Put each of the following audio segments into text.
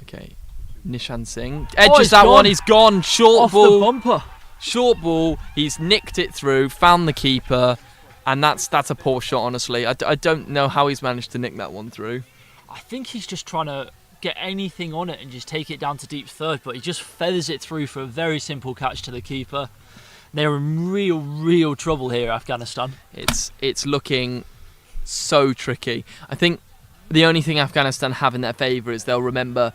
Okay. Nishan Singh edges that one. He's gone. Short Off ball. the bumper. Short ball. He's nicked it through. Found the keeper, and that's a poor shot. Honestly, I don't know how he's managed to nick that one through. I think he's just trying to get anything on it and just take it down to deep third, but he just feathers it through for a very simple catch to the keeper. They're in real trouble here, Afghanistan. It's looking so tricky. I think the only thing Afghanistan have in their favour is they'll remember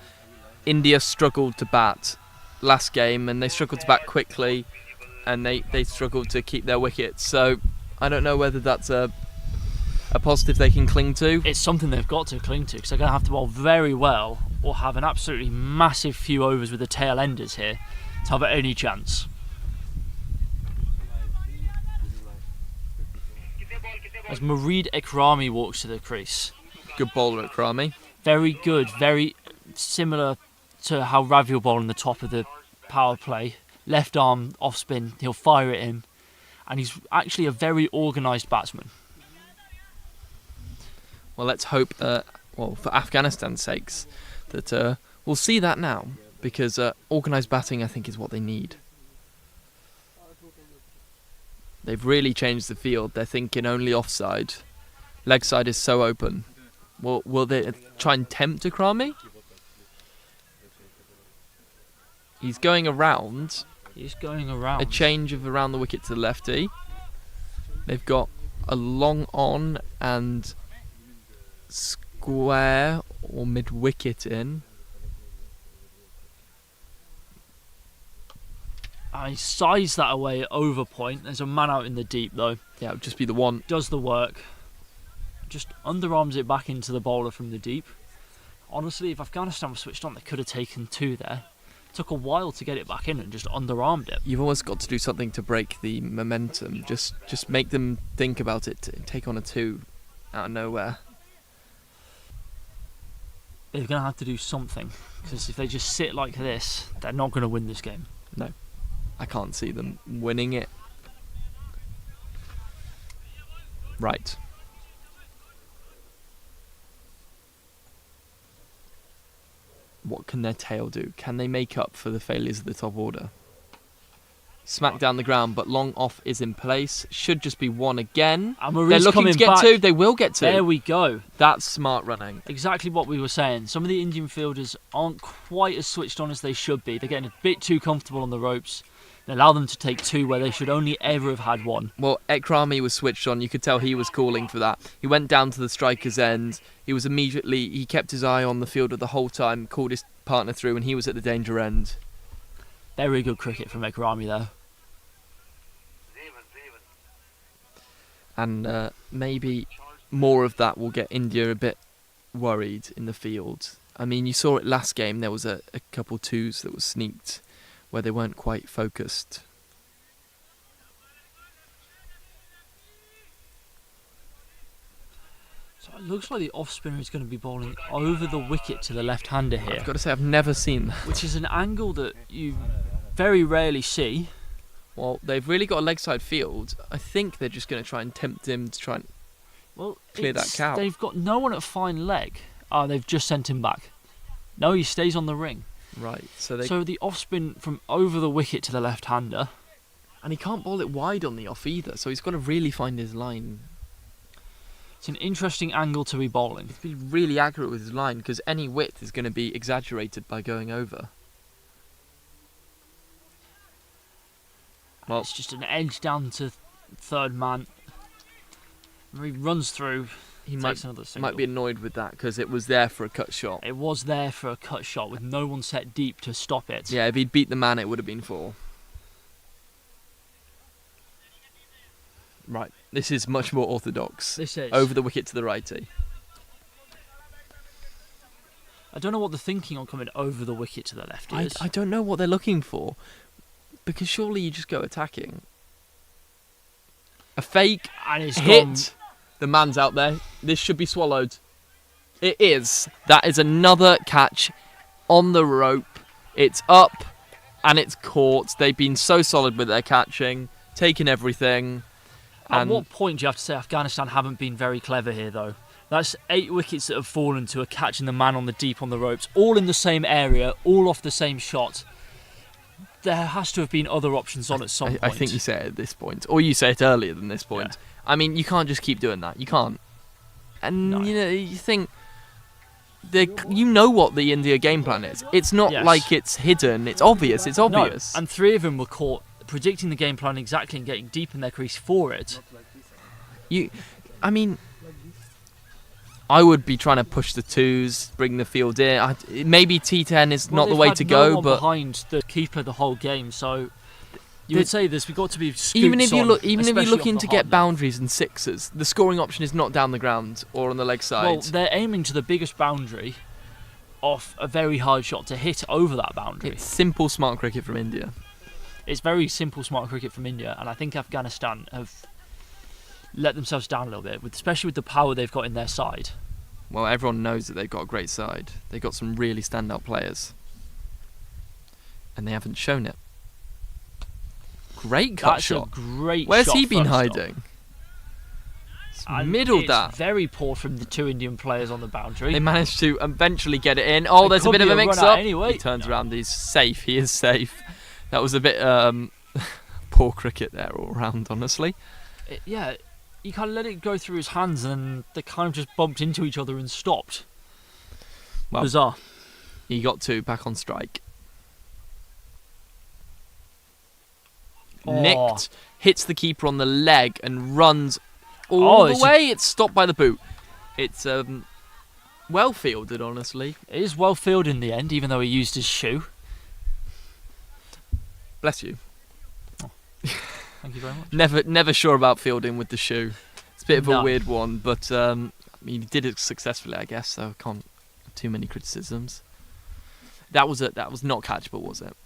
India struggled to bat last game, and they struggled to bat quickly, and they struggled to keep their wickets. So I don't know whether that's a positive they can cling to. It's something they've got to cling to, because they're going to have to bowl very well or have an absolutely massive few overs with the tail enders here to have any chance. As Murid Ekrami walks to the crease. Good bowler, Akrami. Very good, very similar to how Ravi will bowl in the top of the power play. Left arm off spin, he'll fire it in, and he's actually a very organised batsman. Well, let's hope, for Afghanistan's sakes, that we'll see that now, because organised batting, I think, is what they need. They've really changed the field. They're thinking only offside. Leg side is so open. Will they try and tempt Akrami? He's going around. He's going around. A change of around the wicket to the lefty. They've got a long on and square or mid wicket in. I size that away at over point. There's a man out in the deep though. Yeah, it would just be the one. Does the work. Just underarms it back into the bowler from the deep. Honestly, if Afghanistan was switched on, they could have taken two there. Took a while to get it back in and just underarmed it. You've always got to do something to break the momentum. Just make them think about it. Take on a two out of nowhere. They're going to have to do something, because if they just sit like this, they're not going to win this game. No, I can't see them winning it. Right. What can their tail do? Can they make up for the failures of the top order? Smack down the ground, but long off is in place. Should just be one again. They're looking to get two. They will get two. There we go. That's smart running. Exactly what we were saying. Some of the Indian fielders aren't quite as switched on as they should be. They're getting a bit too comfortable on the ropes. And allow them to take two where they should only ever have had one. Well, Ekrami was switched on. You could tell he was calling for that. He went down to the striker's end. He kept his eye on the fielder the whole time, called his partner through, and he was at the danger end. Very good cricket from Ekrami there. And maybe more of that will get India a bit worried in the field. I mean, you saw it last game. There was a couple twos that was sneaked where they weren't quite focused. So it looks like the off-spinner is going to be bowling over the wicket to the left-hander here. I've got to say, I've never seen that. Which is an angle that you very rarely see. Well, they've really got a leg side field. I think they're just going to try and tempt him to try and clear that cow. They've got no one at fine leg. Oh, they've just sent him back. No, he stays on the ring. Right, so the off-spin from over the wicket to the left-hander. And he can't bowl it wide on the off either, so he's got to really find his line. It's an interesting angle to be bowling. He's be really accurate with his line, because any width is going to be exaggerated by going over. Well, it's just an edge down to third man. He runs through. He might be annoyed with that because it was there for a cut shot. It was there for a cut shot with no one set deep to stop it. Yeah, if he'd beat the man, it would have been 4. Right, this is much more orthodox. This is. Over the wicket to the righty. I don't know what the thinking on coming over the wicket to the left is. I don't know what they're looking for. Because surely you just go attacking. A fake and it's hit. Gone. The man's out there. This should be swallowed. It is. That is another catch on the rope. It's up and it's caught. They've been so solid with their catching, taking everything. At what point do you have to say Afghanistan haven't been very clever here, though? That's 8 wickets that have fallen to a catching the man on the deep on the ropes, all in the same area, all off the same shot. There has to have been other options on at some point. I think you say it at this point, or you say it earlier than this point. Yeah. I mean, you can't just keep doing that. You can't. And No. you think you know what the India game plan is. It's not Yes. like it's hidden. It's obvious. It's obvious. No, and 3 of them were caught predicting the game plan exactly and getting deep in their crease for it. I mean, I would be trying to push the 2s, bring the field in. Maybe T10 is not the way to go, no one but behind the keeper the whole game, so you would say this. We've got to be even if you're especially looking off to the get hard net. boundaries and 6s, the scoring option is not down the ground or on the leg side. Well, they're aiming to the biggest boundary off a very hard shot to hit over that boundary. It's simple, smart cricket from India. It's very simple, smart cricket from India, and I think Afghanistan have let themselves down a little bit, especially with the power they've got in their side. Well, everyone knows that they've got a great side. They've got some really standout players. And they haven't shown it. Great cut That's shot. a great Where's shot he been first off. hiding? It's And middled it's that. very poor from the 2 Indian players on the boundary. They managed to eventually get it in. Oh, It there's a could bit of be a a run mix out up. anyway. He turns around. He's safe. He is safe. That was a bit poor cricket there all round, honestly. Yeah, he kind of let it go through his hands and they kind of just bumped into each other and stopped. Well, Bizarre. He got 2 back on strike. Oh. Nicked, hits the keeper on the leg and runs all the it's way. It's stopped by the boot. It's well fielded, honestly. It is well fielded in the end, even though he used his shoe. Bless you. Thank you very much. Never sure about fielding with the shoe. It's a bit of a No. weird one, but I mean, he did it successfully, I guess. So I can't have too many criticisms. That was not catchable, was it?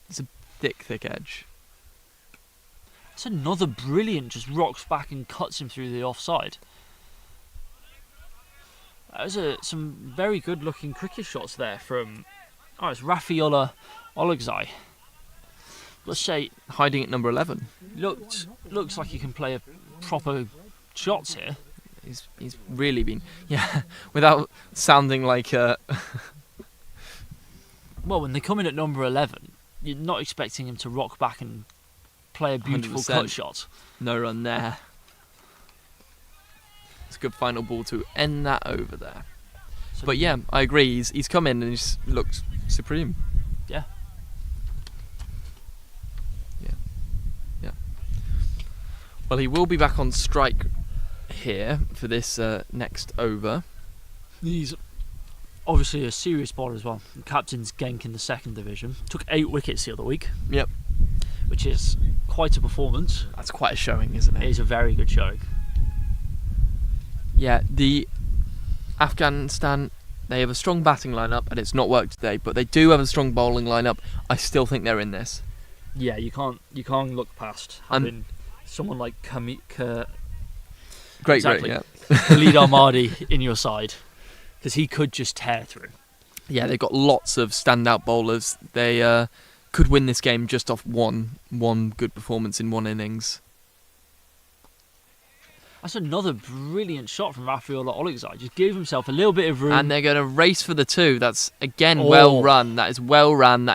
It's a thick edge. It's another brilliant, just rocks back and cuts him through the offside. That was some very good looking cricket shots there from, it's Rafiola Oligzai. Let's say, Hiding at number 11. looks like he can play a proper shots here. He's really been, without sounding like a... Well, when they come in at number 11, you're not expecting him to rock back and play a beautiful 100%. cut shot. No run there. It's a good final ball to end that over there. So, But yeah, I agree. He's come in and he's looked supreme. Yeah. Yeah. Well, he will be back on strike here for this next over. He's obviously a serious bowler as well. The captain's Genk in the 2nd division. Took 8 wickets the other week. Yep. Which is quite a performance. That's quite a showing, isn't It it? is a very good showing. Yeah, the Afghanistan, they have a strong batting lineup and it's not worked today, but they do have a strong bowling lineup. I still think they're in this. Yeah, you can't look past having someone like Great, Exactly. yeah. Khalid Ahmadi in your side, because he could just tear through. Yeah, they've got lots of standout bowlers. They could win this game just off one good performance in one innings. That's another brilliant shot from Rafiola Oligzai. Just gave himself a little bit of room. And they're going to race for the 2. That's, again, Oh. well run. That is well run.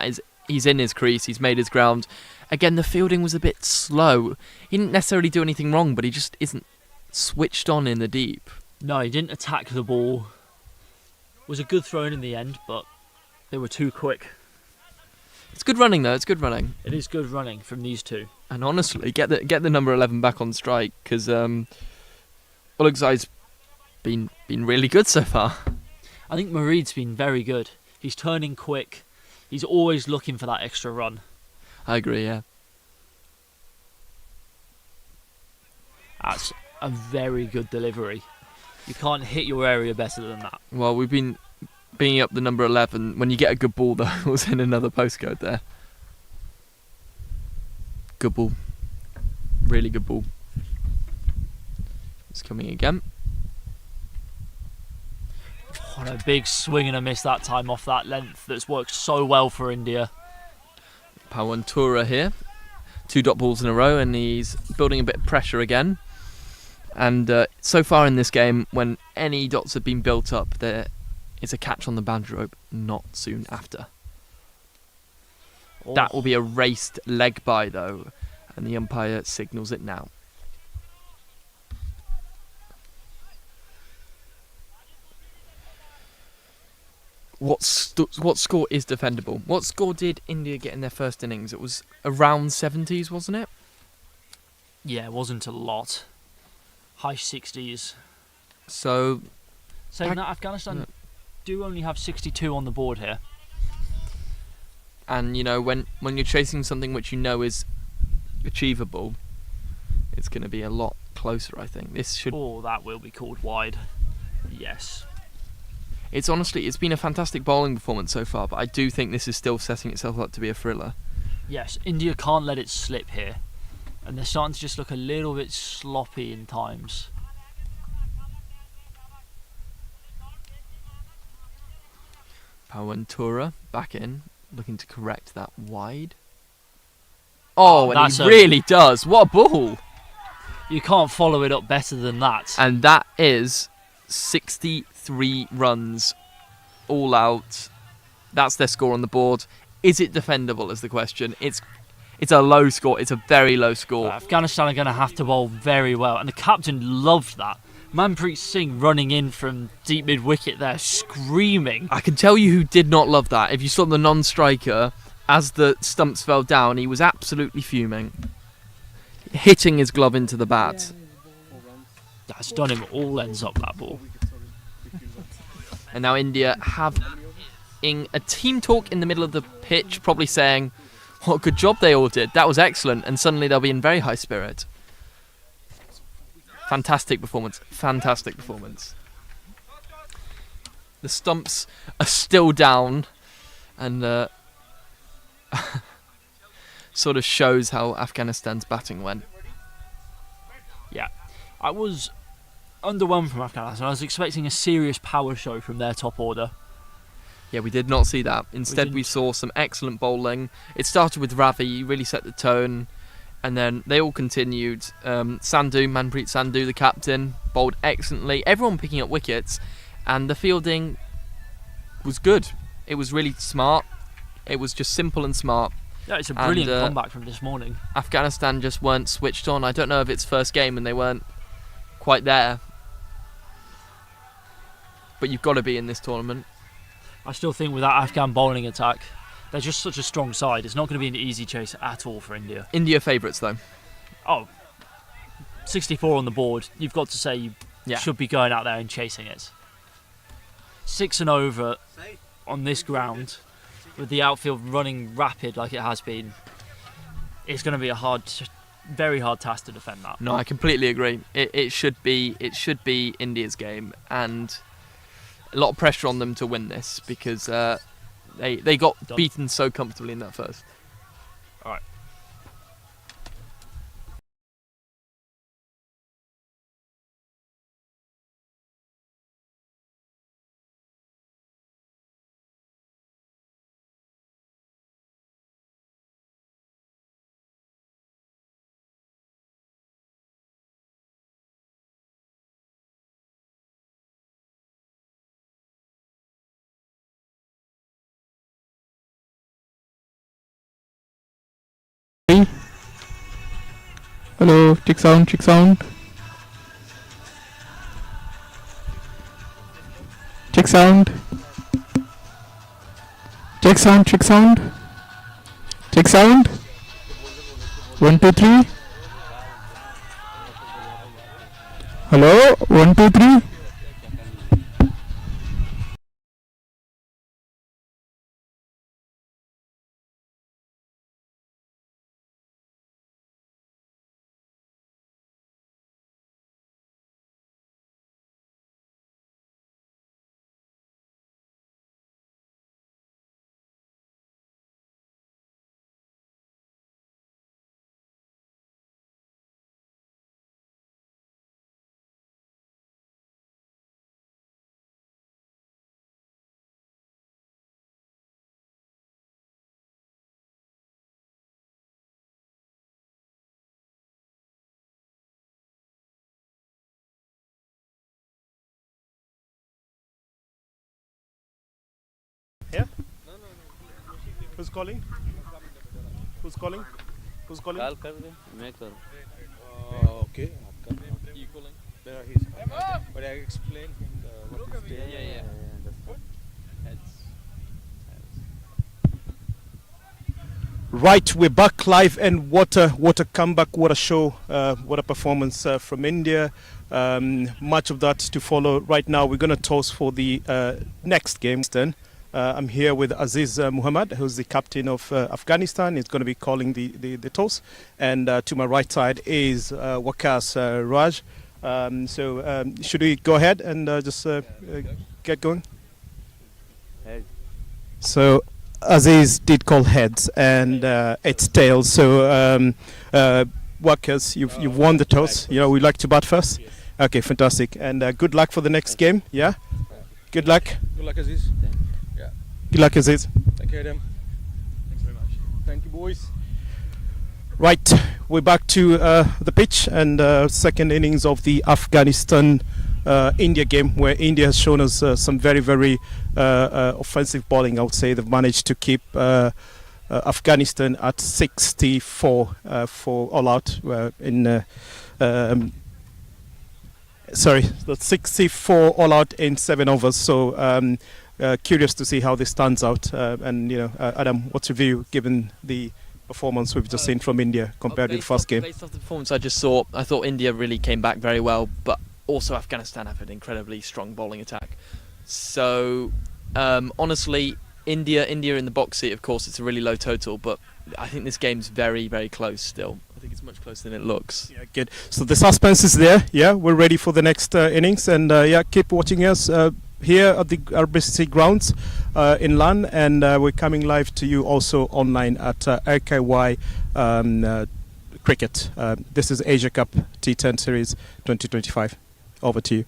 He's in his crease. He's made his ground. Again, the fielding was a bit slow. He didn't necessarily do anything wrong, but he just isn't switched on in the deep. No, he didn't attack the ball. Was a good throw in the end, but they were too quick. It's good running, though. It's good running. It is good running from these two. And honestly, get the number 11 back on strike, because Oligzai's been really good so far. I think Mareed's been very good. He's turning quick. He's always looking for that extra run. I agree, yeah. That's a very good delivery. You can't hit your area better than that. Well, we've been bringing up the number 11. When you get a good ball, though, it was in another postcode there. Good ball. Really good ball. It's coming again. What a big swing and a miss that time off that length that's worked so well for India. Pawantura here. 2 dot balls in a row, and he's building a bit of pressure again. And so far in this game, when any dots have been built up, there is a catch on the boundary rope not soon after. Oh, That will be a raced leg by, though, and the umpire signals it now. What score is defendable? What score did India get in their first innings? It was around 70s, wasn't it? yeah, it wasn't a lot. High 60s. So, Saying that, Afghanistan do only have 62 on the board here. and you know, when you're chasing something which you know is achievable, it's going to be a lot closer, I think. This should... Oh, that will be called wide. Yes. It's been a fantastic bowling performance so far, but I do think this is still setting itself up to be a thriller. Yes, India can't let it slip here. And they're starting to just look a little bit sloppy in times. Pawantura back in, looking to correct that wide. Oh, and that's he really does. What a ball! You can't follow it up better than that. And that is 63 runs all out. That's their score on the board. Is it defendable is the question. It's a low score. It's a very low score. Afghanistan are going to have to bowl very well. And the captain loved that. Manpreet Singh running in from deep mid-wicket there, screaming. I can tell you who did not love that. If you saw the non-striker, as the stumps fell down, he was absolutely fuming. Hitting his glove into the bat. That's done him all ends up, that ball. And now India having a team talk in the middle of the pitch, probably saying, what a good job they all did. That was excellent. And suddenly they'll be in very high spirit. Fantastic performance. Fantastic performance. The stumps are still down. And sort of shows how Afghanistan's batting went. Yeah. I was underwhelmed from Afghanistan. I was expecting a serious power show from their top order. Yeah, we did not see that. Instead, we saw some excellent bowling. It started with Ravi, he really set the tone, and then they all continued. Manpreet Sandhu, the captain, bowled excellently. Everyone picking up wickets, and the fielding was good. It was really smart. It was just simple and smart. Yeah, it's a brilliant comeback from this morning. Afghanistan just weren't switched on. I don't know if it's first game and they weren't quite there. But you've got to be in this tournament. I still think with that Afghan bowling attack, they're just such a strong side. It's not going to be an easy chase at all for India. India favourites, though. Oh, 64 on the board. You've got to say you should be going out there and chasing it. 6 and over on this ground, with the outfield running rapid like it has been. It's going to be a very hard task to defend that. No, I completely agree. It should be India's game, and a lot of pressure on them to win this because they got beaten so comfortably in that first. All right. Hello, check sound, check sound. Check sound. Check sound, check sound. Check sound. 1, 2, 3. Hello, 1, 2, 3. Yeah? Who's calling? Who's calling? Who's calling? Call कर दे मैं करूँ Okay. You calling? But I explained him what is Yeah. understand. Heads. Right, we're back live, and what a comeback, what a show, what a performance from India. Much of that to follow. Right now, we're going to toss for the next game. I'm here with Aziz Muhammad, who's the captain of Afghanistan. He's going to be calling the toss. And to my right side is Waqas Raj. Should we go ahead and just get going? Head. So Aziz did call heads, and it's tails. So Waqas, you've won the toss. You know, we'd like to bat first. Yes. Okay, fantastic. And good luck for the next game. Yeah? Good luck. Good luck, Aziz. Good luck, Aziz. Thank you, Adam. Thanks very much. Thank you, boys. Right, we're back to the pitch, and second innings of the Afghanistan India game, where India has shown us some very, very offensive bowling. I would say they've managed to keep Afghanistan at 64 for all out that's 64 all out in 7 overs. So curious to see how this stands out. And Adam, what's your view given the performance we've just seen from India compared to the first game? Based off the performance I just saw, I thought India really came back very well, but also Afghanistan have an incredibly strong bowling attack. So honestly, India in the box seat, of course, it's a really low total, but I think this game's very, very close still. I think it's much closer than it looks. Yeah, good. So the suspense is there. Yeah, we're ready for the next innings, and keep watching us here at the RBC grounds in Lan, and we're coming live to you also online at RKY Cricket. This is Asia Cup T10 Series 2025. Over to you.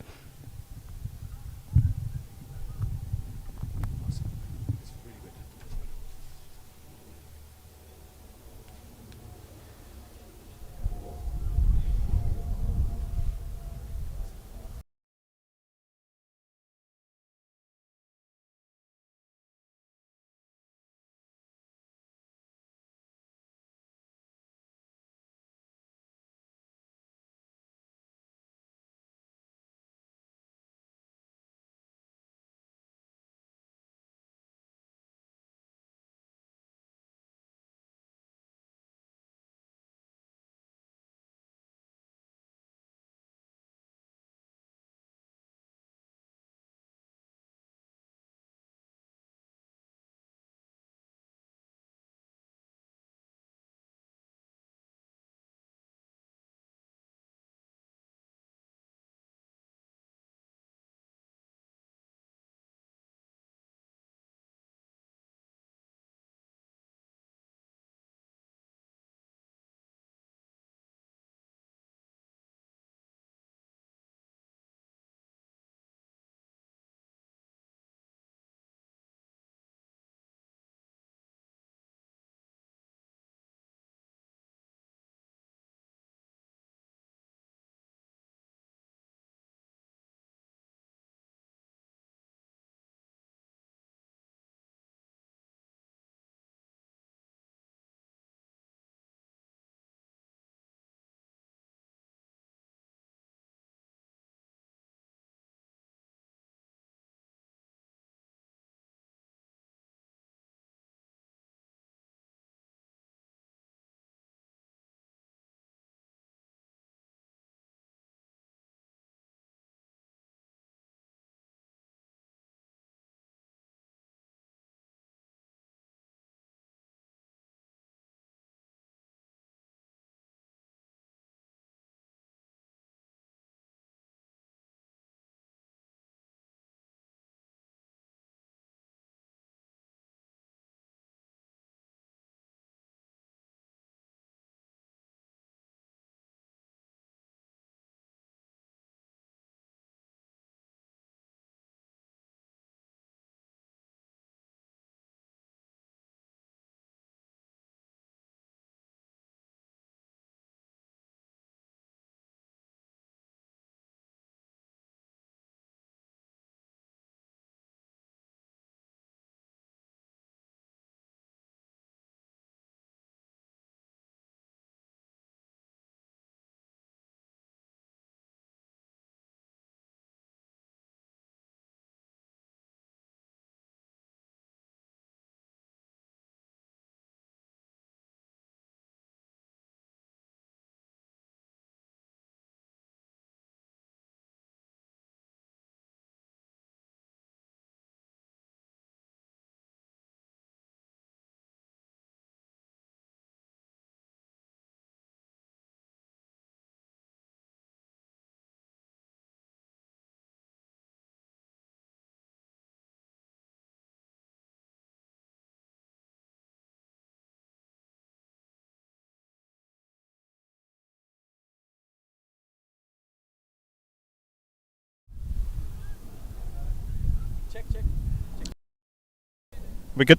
We good?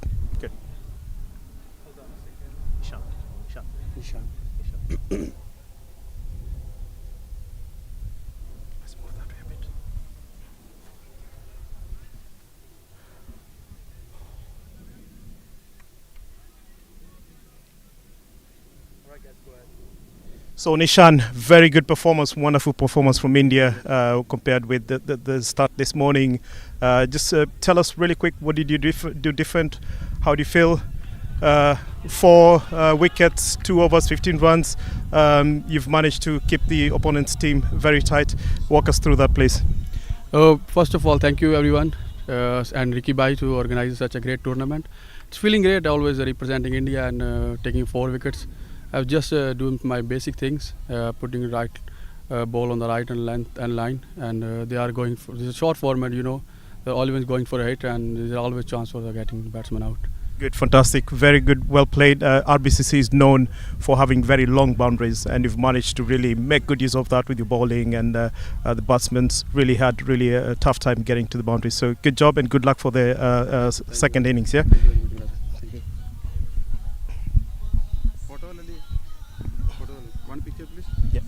So Nishan, very good performance, wonderful performance from India compared with the start this morning. Just tell us really quick, what did you do different? How do you feel? 4 wickets, 2 overs, 15 runs. You've managed to keep the opponent's team very tight. Walk us through that, please. First of all, thank you everyone and Ricky Bhai to organize such a great tournament. It's feeling great, always representing India and taking 4 wickets. I was just doing my basic things, putting right ball on the right and length and line, and they are going for this is a short format, you know. They're always going for a hit, and there's always chance for getting the batsman out. Good, fantastic, very good, well played. RBCC is known for having very long boundaries, and you've managed to really make good use of that with your bowling, and the batsmen's really had a tough time getting to the boundaries. So good job and good luck for the second innings. Yeah. Thank you very much, brother. Thank you. One picture, please. Yeah.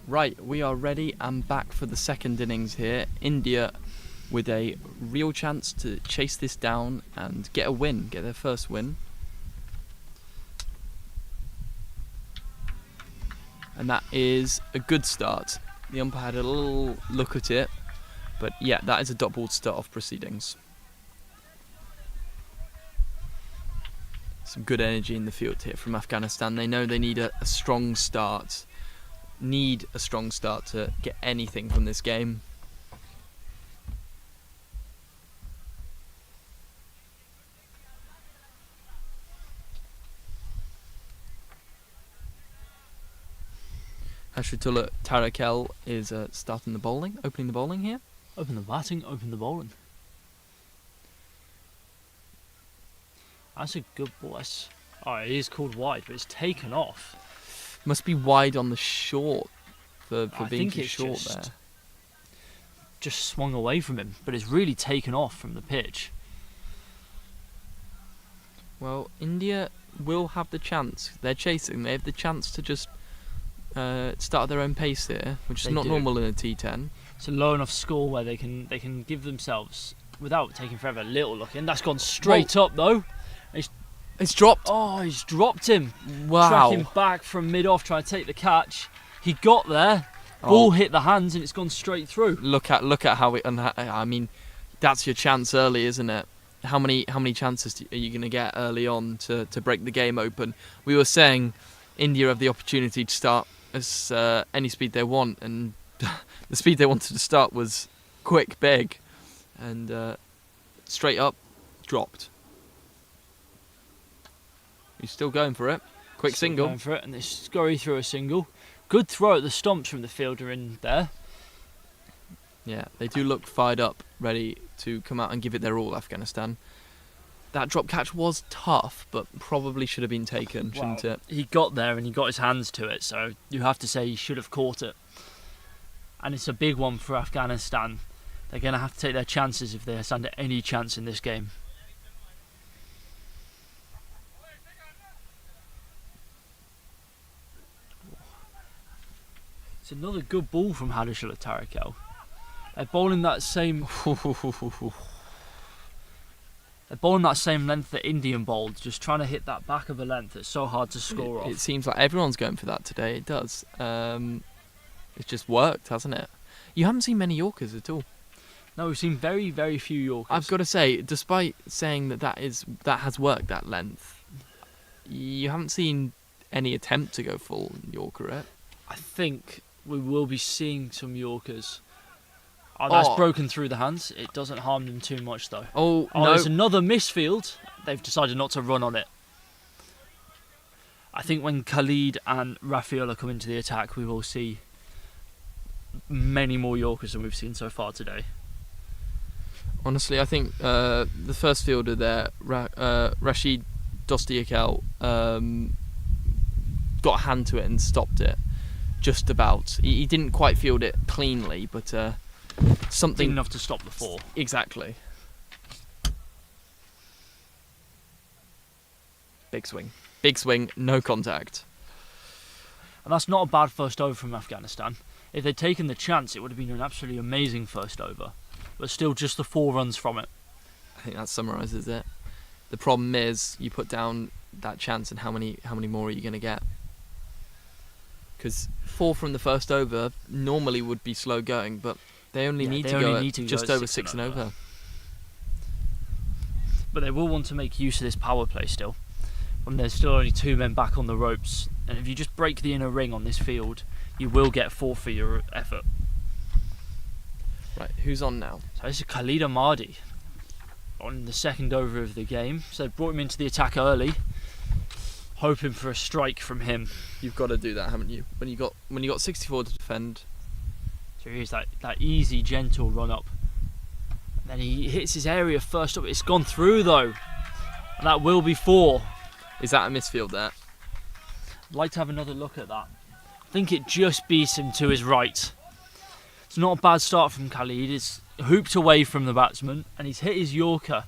Right, we are ready and back for the second innings here. India with a real chance to chase this down and get a win, get their first win. And that is a good start. The umpire had a little look at it, but yeah, that is a dot ball to start off proceedings. Some good energy in the field here from Afghanistan. They know they need a strong start. Need a strong start to get anything from this game. Hashrutullah Tarakel is starting the bowling, opening the bowling here. Open the batting, open the bowling. That's a good ball. Oh, it is called wide, but it's taken off. Must be wide on the short for I being think too it's short there. Just swung away from him, but it's really taken off from the pitch. Well, India will have the chance. They're chasing. They have the chance to just start at their own pace here, which is They not do. normal in a T10. It's a low enough score where they can give themselves, without taking forever, a little look in. That's gone straight up though. It's dropped. Oh, he's dropped him. Wow. Tracking back from mid-off, trying to take the catch. He got there. Ball hit the hands and it's gone straight through. Look at how it. I mean, that's your chance early, isn't it? How many chances are you going to get early on to break the game open? We were saying India have the opportunity to start as any speed they want, and the speed they wanted to start was quick, big, and straight up dropped. He's still going for it. Quick Still single. Going for it, and they scurry through a single. Good throw at the stumps from the fielder in there. Yeah, they do look fired up, ready to come out and give it their all, Afghanistan. that drop catch was tough, but probably should have been taken, shouldn't it? He got there and he got his hands to it, so you have to say he should have caught it. And it's a big one for Afghanistan. They're going to have to take their chances if they stand any chance in this game. It's another good ball from Hadishul Tarakel. They're bowling that same. They're bowling that same length that Indian bowled, just trying to hit that back of the length. It's so hard to score off. It seems like everyone's going for that today. It does. It's just worked, hasn't it? You haven't seen many Yorkers at all. No, we've seen very, very few Yorkers. I've got to say, despite saying that has worked that length, you haven't seen any attempt to go full Yorker yet. I think we will be seeing some Yorkers. Oh, that's broken through the hands. It doesn't harm them too much, though. Oh, Oh, no. there's another misfield. They've decided not to run on it. I think when Khalid and Rafiola come into the attack, we will see many more Yorkers than we've seen so far today. Honestly, I think the first fielder there, Rashid Dostiakel, got a hand to it and stopped it. Just about. He didn't quite field it cleanly, but something Enough to stop the four. Exactly. Big swing, no contact. And that's not a bad first over from Afghanistan. If they'd taken the chance, it would have been an absolutely amazing first over. But still just the 4 runs from it. I think that summarises it. The problem is you put down that chance, and how many more are you going to get? Because 4 from the first over normally would be slow going, but they only need to go just over 6 and over. But they will want to make use of this power play still. When there's still only 2 men back on the ropes, and if you just break the inner ring on this field, you will get 4 for your effort. Right, who's on now? So this is Khalid Ahmadi on the second over of the game. So they brought him into the attack early, hoping for a strike from him. You've got to do that, haven't you? When you got 64 to defend. So here's that easy, gentle run up. And then he hits his area first up. It's gone through though, and that will be 4. Is that a misfield there? I'd like to have another look at that. I think it just beats him to his right. It's not a bad start from Khalid. It's hooped away from the batsman and he's hit his Yorker.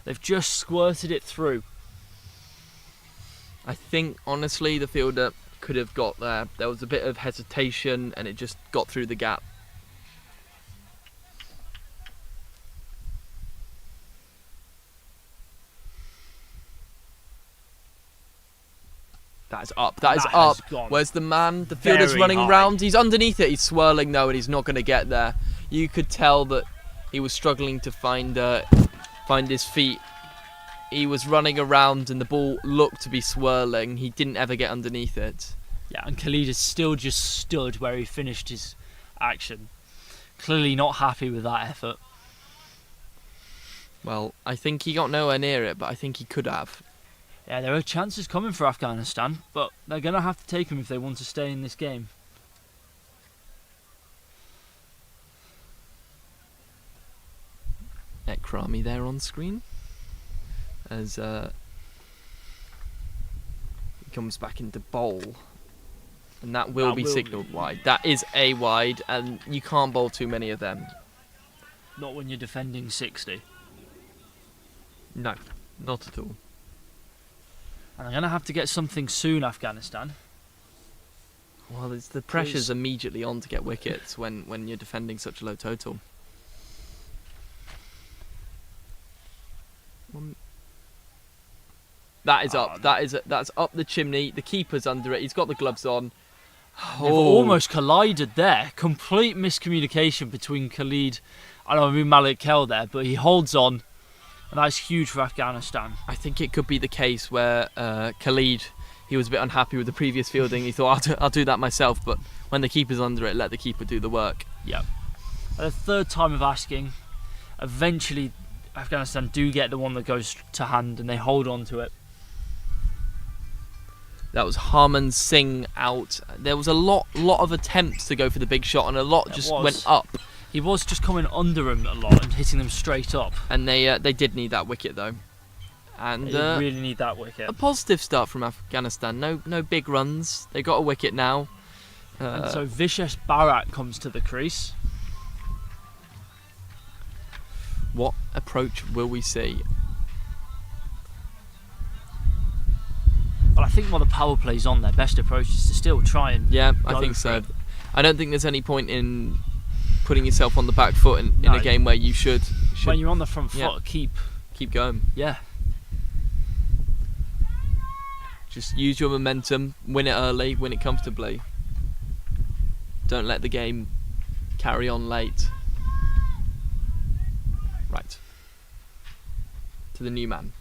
They've just squirted it through. I think, honestly, the fielder could have got there. There was a bit of hesitation and it just got through the gap. That is up. That is That up. has gone Where's the man? The fielder's very running high. round. He's underneath it. He's swirling though, and he's not going to get there. You could tell that he was struggling to find his feet. He was running around, and the ball looked to be swirling. He didn't ever get underneath it. Yeah, and Khalid is still just stood where he finished his action. Clearly not happy with that effort. Well, I think he got nowhere near it, but I think he could have. Yeah, there are chances coming for Afghanistan, but they're going to have to take them if they want to stay in this game. Ekrami there on screen as he comes back into bowl, and that will be signalled wide. That is a wide, and you can't bowl too many of them. Not when you're defending 60. No, not at all. And they're going to have to get something soon, Afghanistan. Well, it's the pressure's immediately on to get wickets when you're defending such a low total. That is up. That's up the chimney. The keeper's under it. He's got the gloves on. They've almost collided there. Complete miscommunication between Khalid and Malik Kell there, but he holds on, and that's huge for Afghanistan. I think it could be the case where Khalid, he was a bit unhappy with the previous fielding. He thought, I'll do that myself, but when the keeper's under it, let the keeper do the work. Yep. The third time of asking, eventually Afghanistan do get the one that goes to hand, and they hold on to it. That was Harman Singh out. There was a lot of attempts to go for the big shot, and a lot just went up. He was just coming under him a lot and hitting them straight up. And they did need that wicket though. And They really need that wicket. a positive start from Afghanistan. No big runs. They got a wicket now. And so Vishesh Barat comes to the crease. What approach will we see? But I think while the power play's on, their best approach is to still try and Yeah, I go think for so. it. I don't think there's any point in putting yourself on the back foot in No. a game where you should When you're on the front foot, Yeah. keep going. yeah. Just use your momentum, win it early, win it comfortably. Don't let the game carry on late. Right. To the new man.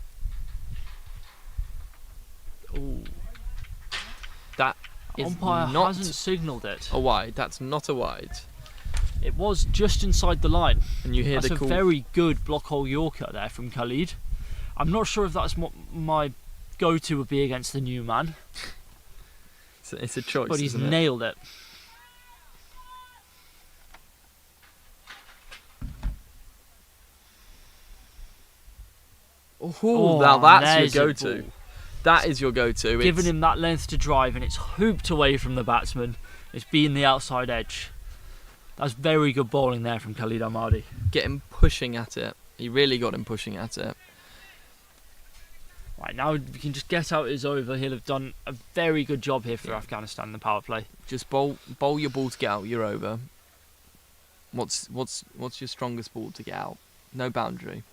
Ooh. That is Umpire not hasn't signalled it. a wide. That's not a wide. It was just inside the line. And you hear That's the a call. very good block hole Yorker there from Khalid. I'm not sure if that's what my go-to would be against the new man, It's a choice, but he's isn't it? nailed it. Oh, now that's there's your a go-to. ball. That is your go-to. Giving It's- him that length to drive, and it's hooped away from the batsman. It's being the outside edge. That's very good bowling there from Khalid Ahmadi. get him pushing at it. He really got him pushing at it. Right, now we can just get out his over. He'll have done a very good job here for Yeah. Afghanistan in the power play. Just bowl your ball to get out. You're over. What's your strongest ball to get out? No boundary.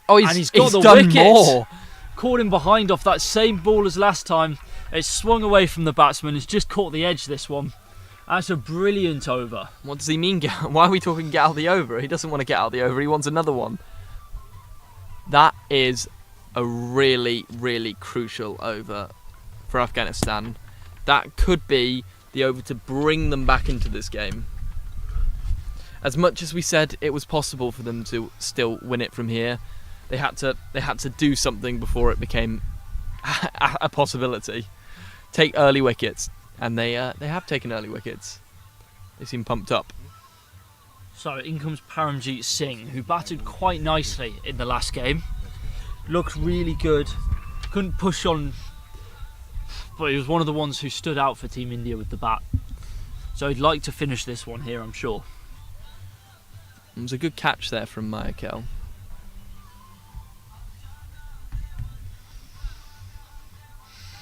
Oh, And he's got the done wicket. more. Caught him behind off that same ball as last time. It's swung away from the batsman. It's just caught the edge this one. That's a brilliant over. What does he mean? Why are we talking get out the over? He doesn't want to get out the over. He wants another one. That is a really, really crucial over for Afghanistan. That could be the over to bring them back into this game. As much as we said it was possible for them to still win it from here, they had to do something before it became a possibility. Take early wickets, and they have taken early wickets. They seem pumped up. So in comes Paramjeet Singh, who batted quite nicely in the last game. Looked really good. Couldn't push on, but he was one of the ones who stood out for Team India with the bat. So he'd like to finish this one here, I'm sure. It was a good catch there from Mayakel.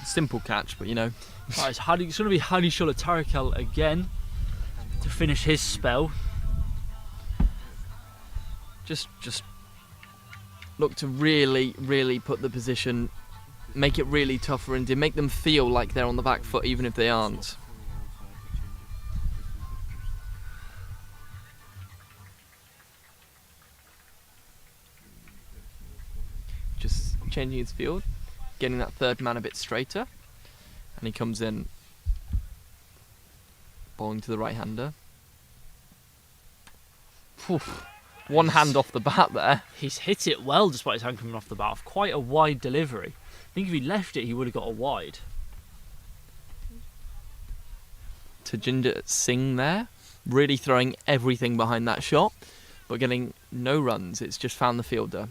Simple catch, but you know. Right, it's going to be Hadishola Tarakel again to finish his spell. Just look to really, really put the position, make it really tough for India, make them feel like they're on the back foot even if they aren't. Just changing his field, getting that third man a bit straighter, and he comes in bowling to the right-hander. Phew. One hand off the bat there. He's hit it well despite his hand coming off the bat. Off quite a wide delivery. I think if he left it, he would have got a wide. Tajinder Singh there, really throwing everything behind that shot, but getting no runs. It's just found the fielder.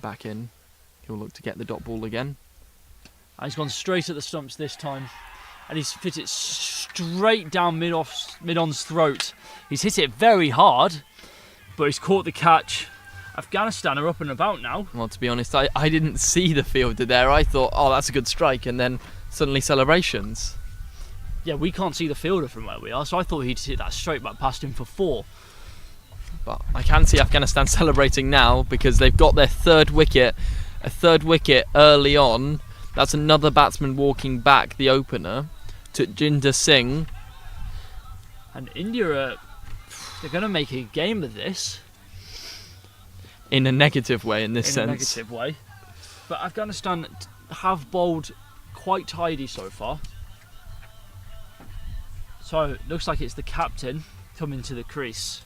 Back in. He'll look to get the dot ball again. And he's gone straight at the stumps this time. And he's hit it straight down mid-on's throat. He's hit it very hard, but he's caught the catch. Afghanistan are up and about now. Well, to be honest, I didn't see the fielder there. I thought, oh, that's a good strike, and then suddenly celebrations. Yeah, we can't see the fielder from where we are, so I thought he'd hit that straight back past him for 4. But I can see Afghanistan celebrating now because they've got their third wicket. A third wicket early on. That's another batsman walking back, the opener, to Jinder Singh. And India they're going to make a game of this. In a negative way, in this in sense. a negative way. But Afghanistan have bowled quite tidy so far. So it looks like it's the captain coming to the crease.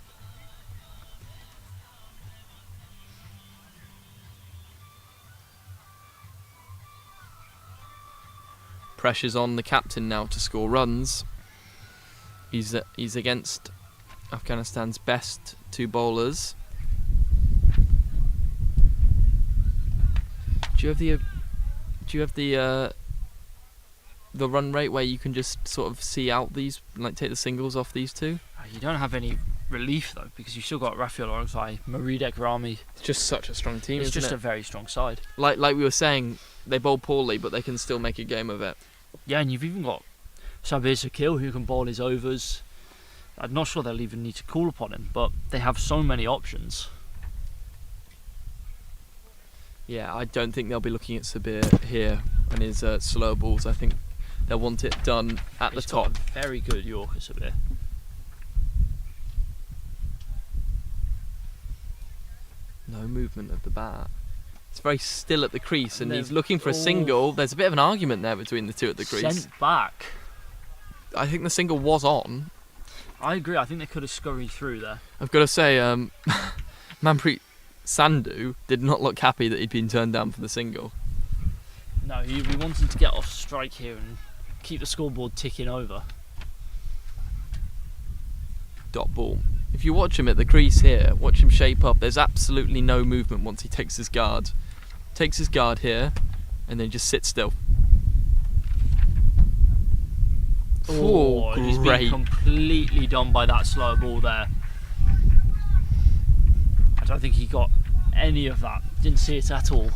Pressure's on the captain now to score runs. He's against Afghanistan's best two bowlers. Do you have the run rate where you can just sort of see out these, like take the singles off these two? You don't have any relief though, because you've still got Rafael Orzai, Mareed Ekrami. It's just such a strong team. It's isn't just it? a very strong side. Like we were saying, they bowl poorly, but they can still make a game of it. Yeah, and you've even got Sabir Sakil who can bowl his overs. I'm not sure they'll even need to call upon him, but they have so many options. Yeah, I don't think they'll be looking at Sabir here and his slow balls. I think they'll want it done at He's the got top. a very good Yorker, Sabir. No movement of the bat. It's very still at the crease, and And he's they've looking for a all single. There's a bit of an argument there between the two at the crease. Sent back. I think the single was on. I agree. I think they could have scurried through there. I've got to say, Manpreet Sandhu did not look happy that he'd been turned down for the single. No, he wanted to get off strike here and keep the scoreboard ticking over. Dot ball. If you watch him at the crease here, watch him shape up, there's absolutely no movement once he takes his guard. Takes his guard here, and then just sits still. Oh, He's been great. completely done by that slow ball there. I don't think he got any of that. Didn't see it at all.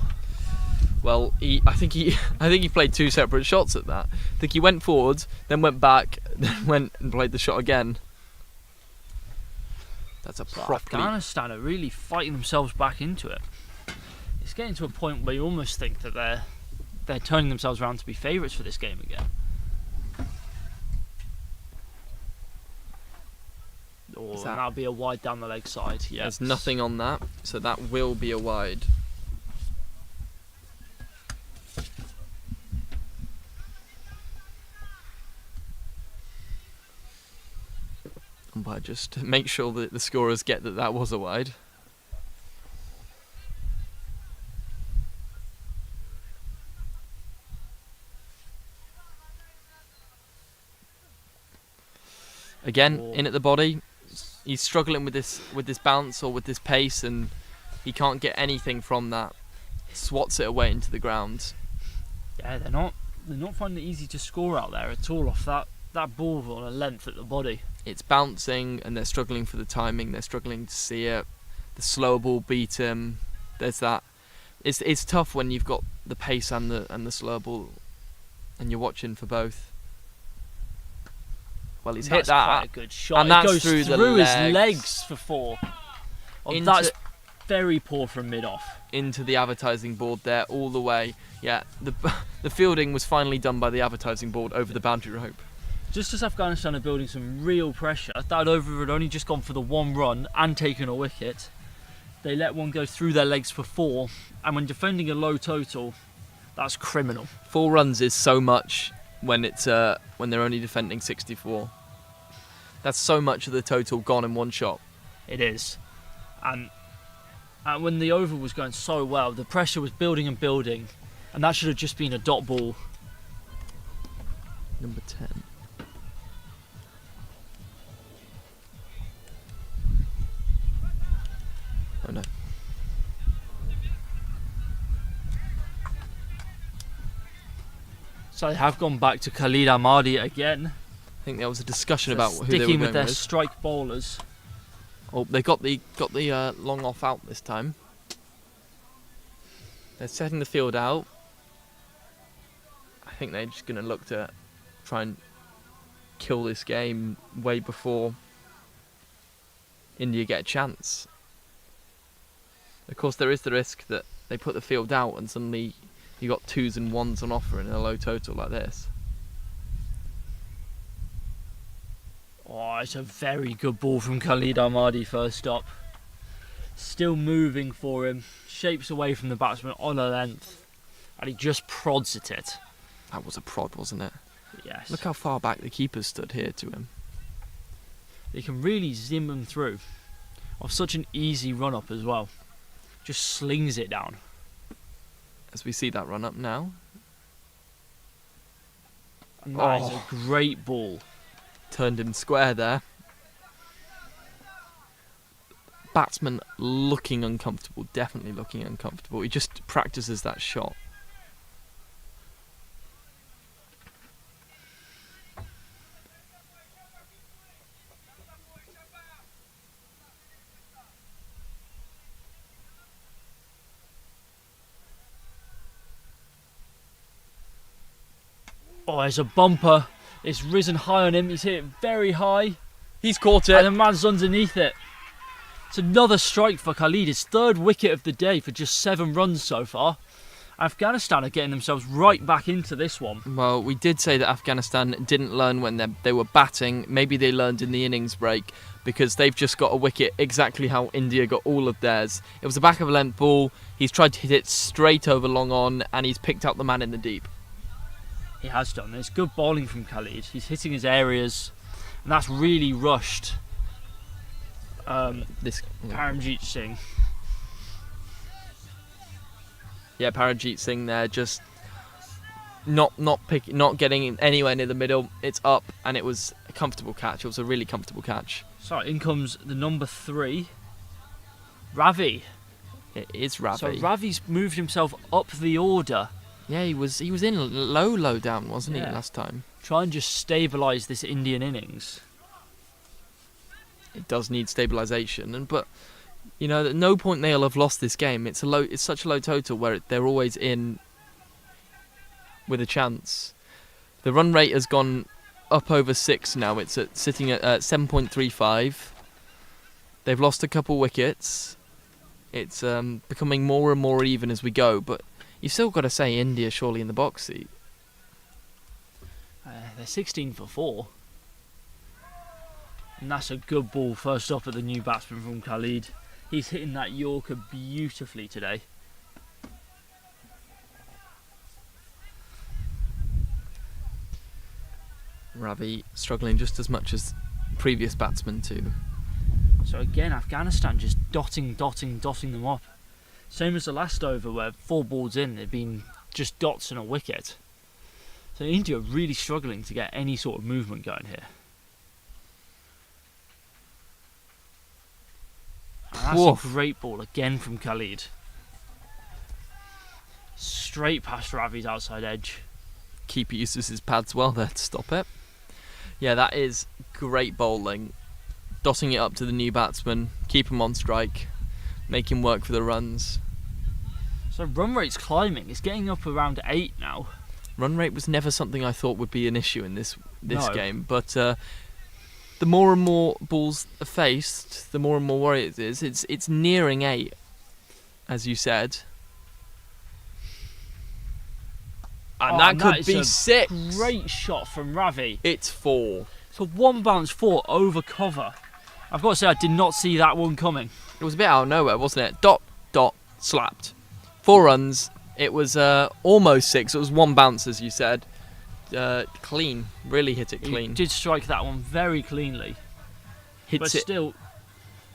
Well, I think he played two separate shots at that. I think he went forwards, then went back, then went and played the shot again. That's a But properly. Afghanistan are really fighting themselves back into it. It's getting to a point where you almost think that they're turning themselves around to be favourites for this game again. Or Is that- that'll be a wide down the leg side. Yeah, There's nothing on that, so that will be a wide. Umpire just make sure that the scorers get that that was a wide. Again, Or- in at the body. He's struggling with this bounce or with this pace, and he can't get anything from that. Swats it away into the ground. Yeah, they're not finding it easy to score out there at all off that ball on a length at the body. It's bouncing, and they're struggling for the timing. They're struggling to see it. The slow ball beat him. There's that. It's tough when you've got the pace and the slow ball, and you're watching for both. Well, he's hit That's quite that a good shot. and It that's goes through the his legs. legs for four. Oh, Into- that's very poor from mid-off. into the advertising board there all the way. Yeah, the fielding was finally done by the advertising board over the boundary rope. Just as Afghanistan are building some real pressure, that over had only just gone for the one run and taken a wicket. They let one go through their legs for four, and when defending a low total, that's criminal. 4 runs is so much when it's when they're only defending 64. That's so much of the total gone in one shot. It is. And when the over was going so well, the pressure was building and building, and that should have just been a dot ball. Number 10. Oh no. So they have gone back to Khalid Ahmadi again. I think there was a discussion So about who they were sticking going with their with. strike bowlers. Oh, they got the long off out this time. They're setting the field out. I think they're just going to look to try and kill this game way before India get a chance. Of course, there is the risk that they put the field out and suddenly you got 2s and 1s on offer in a low total like this. Oh, it's a very good ball from Khalid Ahmadi first up. Still moving for him. Shapes away from the batsman on a length. And he just prods at it. That was a prod, wasn't it? Yes. Look how far back the keeper stood here to him. He can really zim them through. Off such an easy run up as well. Just slings it down. As we see that run up now. And that is Oh. a great ball. turned him square there. Batsman looking uncomfortable, definitely looking uncomfortable. He just practices that shot. Oh, there's a bumper. It's risen high on him. He's hit it very high. He's caught And it. the man's underneath it. It's another strike for Khalid. His third wicket of the day for just 7 runs so far. Afghanistan are getting themselves right back into this one. Well, we did say that Afghanistan didn't learn when they were batting. Maybe they learned in the innings break, because they've just got a wicket exactly how India got all of theirs. It was a back of a length ball. He's tried to hit it straight over long on, and he's picked out the man in the deep. He has done. There's good bowling from Khalid. He's hitting his areas, and that's really rushed Paramjit Singh. Yeah, Paramjit Singh there, just not getting anywhere near the middle. It's up, and it was a comfortable catch. It was a really comfortable catch. So in comes the number 3, Ravi. It is Ravi. So Ravi's moved himself up the order. Yeah, he was in low down, wasn't he, Yeah. last time? Try and just stabilise this Indian innings. It does need stabilisation, but you know, at no point they'll have lost this game. It's such a low total where they're always in with a chance. The run rate has gone up over 6 now. It's sitting at 7.35. They've lost a couple wickets. It's becoming more and more even as we go, but you've still got to say India surely in the box seat. They're 16 for 4. And that's a good ball first up at the new batsman from Khalid. He's hitting that Yorker beautifully today. Ravi struggling just as much as previous batsmen too. So again, Afghanistan just dotting them up. Same as the last over where 4 balls in, they've been just dots and a wicket. So India are really struggling to get any sort of movement going here. And that's Woof. a great ball again from Khalid. Straight past Ravi's outside edge. Keeper uses his pads well there to stop it. Yeah, that is great bowling. Dotting it up to the new batsman, keep him on strike, make him work for the runs. So run rate's climbing. It's getting up around 8 now. Run rate was never something I thought would be an issue in this No. game, but the more and more balls are faced, the more and more worry it is. It's nearing 8, as you said. And that could is be a 6. Great shot from Ravi. It's 4. So 1 bounce 4 over cover. I've got to say I did not see that one coming. It was a bit out of nowhere, wasn't it? Dot, slapped. 4 runs. It was almost 6. It was 1 bounce, as you said. Clean. Really hit it He clean. did strike that one very cleanly. But Hits it. still,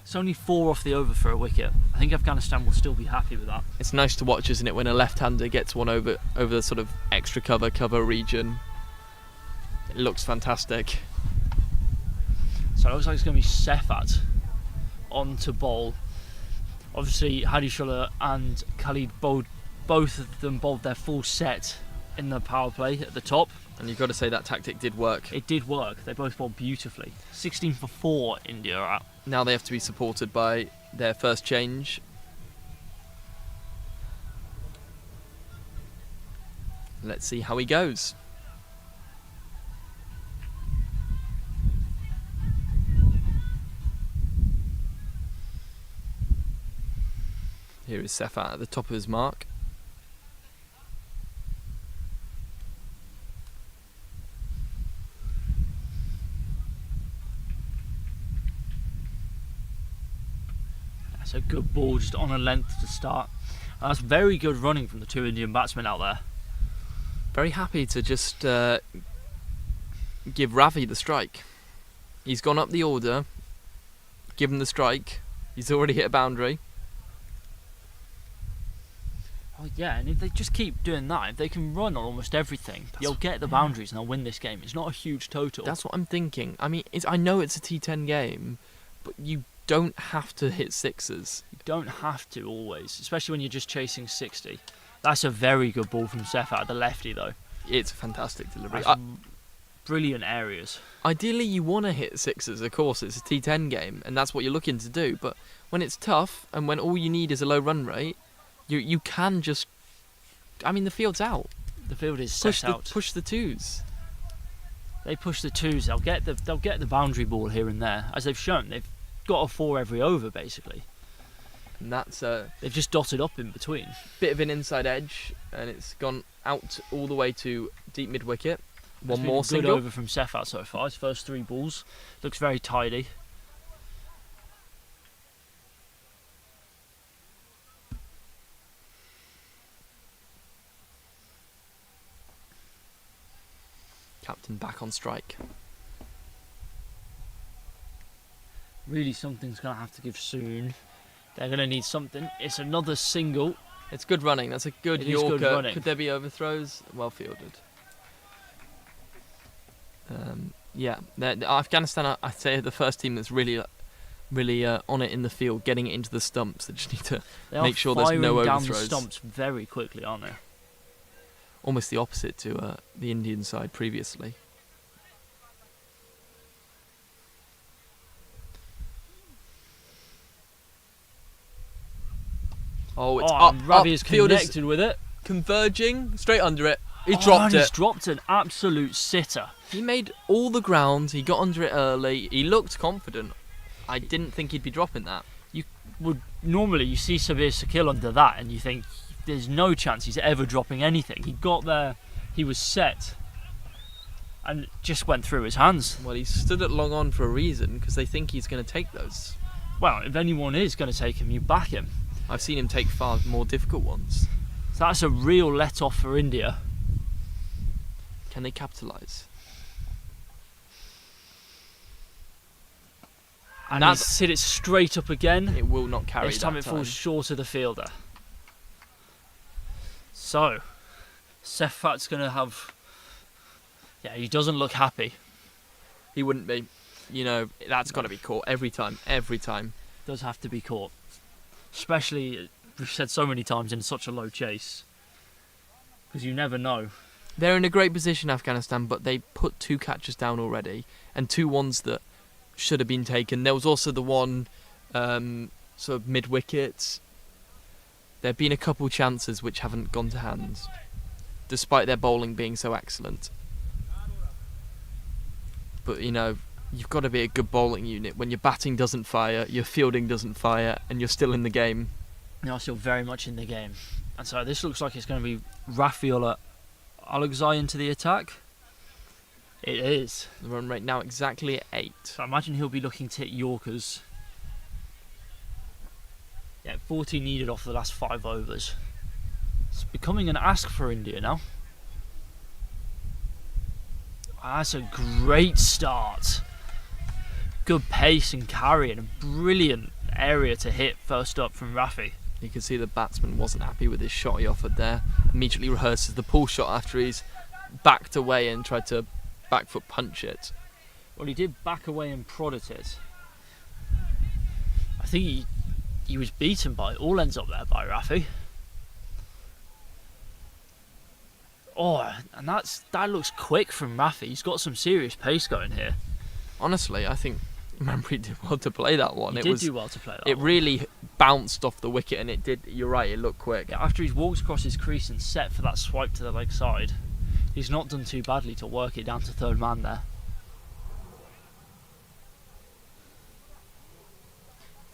it's only 4 off the over for a wicket. I think Afghanistan will still be happy with that. It's nice to watch, isn't it, when a left-hander gets one over the sort of extra cover region. It looks fantastic. So it looks like it's going to be Sefat on to bowl. Obviously, Hadi Shuller and Khalid both of them bowled their full set in the power play at the top. And you've got to say that tactic did work. It did work. They both bowled beautifully. 16 for 4 India are at. Now they have to be supported by their first change. Let's see how he goes. Here is Sefat at the top of his mark. That's a good ball, just on a length to start. And that's very good running from the 2 Indian batsmen out there. Very happy to just give Ravi the strike. He's gone up the order. Give him the strike. He's already hit a boundary. Oh yeah, and if they just keep doing that, if they can run on almost everything, they'll get the boundaries and they'll win this game. It's not a huge total. That's what I'm thinking. I mean, I know it's a T10 game, but you don't have to hit sixes. You don't have to always, especially when you're just chasing 60. That's a very good ball from Sefat, the lefty though. It's a fantastic delivery. That's brilliant areas. Ideally, you want to hit sixes, of course. It's a T10 game, and that's what you're looking to do. But when it's tough, and when all you need is a low run rate, you can just... I mean, the field's out. The field is set out. Push the twos. They push the twos. They'll get the boundary ball here and there, as they've shown. They've got a 4 every over basically. And that's They've just dotted up in between. bit of an inside edge, and it's gone out all the way to deep mid wicket. One more Good single. over from Sefat so far. His first 3 balls looks very tidy. Captain back on strike. Really, something's going to have to give soon. They're going to need something. It's another single. It's good running. That's a good It is good Yorker. running. Could there be overthrows? Well fielded. Yeah, Afghanistan. I'd say the first team that's really on it in the field, getting it into the stumps. They just need to They make are sure there's no firing down the overthrows. stumps very quickly, aren't they? Almost the opposite to the Indian side previously. Oh, it's up. Ravi is Fielder's connected with it. converging straight under it. He And dropped he's it. dropped an absolute sitter. He made all the ground. He got under it early. He looked confident. I didn't think he'd be dropping that. Normally you see Sabir Sakil under that and you think there's no chance he's ever dropping anything. He got there, he was set, and it just went through his hands. Well, he stood at long on for a reason, because they think he's going to take those. Well, if anyone is going to take him, you back him. I've seen him take far more difficult ones. So that's a real let-off for India. Can they capitalise? And That's- he's hit it straight up again. It will not carry This time that it falls short of the fielder. So, Sefat's going to have... Yeah, he doesn't look happy. He wouldn't be. You know, that's got to be caught every time. Every time. Does have to be caught. Especially, we've said so many times, in such a low chase. Because you never know. They're in a great position, Afghanistan, but they put 2 catches down already, and 2 ones that should have been taken. There was also the one sort of mid-wicket. There have been a couple chances which haven't gone to hand, despite their bowling being so excellent. But, you know, you've got to be a good bowling unit. When your batting doesn't fire, your fielding doesn't fire, and you're still in the game. They are still very much in the game. And so this looks like it's going to be Rafiul Alagzai into the attack. It is. The run rate now exactly at 8. So I imagine he'll be looking to hit Yorkers. Yeah, 40 needed off the last 5 overs. It's becoming an ask for India now. That's a great start. Good pace and carry and a brilliant area to hit first up from Rafi. You can see the batsman wasn't happy with his shot he offered there. Immediately rehearses the pull shot after he's backed away and tried to back foot punch it. Well, he did back away and prodded it. I think he was beaten by all ends up there by Rafi. Oh, and that looks quick from Rafi. He's got some serious pace going here. Honestly, I think Manpreet did well to play that one. He did do well to play that It one. really bounced off the wicket, and it did. You're right. It looked quick. Yeah, after he's walked across his crease and set for that swipe to the leg side, he's not done too badly to work it down to third man there.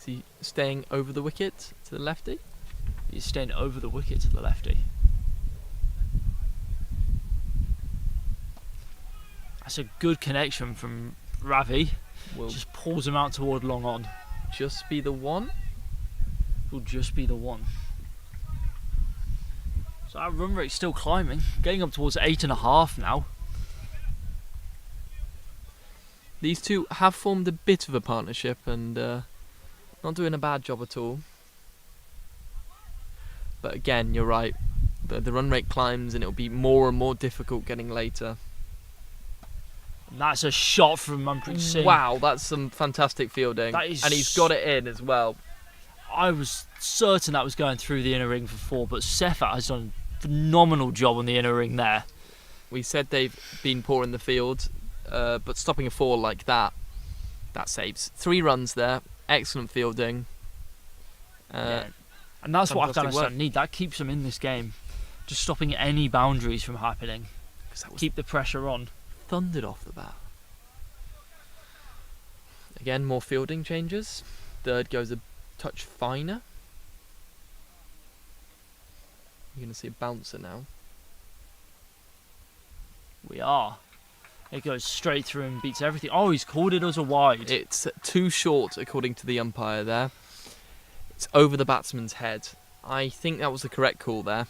Is he staying over the wicket to the lefty? He's staying over the wicket to the lefty. That's a good connection from Ravi. Will Just pulls him out toward long on. just be the one. Will just be the one. So our run rate's still climbing, getting up towards 8.5 now. These two have formed a bit of a partnership and not doing a bad job at all. But again, you're right. The run rate climbs, and it'll be more and more difficult getting later. And that's a shot from Manpreet Singh. Wow, that's some fantastic fielding. That is and he's got it in as well. I was certain that was going through the inner ring for 4, but Sefat has done a phenomenal job on the inner ring there. We said they've been poor in the field, but stopping a 4 like that saves. 3 runs there. Excellent fielding. Yeah. And that's what fantastic Afghanistan work. need. That keeps them in this game. Just stopping any boundaries from happening. 'Cause that was Keep the pressure on. thundered off the bat. Again, more fielding changes. Third goes a touch finer. You're going to see a bouncer now. We are. It goes straight through and beats everything. Oh, he's called it as a wide. It's too short, according to the umpire there. It's over the batsman's head. I think that was the correct call there.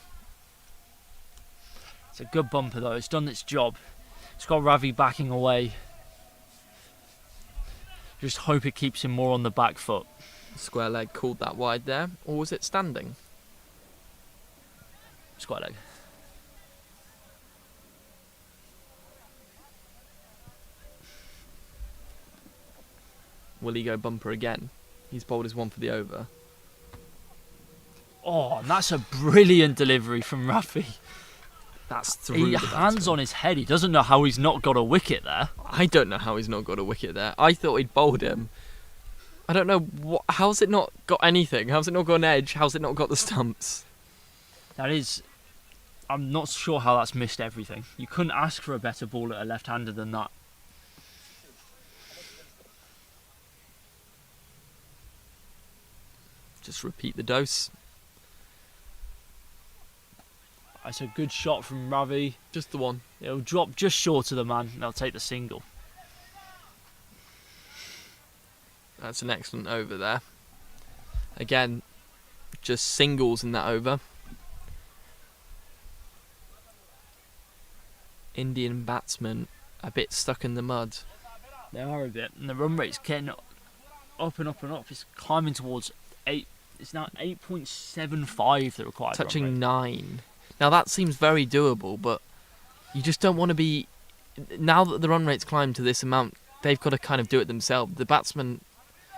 It's a good bumper though. It's done its job. It's got Ravi backing away. Just hope it keeps him more on the back foot. Square leg called that wide there. Or was it standing? Square leg. Will he go bumper again? He's bowled his one for the over. Oh, and that's a brilliant delivery from Rafi. That's through He the hands batsman. on his head. He doesn't know how he's not got a wicket there. I don't know how he's not got a wicket there. I thought he'd bowled him. I don't know how's it not got anything? How's it not got an edge? How's it not got the stumps? That is, I'm not sure how that's missed everything. You couldn't ask for a better ball at a left-hander than that. Just repeat the dose. It's a good shot from Ravi. Just the one. It'll drop just short of the man and they'll take the single. That's an excellent over there. Again, just singles in that over. Indian batsmen a bit stuck in the mud. They are a bit, and the run rate's getting up and up and up. It's climbing towards 8. It's now 8.75 the required run Touching rate. 9. Now that seems very doable, but you just don't want to be... Now that the run rate's climbed to this amount, they've got to kind of do it themselves. The batsmen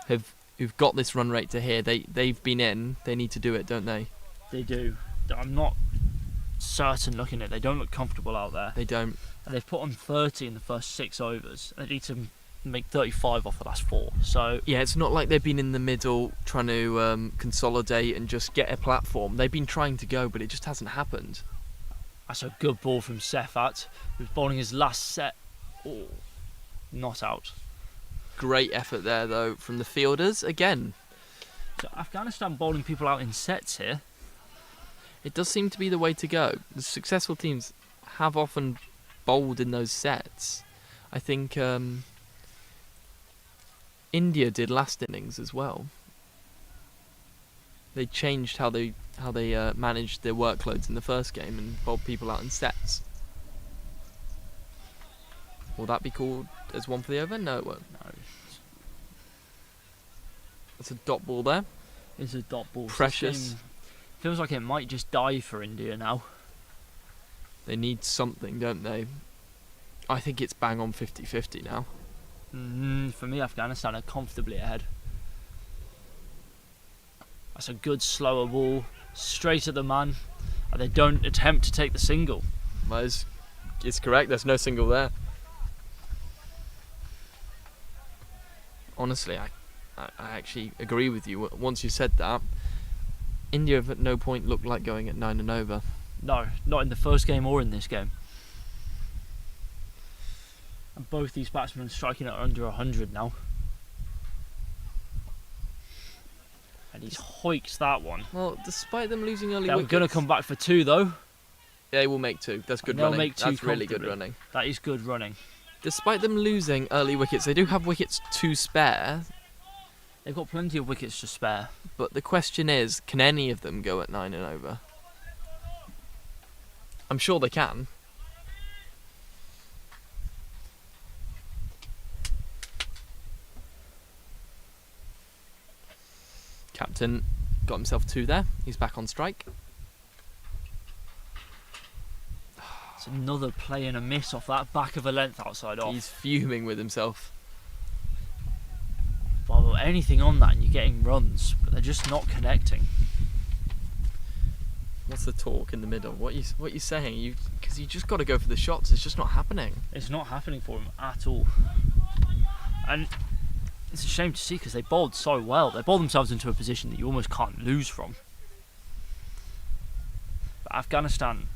who've got this run rate to here, they've been in. They need to do it, don't they? They do. I'm not certain looking at it. They don't look comfortable out there. They don't. And they've put on 30 in the first 6 overs. They need to make 35 off the last 4. So Yeah, it's not like they've been in the middle trying to consolidate and just get a platform. They've been trying to go, but it just hasn't happened. that's a good ball from Sefat, who's bowling his last set. Oh, not out. Great effort there, though, from the fielders. Again, So Afghanistan bowling people out in sets here. it does seem to be the way to go. The successful teams have often bowled in those sets. I think India did last innings as well. They changed how they managed their workloads in the first game and bowled people out in sets. Will that be called as one for the over? No, it won't. No, That's a dot ball there. it's a dot ball. This Precious. game feels like it might just die for India now. They need something, don't they? I think it's bang on 50-50 now. For me, Afghanistan are comfortably ahead. That's a good slower ball, straight at the man, and they don't attempt to take the single. Well, it's correct. There's no single there. Honestly, I actually agree with you. Once you said that, India have at no point looked like going at 9 and over. No, not in the first game or in this game. And both these batsmen striking at under 100 now. And he's hoiked that one. Well, despite them losing early They're wickets, going to come back for 2 though. they will make 2. That's good They'll running. make 2 That's really good comfortably. running. That is good running. Despite them losing early wickets, they do have wickets to spare. They've got plenty of wickets to spare. But the question is, can any of them go at 9 and over? I'm sure they can. Captain got himself 2 there. He's back on strike. It's another play and a miss off that back of a length outside off. He's fuming with himself. Well, anything on that and you're getting runs, but they're just not connecting. What's the talk in the middle? What you saying? Because you just got to go for the shots. It's just not happening. It's not happening for him at all. And it's a shame to see because they bowled so well. They bowled themselves into a position that you almost can't lose from. But Afghanistan,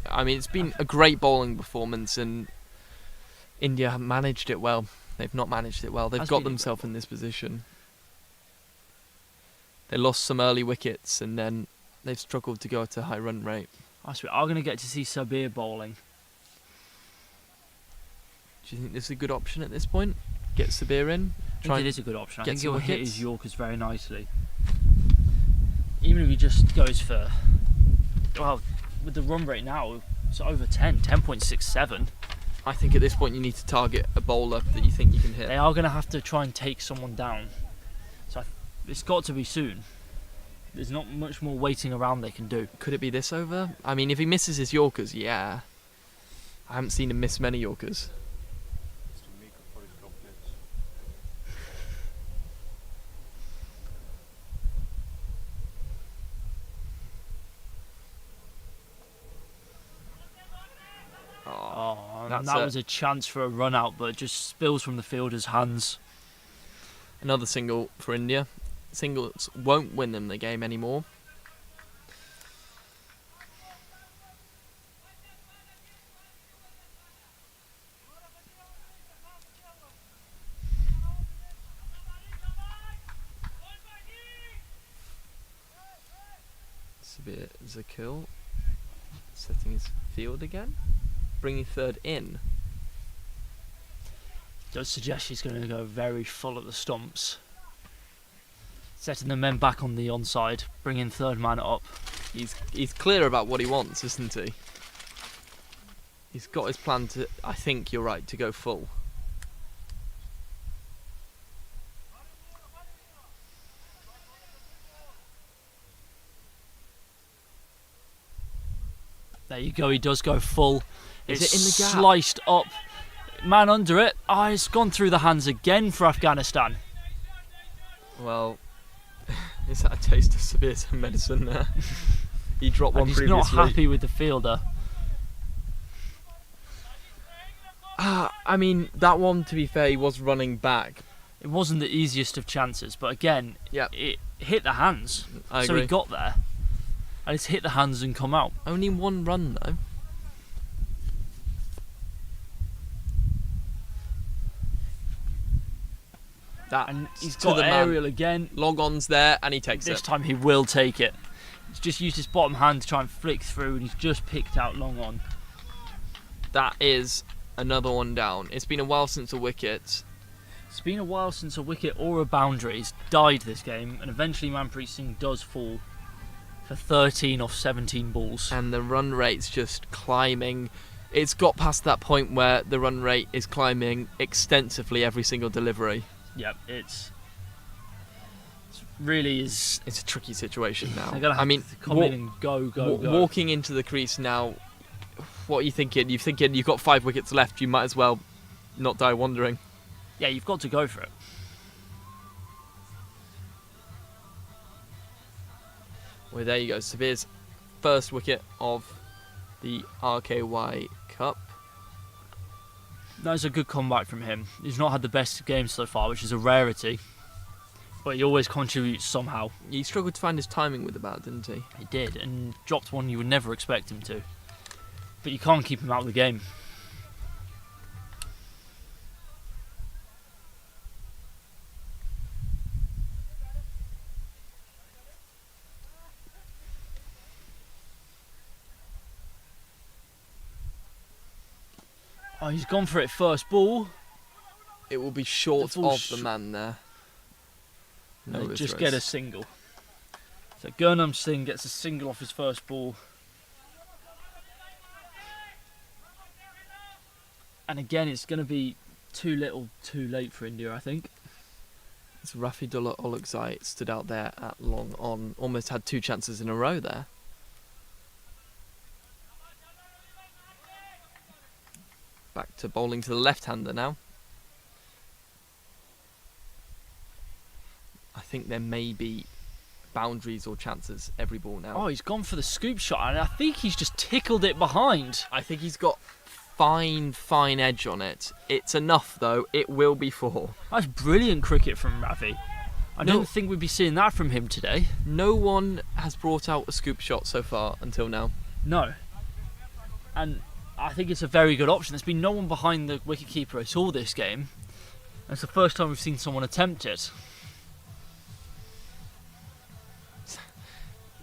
I mean, it's been a great bowling performance, and India have managed it well. They've not managed it well. They've Has got been a themselves in this position. They lost some early wickets, and then they've struggled to go at a high run rate. I swear, are going to get to see Sabir bowling. Do you think this is a good option at this point? Get Sabir in? I think it is a good option. I get think some he'll hit wickets. his Yorkers very nicely. Even if he just goes for, well, with the run rate now, it's over 10.67. I think at this point you need to target a bowler that you think you can hit. They are going to have to try and take someone down. So it's got to be soon. There's not much more waiting around they can do. Could it be this over? I mean, if he misses his Yorkers, yeah. I haven't seen him miss many Yorkers. Oh, That's that it. was a chance for a run out, but it just spills from the fielder's hands. Another single for India. Singles won't win them the game anymore. Sabir Zakil setting his field again, bringing third in. Does suggest he's going to go very full at the stumps. Setting the men back on the onside, bringing third man up. He's clear about what he wants, isn't he? He's got his plan to, I think you're right, to go full. There you go, he does go full. Is It's it in the gap? sliced up. Man under it. Ah, it's gone through the hands again for Afghanistan. Well, is that a taste of severe medicine there? He dropped one And he's previously. not happy with the fielder. I mean, that one, to be fair, he was running back. It wasn't the easiest of chances, but again, Yep. it hit the hands. I So agree. he got there. And it's hit the hands and come out. Only one run, though. That And he's to got the man. aerial again. Long on's there, and he takes This it. time he will take it. He's just used his bottom hand to try and flick through, and he's just picked out long on. That is another one down. It's been a while since a wicket. It's been a while since a wicket or a boundary has died this game, and eventually Manpreet Singh does fall for 13 off 17 balls. And the run rate's just climbing. It's got past that point where the run rate is climbing extensively every single delivery. Yep, it's really is. It's a tricky situation now. They're gonna have I mean, to come in and go. walking into the crease now, what are you thinking? You're thinking you've got 5 wickets left, you might as well not die wandering. Yeah, you've got to go for it. Well, there you go. Sabir's first wicket of the RKY Cup. That was a good comeback from him. He's not had the best game so far, which is a rarity, but he always contributes somehow. He struggled to find his timing with the bat, didn't he? He did, and dropped one you would never expect him to. But you can't keep him out of the game. Oh, he's gone for it first ball. It will be short The ball of the man there. They No, just Rose. get a single. So Gurnam Singh gets a single off his first ball. And again, it's going to be too little, too late for India, I think. It's Rafidullah Olakzai stood out there at long on. Almost had 2 chances in a row there. Back to bowling to the left-hander now. I think there may be boundaries or chances every ball now. Oh, he's gone for the scoop shot, and I think he's just tickled it behind. I think he's got fine edge on it. It's enough though. It will be 4. That's brilliant cricket from Ravi. I No- don't think we'd be seeing that from him today. No one has brought out a scoop shot so far until now. No. And I think it's a very good option. There's been no one behind the wicketkeeper at all this game. It's the first time we've seen someone attempt it.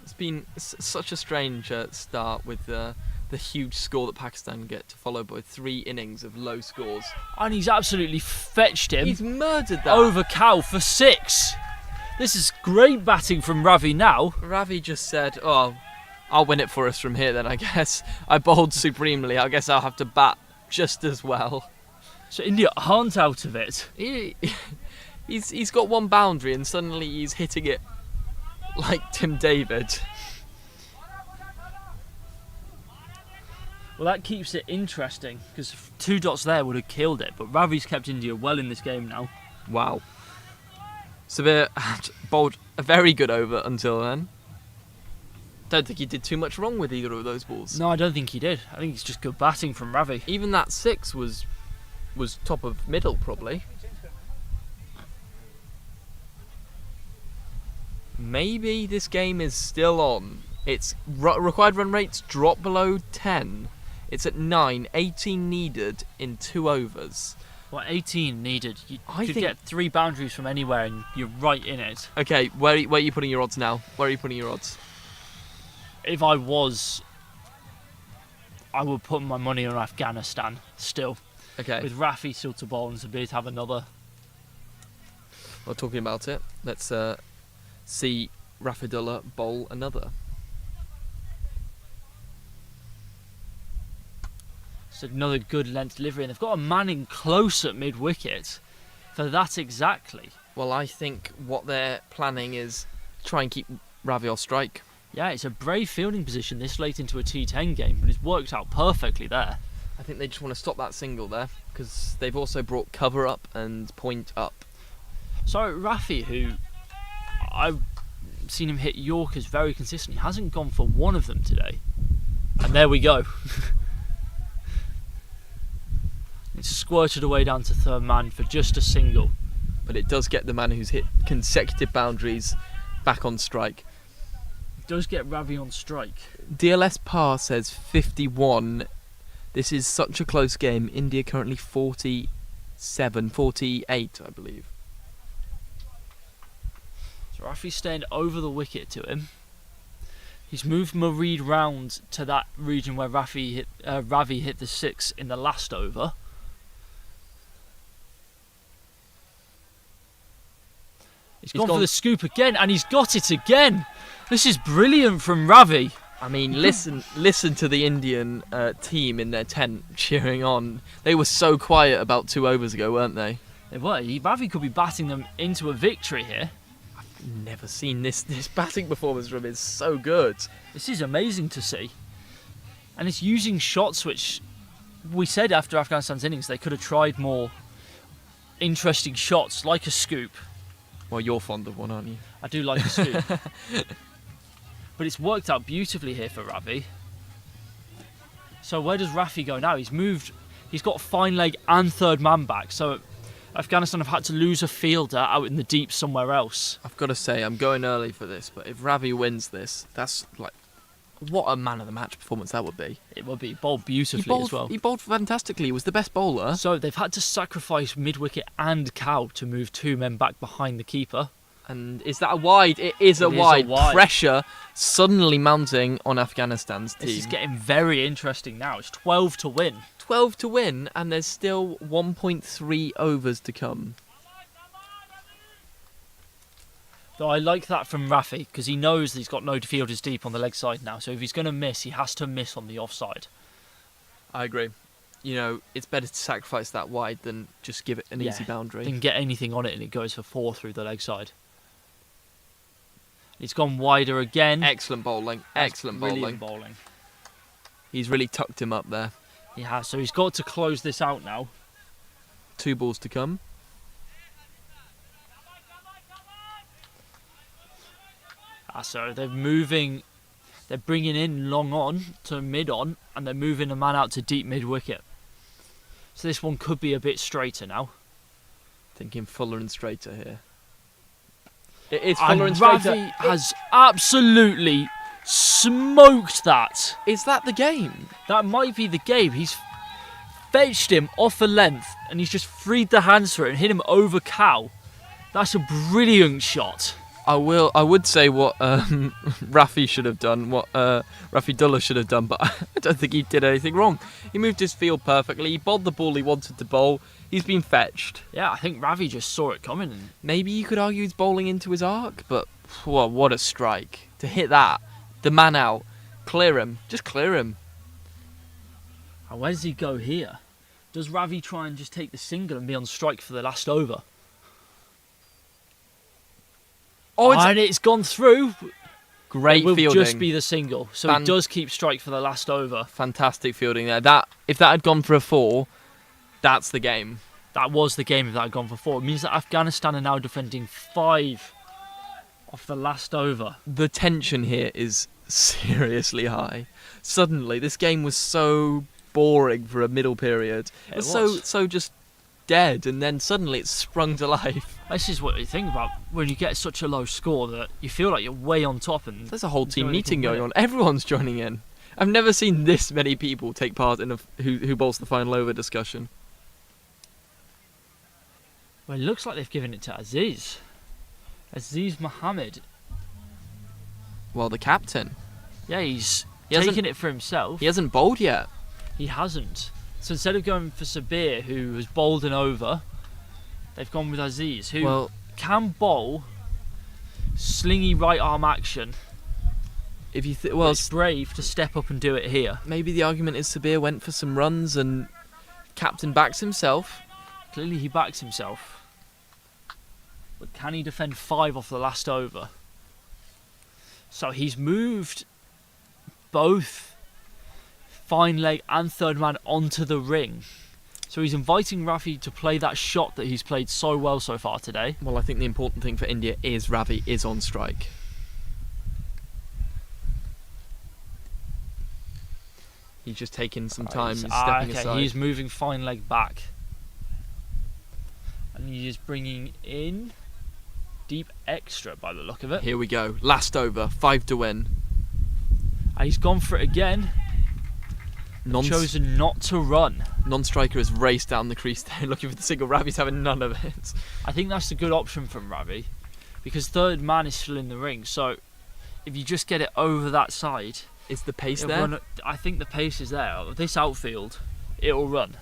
It's been such a strange start with the huge score that Pakistan get to follow by 3 innings of low scores. And he's absolutely fetched him He's murdered that. over Cow for 6. This is great batting from Ravi now. Ravi just said, "Oh, I'll win it for us from here then, I guess. I bowled supremely. I guess I'll have to bat just as well." So India aren't out of it. He's got 1 boundary and suddenly he's hitting it like Tim David. Well, that keeps it interesting because 2 dots there would have killed it. But Ravi's kept India well in this game now. Wow. Sabir had bowled a very good over until then. Don't think he did too much wrong with either of those balls. No, I don't think he did. I think it's just good batting from Ravi. Even that 6 was top of middle probably. Maybe this game is still on. Its required run rates drop below 10. It's at 9, 18 needed in 2 overs. Well, 18 needed. You I could think- get 3 boundaries from anywhere and you're right in it. Okay, where are you putting your odds now? Where are you putting your odds? If I was, I would put my money on Afghanistan still. Okay, With Rafi still to bowl and Zabir to have another. well, talking about it, let's see Rafidullah bowl another. So another good length delivery. And they've got a man in close at mid-wicket for that exactly. Well, I think what they're planning is try and keep Ravi off strike. Yeah, it's a brave fielding position this late into a T10 game, but it's worked out perfectly there. I think they just want to stop that single there because they've also brought cover up and point up. So Rafi, who I've seen him hit Yorkers very consistently, hasn't gone for one of them today. And there we go. It's squirted away down to third man for just a single. But it does get the man who's hit consecutive boundaries back on strike. Does get Ravi on strike. DLS Par says 51. This is such a close game. India currently 47, 48, I believe. So Rafi's staying over the wicket to him. He's moved Mareed round to that region where Ravi hit the 6 in the last over. He's gone for the scoop again, and he's got it again. This is brilliant from Ravi. I mean, listen to the Indian team in their tent cheering on. They were so quiet about 2 overs ago, weren't they? They were. Ravi could be batting them into a victory here. Never seen this batting performance from him. It's so good. This is amazing to see. And it's using shots which we said after Afghanistan's innings they could have tried more interesting shots, like a scoop. Well, you're fond of one, aren't you? I do like a scoop. But it's worked out beautifully here for Ravi. So where does Rafi go now? He's got fine leg and third man back. So Afghanistan have had to lose a fielder out in the deep somewhere else. I've got to say, I'm going early for this, but if Ravi wins this, that's like, what a man of the match performance that would be. It will be bowled beautifully as well. He bowled fantastically. He was the best bowler. So they've had to sacrifice mid-wicket and Cow to move 2 men back behind the keeper. And is that a wide? It is a wide. wide. Pressure suddenly mounting on Afghanistan's team. This is getting very interesting now. It's 12 to win. 12 to win, and there's still 1.3 overs to come. Though I like that from Rafi because he knows that he's got no fielders deep on the leg side now. So if he's going to miss, he has to miss on the offside. I agree. You know, it's better to sacrifice that wide than just give it an easy Yeah, boundary. Didn't get anything on it and it goes for 4 through the leg side. It's gone wider again. Excellent bowling. That's Excellent brilliant bowling. bowling. He's really tucked him up there. He has, so he's got to close this out now. 2 balls to come. So they're bringing in long on to mid on, and they're moving a man out to deep mid wicket. So this one could be a bit straighter now. Thinking fuller and straighter here. It is fuller and And straighter. Ravi has absolutely smoked that. Is that the game? That might be the game. He's fetched him off a length, and he's just freed the hands for it and hit him over cow. That's a brilliant shot. I would say what Rafi should have done, what Rafi Dullah should have done, but I don't think he did anything wrong. He moved his field perfectly. He bowled the ball he wanted to bowl. He's been fetched. Yeah, I think Ravi just saw it coming. And Maybe you could argue he's bowling into his arc, but what a strike. To hit that, the man out, clear him, just clear him. and where does he go here? Does Ravi try and just take the single and be on strike for the last over? Oh, And it's gone through. great It will fielding. just be the single. So Fan- he does keep strike for the last over. Fantastic fielding there. If that had gone for a 4, that's the game. That was the game if that had gone for 4. It means that Afghanistan are now defending 5 off the last over. The tension here is seriously high. Suddenly, this game was so boring for a middle period. It was so just dead, and then suddenly it's sprung to life. This is what you think about when you get such a low score that you feel like you're way on top. And There's a whole there's team no meeting anything going with on. Everyone's joining in. I've never seen this many people take part in who bowls the final over discussion. Well, it looks like they've given it to Aziz. Aziz Mohammed. Well, the captain. Yeah, he's He hasn't- taking it for himself. He hasn't bowled yet. He hasn't. So instead of going for Sabir, who was bowled and over, they've gone with Aziz, who Well, can bowl slingy right arm action. if you Well, it's brave to step up and do it here. maybe the argument is Sabir went for some runs and captain backs himself. Clearly he backs himself. But can he defend 5 off the last over? So he's moved both fine leg and third man onto the ring. So he's inviting Rafi to play that shot that he's played so well so far today. Well, I think the important thing for India is Ravi is on strike. He's just taking some time, he's stepping aside. He's moving fine leg back. And he is bringing in deep extra by the look of it. Here we go, last over, 5 to win. And he's gone for it again. Chosen not to run. Non-striker has raced down the crease there looking for the single. Ravi's having none of it. I think that's a good option from Ravi, because third man is still in the ring. So if you just get it over that side, Is the pace it'll there? run. I think the pace is there. This outfield, it'll run.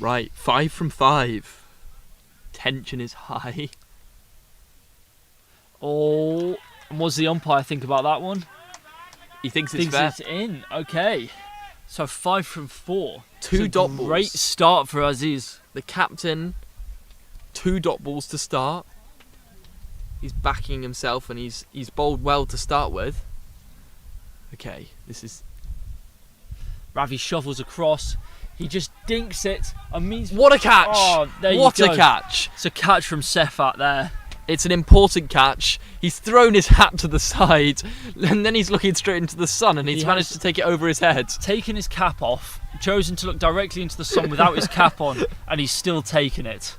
Right, 5 from 5. Tension is high. Oh, and what's the umpire think about that one? He thinks it's Thinks fair. it's in. Okay, so 5 from 4. 2 It's dot a balls. Great start for Aziz. The captain, 2 dot balls to start. He's backing himself and he's bowled well to start with. Okay, this is... Ravi shovels across. He just dinks it and means. What a catch! Oh, there What you a go. catch! It's a catch from Sefat there. It's an important catch. He's thrown his hat to the side and then he's looking straight into the sun and he's He managed has- to take it over his head. Taken his cap off, chosen to look directly into the sun without his cap on, and he's still taking it.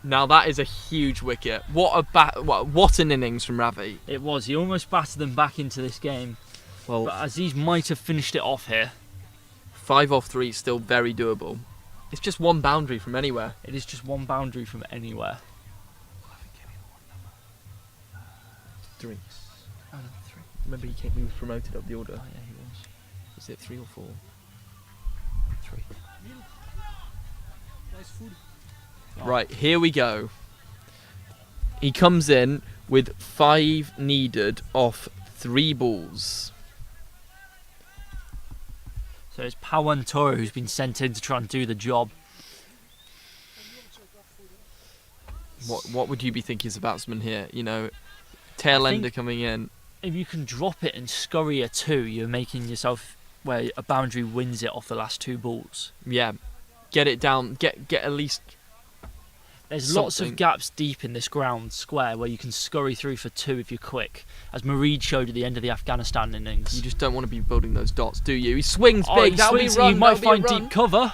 Now that is a huge wicket. What an innings from Ravi. It was. He almost battered them back into this game, Well, but Aziz might have finished it off here. 5 off 3 is still very doable. It's just one boundary from anywhere. It is just one boundary from anywhere. 3. Oh, no, 3. Remember he was promoted up the order. Oh yeah, he was. Was it 3 or 4? 3. Nice food. Right, here we go. He comes in with 5 needed off 3 balls. So it's Pawan Toro who's been sent in to try and do the job. What would you be thinking as a batsman here? You know, tail I ender think- coming in. If you can drop it and scurry a 2, you're making yourself where a boundary wins it off the last 2 balls. Yeah, get it down. Get at least. There's lots Something. of gaps deep in this ground square where you can scurry through for 2 if you're quick, as Mareed showed at the end of the Afghanistan innings. You just don't want to be building those dots, do you? He swings Oh, big. he That'll swings, be run. you might that'll be a find run. deep cover.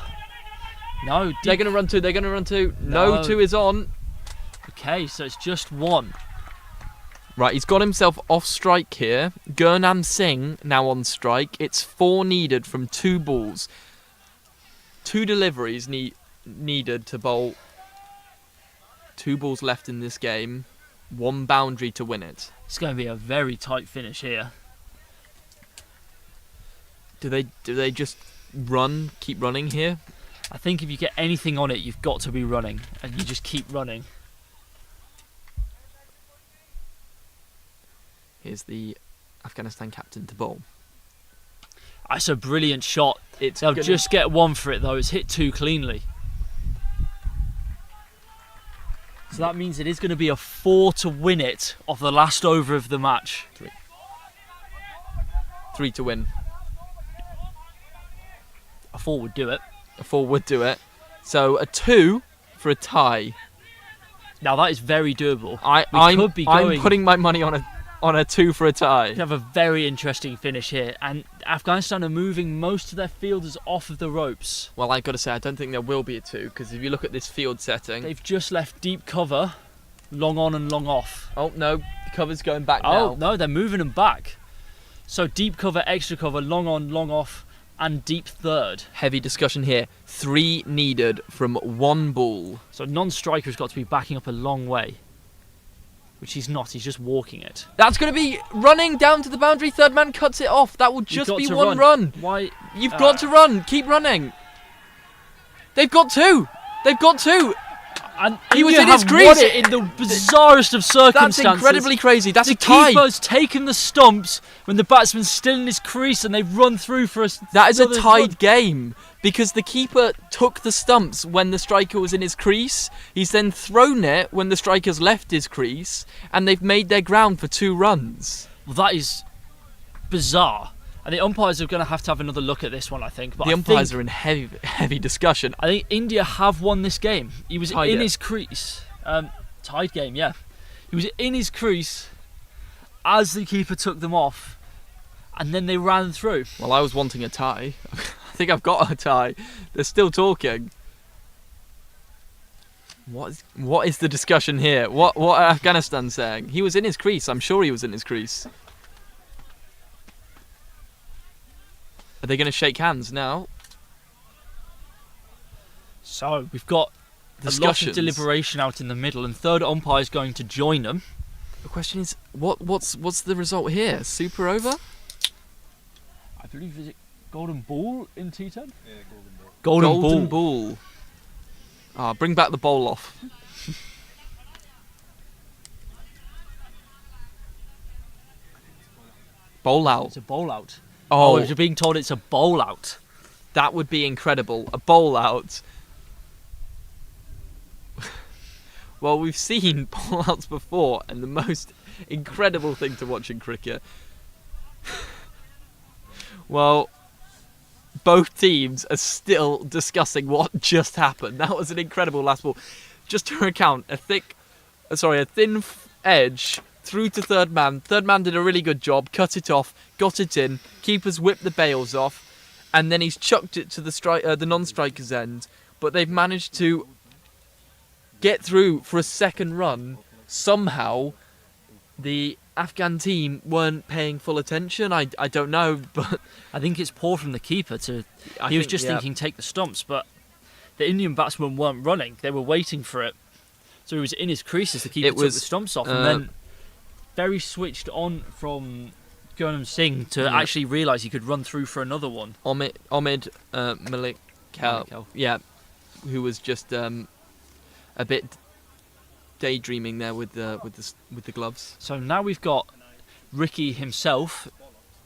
No, deep. They're going to run 2. They're going to run 2. No, No. 2 is on. Okay, so it's just 1. Right, he's got himself off strike here. Gurnam Singh now on strike. It's 4 needed from 2 balls. 2 deliveries needed to bowl. 2 balls left in this game. 1 boundary to win it. It's going to be a very tight finish here. Do they just run, keep running here? I think if you get anything on it, you've got to be running, and you just keep running. Here's the Afghanistan captain to bowl. That's a brilliant shot. It's They'll gonna- just get 1 for it though. It's hit too cleanly. So that means it is going to be a 4 to win it off the last over of the match. 3 to win. A 4 would do it. A 4 would do it. So a 2 for a tie. Now that is very doable. I'm could be going- putting my money on a 2 for a tie. We have a very interesting finish here, and Afghanistan are moving most of their fielders off of the ropes. Well, I've got to say, I don't think there will be a 2, because if you look at this field setting... They've just left deep cover, long on and long off. Oh, no, the cover's going back Oh, now. no, they're moving them back. So deep cover, extra cover, long on, long off, and deep third. Heavy discussion here. 3 needed from 1 ball. So non-striker's got to be backing up a long way. Which he's not, he's just walking it. That's going to be running down to the boundary. Third man cuts it off. That will You've just got be to 1 run. Why? You've got to run. Keep running. They've got 2. They've got 2. And He was India in his have crease. won it in the bizarrest of circumstances. That's incredibly crazy. That's The a tie. keeper's taken the stumps when the batsman's still in his crease and they've run through for us. That is a tied game because the keeper took the stumps when the striker was in his crease. He's then thrown it when the striker's left his crease, and they've made their ground for 2 runs. Well, that is bizarre. And the umpires are going to have another look at this one, I think. But The umpires are in heavy discussion. I think India have won this game. He was Tied in it. his crease. Tied game, yeah. He was in his crease as the keeper took them off, and then they ran through. Well, I was wanting a tie. I think I've got a tie. They're still talking. What is the discussion here? What are Afghanistan saying? He was in his crease. I'm sure he was in his crease. Are they going to shake hands now? So we've got a lot of Discussions. deliberation out in the middle, and third umpire is going to join them. The question is, what's the result here? Super over? I believe is it golden ball in T10? Yeah, golden ball. Golden, ball. Ah, bring back the bowl off. Bowl out. It's a bowl out. Oh, You're being told it's a bowl out. that would be incredible. A bowl out. Well, we've seen bowl outs before, and the most incredible thing to watch in cricket. Well, both teams are still discussing what just happened. That was an incredible last ball. Just to recount, a thin edge through to third man. Third man did a really good job, cut it off, got it in. Keepers whipped the bails off, and then he's chucked it to the non-striker's end. But they've managed to get through for a second run. Somehow, the Afghan team weren't paying full attention. I don't know, but I think it's poor from the keeper to. He was just thinking take the stumps, but the Indian batsmen weren't running. They were waiting for it. So he was in his crease as the keeper took the stumps off, and then very switched on from Gurnam Singh to actually realise he could run through for another one. Omid Malik, yeah, who was just a bit daydreaming there with the gloves. So now we've got Ricky himself,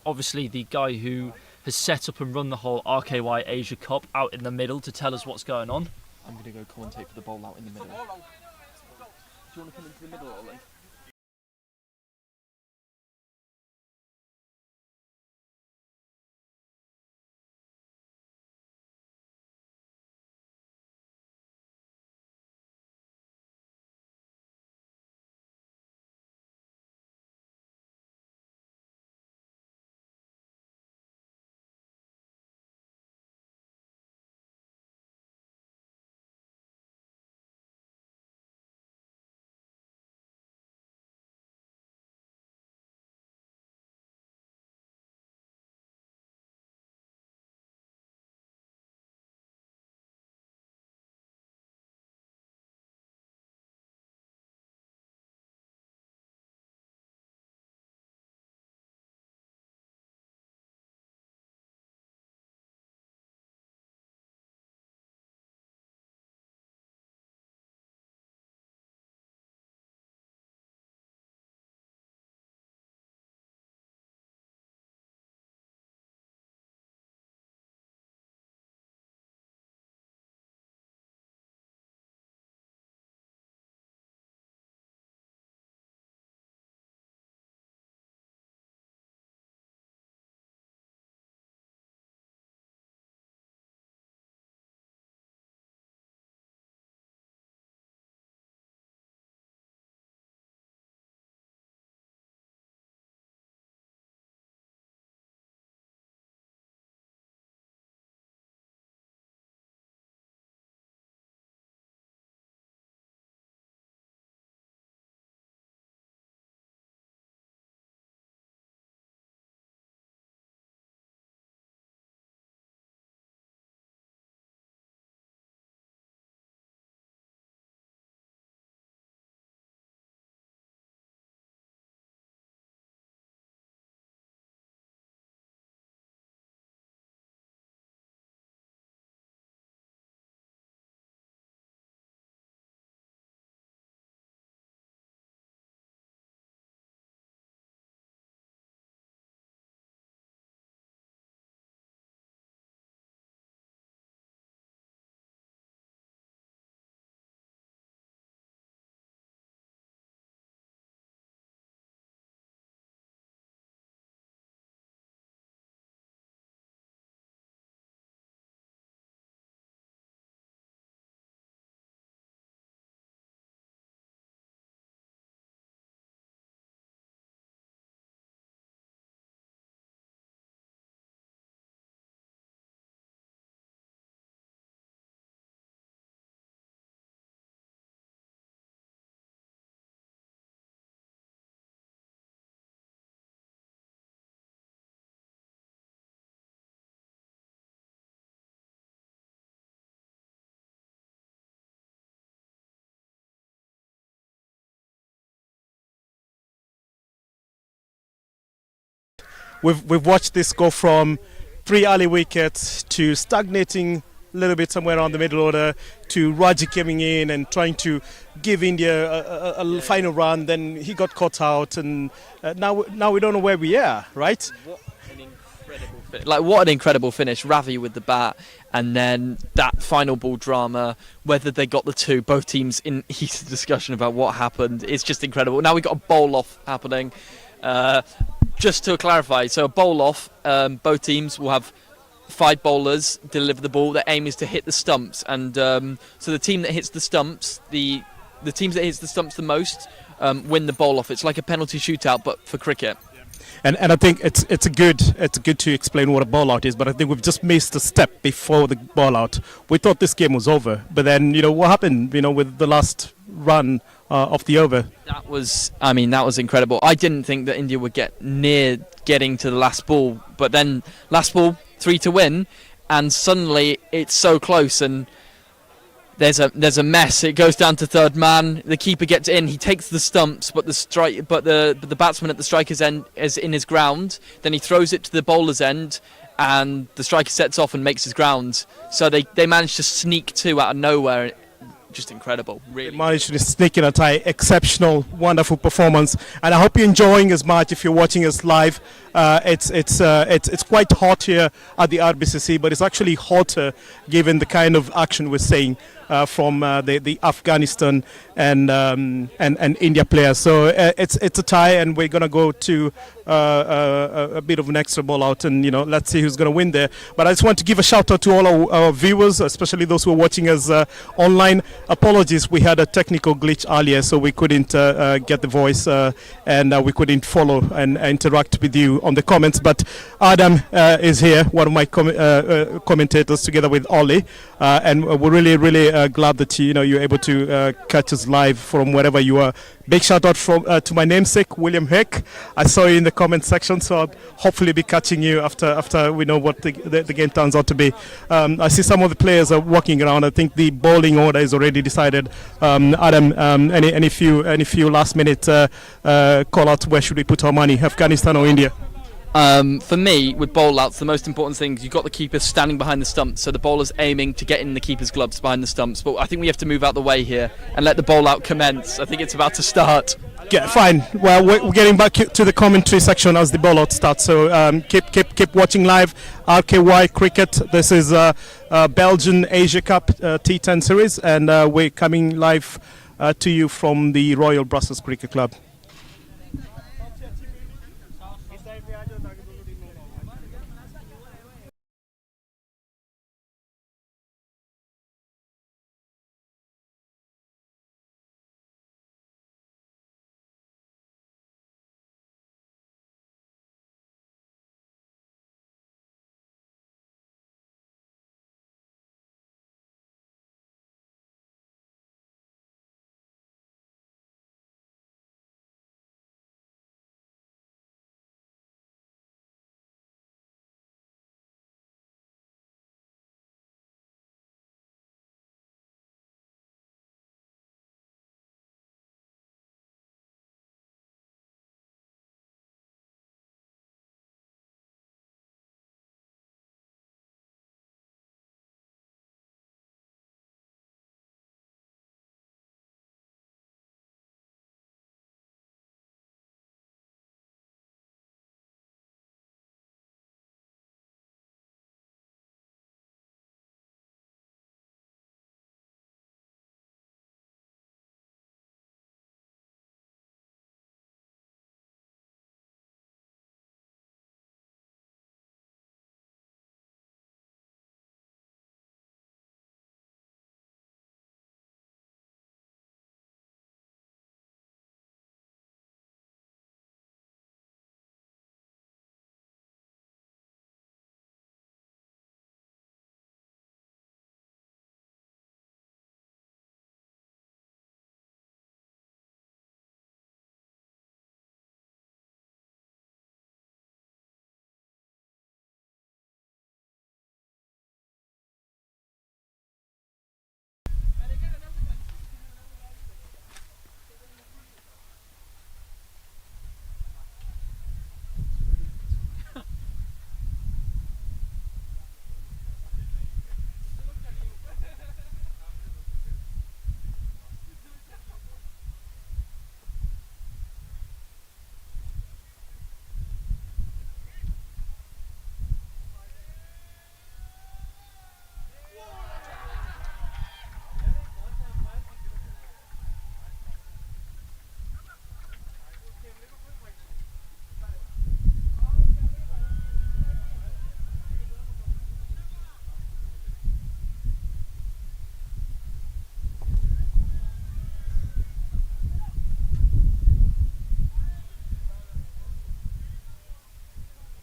obviously the guy who has set up and run the whole RKY Asia Cup, out in the middle to tell us what's going on. I'm going to go commentate for the bowl out in the middle. Do you want to come into the middle, Ollie? we've watched this go from 3 early wickets to stagnating a little bit somewhere around the middle order to Raji coming in and trying to give India a final run. Then he got caught out, and now we don't know where we are, right? What an incredible finish. Ravi with the bat, and then that final ball drama, whether they got the two, both teams in heated discussion about what happened. It's just incredible. Now we've got a bowl off happening. Just to clarify, so a bowl off, both teams will have 5 bowlers deliver the ball. Their aim is to hit the stumps, and so the team that hits the stumps, the teams that hits the stumps the most win the bowl off. It's like a penalty shootout, but for cricket. And I think it's good to explain what a ball out is, but I think we've just missed a step before the ball out. We thought this game was over, but then what happened? With the last run of the over. That was incredible. I didn't think that India would get near getting to the last ball, but then last ball 3 to win, and suddenly it's so close and. There's a mess. It goes down to third man. The keeper gets in. He takes the stumps, but the batsman at the striker's end is in his ground. Then he throws it to the bowler's end, and the striker sets off and makes his ground. So they managed to sneak 2 out of nowhere. Just incredible, really. They managed to sneak in a tie. Exceptional, wonderful performance, and I hope you're enjoying as much if you're watching us live. It's quite hot here at the RBCC, but it's actually hotter given the kind of action we're seeing from the Afghanistan and India players. So it's a tie, and we're gonna go to a bit of an extra ball out, and let's see who's gonna win there. But I just want to give a shout out to all our viewers, especially those who are watching us online. Apologies, we had a technical glitch earlier, so we couldn't get the voice and we couldn't follow and interact with you on the comments. But Adam is here, one of my commentators, together with Ollie, and we're really glad that you're able to catch us live from wherever you are. Big shout out to my namesake William Hick. I saw you in the comment section, so I'll hopefully be catching you after we know what the game turns out to be. I see some of the players are walking around. I think the bowling order is already decided. Adam, any few last minute call out? Where should we put our money, Afghanistan or India? For me, with bowl outs, the most important thing is you've got the keeper standing behind the stumps, so the bowler's aiming to get in the keeper's gloves behind the stumps. But I think we have to move out the way here and let the bowl out commence. I think it's about to start. Yeah, fine. Well, we're getting back to the commentary section as the ball out starts. So keep watching live. RKY Cricket. This is Belgian Asia Cup T10 series, and we're coming live to you from the Royal Brussels Cricket Club.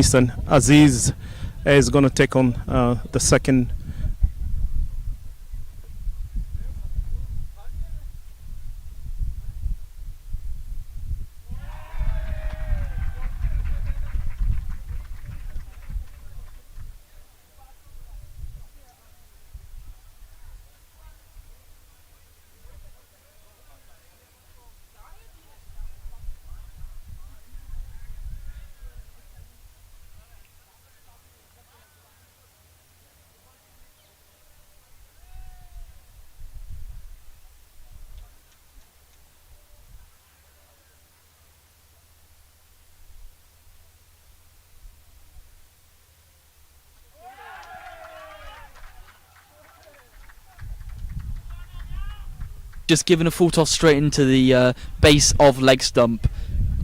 Afghanistan. Aziz is going to take on the second. Just given a full toss straight into the base of leg stump.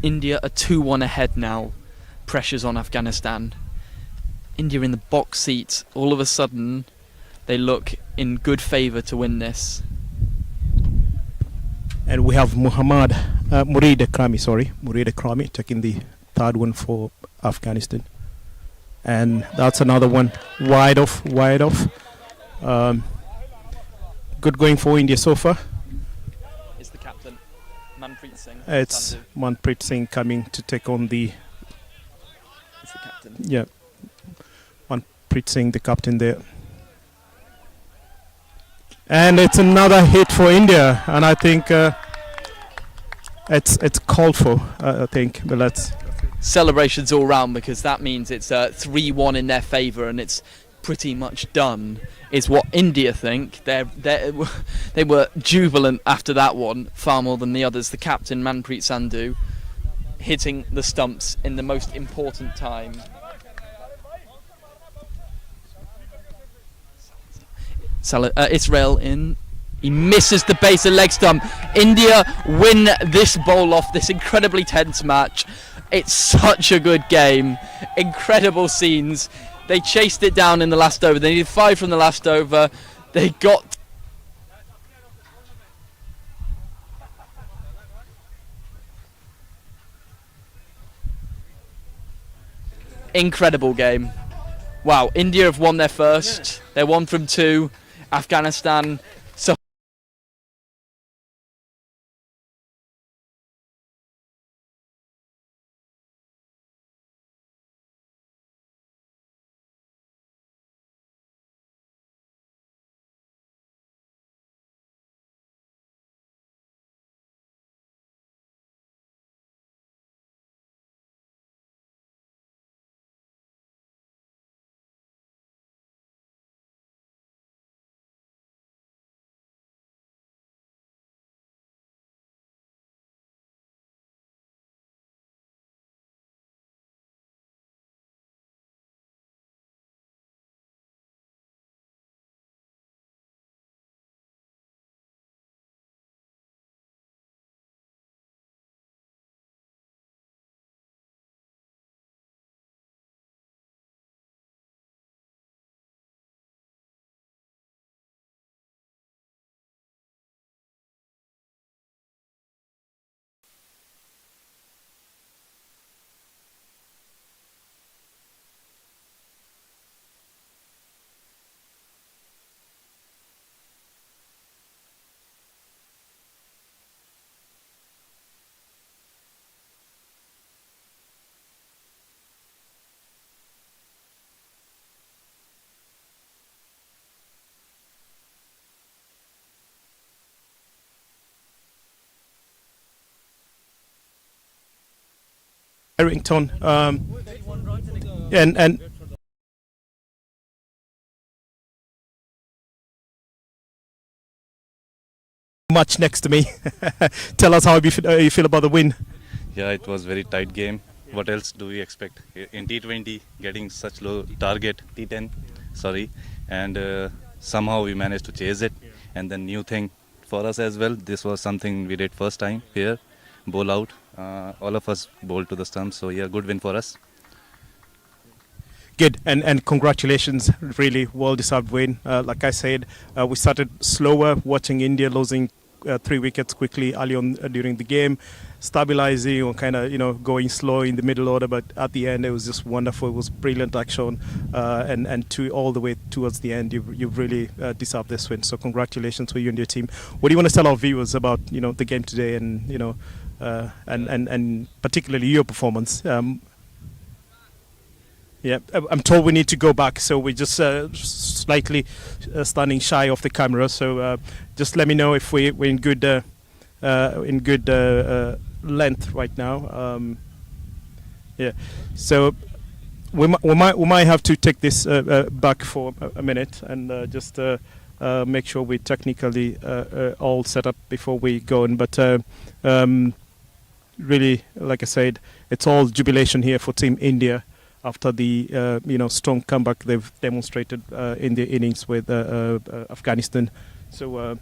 India are 2-1 ahead now. Pressures on Afghanistan. India in the box seat. All of a sudden, they look in good favour to win this. And we have Murid Akrami taking the third one for Afghanistan. And that's another one wide off. Good going for India so far. It's the captain, Manpreet Singh. It's Manpreet Singh coming to take on the... It's the captain. Yeah, Manpreet Singh, the captain there. And it's another hit for India, and I think it's called for. I think, but let's. Celebrations all round, because that means it's 3-1 in their favour, and it's pretty much done. Is what India think. They were jubilant after that one, far more than the others. The captain Manpreet Sandhu hitting the stumps in the most important time. Israel in. He misses the base of leg stump. India win this bowl off, this incredibly tense match. It's such a good game. Incredible scenes. They chased it down in the last over. They needed 5 from the last over. They got... Incredible game. Wow, India have won their first. They're 1 from 2. Afghanistan... So Harrington, and much next to me. Tell us how you feel about the win. Yeah, it was very tight game. What else do we expect in T20? Getting such low target, T10, sorry, and somehow we managed to chase it. And the new thing for us as well. This was something we did first time here. Bowl out. All of us bowled to the stumps. So yeah, good win for us. Good, and congratulations, really well-deserved win. Like I said, we started slower, watching India losing 3 wickets quickly early on during the game, stabilizing or kind of going slow in the middle order, but at the end it was just wonderful. It was brilliant action, and to all the way towards the end, you've really deserved this win. So congratulations for you and your team. What do you want to tell our viewers about the game today, and and particularly your performance? Yeah, I'm told we need to go back, so we're just slightly standing shy of the camera. So just let me know if we're in good length right now. Yeah, so we might have to take this back for a minute and just make sure we technically all set up before we go in. But really, like I said, it's all jubilation here for Team India after the strong comeback they've demonstrated in the innings with Afghanistan. So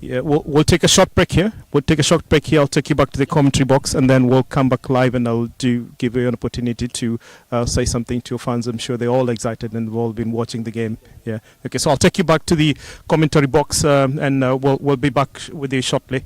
yeah, we'll take a short break here. I'll take you back to the commentary box, and then we'll come back live, and I'll give you an opportunity to say something to your fans. I'm sure they're all excited and they've all been watching the game. Yeah. Okay. So I'll take you back to the commentary box, and we'll be back with you shortly.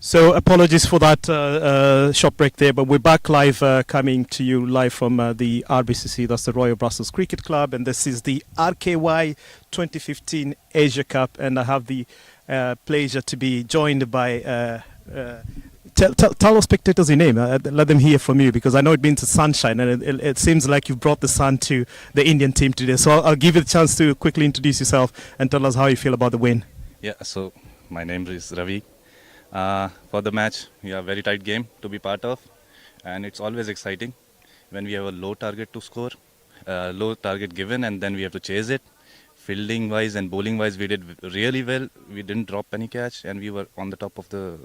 So apologies for that short break there, but we're back live, coming to you live from the RBCC, that's the Royal Brussels Cricket Club, and this is the RKY 2015 Asia Cup, and I have the pleasure to be joined by tell our spectators your name. Let them hear from you, because I know it means the sunshine, and it seems like you've brought the sun to the Indian team today. So I'll give you the chance to quickly introduce yourself and tell us how you feel about the win. Yeah, so my name is Ravi. For the match, we have a very tight game to be part of, and it's always exciting when we have a low target to score, low target given, and then we have to chase it. Fielding wise and bowling wise, we did really well. We didn't drop any catch, and we were on the top of the,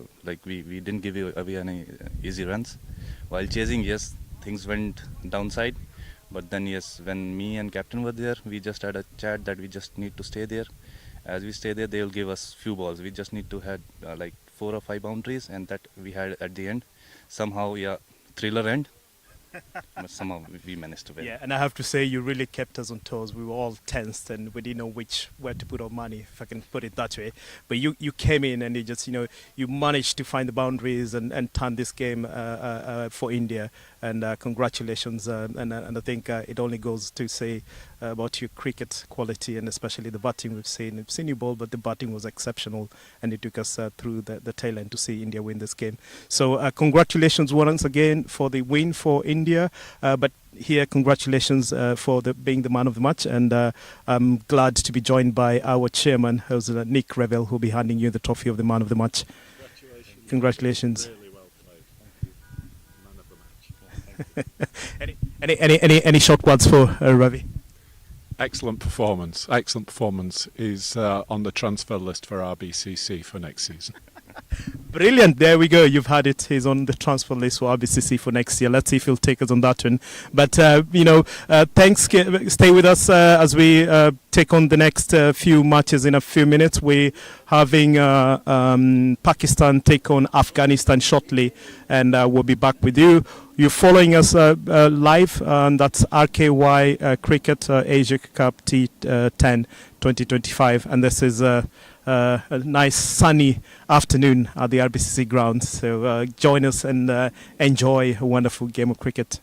we didn't give away any easy runs. While chasing, yes, things went downside, but then yes, when me and captain were there, we just had a chat that we just need to stay there. As we stay there, they will give us few balls. We just need to have 4 or 5 boundaries, and that we had at the end. Somehow, yeah, thriller end. but somehow we managed to win. Yeah, and I have to say, you really kept us on toes. We were all tensed, and we didn't know where to put our money, if I can put it that way. But you came in, and you just, you managed to find the boundaries and turn this game for India. And congratulations. And I think it only goes to say about your cricket quality, and especially the batting we've seen. We've seen you bowl, but the batting was exceptional, and it took us through the tail end to see India win this game. So congratulations once again for the win for India. But here, congratulations for being the man of the match, and I'm glad to be joined by our chairman, who's Nick Revell, who'll be handing you the trophy of the man of the match. Congratulations. Really well played. Thank you. Man of the match. Any short words for Ravi? Excellent performance. Excellent performance. Is on the transfer list for RBCC for next season. Brilliant. There we go. You've had it. He's on the transfer list for RBCC for next year. Let's see if he'll take us on that one. But, thanks. Stay with us as we take on the next few matches in a few minutes. We're having Pakistan take on Afghanistan shortly, and we'll be back with you. You're following us live, and that's RKY Cricket Asia Cup T10 2025. And this is a nice sunny afternoon at the RBCC grounds. So join us and enjoy a wonderful game of cricket.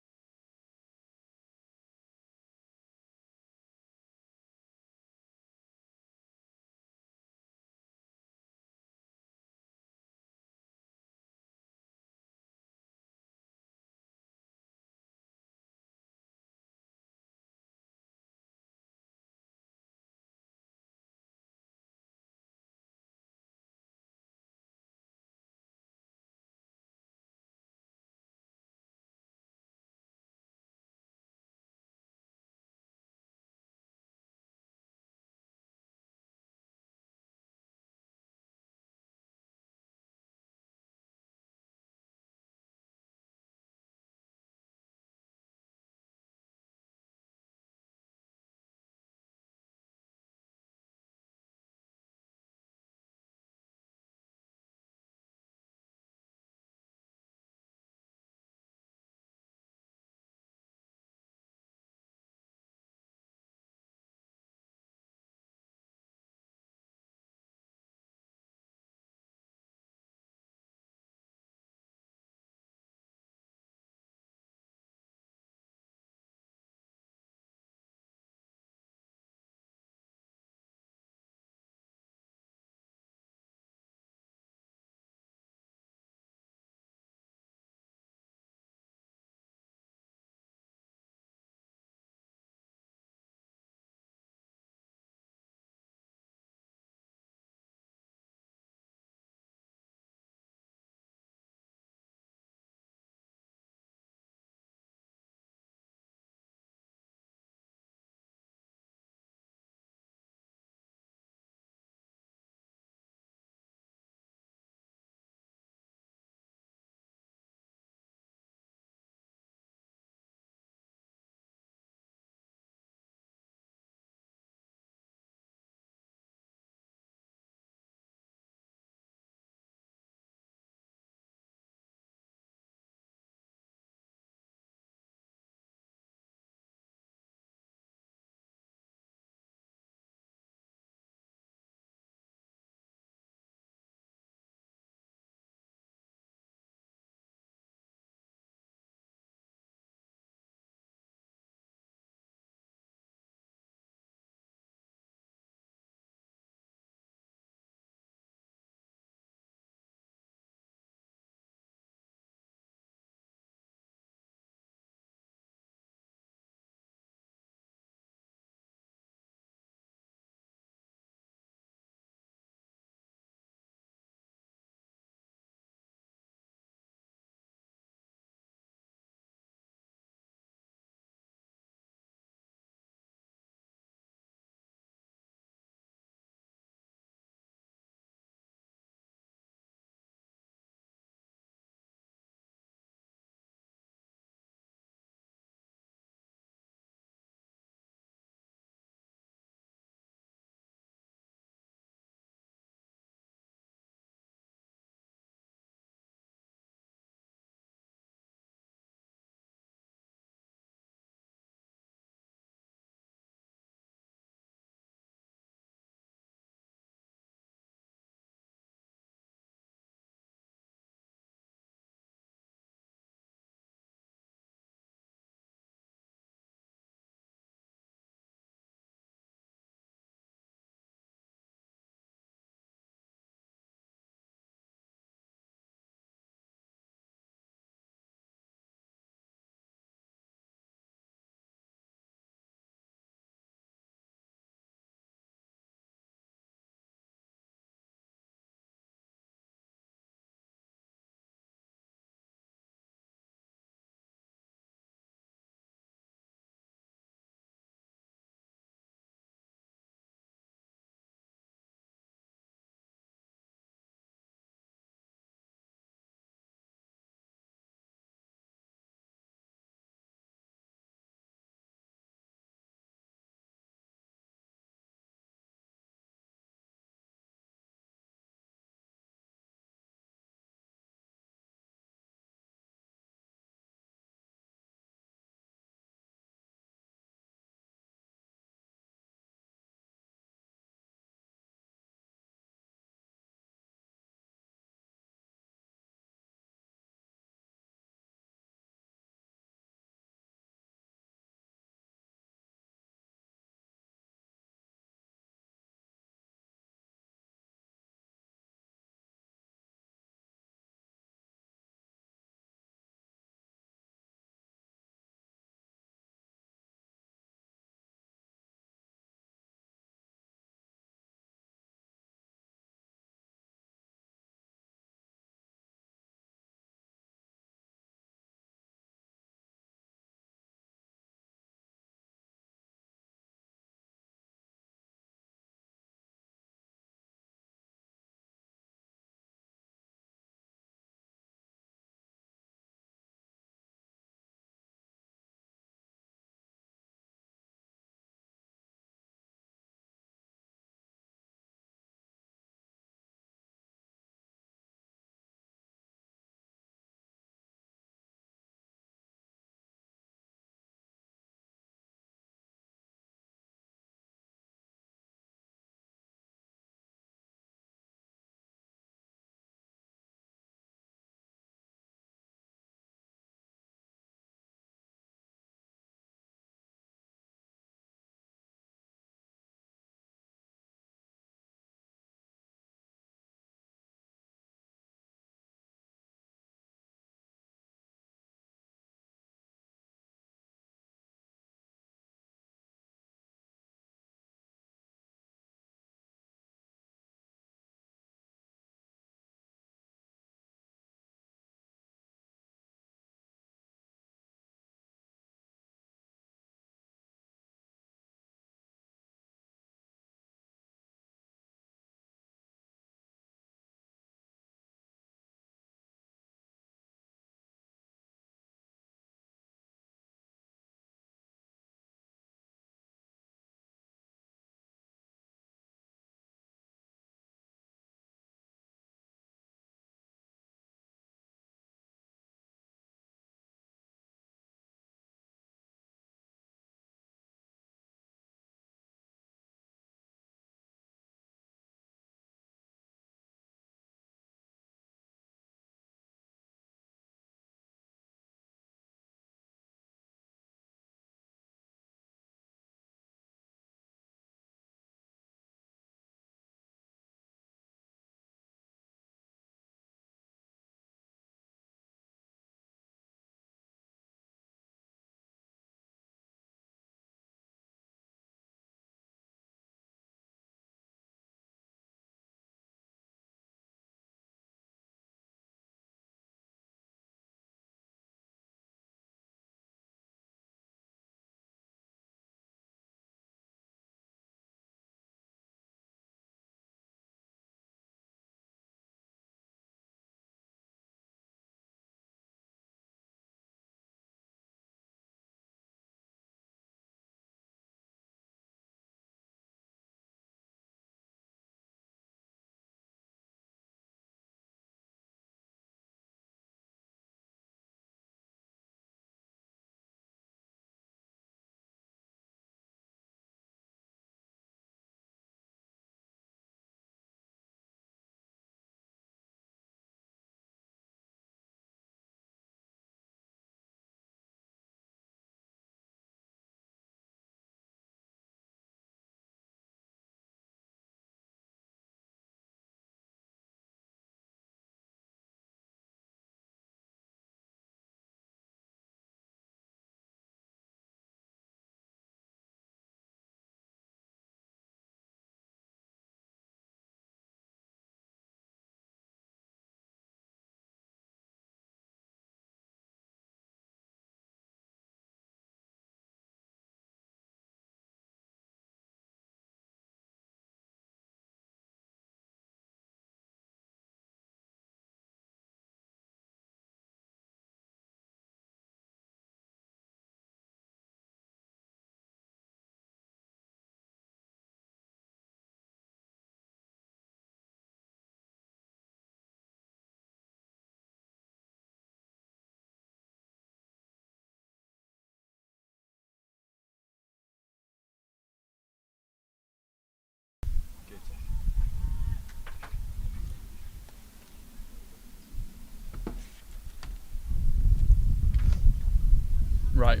Right,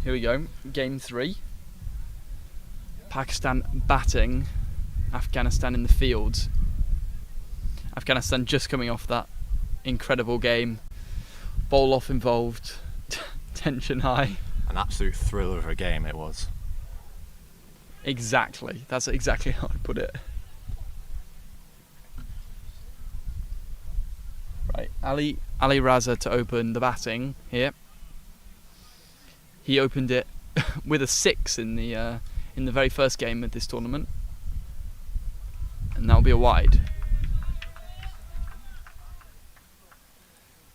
here we go. Game 3. Pakistan batting, Afghanistan in the field. Afghanistan just coming off that incredible game. Bowl off involved, tension high. An absolute thriller of a game it was. Exactly, that's exactly how I'd put it. Right, Ali Raza to open the batting here. He opened it with a 6 in the very first game of this tournament, and that'll be a wide.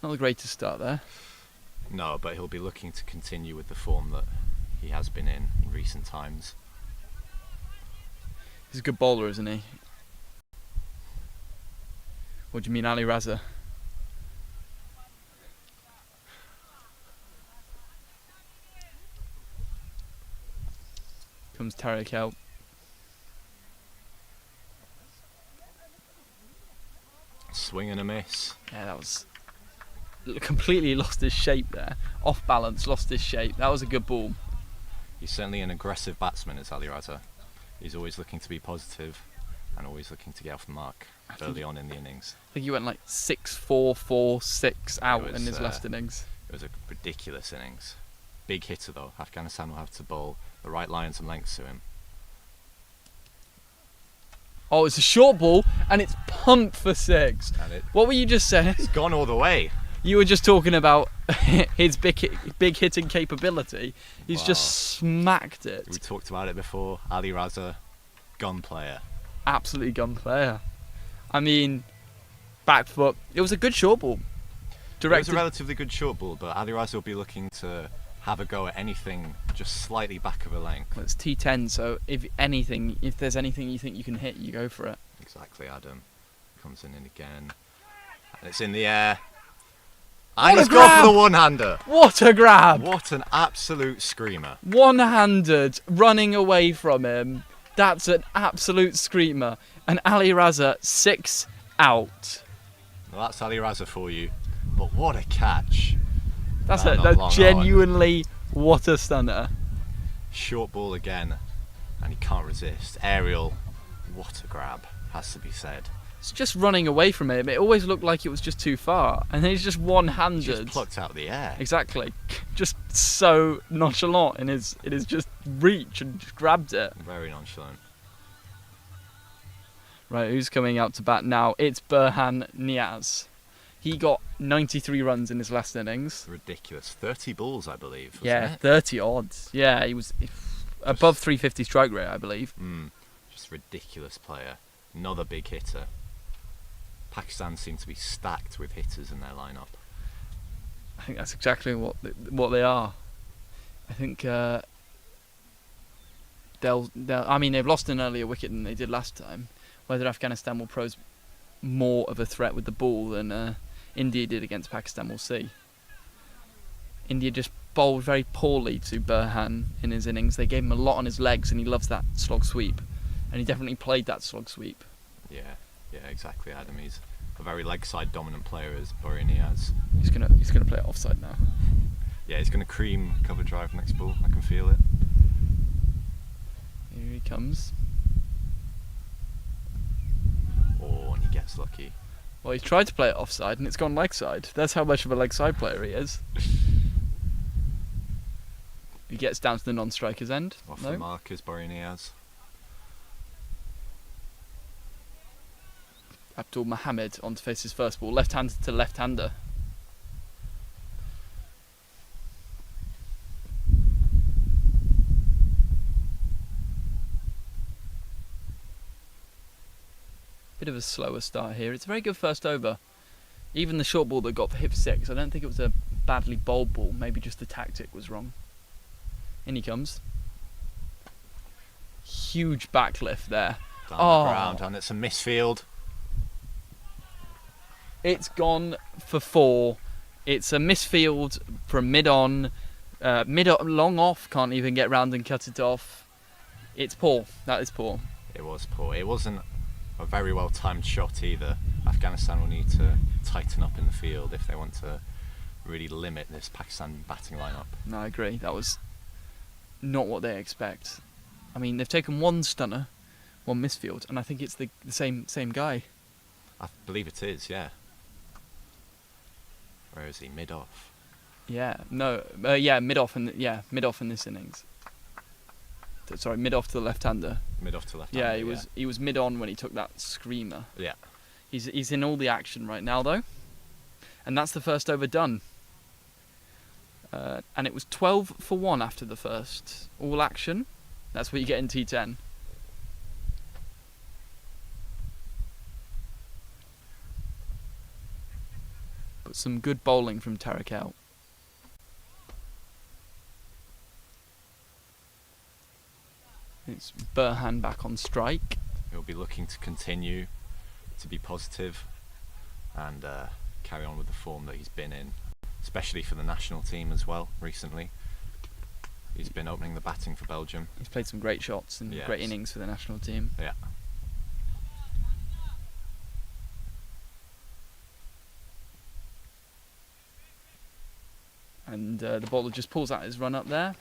Not the greatest start there. No, but he'll be looking to continue with the form that he has been in recent times. He's a good bowler, isn't he? What do you mean, Ali Raza? Comes Tariq out. Swing and a miss. Yeah, that was completely lost his shape there. Off balance, lost his shape. That was a good ball. He's certainly an aggressive batsman, is Ali Raza. He's always looking to be positive and always looking to get off the mark early on in the innings. I think he went like 6-4, 4-6 out It was, in his last innings. It was a ridiculous innings. Big hitter though. Afghanistan will have to bowl the right lines and lengths to him. Oh, it's a short ball and it's pumped for 6. And What were you just saying? it's gone all the way. You were just talking about his big hitting capability. He's Wow. just smacked it. We talked about it before. Ali Raza, gun player. Absolutely gun player. I mean, back foot. It was a good short ball. It was Directed. a relatively good short ball, but Ali Raza will be looking to have a go at anything just slightly back of a length. Well, it's T10, so if there's anything you think you can hit, you go for it. Exactly, Adam. Comes in again. And it's in the air. And a he's gone grab! for the one-hander. What a grab! What an absolute screamer. One-handed, running away from him. That's an absolute screamer. And Ali Raza 6 out. Well, that's Ali Raza for you. But what a catch. That's Man, it. not long That's genuinely what a stunner. Short ball again. And he can't resist. Aerial. What a grab. Has to be said. It's just running away from him. It always looked like it was just too far. And then he's just one-handed. Just plucked out the air. Exactly. Just so nonchalant in his just reach and just grabbed it. Very nonchalant. Right, who's coming out to bat now? It's Burhan Niaz. He got 93 runs in his last innings. Ridiculous. 30 balls, I believe. Wasn't Yeah, it? 30 odds. Yeah, he was above 350 strike rate, I believe. Just ridiculous player. Another big hitter. Pakistan seem to be stacked with hitters in their lineup. I think that's exactly what they are. I think they've lost an earlier wicket than they did last time. Whether Afghanistan will pose more of a threat with the ball than India did against Pakistan, we'll see. India just bowled very poorly to Burhan in his innings. They gave him a lot on his legs, and he loves that slog sweep, and he definitely played that slog sweep. Yeah, exactly, Adam. He's a very leg side dominant player as Burhan Niaz. He's gonna play it offside now. Yeah, he's gonna cream cover drive next ball. I can feel it. Here he comes. Oh, and he gets lucky. Well, he's tried to play it offside, and it's gone leg side. That's how much of a leg side player he is. He gets down to the non-striker's end. Off No? the mark is Burhan Niaz. Abdul Mohammed on to face his first ball. Left-hander to left-hander. Bit of a slower start here. It's a very good first over. Even the short ball that got for hit 6, I don't think it was a badly bowled ball. Maybe just the tactic was wrong. In he comes. Huge backlift there. Down Oh. the ground, and it's a misfield. It's gone for 4. It's a misfield from mid-on. Long off, can't even get round and cut it off. It's poor. That is poor. It was poor. It wasn't a very well timed shot either. Afghanistan will need to tighten up in the field if they want to really limit this Pakistan batting lineup. No, I agree. That was not what they expect. I mean, they've taken one stunner, one misfield, and I think it's the same guy. I believe it is, yeah. Where is he? Mid-off. Yeah, no, mid-off in this innings. Sorry, mid-off to the left-hander. Mid-off to left-hander, Yeah, he was mid-on when he took that screamer. Yeah. He's in all the action right now, though. And that's the first over done. And it was 12 for 1 after the first. All action. That's what you get in T10. But some good bowling from Tariq out. It's Burhan back on strike. He'll be looking to continue to be positive and carry on with the form that he's been in, especially for the national team as well recently. He's been opening the batting for Belgium. He's played some great shots and great innings for the national team. Yeah. And the bowler just pulls out his run up there,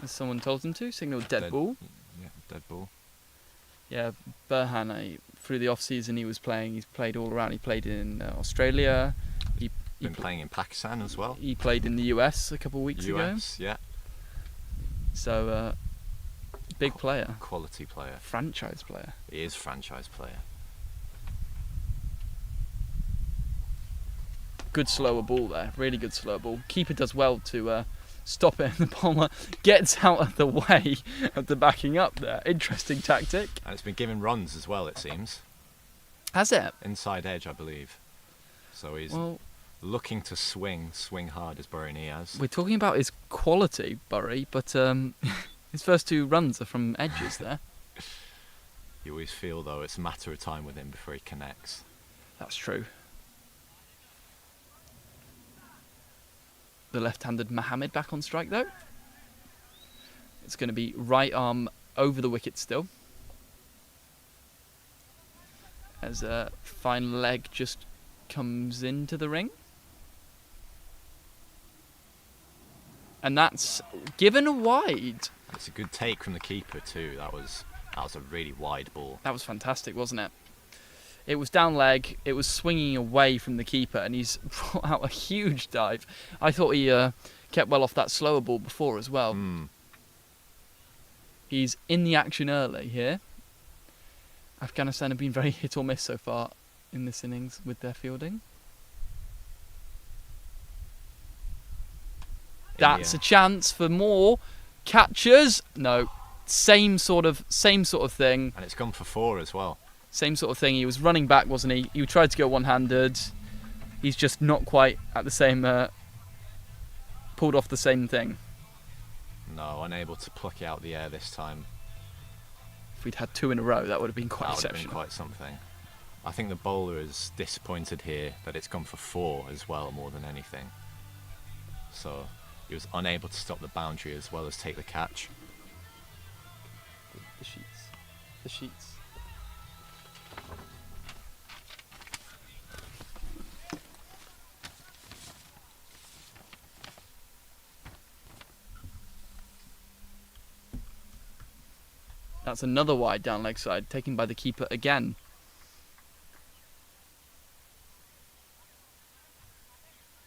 as someone told him to, signalled dead ball. Yeah, dead ball. Yeah, Burhan, through the off-season he's played all around. He played in Australia. He been playing in Pakistan as well. He played in the US a couple of weeks ago. US, yeah. So, big player. Quality player. Franchise player. He is franchise player. Good slower ball there, really good slower ball. Keeper does well to stop it, and the bowler gets out of the way of the backing up there. Interesting tactic. And it's been giving runs as well, it seems. Has it? Inside edge, I believe. So he's looking to swing hard as Burry Niaz. We're talking about his quality, Burry, but his first 2 runs are from edges there. You always feel, though, it's a matter of time with him before he connects. That's true. The left-handed Mohammed back on strike, though. It's going to be right arm over the wicket still. As a fine leg just comes into the ring. And that's given a wide. It's a good take from the keeper too. That was a really wide ball. That was fantastic, wasn't it? It was down leg, it was swinging away from the keeper, and he's brought out a huge dive. I thought he kept well off that slower ball before as well. He's in the action early here. Afghanistan have been very hit or miss so far in this innings with their fielding. That's a chance for more catches. No, same sort of thing. And it's gone for 4 as well. Same sort of thing. He was running back, wasn't he? He tried to go one-handed. He's just not quite at the same. Pulled off the same thing. No, unable to pluck it out the air this time. If we'd had 2 in a row, that would have been quite exceptional. That would have been quite something. I think the bowler is disappointed here that it's gone for 4 as well, more than anything. So he was unable to stop the boundary as well as take the catch. The sheets. That's another wide down leg side, taken by the keeper again.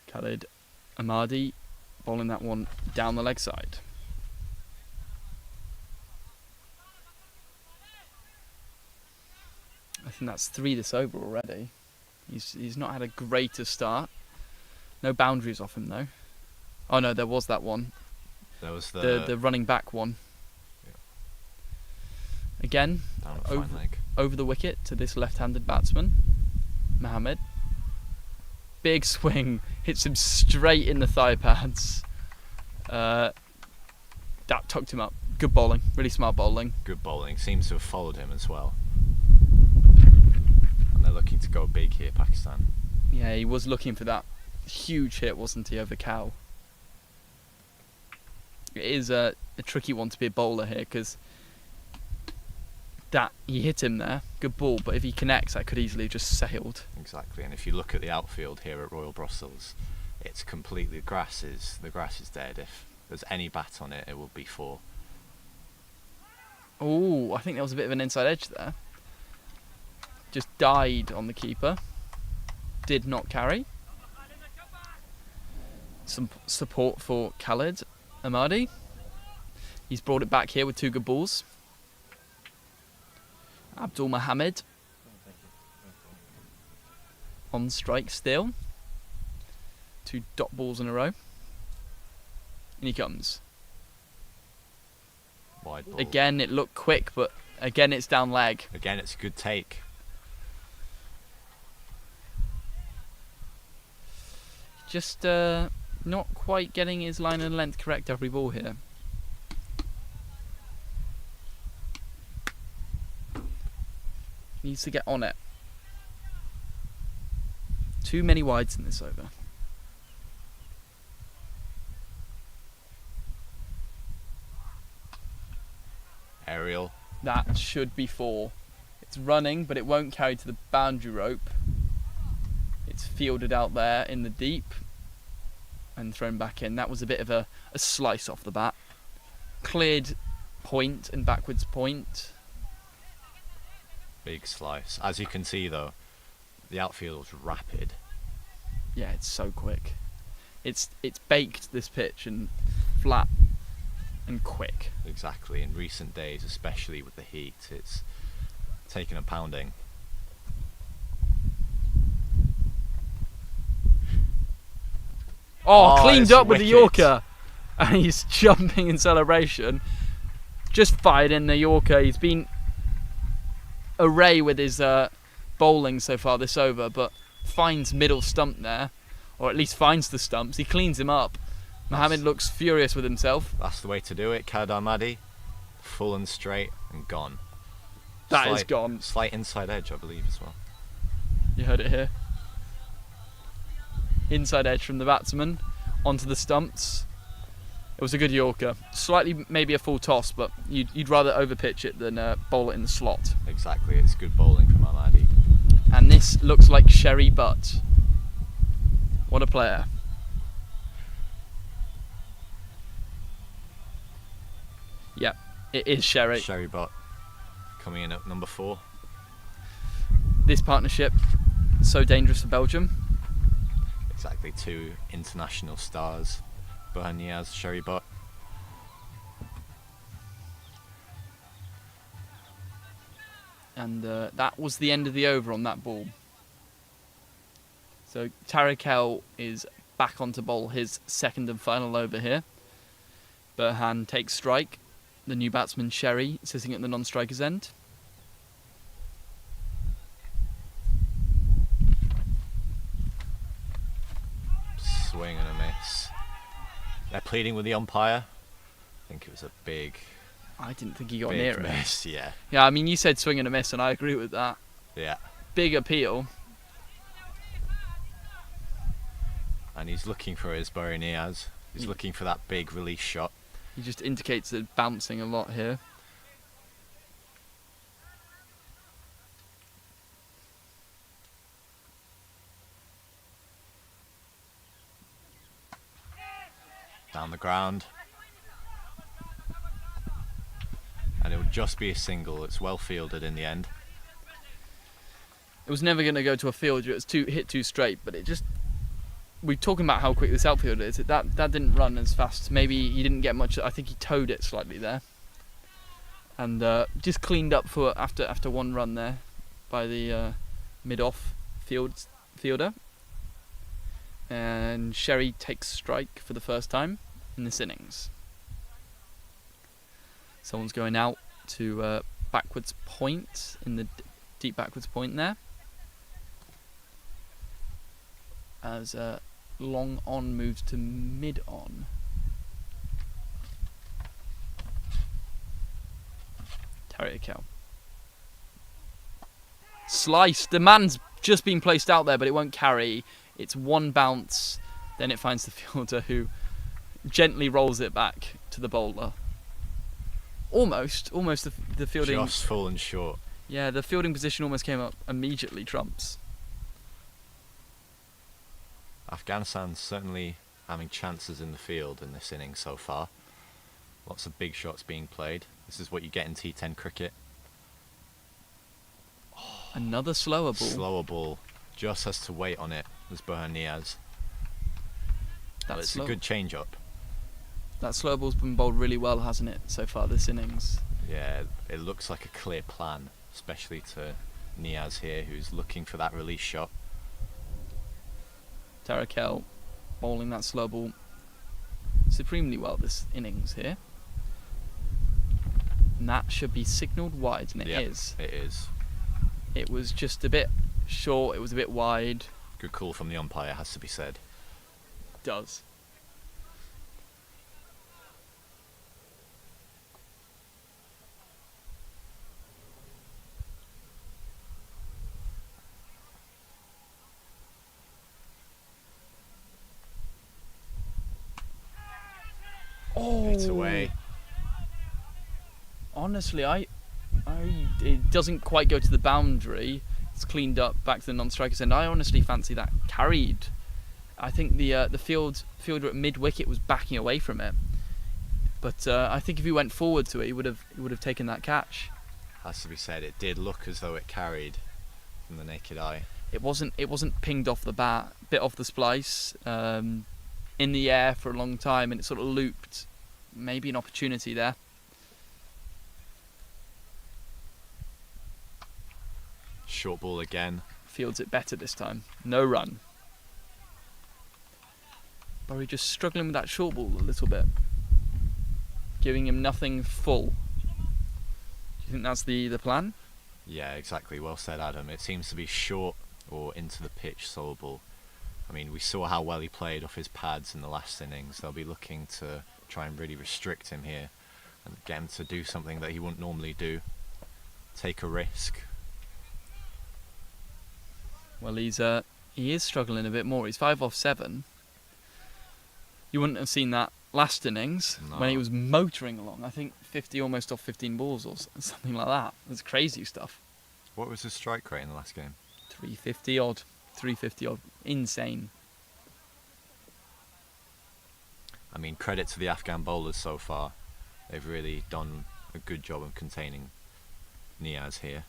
Khalid Ahmadi bowling that one down the leg side. I think that's 3 this over already. He's not had a greater start. No boundaries off him though. Oh no, there was that one. There was the running back one. Again, over the wicket to this left-handed batsman, Mohammed. Big swing, hits him straight in the thigh pads. That tucked him up. Good bowling, really smart bowling. Good bowling, seems to have followed him as well. And they're looking to go big here, Pakistan. Yeah, he was looking for that huge hit, wasn't he, over Cow? It is a tricky one to be a bowler here, because that he hit him there, good ball, but if he connects that could easily have just sailed. Exactly, and if you look at the outfield here at Royal Brussels, it's completely, the grass is dead. If there's any bat on it, it will be 4. Oh, I think there was a bit of an inside edge there. Just died on the keeper. Did not carry. Some support for Khalid Ahmadi. He's brought it back here with 2 good balls. Abdul Mohammed on strike still. 2 dot balls in a row. And he comes. Wide ball. Again, it looked quick, but again, it's down leg. Again, it's a good take. Just not quite getting his line and length correct every ball here. Needs to get on it. Too many wides in this over. Aerial. That should be 4. It's running, but it won't carry to the boundary rope. It's fielded out there in the deep and thrown back in. That was a bit of a slice off the bat. Cleared point and backwards point. Big slice. As you can see though, the outfield was rapid. Yeah, it's so quick. It's baked, this pitch, and flat and quick. Exactly. In recent days, especially with the heat, it's taken a pounding. Oh, Oh, cleaned it's up with the wicked. Yorker. And he's jumping in celebration. Just fired in the Yorker. He's been array with his bowling so far this over, but finds middle stump there, or at least finds the stumps. He cleans him up. Mohammed looks furious with himself. That's the way to do it. Khalid Ahmadi, full and straight and gone. That is gone. Slight inside edge, I believe, as well. You heard it here. Inside edge from the batsman onto the stumps. It was a good Yorker. Slightly maybe a full toss, but you'd rather overpitch it than bowl it in the slot. Exactly, it's good bowling from Ahmadi. And this looks like Sherry Butt. What a player. Yep, it is Sherry. Sherry Butt coming in at number 4. This partnership, so dangerous for Belgium. Exactly, 2 international stars. Burhan Niaz, Sherry Butt. And that was the end of the over on that ball. So Tariq El is back on to bowl his second and final over here. Burhan takes strike. The new batsman Sherry sitting at the non-striker's end. Swing and a miss. They're pleading with the umpire. I think it was a big I didn't think he got near it. miss, yeah. Yeah, I mean, you said swing and a miss, and I agree with that. Yeah. Big appeal. And he's looking for his Burhan Niaz. He's looking for that big release shot. He just indicates that bouncing a lot here. Down the ground. And it would just be a single. It's well fielded in the end. It was never going to go to a fielder. It was hit too straight, but it just... We're talking about how quick this outfielder is. That didn't run as fast. Maybe he didn't get much. I think he towed it slightly there. And just cleaned up for after one run there by the mid-off fielder. And Sherry takes strike for the first time in this innings. Someone's going out to backwards point in the deep backwards point there. As long on moves to mid on. Tariq El. Slice. The man's just been placed out there, but it won't carry. It's one bounce, then it finds the fielder who gently rolls it back to the bowler. Almost the fielding. Just full and short. Yeah, the fielding position almost came up immediately. Trumps. Afghanistan's certainly having chances in the field in this innings so far. Lots of big shots being played. This is what you get in T10 cricket. Another slower ball. Slower ball. Just has to wait on it as Burhan Niaz. But it's a good change-up. That slow ball's been bowled really well, hasn't it, so far this innings? Yeah, it looks like a clear plan, especially to Niaz here, who's looking for that release shot. Tarakel bowling that slow ball supremely well this innings here. And that should be signalled wide, and it is. It is. It was just a bit short, it was a bit wide. Good call from the umpire, has to be said. Does. Oh, It's away. Honestly, it doesn't quite go to the boundary. It's cleaned up back to the non-striker's end. I honestly fancy that carried. I think the fielder at mid-wicket was backing away from it, but I think if he went forward to it, he would have taken that catch. Has to be said, it did look as though it carried from the naked eye. It wasn't pinged off the bat, bit off the splice, in the air for a long time, and it sort of looped. Maybe an opportunity there. Short ball again. Fields it better this time. No run. Burry just struggling with that short ball a little bit, giving him nothing full. Do you think that's the plan? Yeah, exactly. Well said, Adam. It seems to be short or into the pitch slow ball. I mean, we saw how well he played off his pads in the last innings. They'll be looking to try and really restrict him here and get him to do something that he wouldn't normally do. Take a risk. Well, he is struggling a bit more. He's 5 off 7. You wouldn't have seen that last innings when he was motoring along. I think 50 almost off 15 balls or something like that. It was crazy stuff. What was his strike rate in the last game? 350 odd. 350 odd. Insane. I mean, credit to the Afghan bowlers so far. They've really done a good job of containing Niaz here.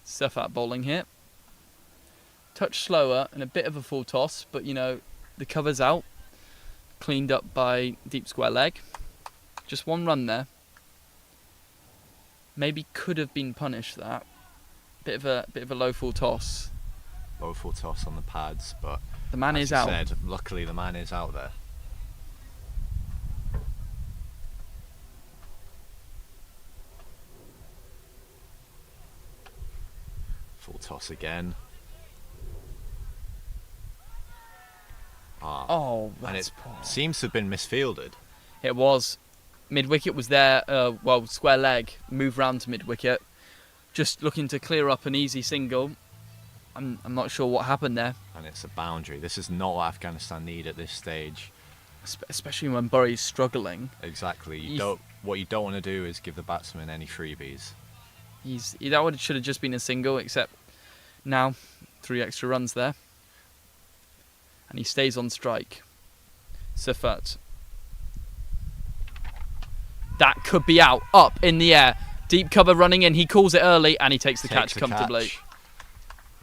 Safat bowling here. Touch slower and a bit of a full toss, but you know, the cover's out. Cleaned up by deep square leg. Just one run there. Maybe could have been punished that. Bit of a low full toss. Low full toss on the pads, but the man as is you out. said, luckily the man is out there. Full toss again. Oh, and that's it poor. seems to have been misfielded. It was. Mid-wicket was there, well, square leg, move round to mid-wicket. Just looking to clear up an easy single. I'm not sure what happened there. And it's a boundary. This is not what Afghanistan need at this stage. Especially when Burry's struggling. Exactly. What you don't want to do is give the batsman any freebies. That should have just been a single, except now 3 extra runs there. And he stays on strike. Safat. That could be out, up in the air. Deep cover running in, he calls it early and he takes the catch comfortably.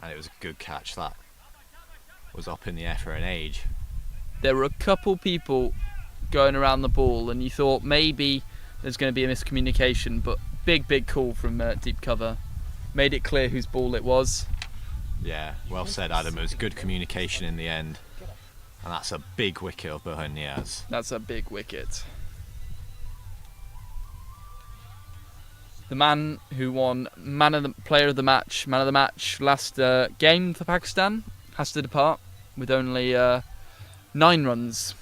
And it was a good catch. That was up in the air for an age. There were a couple people going around the ball and you thought maybe there's going to be a miscommunication, but big call from deep cover. Made it clear whose ball it was. Yeah, well said, Adam. It was good communication in the end. And that's a big wicket of Burhan Niaz. That's a big wicket. The man who won man of the match last game for Pakistan has to depart with only 9 runs.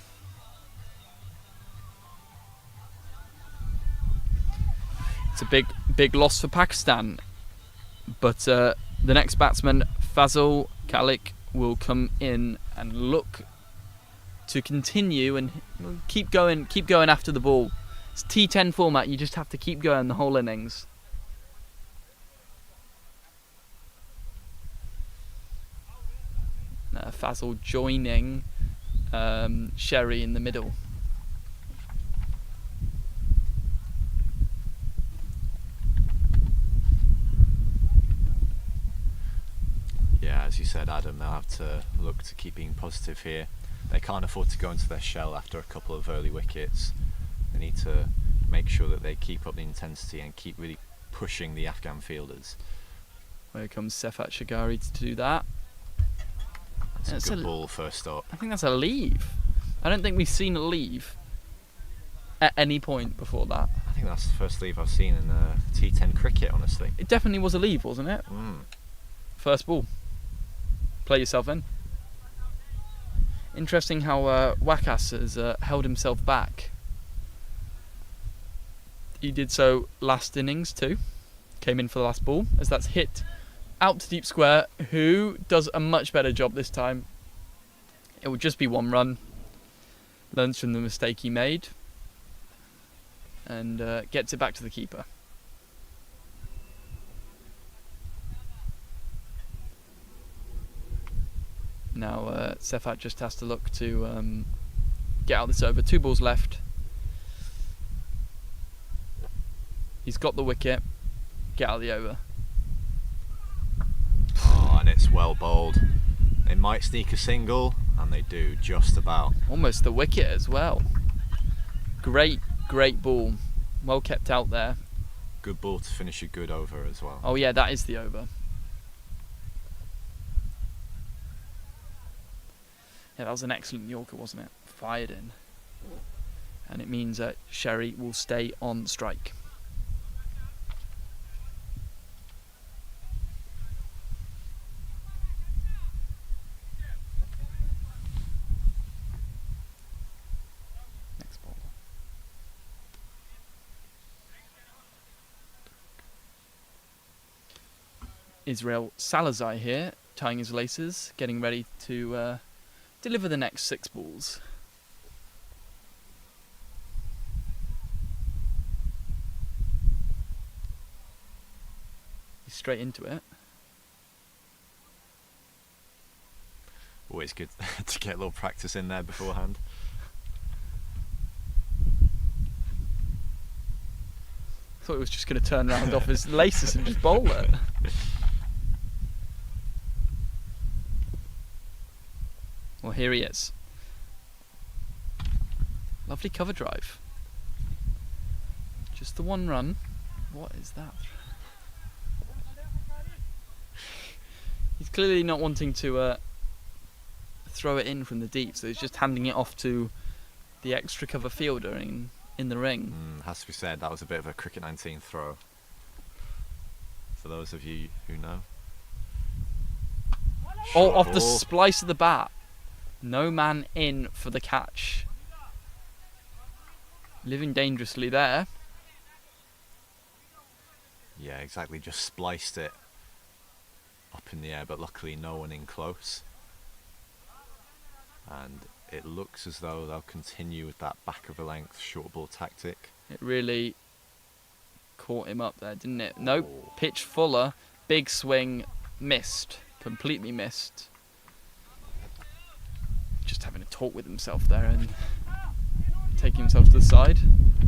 It's a big loss for Pakistan, but the next batsman, Fazal Khalik, will come in and look to continue and keep going after the ball. It's T10 format, you just have to keep going the whole innings. Fazal joining Sherry in the middle. Yeah, as you said, Adam, they'll have to look to keep being positive here. They can't afford to go into their shell after a couple of early wickets. They need to make sure that they keep up the intensity and keep really pushing the Afghan fielders. Here comes Sefat Shagari to do that. That's That's a good a- ball first up. I think that's a leave. I don't think we've seen a leave at any point before that. I think that's the first leave I've seen in T10 cricket, honestly. It definitely was a leave, wasn't it? First ball. Play yourself in. Interesting how Wakas has held himself back. He did so last innings too. Came in for the last ball as that's hit out to deep square. Who does a much better job this time? It will just be one run. Learns from the mistake he made and gets it back to the keeper. Now Sefat just has to look to get out this over. 2 balls left. He's got the wicket. Get out of the over. Oh, and it's well bowled. They might sneak a single, and they do just about. Almost the wicket as well. Great ball. Well kept out there. Good ball to finish a good over as well. Oh yeah, that is the over. Yeah, that was an excellent Yorker, wasn't it? Fired in. And it means that Sherry will stay on strike. Next ball. Israel Salazar here, tying his laces, getting ready to deliver the next 6 balls. He's straight into it. Always good to get a little practice in there beforehand. Thought he was just going to turn around off his laces and just bowl it. Well, here he is. Lovely cover drive. Just the 1 run. What is that? He's clearly not wanting to throw it in from the deep, so he's just handing it off to the extra cover fielder in the ring. Has to be said, that was a bit of a Cricket 19 throw. For those of you who know. Oh, off the Ball. splice of the bat. No man in for the catch. Living dangerously there. Yeah, exactly. Just spliced it up in the air, but luckily no one in close. And it looks as though they'll continue with that back of a length short ball tactic. It really caught him up there, didn't it? Nope. Pitch fuller. Big swing. Missed. Completely missed. Just having a talk with himself there and taking himself to the side.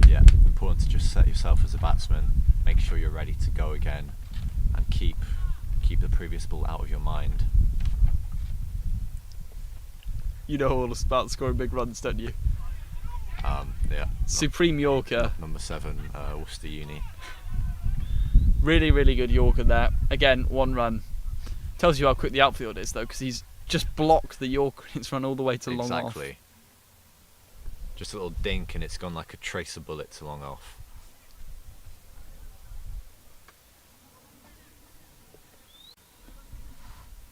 Yeah, important to just set yourself as a batsman, make sure you're ready to go again, and keep the previous ball out of your mind. You know all about scoring big runs, don't you? Yeah. Supreme Yorker. Number 7, Worcester Uni. Really, really good Yorker there. Again, 1 run. Tells you how quick the outfield is, though, because he's just blocked the Yorker and it's run all the way to long off. Exactly. Just a little dink and it's gone like a tracer bullet to long off.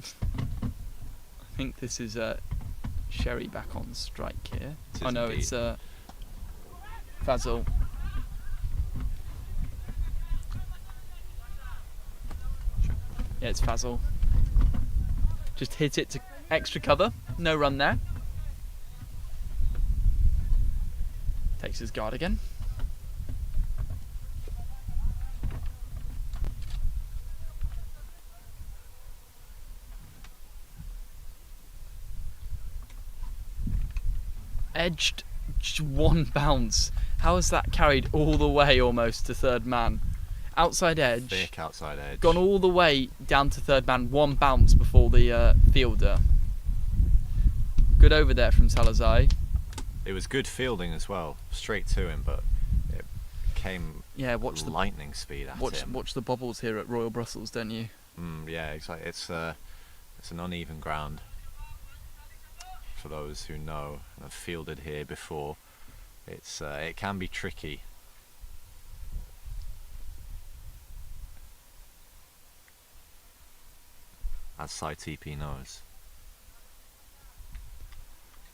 I think this is Sherry back on strike here. It is Oh no, indeed. it's Fazal. Yeah, it's Fazal. Just hit it to extra cover. No run there. Takes his guard again. edged just one bounce. How has that carried all the way almost to third man? Outside edge. Thick outside edge. Gone all the way down to third man, one bounce before the fielder. Good over there from Salazar. It was good fielding as well, straight to him, but it came Watch the lightning speed at him. watch the bobbles here at Royal Brussels, don't you? Yeah, exactly. It's an uneven ground. For those who know and have fielded here before, it can be tricky. As Sai TP knows.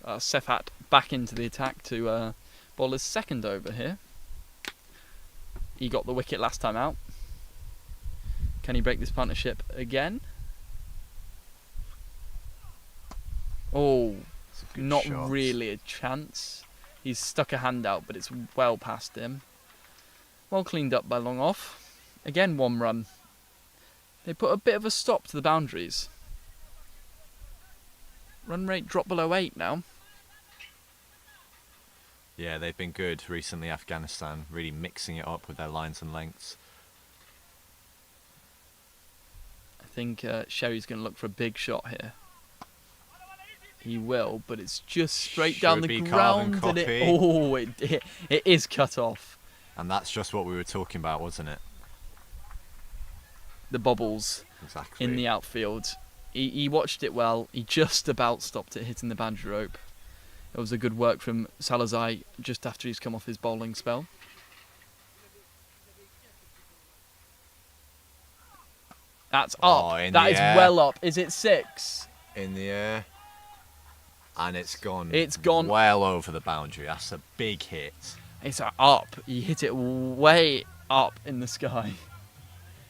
Sefat back into the attack to bowl his second over here. He got the wicket last time out. Can he break this partnership again? Oh, not shot. really a chance. He's stuck a hand out, but it's well past him. Well cleaned up by Long Off. Again, one run. They put a bit of a stop to the boundaries. Run rate dropped below 8 now. Yeah, they've been good recently, Afghanistan, really mixing it up with their lines and lengths. I think Sherry's going to look for a big shot here. He will, but it's just straight down the ground, and it is cut off. And that's just what we were talking about, wasn't it? The bobbles Exactly. in the outfield. He watched it well. He just about stopped it hitting the boundary rope. It was a good work from Salazar just after he's come off his bowling spell. That's up. That is well up. Is it 6? In the air. And it's gone. It's gone well over the boundary. That's a big hit. It's up. He hit it way up in the sky.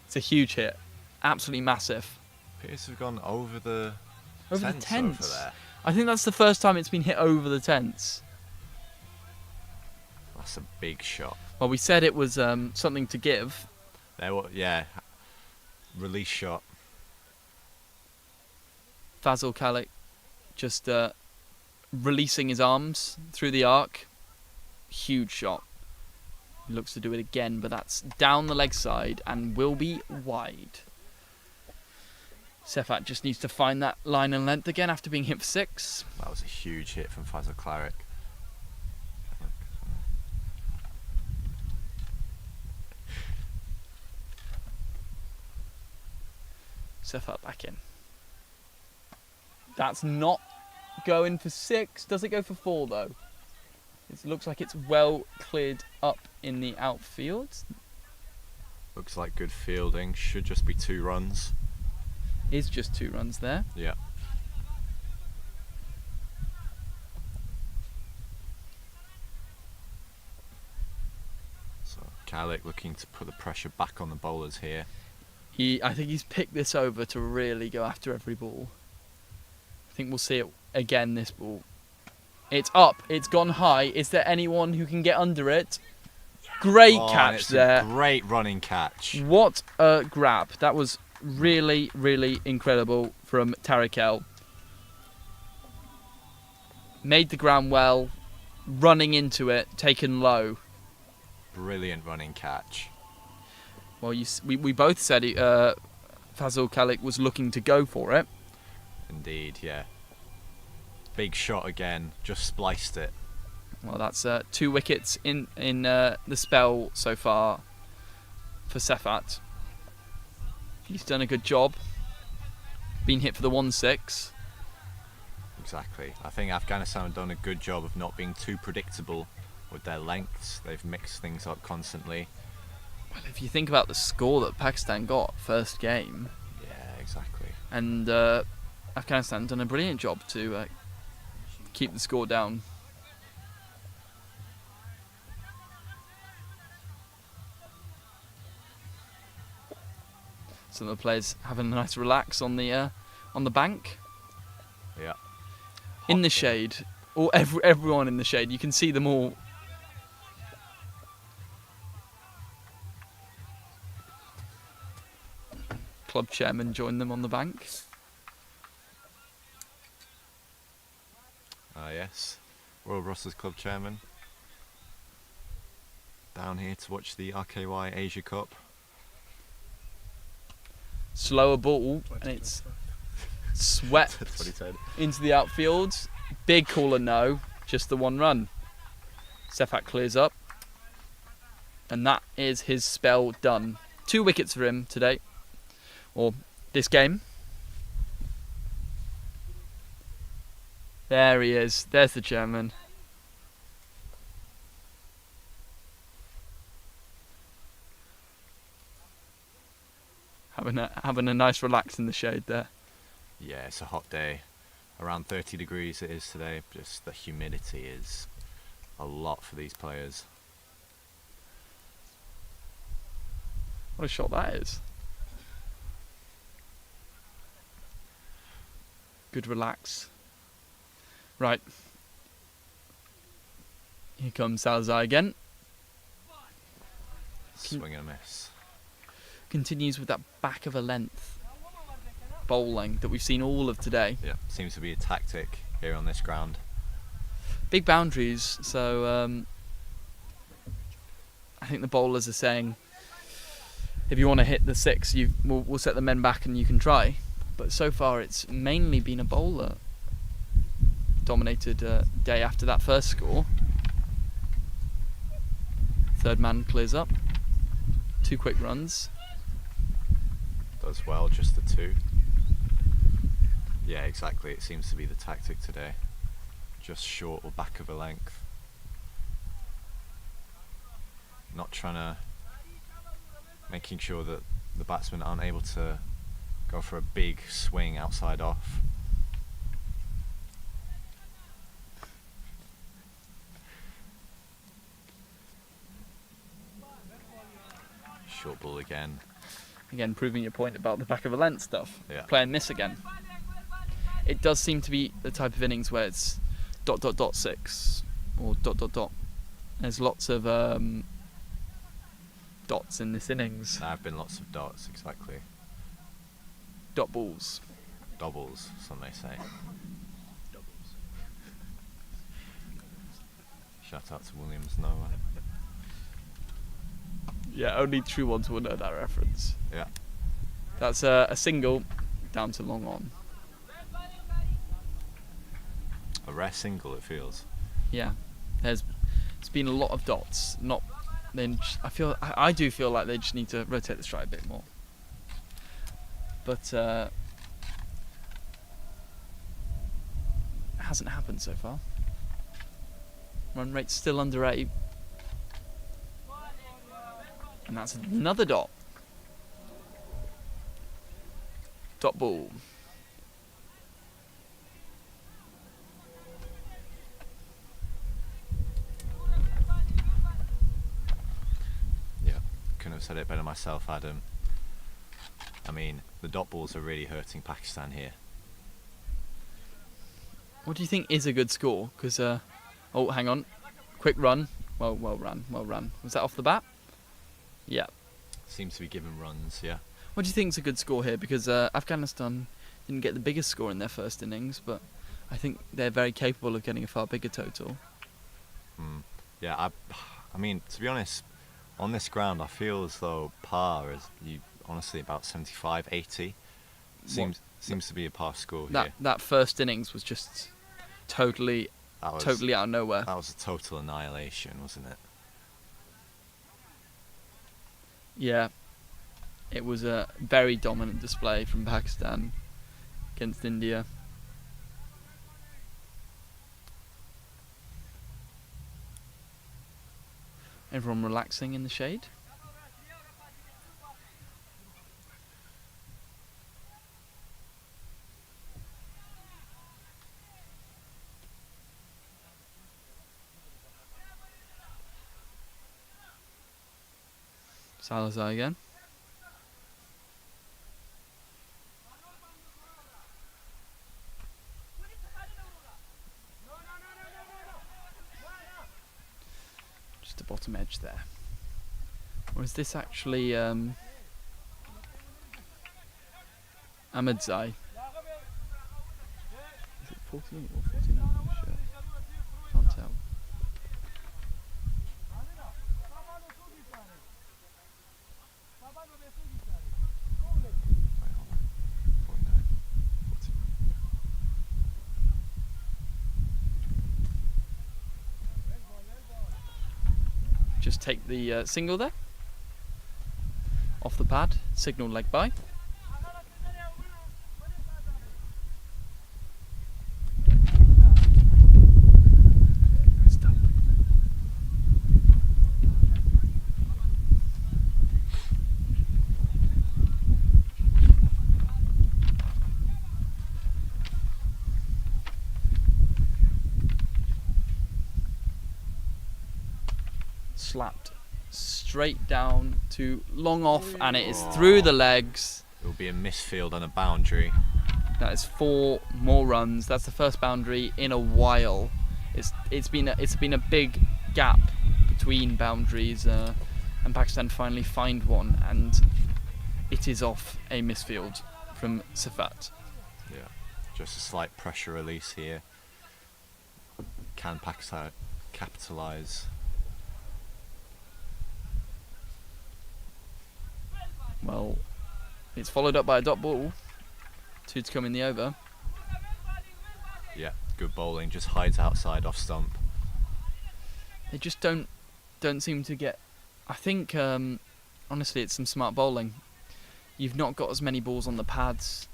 It's a huge hit. Absolutely massive. Appears to have gone over the Over the tents tents. over there. I think that's the first time it's been hit over the tents. That's a big shot. Well, we said it was something to give. Release shot. Fazal Kalik just releasing his arms through the arc. Huge shot. He looks to do it again, but that's down the leg side and will be wide. Sefat just needs to find that line and length again after being hit for 6. That was a huge hit from Fazal Kalik. Sefat back in. That's not going for 6. Does it go for 4 though? It looks like it's well cleared up in the outfield. Looks like good fielding. Should just be 2 runs. Is just 2 runs there. Yeah. So Kalik looking to put the pressure back on the bowlers here. I think he's picked this over to really go after every ball. I think we'll see it again this ball. It's up. It's gone high. Is there anyone who can get under it? Great catch there. Great running catch. What a grab. That was really, really incredible from Tariq El. Made the ground well. Running into it. Taken low. Brilliant running catch. Well, we both said Fazal Kalik was looking to go for it. Indeed, yeah. Big shot again. Just spliced it. Well, that's 2 wickets in the spell so far for Sefat. He's done a good job. Been hit for the 1-6. Exactly. I think Afghanistan have done a good job of not being too predictable with their lengths. They've mixed things up constantly. Well, if you think about the score that Pakistan got first game. Yeah, exactly. And Afghanistan done a brilliant job to keep the score down. Some of the players having a nice relax on the bank. Yeah. In the shade. Or everyone in the shade. You can see them all. Club chairman joined them on the bank. Yes. Royal Brussels Club chairman. Down here to watch the RKY Asia Cup. Slower ball, and it's swept 2010. into the outfield. Big caller no, just the one run. Sefak clears up, and that is his spell done. 2 wickets for him today, or this game. There he is. There's the chairman. Having a nice relax in the shade there. Yeah, it's a hot day. Around 30 degrees it is today. Just the humidity is a lot for these players. What a shot that is. Good relax. Right. Here comes Salazar again. Swing and a miss. Continues with that back of a length bowling that we've seen all of today. Yeah, seems to be a tactic here on this ground. Big boundaries, so I think the bowlers are saying, if you want to hit the 6, we'll set the men back and you can try. But so far it's mainly been a bowler dominated day after that first score. Third man clears up. 2 quick runs. Does well, just the 2. Yeah, exactly. It seems to be the tactic today. Just short or back of a length. Not trying to... making sure that the batsmen aren't able to go for a big swing outside off. Short ball again. Again, proving your point about the back of a length stuff. Yeah. Playing this again. It does seem to be the type of innings where it's ... 6 or ... There's lots of dots in this innings. There have been lots of dots, exactly. Dot balls. Doubles, some may say. Shout out to Williams Noah. Yeah, only true ones will know that reference. Yeah. That's a single down to long on. A rare single, it feels. Yeah, it's been a lot of dots. I do feel like they just need to rotate the strike a bit more. But it hasn't happened so far. Run rate's still under 8. And that's another dot. Dot ball. Yeah, couldn't have said it better myself, Adam. I mean, the dot balls are really hurting Pakistan here. What do you think is a good score? Because, oh, hang on. Quick run. Well run. Was that off the bat? Yeah. Seems to be given runs, yeah. What do you think is a good score here? Because Afghanistan didn't get the biggest score in their first innings, but I think they're very capable of getting a far bigger total. Yeah, I mean, to be honest, on this ground, I feel as though par is honestly about 75, 80. Seems to be a par score here. That first innings was just totally out of nowhere. That was a total annihilation, wasn't it? Yeah, it was a very dominant display from Pakistan against India. Everyone relaxing in the shade. Salazar again. Just the bottom edge there. Or is this actually Ahmedzai? Is it 48 or 49? Sure. Can't tell. just take the single there. Off the pad, signal leg by. Slapped straight down to long off, and it is through the legs. It will be a misfield on a boundary. That is 4 more runs. That's the first boundary in a while. It's been a big gap between boundaries, and Pakistan finally find one, and it is off a misfield from Safat. Yeah, just a slight pressure release here. Can Pakistan capitalise? Well, it's followed up by a dot ball. 2 to come in the over. Yeah, good bowling. Just hides outside off stump. They just don't seem to get. I think honestly, it's some smart bowling. You've not got as many balls on the pads,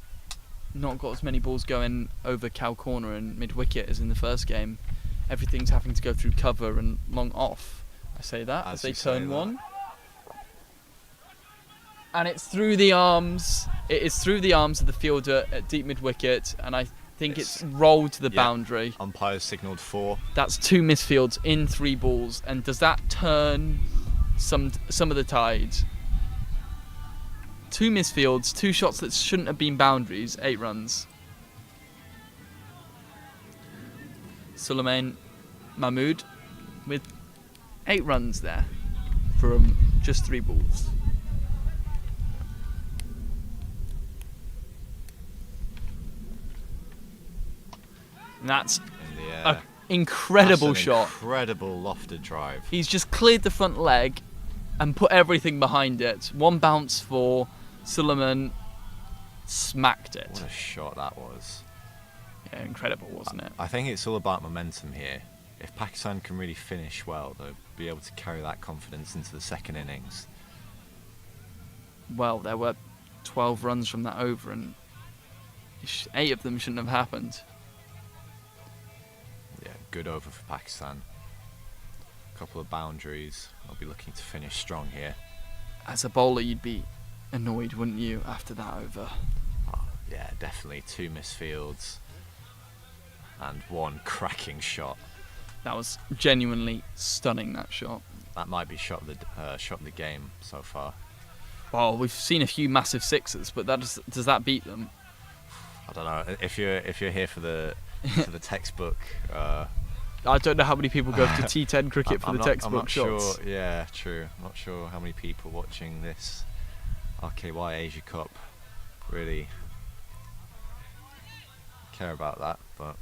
not got as many balls going over cow corner and mid wicket as in the first game. Everything's having to go through cover and long off. I say that as they turn one. And it's through the arms. It is through the arms of the fielder at deep mid wicket, and I think it's rolled to the boundary. Umpires signalled 4. That's 2 misfields in 3 balls, and does that turn some of the tide? 2 misfields, 2 shots that shouldn't have been boundaries, 8 runs. Sulaiman Mahmood with 8 runs there from just 3 balls. And that's In the an air. incredible That's an shot. Incredible lofted drive. He's just cleared the front leg and put everything behind it. 1 bounce for Sulaiman, smacked it. What a shot that was. Yeah, incredible, wasn't it? I think it's all about momentum here. If Pakistan can really finish well, they'll be able to carry that confidence into the second innings. Well, there were 12 runs from that over, and 8 of them shouldn't have happened. Yeah, good over for Pakistan. A couple of boundaries. I'll be looking to finish strong here. As a bowler, you'd be annoyed, wouldn't you, after that over? Oh, yeah, definitely 2 misfields and 1 cracking shot. That was genuinely stunning, that shot. That might be shot of the game so far. Well, we've seen a few massive sixes, but does that beat them? I don't know if you're here for the textbook. I don't know how many people go to T10 cricket for the textbook I'm not shots. Sure. Yeah, true. I'm not sure how many people watching this RKY Asia Cup really care about that, but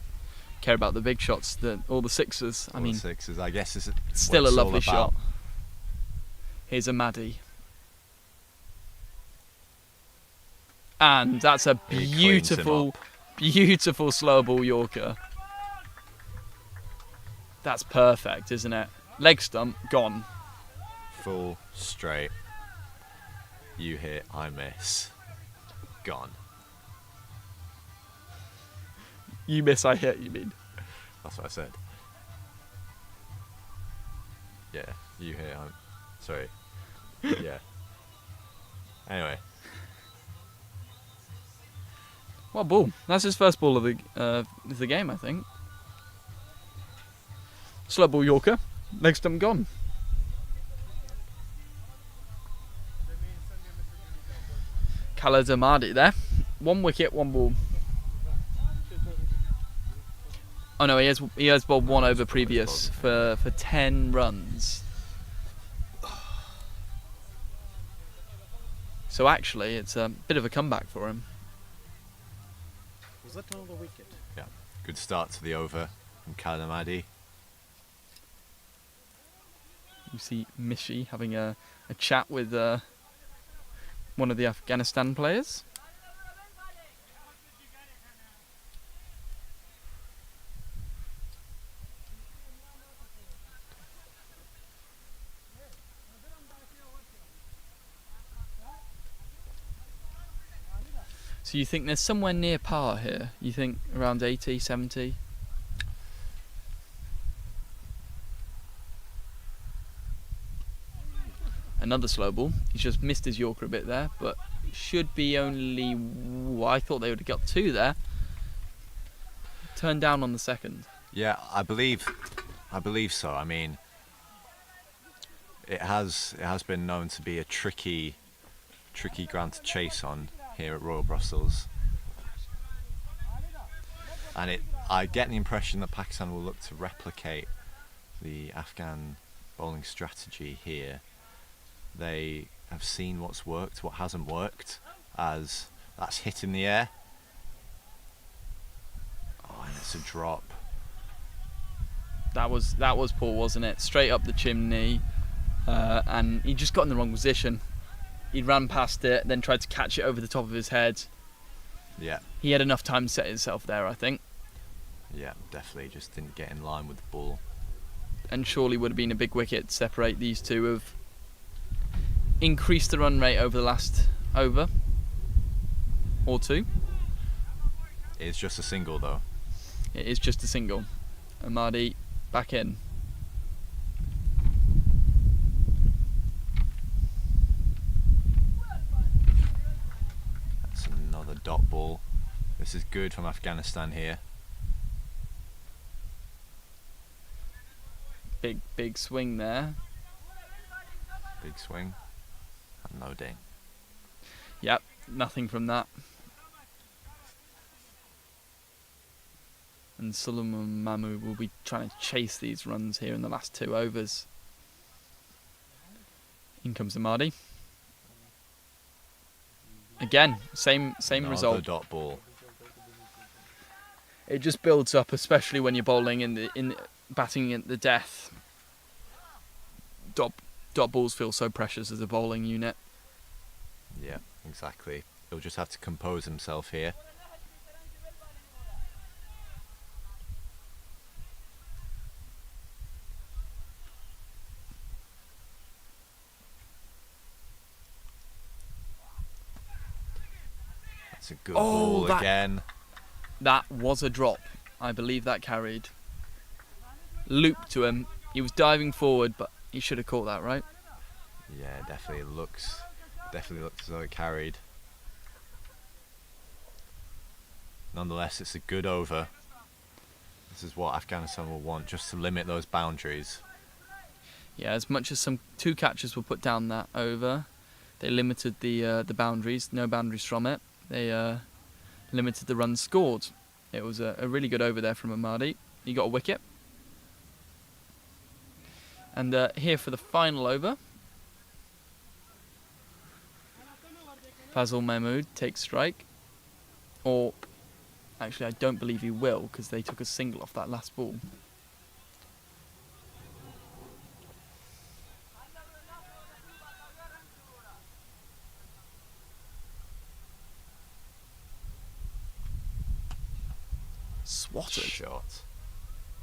Care about the big shots, all the sixes. I mean, sixes. I guess it's still what a it's all lovely about. shot. Here's a Maddie. And that's a He cleans him beautiful, up. beautiful slow ball Yorker. That's perfect, isn't it? Leg stump, gone. Full straight. You hit, I miss. Gone. You miss, I hit, you mean? That's what I said. Yeah, you hit, I'm sorry. Yeah. Anyway. What ball? That's his first ball of the game, I think. Slow ball Yorker. Leg stump gone. Khaled Ahmadi there. 1 wicket, 1 ball. Oh no, he has bowled 1 over previous for 10 runs. So actually, it's a bit of a comeback for him. Was that another wicket? Yeah. Good start to the over from Khaled Ahmadi. You see Mishi having a chat with one of the Afghanistan players. So you think there's somewhere near par here? You think around 80, 70? Another slow ball. He's just missed his Yorker a bit there, but it should be only... I thought they would have got 2 there. Turned down on the second. Yeah, I believe so. I mean, it has been known to be a tricky ground to chase on here at Royal Brussels, and I get the impression that Pakistan will look to replicate the Afghan bowling strategy here. They have seen what's worked, what hasn't worked, as that's hit in the air. Oh, and it's a drop. That was poor, wasn't it? Straight up the chimney, and he just got in the wrong position. He ran past it, then tried to catch it over the top of his head. Yeah. He had enough time to set himself there, I think. Yeah, definitely just didn't get in line with the ball. And surely would have been a big wicket to separate these two. Have increased the run rate over the last over or 2. It's just a single though. It is just a single. Amadi back in. That's another dot ball. This is good from Afghanistan here. Big swing there. Big swing. And no ding. Yep, nothing from that. And Suleiman Mahmood will be trying to chase these runs here in the last 2 overs. In comes Amadi. Again, same Another result. dot ball. It just builds up, especially when you're bowling in batting at the death. Dot balls feel so precious as a bowling unit. Yeah, exactly. He'll just have to compose himself here. That's a good ball again. That was a drop. I believe that carried. Loop to him. He was diving forward, but he should have caught that, right? Yeah, definitely looks as though it carried. Nonetheless, it's a good over. This is what Afghanistan will want, just to limit those boundaries. Yeah, as much as some 2 catchers were put down that over, they limited the boundaries. No boundaries from it. They limited the runs scored. It was a really good over there from Amadi. He got a wicket. And here for the final over, Fazal Mahmood takes strike. Or, actually I don't believe he will, because they took a single off that last ball. Swatted. Shot.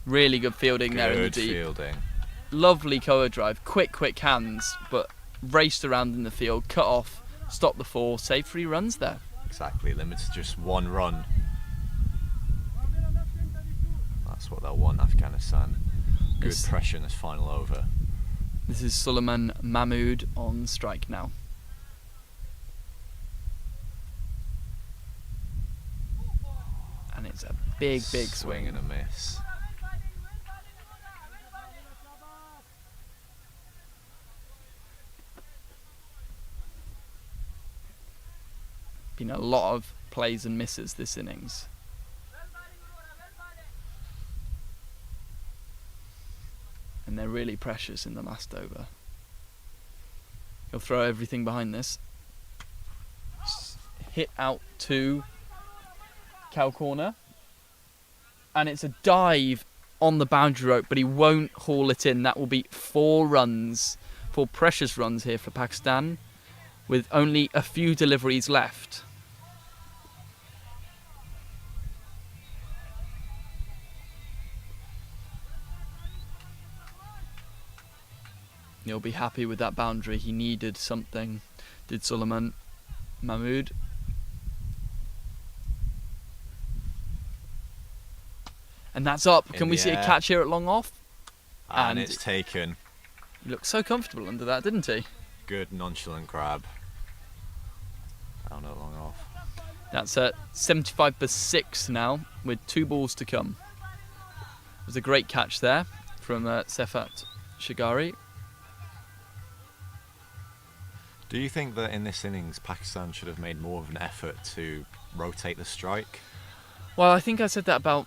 Really good fielding there in the Good deep. fielding. Lovely cover drive, quick hands, but raced around in the field, cut off, stopped the 4, saved 3 runs there. Exactly, limits to just 1 run. That's what they'll want, Afghanistan. Good pressure in this final over. This is Suleiman Mahmood on strike now. And it's a big swing. And a miss. Been a lot of plays and misses this innings. And they're really precious in the last over. He'll throw everything behind this. Hit out to cow corner. And it's a dive on the boundary rope, but he won't haul it in. That will be 4 runs, 4 precious runs here for Pakistan, with only a few deliveries left. He'll be happy with that boundary. He needed something, did Suleiman Mahmood. And that's up. In Can we the see a air. catch here at long off? And And- it's taken. He looked so comfortable under that, didn't he? Good nonchalant grab. Down at long off. That's at 75-6 now, with 2 balls to come. It was a great catch there from Sefat Shagari. Do you think that in this innings Pakistan should have made more of an effort to rotate the strike? Well, I think I said that about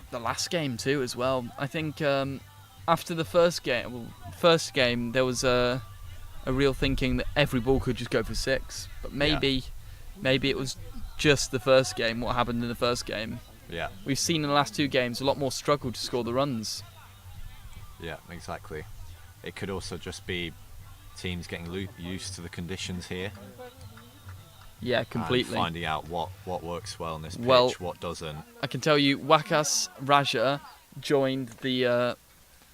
the last game too as well. I think after the first game there was a real thinking that every ball could just go for 6. But maybe it was just the first game, what happened in the first game. Yeah, We've seen in the last 2 games a lot more struggle to score the runs. yeah, exactly. It could also just be teams getting used to the conditions here. Yeah, completely. And finding out what works well in this pitch, Well- what doesn't. I can tell you, Waqas Raja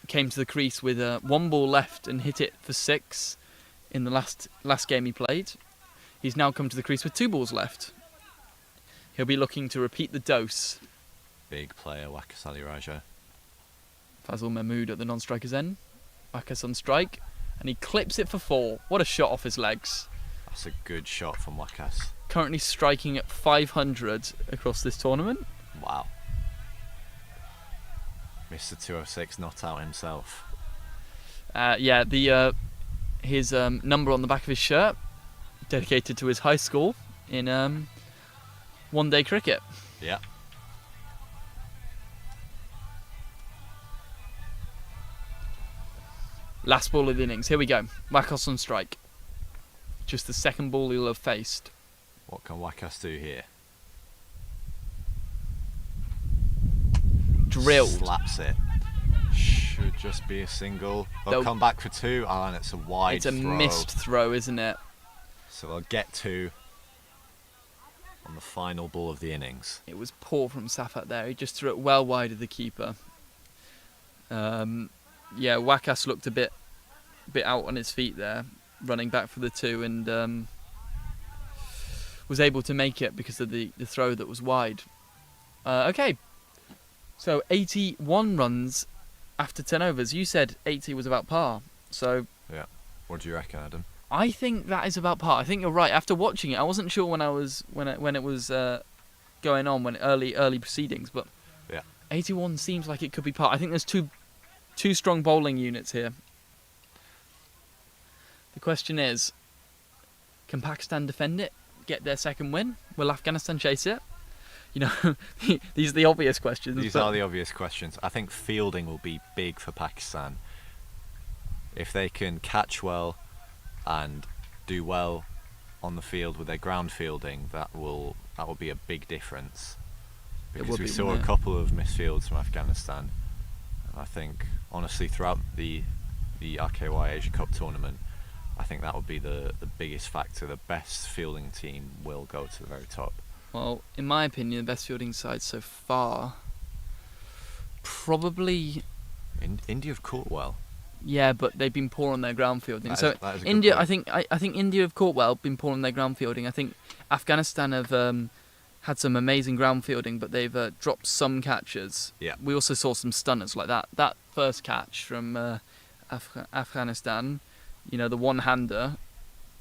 came to the crease with 1 ball left and hit it for 6 in the last game he played. He's now come to the crease with 2 balls left. He'll be looking to repeat the dose. Big player, Waqas Ali Raja. Fazal Mahmood at the non-striker's end. Waqas on strike, and he clips it for 4. What a shot off his legs. That's a good shot from Waqas. Currently striking at 500 across this tournament. Wow. Mr. 206 not out himself. His number on the back of his shirt, dedicated to his high school in one-day cricket. Yeah. Last ball of the innings. Here we go. Waqas on strike. Just the second ball he'll have faced. What can Waqas do here? Drilled. Slaps it. Should just be a single. They'll They'll- come back for 2, and it's a wide It's a throw. missed throw, isn't it? So they'll get 2 on the final ball of the innings. It was poor from Safat there. He just threw it well wide of the keeper. Waqas looked a bit out on his feet there, running back for the 2, and was able to make it because of the throw that was wide. Okay, so 81 runs after 10 overs. You said 80 was about par, so What do you reckon, Adam? I think that is about par. I think you're right. After watching it, I wasn't sure when it was going on, when early proceedings, but Yeah. 81 seems like it could be par. I think there's two strong bowling units here. The question is, can Pakistan defend it, get their second win? Will Afghanistan chase it? You know, these are the obvious questions. These but are the obvious questions. I think fielding will be big for Pakistan. If they can catch well and do well on the field with their ground fielding, that will be a big difference. Because would we be, saw a wouldn't it? couple of misfields from Afghanistan. And I think, honestly, throughout the RKY Asia Cup tournament, I think that would be the biggest factor. The best fielding team will go to the very top. Well, in my opinion, the best fielding side so far, probably. India have caught well. Yeah, but they've been poor on their ground fielding. That So is a good India, point. I think India have caught well, been poor on their ground fielding. I think Afghanistan have had some amazing ground fielding, but they've dropped some catches. Yeah. We also saw some stunners like that. That first catch from Afghanistan, you know, the one-hander,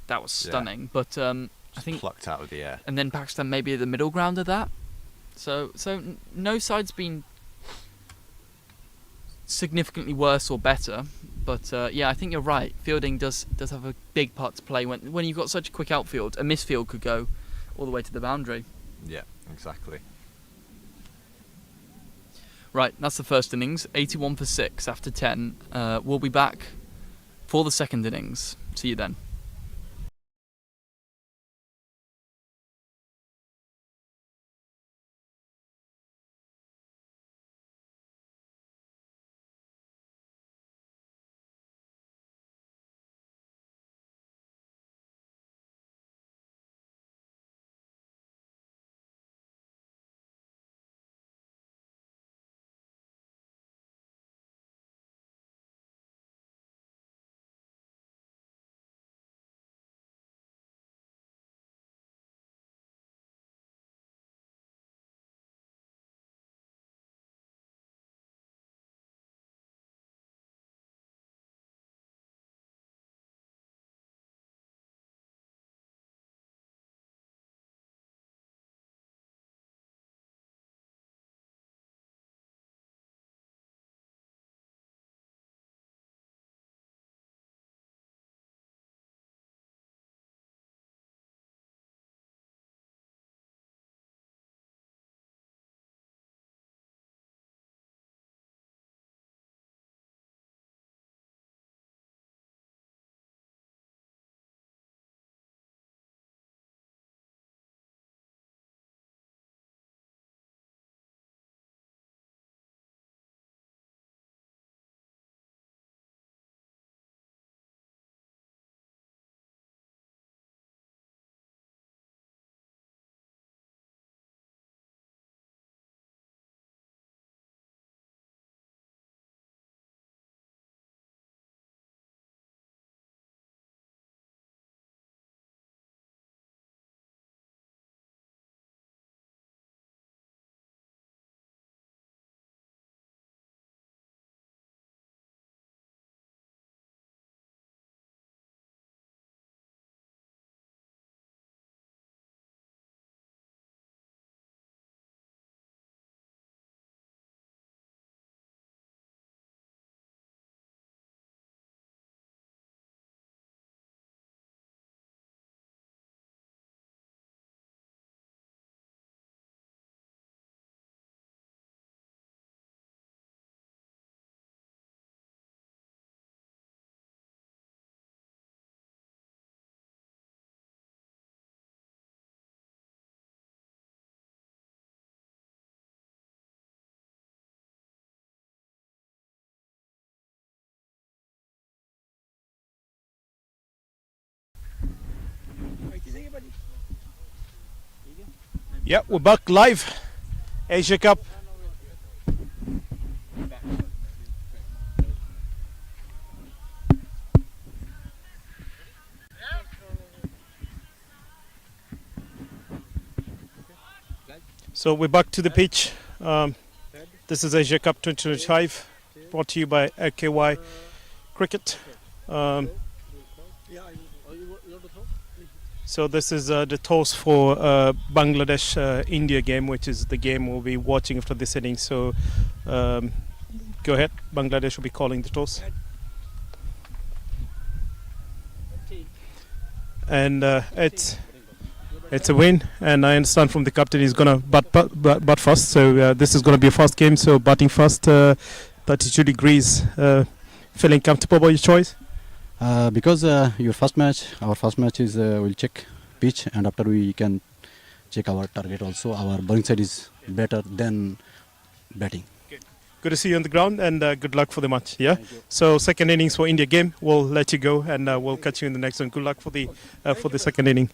that was Yeah. stunning. But I Just think, plucked out of the air. and then Pakistan maybe at the middle ground of that. So no side's been significantly worse or better, but I think you're right. Fielding does have a big part to play when you've got such a quick outfield. A misfield could go all the way to the boundary. Yeah, exactly. Right, that's the first innings. 81 for 6 after 10. We'll be back for the second innings. See you then. Yeah, we're back live. Asia Cup. So we're back to the pitch. This is Asia Cup 2025, brought to you by KY Cricket. So this is the toss for Bangladesh India game, which is the game we'll be watching after this inning. So go ahead, Bangladesh will be calling the toss. And it's a win, and I understand from the captain he's gonna bat first. So this is gonna be a fast game. So batting first, 32 degrees. Feeling comfortable about your choice? Because our first match is we'll check pitch, and after we can check our target also. Our bowling side is better than batting. Good to see you on the ground, and good luck for the match. Yeah. So second innings for India game. We'll let you go, and we'll catch you in the next one. Good luck for the second inning.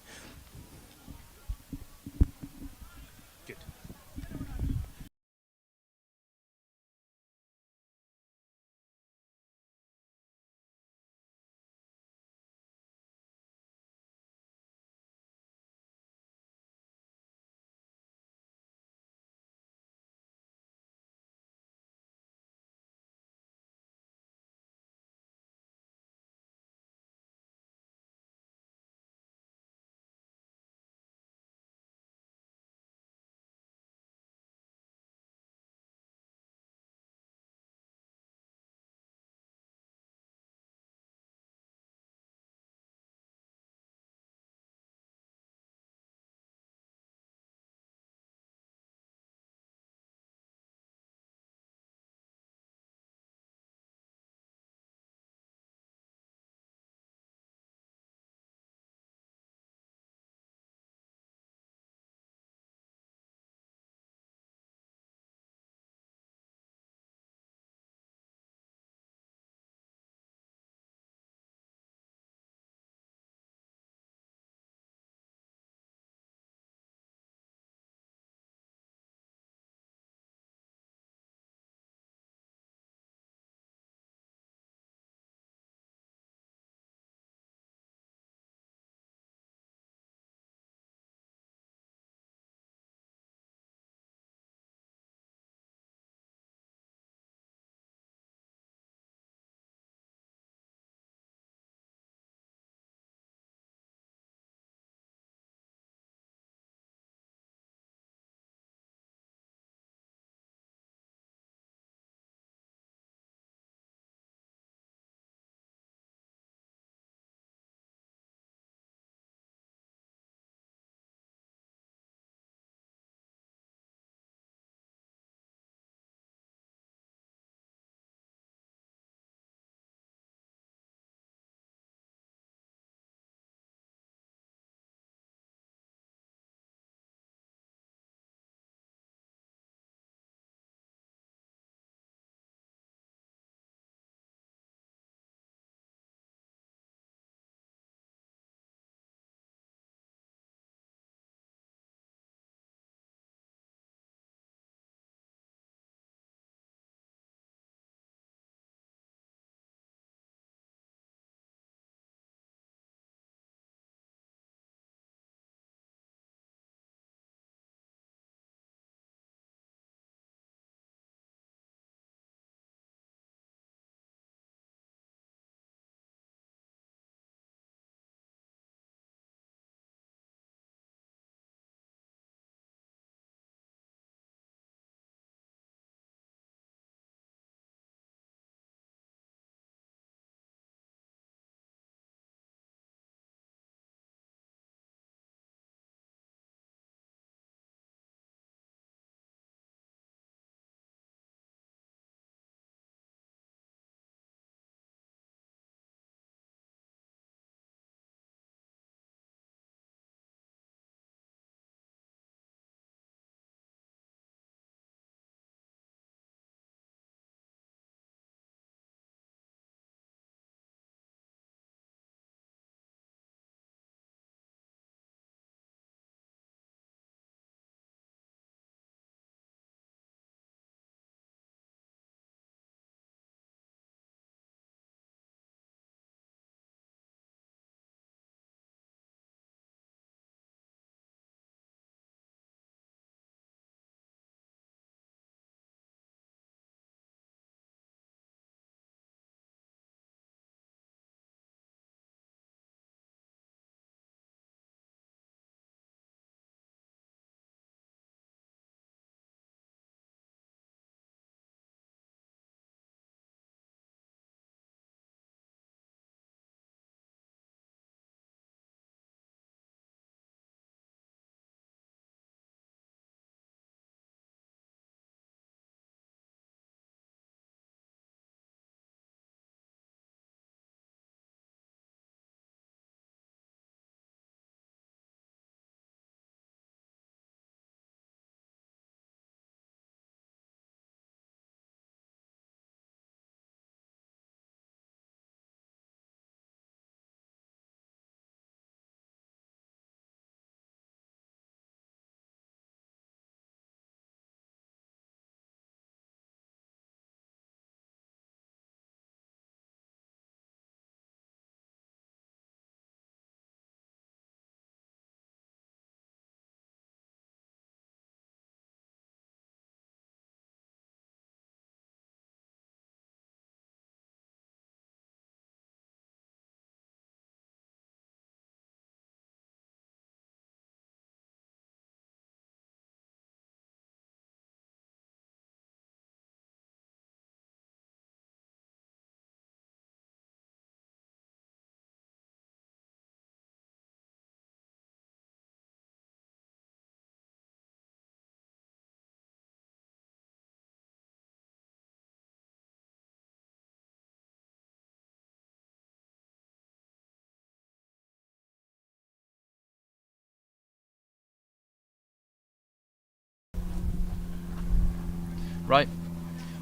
Right,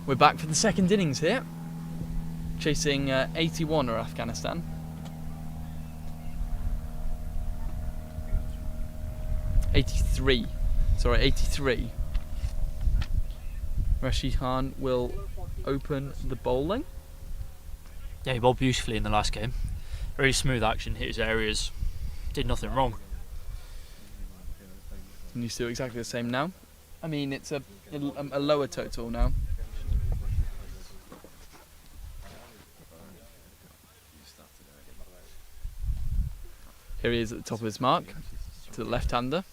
we're back for the second innings here. Chasing 81 are Afghanistan. '83. Sorry, 83. Rashid Khan will open the bowling. Yeah, he bowled beautifully in the last game. Very smooth action, hit his areas, did nothing wrong. And you do exactly the same now. I mean, it's a lower total now. Here he is at the top of his mark, to the left-hander.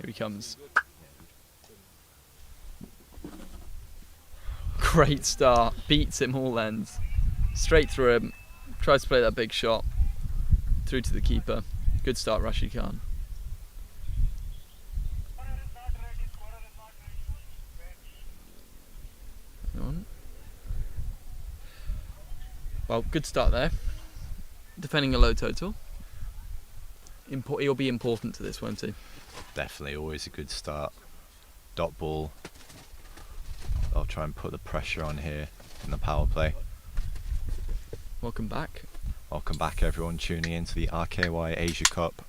Here he comes. Great start, beats him all ends. Straight through him, tries to play that big shot. Through to the keeper. Good start, Rashid Khan. Hang on. Well, good start there. Defending a low total. He'll be important to this, won't he? Definitely always a good start. Dot ball. I'll try and put the pressure on here in the power play. Welcome back. Welcome back everyone tuning in to the RKY Asia Cup.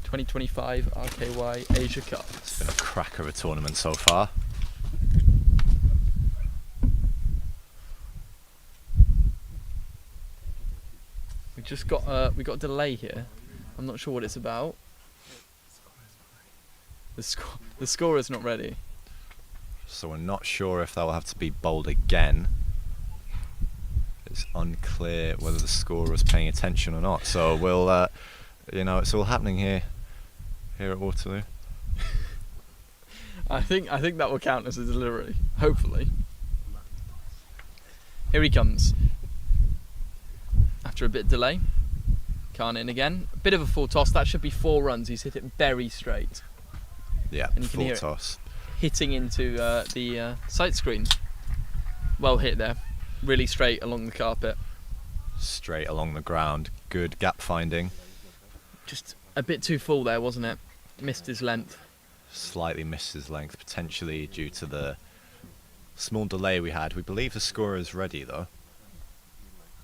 2025 RKY Asia Cup. It's been a cracker of a tournament so far. We got a delay here. I'm not sure what it's about. The scorer's not ready. So we're not sure if that will have to be bowled again. It's unclear whether the scorer is paying attention or not. So we'll, it's all happening here at Waterloo. I think that will count as a delivery. Hopefully. Here he comes. After a bit of delay, Khan in again. A bit of a full toss. That should be 4 runs. He's hit it very straight. Yeah, And you can hear full it toss. hitting into the sight screen. Well hit there. Really straight along the carpet. Straight along the ground. Good gap finding. Just a bit too full there, wasn't it? Missed his length. Slightly missed his length, potentially due to the small delay we had. We believe the scorer is ready though.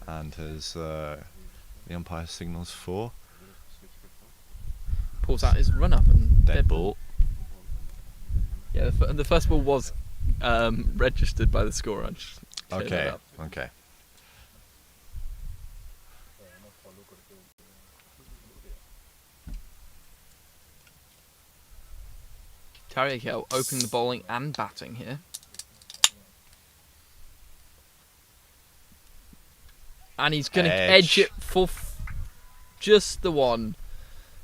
And has the umpire signals 4. Pulls out his run up and Dead ball. Yeah, the first ball was registered by the scorer. Just clear that Okay, up. okay. Tariq Hill opening the bowling and batting here. And he's going to edge it for just the one.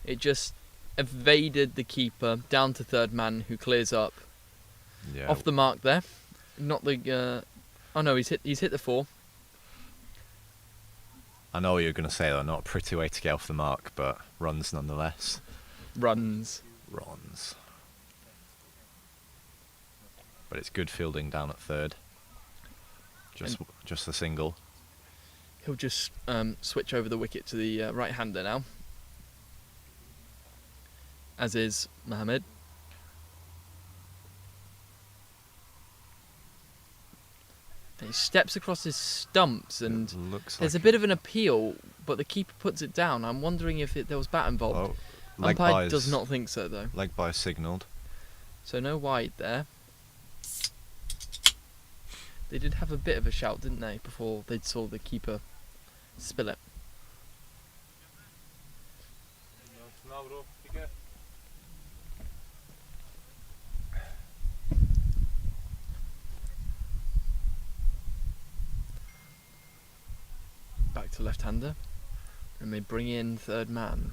It just evaded the keeper down to third man, who clears up. Yeah. Off the mark there. Not the... oh no, he's hit the 4. I know what you're going to say though, not a pretty way to get off the mark, but runs nonetheless. Runs. Runs. But it's good fielding down at third. Just a single. He'll just switch over the wicket to the right-hander now. As is Mohammed. And he steps across his stumps and there's a bit of an appeal, but the keeper puts it down. I'm wondering if there was bat involved. Umpire does not think so though. Leg by signalled. So no wide there. They did have a bit of a shout, didn't they, before they saw the keeper spill it. Back to left-hander, and they bring in third man.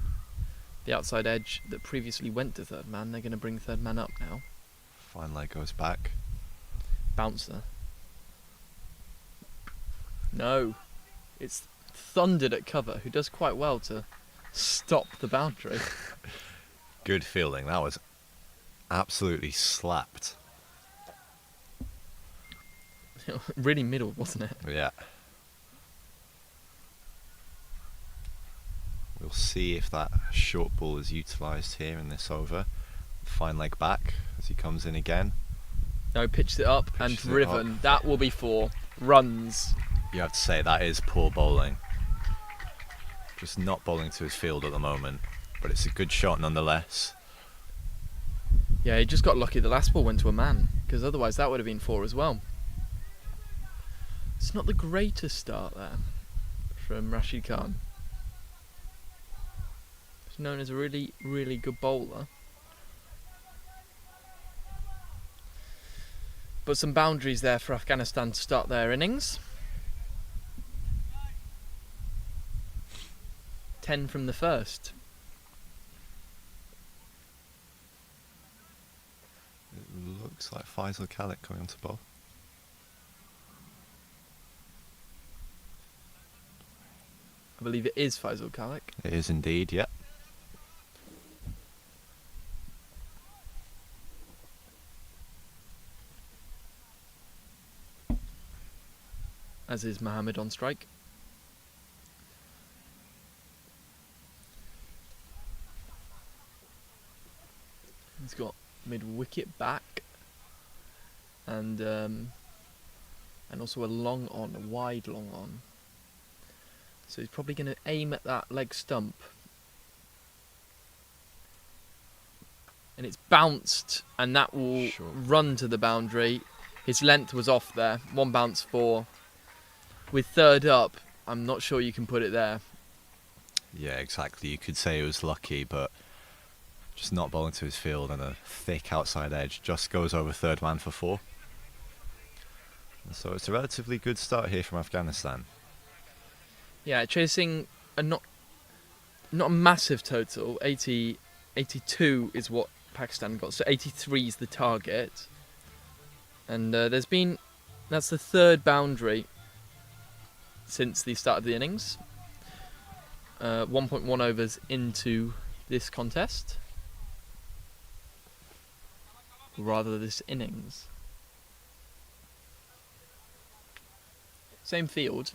The outside edge that previously went to third man, they're going to bring third man up now. Fine leg goes back. Bouncer. No, it's thundered at cover, who does quite well to stop the boundary. Good fielding. That was absolutely slapped. Really middle, wasn't it? Yeah. We'll see if that short ball is utilised here in this over. Fine leg back as he comes in again. No, pitched it up and Pitched it driven. up. That will be 4 runs. You have to say that is poor bowling. Just not bowling to his field at the moment, but it's a good shot nonetheless. Yeah, he just got lucky. The last ball went to a man, because otherwise that would have been 4 as well. It's not the greatest start there from Rashid Khan. He's known as a really, really good bowler. But some boundaries there for Afghanistan to start their innings. 10 from the first. It looks like Faisal Khalek coming onto bowl. I believe it is Faisal Khalek. It is indeed, yeah. As is Mohammed on strike. He's got mid-wicket back, and also a long on, a wide long on. So he's probably going to aim at that leg stump, and it's bounced, and that will run to the boundary. His length was off there. 1 bounce 4. With third up, I'm not sure you can put it there. Yeah, exactly. You could say it was lucky, but just not bowling to his field and a thick outside edge just goes over third man for 4. And so it's a relatively good start here from Afghanistan. Yeah, chasing a not a massive total. 82 is what Pakistan got, so 83 is the target. And that's the 3rd boundary since the start of the innings. 1.1 overs into this contest. Rather this innings. Same field.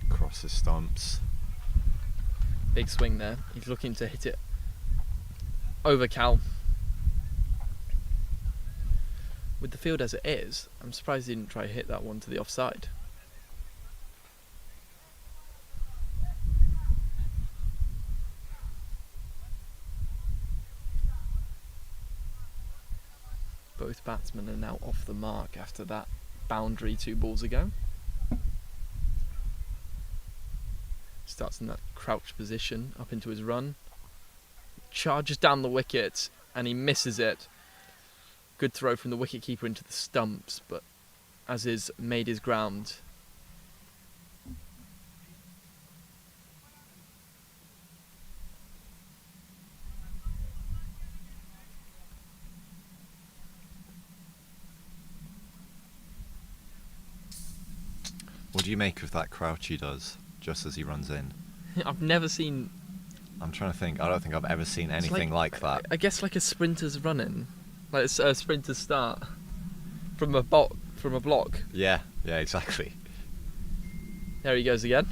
Crosses stumps. Big swing there. He's looking to hit it over Cal. With the field as it is, I'm surprised he didn't try to hit that one to the offside. Both batsmen are now off the mark after that boundary 2 balls ago. Starts in that crouched position up into his run. Charges down the wicket and he misses it. Good throw from the wicketkeeper into the stumps, but Aziz made his ground. What do you make of that crouch he does just as he runs in? I've never seen... I'm trying to think. I don't think I've ever seen anything like that. I guess like a sprinter's running. Like a sprinter's start. From a block. Yeah, exactly. There he goes again.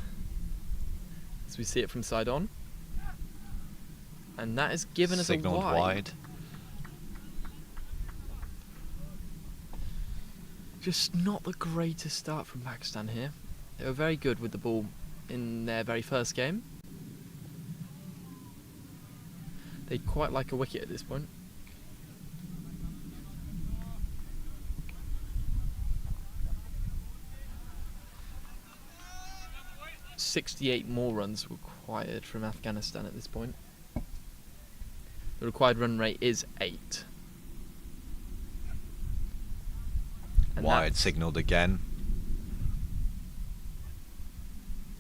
As we see it from side on. And that is given as a Signalled wide. Just not the greatest start from Pakistan here. They were very good with the ball in their very first game. They'd quite like a wicket at this point. .68 more runs required from Afghanistan at this point. The required run rate is 8. And Wide signalled again.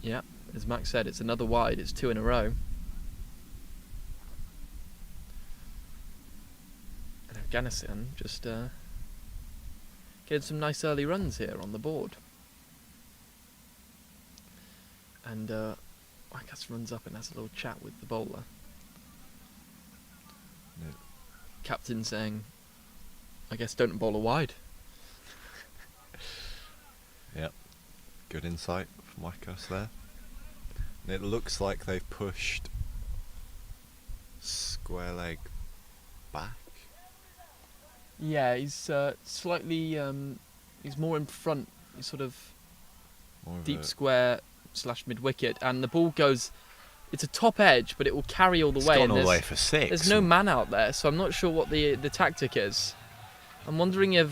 Yeah, as Max said, it's another wide. It's 2 in a row. And Afghanistan just getting some nice early runs here on the board. And Waqas runs up and has a little chat with the bowler. Yeah. Captain saying, I guess don't bowl a wide. Yep. Good insight from Waqas there. And it looks like they've pushed square leg back. Yeah, he's slightly, he's more in front, he's sort of More of deep a- square / mid wicket, and the ball goes, it's a top edge, but it will carry all the It's way. gone and all the there's- way for 6. There's no man out there, so I'm not sure what the tactic is. I'm wondering if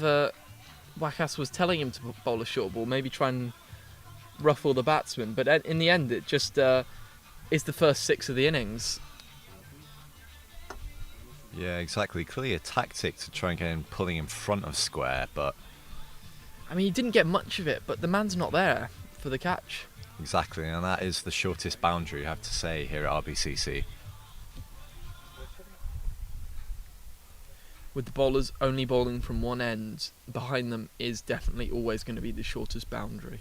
Waqas was telling him to bowl a short ball, maybe try and ruffle the batsman, but in the end it just is the first 6 of the innings. Yeah, exactly. Clearly a tactic to try and get him pulling in front of square, but I mean, he didn't get much of it, but the man's not there for the catch. exactly, and that is the shortest boundary, you have to say, here at RBCC. With the bowlers only bowling from one end, behind them is definitely always going to be the shortest boundary.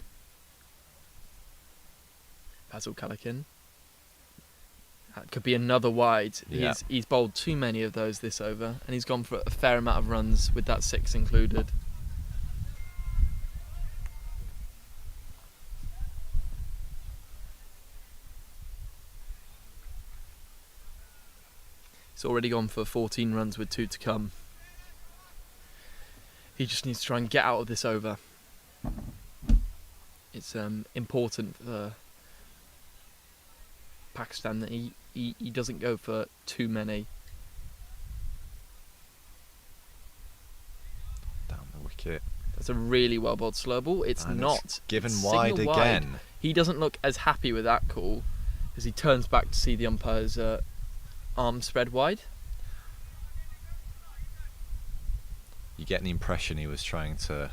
Fazal Kalakin. That could be another wide. Yeah. He's bowled too many of those this over, and he's gone for a fair amount of runs with that 6 included. He's already gone for 14 runs with 2 to come. He just needs to try and get out of this over. It's important for Pakistan that he doesn't go for too many. Down the wicket. That's a really well bowled slow ball. It's And not. it's given It's wide signal again. He doesn't look as happy with that call as he turns back to see the umpire's arm spread wide. You get the impression he was trying to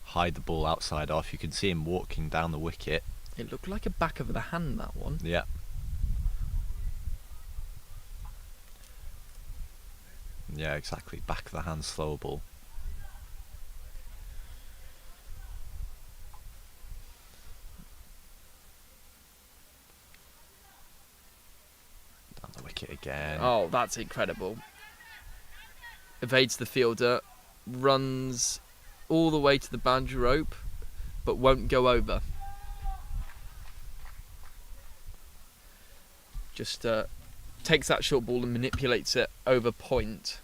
hide the ball outside off. You can see him walking down the wicket. It looked like a back of the hand, that one. Yeah. Yeah, exactly. Back of the hand slow ball. Down the wicket again. Oh, that's incredible. Evades the fielder, runs all the way to the boundary rope, but won't go over. Just takes that short ball and manipulates it over point.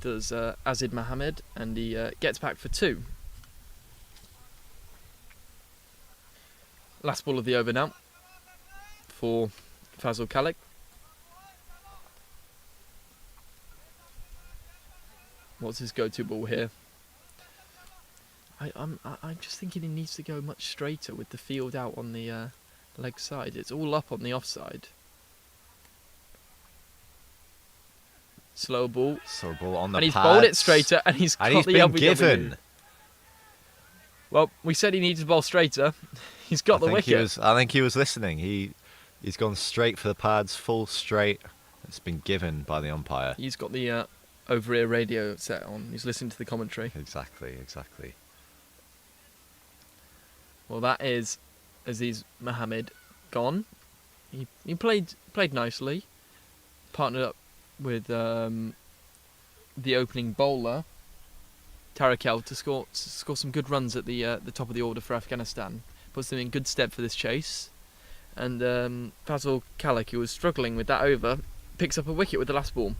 Does Azid Mohammed, and he gets back for 2. Last ball of the over now for Fazal Kalik. What's his go-to ball here? I'm just thinking he needs to go much straighter with the field out on the leg side. It's all up on the offside. Slow ball. Slow ball on the And he's pads. bowled it straighter, and he's got And he's the been LBW. given. Well, we said he needed to bowl straighter. He's got the wicket. I think he was listening. He's gone straight for the pads, full straight. It's been given by the umpire. He's got the over-ear radio set on. He's listening to the commentary. Exactly. Well, that is Aziz Mohammed gone. He played nicely. Partnered up with the opening bowler, Tarakel, to score some good runs at the top of the order for Afghanistan. Puts them in good stead for this chase. And Fazal Kalik, who was struggling with that over, picks up a wicket with the last ball.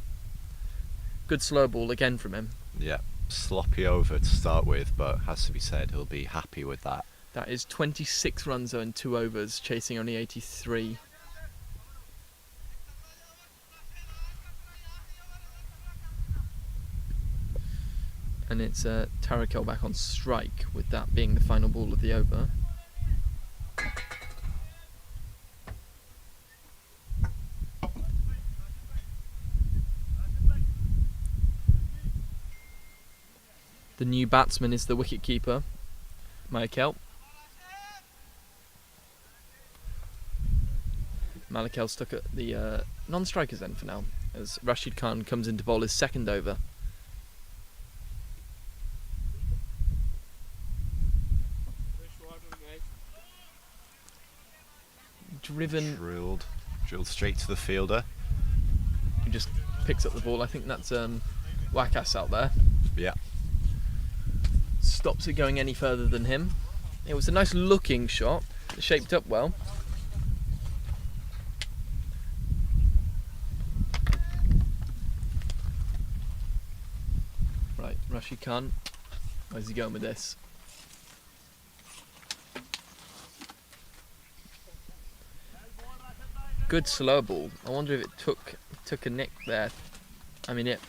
Good slow ball again from him. Yeah, sloppy over to start with, but has to be said, he'll be happy with that. That is 26 runs in 2 overs, chasing only 83. And it's Tarakel back on strike, with that being the final ball of the over. The new batsman is the wicketkeeper, Michael. Malikel stuck at the non-strikers end for now, as Rashid Khan comes in to bowl his second over. driven. Drilled straight to the fielder. Who just picks up the ball. I think that's Wakas out there. Yeah. Stops it going any further than him. It was a nice looking shot. It shaped up well. Right, Rashid Khan. Where's he going with this? Good slow ball. I wonder if it took a nick there. I mean, it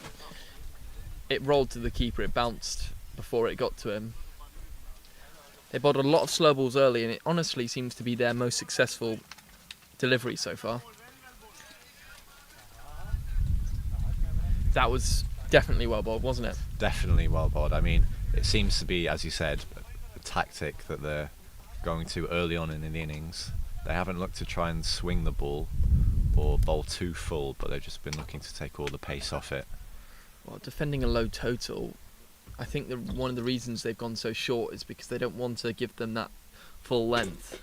rolled to the keeper. It bounced before it got to him. They bowled a lot of slow balls early, and it honestly seems to be their most successful delivery so far. That was definitely well bowled, wasn't it? Definitely well bowled. I mean, it seems to be, as you said, a tactic that they're going to early on in the innings. They haven't looked to try and swing the ball or bowl too full, but they've just been looking to take all the pace off it. Well, defending a low total, I think one of the reasons they've gone so short is because they don't want to give them that full length.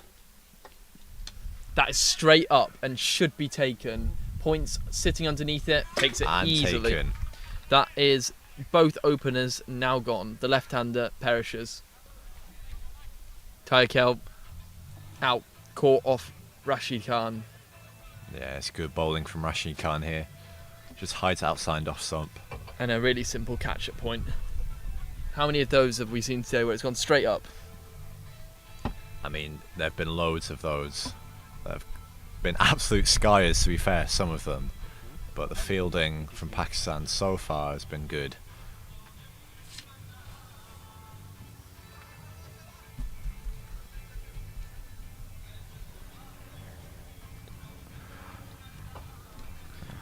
That is straight up and should be taken. Points sitting underneath it, takes it And easily. taken. That is both openers now gone. The left-hander perishes. Tyakel out, caught off Rashid Khan. Yeah, it's good bowling from Rashid Khan here. Just hides outside off stump. And a really simple catch at point. How many of those have we seen today where it's gone straight up? I mean, there have been loads of those. There have been absolute skiers, to be fair, some of them. But the fielding from Pakistan so far has been good.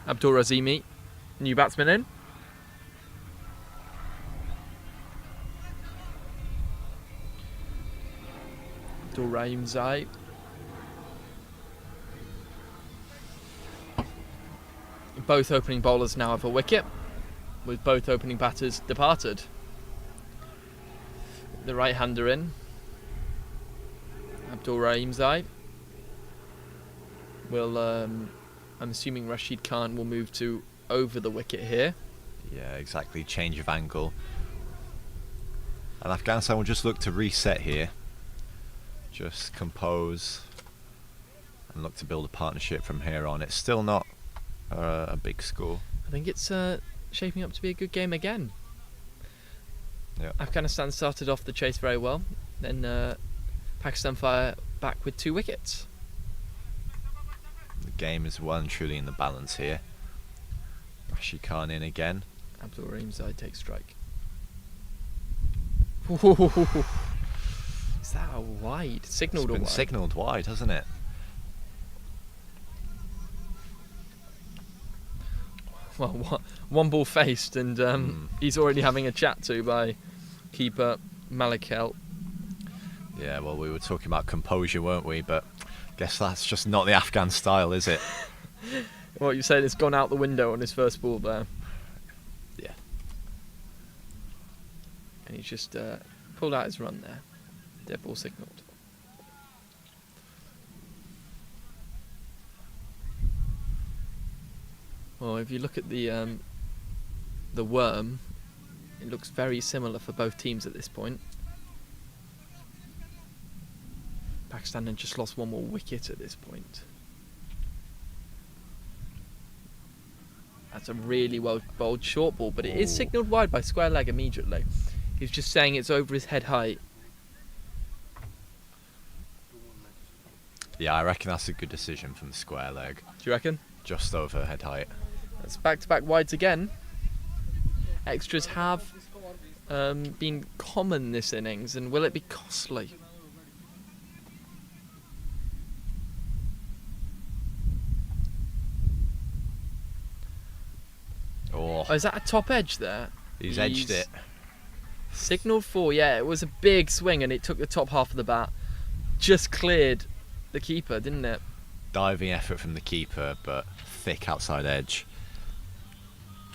Abdul Razimi, new batsman in. Abdul Rahim Zai. Both opening bowlers now have a wicket, with both opening batters departed. The right-hander in. Abdul Rahim Zai. Will, I'm assuming Rashid Khan will move to over the wicket here. Yeah, exactly. Change of angle. And Afghanistan will just look to reset here. Just compose and look to build a partnership from here on. It's still not a big score. I think it's shaping up to be a good game again. Yeah. Afghanistan started off the chase very well. Then Pakistan fire back with 2 wickets. The game is well and truly in the balance here. Rashid Khan in again. Abdul Rahim Zai takes strike. Is that a wide? Signalled It's or been wide? signalled wide, hasn't it? Well, one ball faced, and he's already having a chat to by keeper Malik El. Yeah, well, we were talking about composure, weren't we? But guess that's just not the Afghan style, is it? What you said, it's gone out the window on his first ball there. Yeah. And he's just pulled out his run there. Dead ball signalled. Well, if you look at the worm, it looks very similar for both teams at this point. Pakistan had just lost one more wicket at this point. That's a really well bowled short ball, but it is signalled wide by square leg immediately. He's just saying it's over his head height. Yeah, I reckon that's a good decision from the square leg. Do you reckon? Just over head height. That's back-to-back wides again. Extras have been common this innings, and will it be costly? Oh, Oh, is that a top edge there? he's edged it. Signalled for, yeah, it was a big swing and it took the top half of the bat. Just cleared the keeper, didn't it? Diving effort from the keeper, but thick outside edge.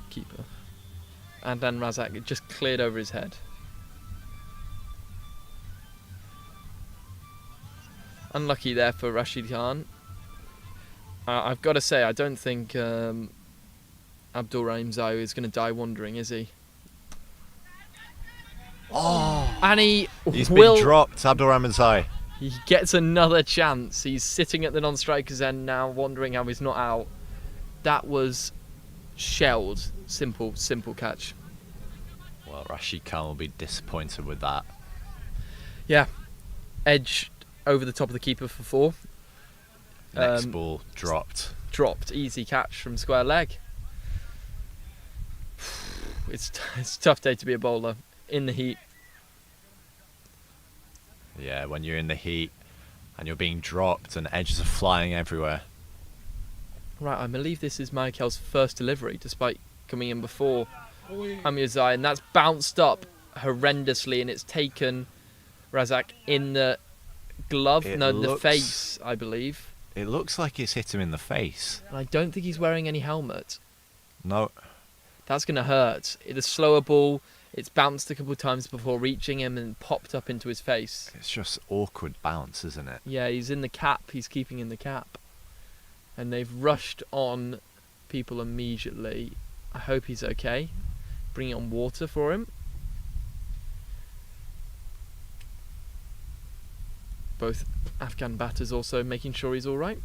Keeper. And Dan Razak, it just cleared over his head. Unlucky there for Rashid Khan. I've got to say, I don't think Abdul Rahim Zai is going to die wandering, is he? Oh, And he's been dropped, Abdul Rahman Zai. He gets another chance. He's sitting at the non-striker's end now, wondering how he's not out. That was shelled. Simple catch. Well, Rashid Khan will be disappointed with that. Yeah. Edge over the top of the keeper for 4. Next ball dropped. Dropped. Easy catch from square leg. It's a tough day to be a bowler. In the heat. Yeah, when you're in the heat and you're being dropped and edges are flying everywhere. Right, I believe this is Michael's first delivery, despite coming in before Amir Zai, and that's bounced up horrendously, and it's taken Razak in the glove, the face, I believe. It looks like it's hit him in the face. And I don't think he's wearing any helmet. No. That's going to hurt. It's a slower ball. It's bounced a couple of times before reaching him and popped up into his face. It's just awkward bounce, isn't it? Yeah, he's in the cap. He's keeping in the cap. And they've rushed on people immediately. I hope he's okay. Bringing on water for him. Both Afghan batters also making sure he's all right.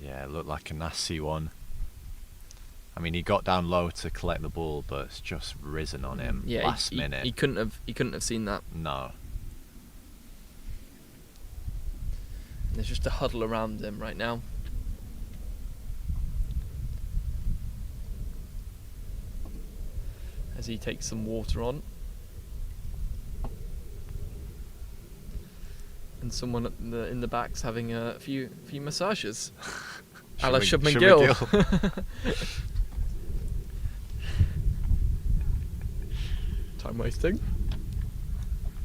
Yeah, it looked like a nasty one. I mean, he got down low to collect the ball, but it's just risen on him last minute. He couldn't have seen that. No. And there's just a huddle around him right now. As he takes some water on. And someone in the back's having a few massages. A la Shubman Gill. Time wasting.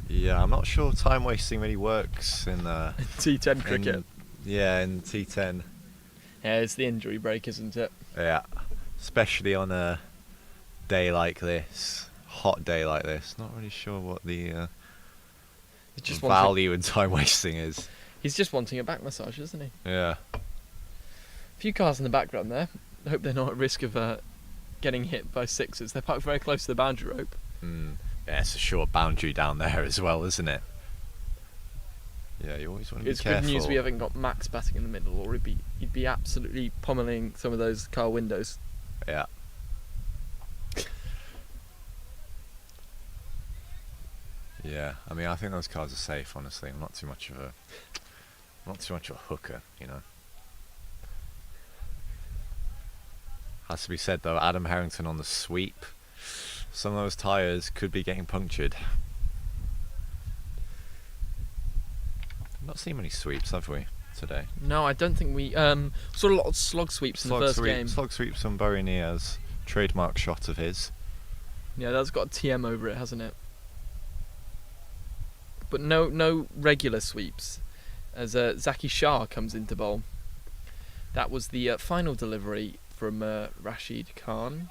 Yeah, I'm not sure time wasting really works in T10 cricket. In T10. Yeah, it's the injury break, isn't it? Yeah, especially on a day like this, hot day like this. Not really sure what the value in time wasting is. He's just wanting a back massage, isn't he? Yeah. A few cars in the background there. I hope they're not at risk of getting hit by sixes. They're parked very close to the boundary rope. Yeah, it's a short boundary down there as well, isn't it? Yeah, you always want to be careful. It's good news we haven't got Max batting in the middle, or he'd be absolutely pummeling some of those car windows. Yeah. Yeah, I mean, I think those cars are safe. Honestly, I'm not too much of a hooker, you know. Has to be said though, Adam Harrington on the sweep. Some of those tyres could be getting punctured. Not seen many sweeps, have we, today? No, I don't think we saw a lot of slog sweeps in the first game. Slog sweeps on Barry Niaz, trademark shot of his. Yeah, that's got a TM over it, hasn't it? But no regular sweeps, as Zaki Shah comes into bowl. That was the final delivery from Rashid Khan,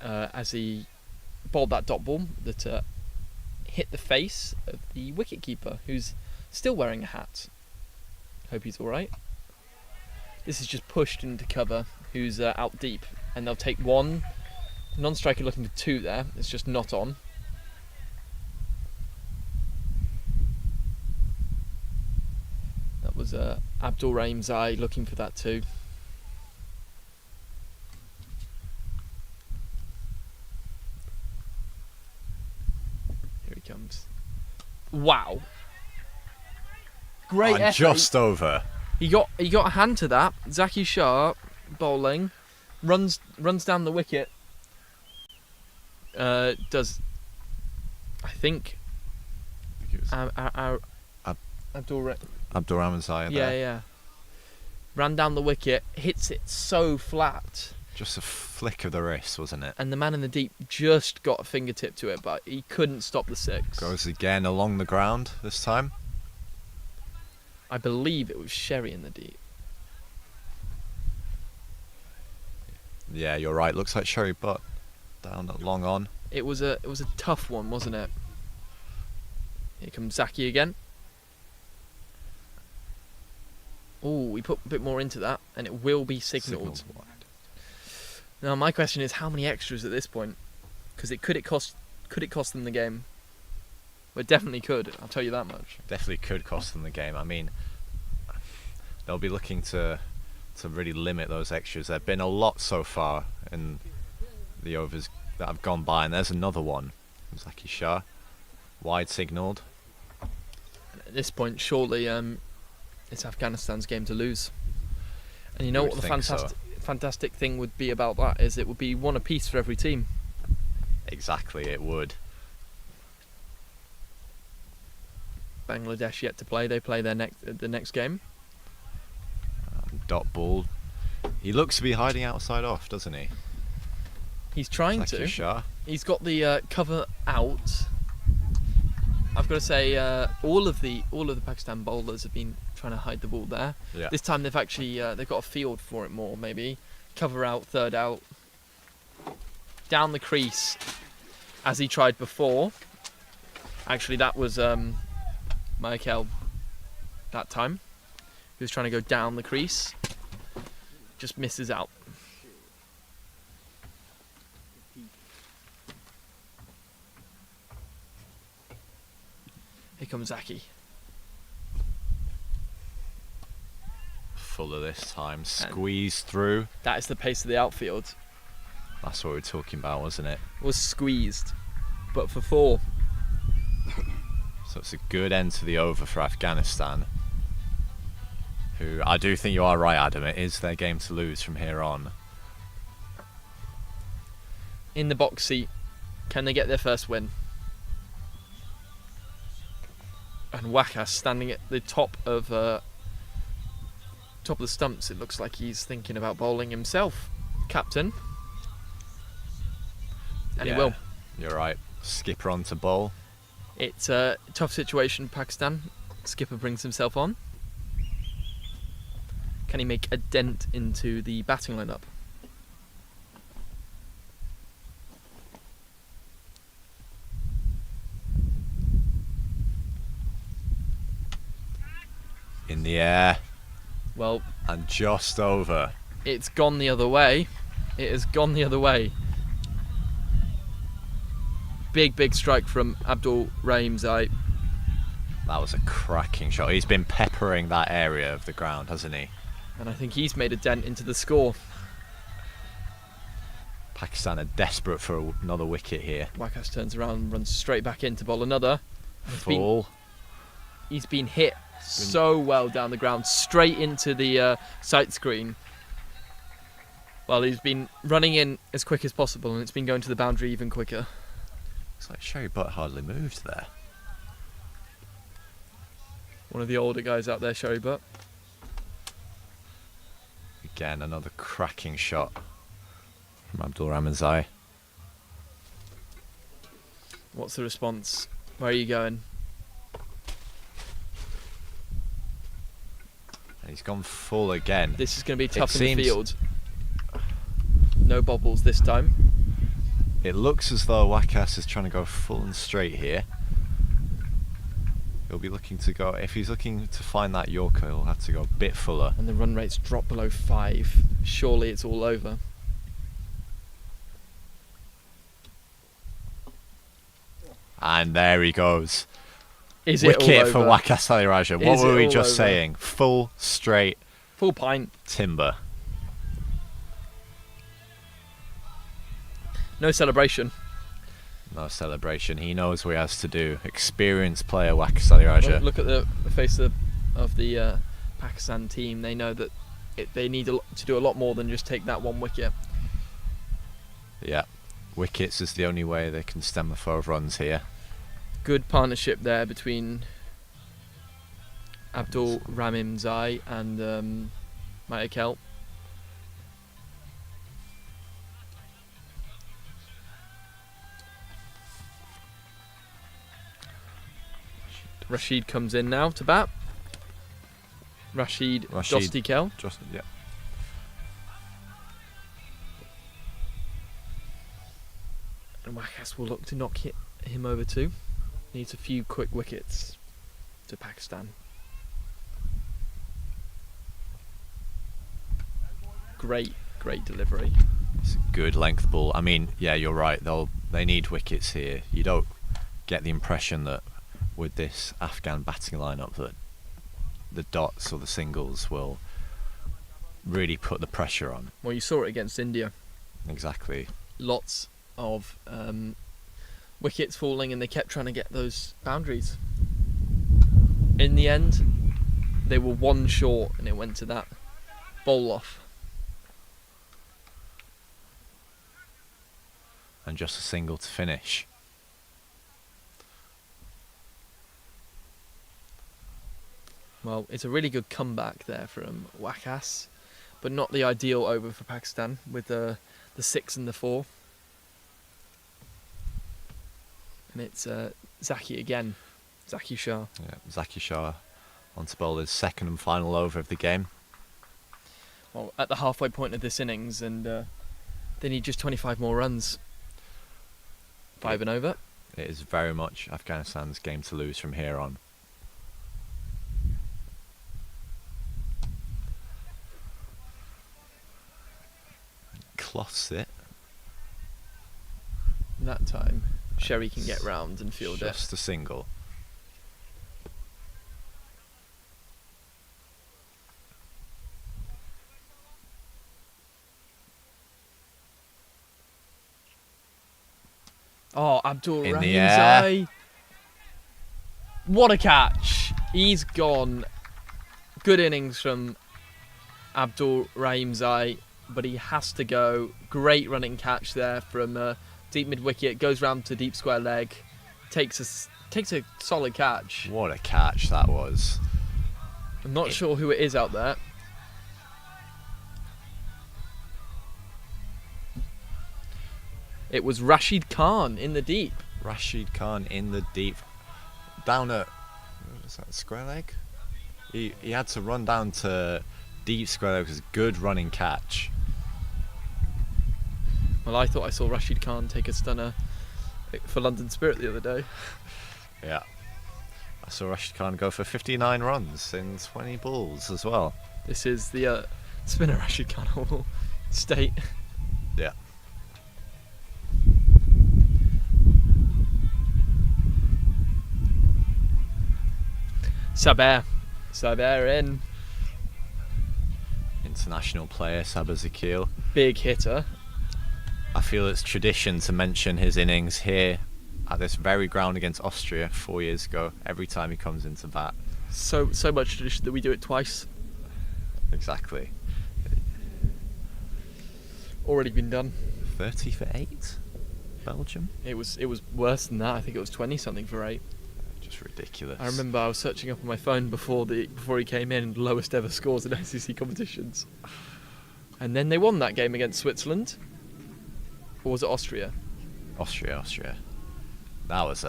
as he bowled that dot ball that hit the face of the wicketkeeper, who's still wearing a hat. Hope he's alright. This is just pushed into cover, who's out deep, and they'll take one. Non-striker looking for 2 there, it's just not on. That was Abdul Rahim Zai looking for that 2. Here he comes. Wow. Great effort. Just over. He got a hand to that. Zaki Shah bowling, runs down the wicket. Does I think Abdul Rahman Zai there. Yeah. Ran down the wicket, hits it so flat. Just a flick of the wrist, wasn't it? And the man in the deep just got a fingertip to it, but he couldn't stop the 6. Goes again along the ground this time. I believe it was Sherry in the deep. Yeah, you're right. Looks like Sherry Butt down at long on. It was a tough one, wasn't it? Here comes Zaki again. Oh, we put a bit more into that, and it will be signalled. Signalled wide. Now, my question is, how many extras at this point? Because could it cost them the game? Well, it definitely could. I'll tell you that much. Definitely could cost them the game. I mean, they'll be looking to really limit those extras. There've been a lot so far in the overs that have gone by, and there's another one. Zaki Shah, wide signalled. At this point, surely it's Afghanistan's game to lose. And you know would what the think so. fantastic thing would be about that is it would be one apiece for every team. Exactly, it would. Bangladesh yet to play. They play the next game. Dot ball. He looks to be hiding outside off, doesn't he? He's trying Zaki to. Shah. He's got the cover out. I've got to say, all of the Pakistan bowlers have been trying to hide the ball there. Yeah. This time they've actually they've got a field for it more. Maybe cover out, third out, down the crease, as he tried before. Actually, that was Michael that time. He was trying to go down the crease, just misses out. Here comes Zaki. Fuller this time, squeezed through. That is the pace of the outfield. That's what we were talking about, wasn't it? Was squeezed, but for 4. So it's a good end to the over for Afghanistan, who I do think you are right, Adam. It is their game to lose from here on. In the box seat, can they get their first win? And Wakas standing at the top of the stumps. It looks like he's thinking about bowling himself, captain. And he will. You're right. Skipper on to bowl. It's a tough situation, Pakistan. Skipper brings himself on. Can he make a dent into the batting lineup? In the air. Well, and just over. It's gone the other way. It has gone the other way. Big strike from Abdul Rahim Zai. That was a cracking shot. He's been peppering that area of the ground, hasn't he? And I think he's made a dent into the score. Pakistan are desperate for another wicket here. Wakas turns around and runs straight back in to bowl another. Full. He's been hit so well down the ground, straight into the sight screen. Well, he's been running in as quick as possible, and it's been going to the boundary even quicker. Looks like Sherry Butt hardly moved there. One of the older guys out there, Sherry Butt. Again, another cracking shot from Abdul Rahman Zai. What's the response? Where are you going? And he's gone full again. This is going to be tough It in the seems- field. No bobbles this time. It looks as though Wakas is trying to go full and straight here. He'll be looking to go, if he's looking to find that Yorker, he'll have to go a bit fuller. And the run rate's dropped below 5. Surely it's all over. And there he goes. Is it Wicket all for over? Wakas Ali Raja. What Is were it we all just over? saying? Full, straight, Full pint. timber. No celebration. No celebration. He knows what he has to do. Experienced player Wakas Ali Raja. Look at the face of the Pakistan team. They know that they need to do a lot more than just take that one wicket. Yeah. Wickets is the only way they can stem the flow of runs here. Good partnership there between Abdul Rahim Zai and Michael. Rashid comes in now to bat. Rashid Dostikel. Yeah. And Wakas will look to knock him over too. Needs a few quick wickets to Pakistan. Great delivery. It's a good length ball. I mean, yeah, you're right. They need wickets here. You don't get the impression that with this Afghan batting lineup that the dots or the singles will really put the pressure on. Well, you saw it against India. Exactly. Lots of wickets falling, and they kept trying to get those boundaries. In the end, they were one short, and it went to that bowl off. And just a single to finish. Well, it's a really good comeback there from Waqas, but not the ideal over for Pakistan with the 6 and the 4. And it's Zaki again, Zaki Shah. Yeah, Zaki Shah on to bowl his second and final over of the game. Well, at the halfway point of this innings, and they need just 25 more runs. 5 and over. It is very much Afghanistan's game to lose from here on. Cloths it. And that time, Sherry can get round and field it. Just a single. Oh, Abdul In Rahim the air. Zai. What a catch. He's gone. Good innings from Abdul Rahim Zai, but he has to go. Great running catch there from deep mid wicket. Goes round to deep square leg. Takes a solid catch. What a catch that was. I'm not sure who it is out there. It was Rashid Khan in the deep. Rashid Khan in the deep. Down at, what was that, square leg? He had to run down to deep square leg. It was a good running catch. Well, I thought I saw Rashid Khan take a stunner for London Spirit the other day. Yeah. I saw Rashid Khan go for 59 runs in 20 balls as well. This is the spinner Rashid Khan will state. Yeah. Saber in. International player Saber Zakil. Big hitter. I feel it's tradition to mention his innings here at this very ground against Austria 4 years ago, every time he comes into bat. So much tradition that we do it twice. Exactly. Already been done. 30 for 8, Belgium. It was worse than that. I think it was 20 something for 8. Just ridiculous. I remember I was searching up on my phone before he came in, lowest ever scores in ICC competitions. And then they won that game against Switzerland. Or was it Austria? Austria. That was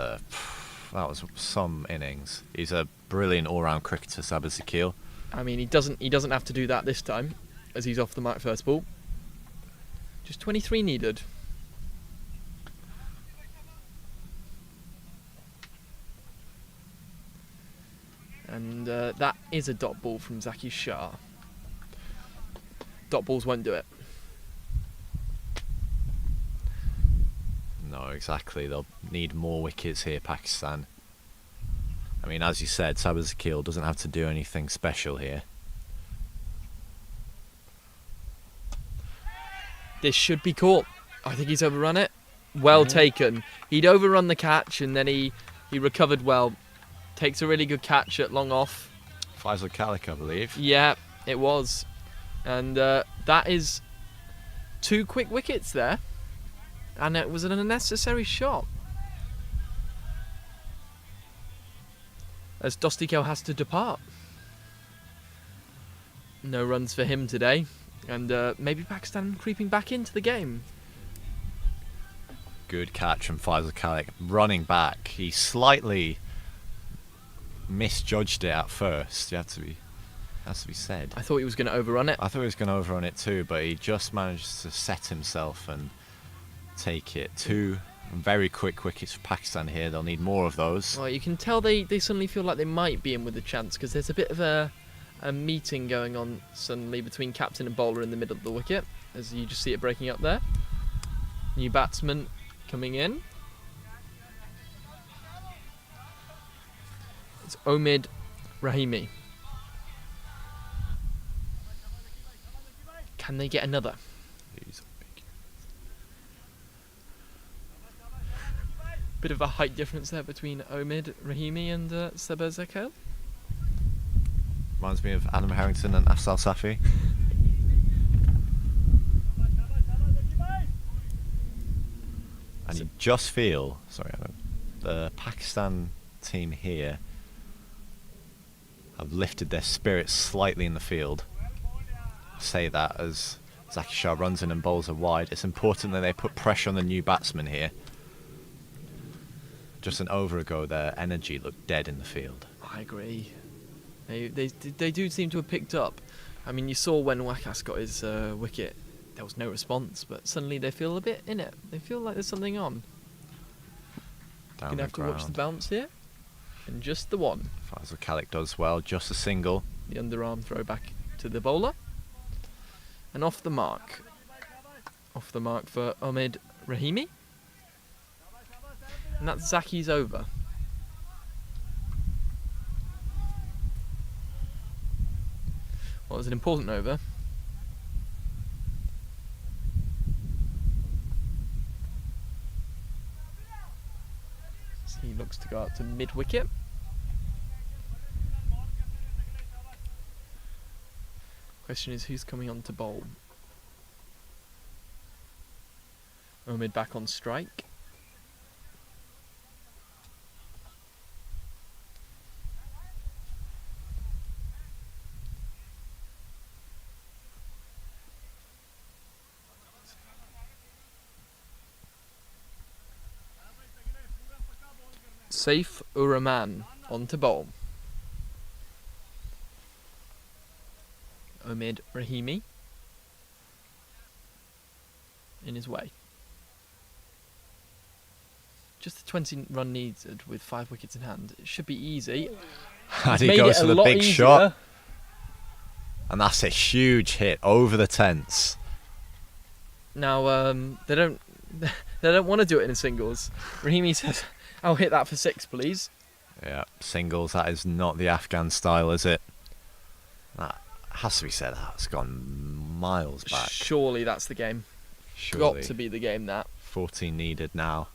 some innings. He's a brilliant all-round cricketer, Saber Zakil. I mean, he doesn't have to do that this time, as he's off the mark first ball. Just 23 needed. And that is a dot ball from Zaki Shah. Dot balls won't do it. No, exactly. They'll need more wickets here, Pakistan. I mean, as you said, Saber Zakil doesn't have to do anything special here. This should be caught. I think he's overrun it. Well taken. He'd overrun the catch and then he recovered well. Takes a really good catch at long off. Faisal Khalik, I believe. Yeah, it was. And that is 2 quick wickets there. And it was an unnecessary shot. As Dostikal has to depart. No runs for him today. And maybe Pakistan creeping back into the game. Good catch from Faisal Khalik. Running back. He slightly misjudged it at first. It has to be said. I thought he was going to overrun it. I thought he was going to overrun it too, but he just managed to set himself and take it. 2 Very quick wickets for Pakistan here. They'll need more of those. Well, you can tell they suddenly feel like they might be in with a chance because there's a bit of a meeting going on suddenly between captain and bowler in the middle of the wicket, as you just see it breaking up there. New batsman coming in. It's Omid Rahimi. Can they get another? Bit of a height difference there between Omid Rahimi and Seba Zakel. Reminds me of Adam Harrington and Afzal Safi. And you just feel, sorry Adam, the Pakistan team here have lifted their spirits slightly in the field. I say that as Zaki Shah runs in and bowls are wide. It's important that they put pressure on the new batsman here. Just an over ago, their energy looked dead in the field. I agree. They do seem to have picked up. I mean, you saw when Wakas got his wicket, there was no response, but suddenly they feel a bit in it. They feel like there's something on. Down Gonna the have to watch the ground. bounce here, and just the one. Faisal Khalik does well, just a single. The underarm throw back to the bowler, and off the mark. Off the mark for Omid Rahimi, and that's Zaki's over. Well, it was an important over. So he looks to go out to mid-wicket. Question is, who's coming on to bowl? Omid back on strike. Saif ur Rahman on to bowl. Omid Rahimi in his way. Just the 20 run needed with 5 wickets in hand. It should be easy. And he made goes it for a the lot big easier. shot. And that's a huge hit over the tents. Now they don't want to do it in singles. Rahimi says, "I'll hit that for 6, please." Yeah, singles, that is not the Afghan style, is it? That has to be said, that's gone miles back. Surely that's the game. Surely. Got to be the game, that. 14 needed now.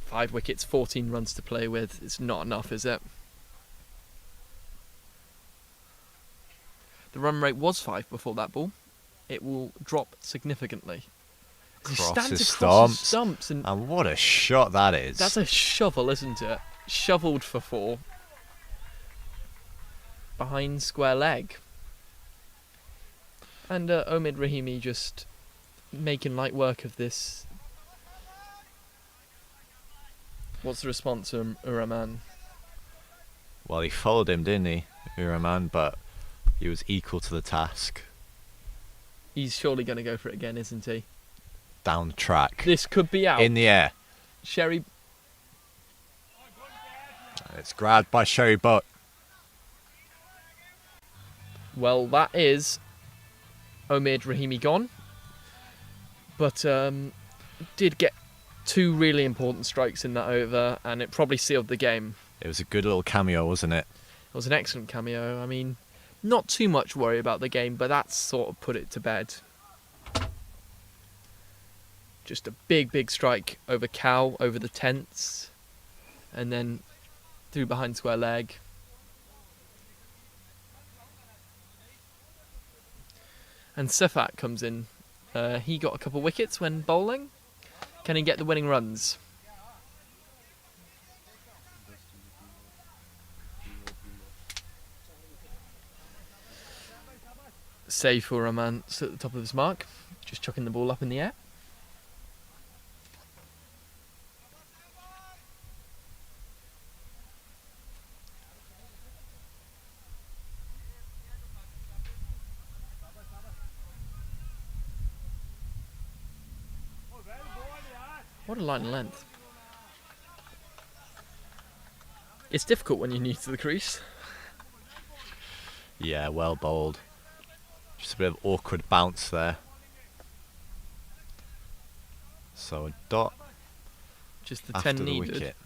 5 wickets, 14 runs to play with. It's not enough, is it? The run rate was 5 before that ball. It will drop significantly. He stands across his stumps and what a shot that is. that's a shovel, isn't it? Shoveled for 4. Behind square leg. And Omid Rahimi just making light work of this. What's the response from Uraman? Well, he followed him, didn't he, Uraman? But he was equal to the task. He's surely going to go for it again, isn't he? Down the track. This could be out. In the air. Sherry. It's grabbed by Sherry Butt. Well, that is Omid Rahimi gone. But did get 2 really important strikes in that over, and it probably sealed the game. It was a good little cameo, wasn't it? It was an excellent cameo. I mean, not too much worry about the game, but that sort of put it to bed. Just a big strike over Cow, over the tents, and then through behind square leg. And Sefat comes in. He got a couple wickets when bowling. Can he get the winning runs? Saif ur Rahman at the top of his mark, just chucking the ball up in the air. What a line of length. It's difficult when you're new to the crease. Yeah, well bowled. Just a bit of awkward bounce there. So a dot Just the after 10 the needed. wicket.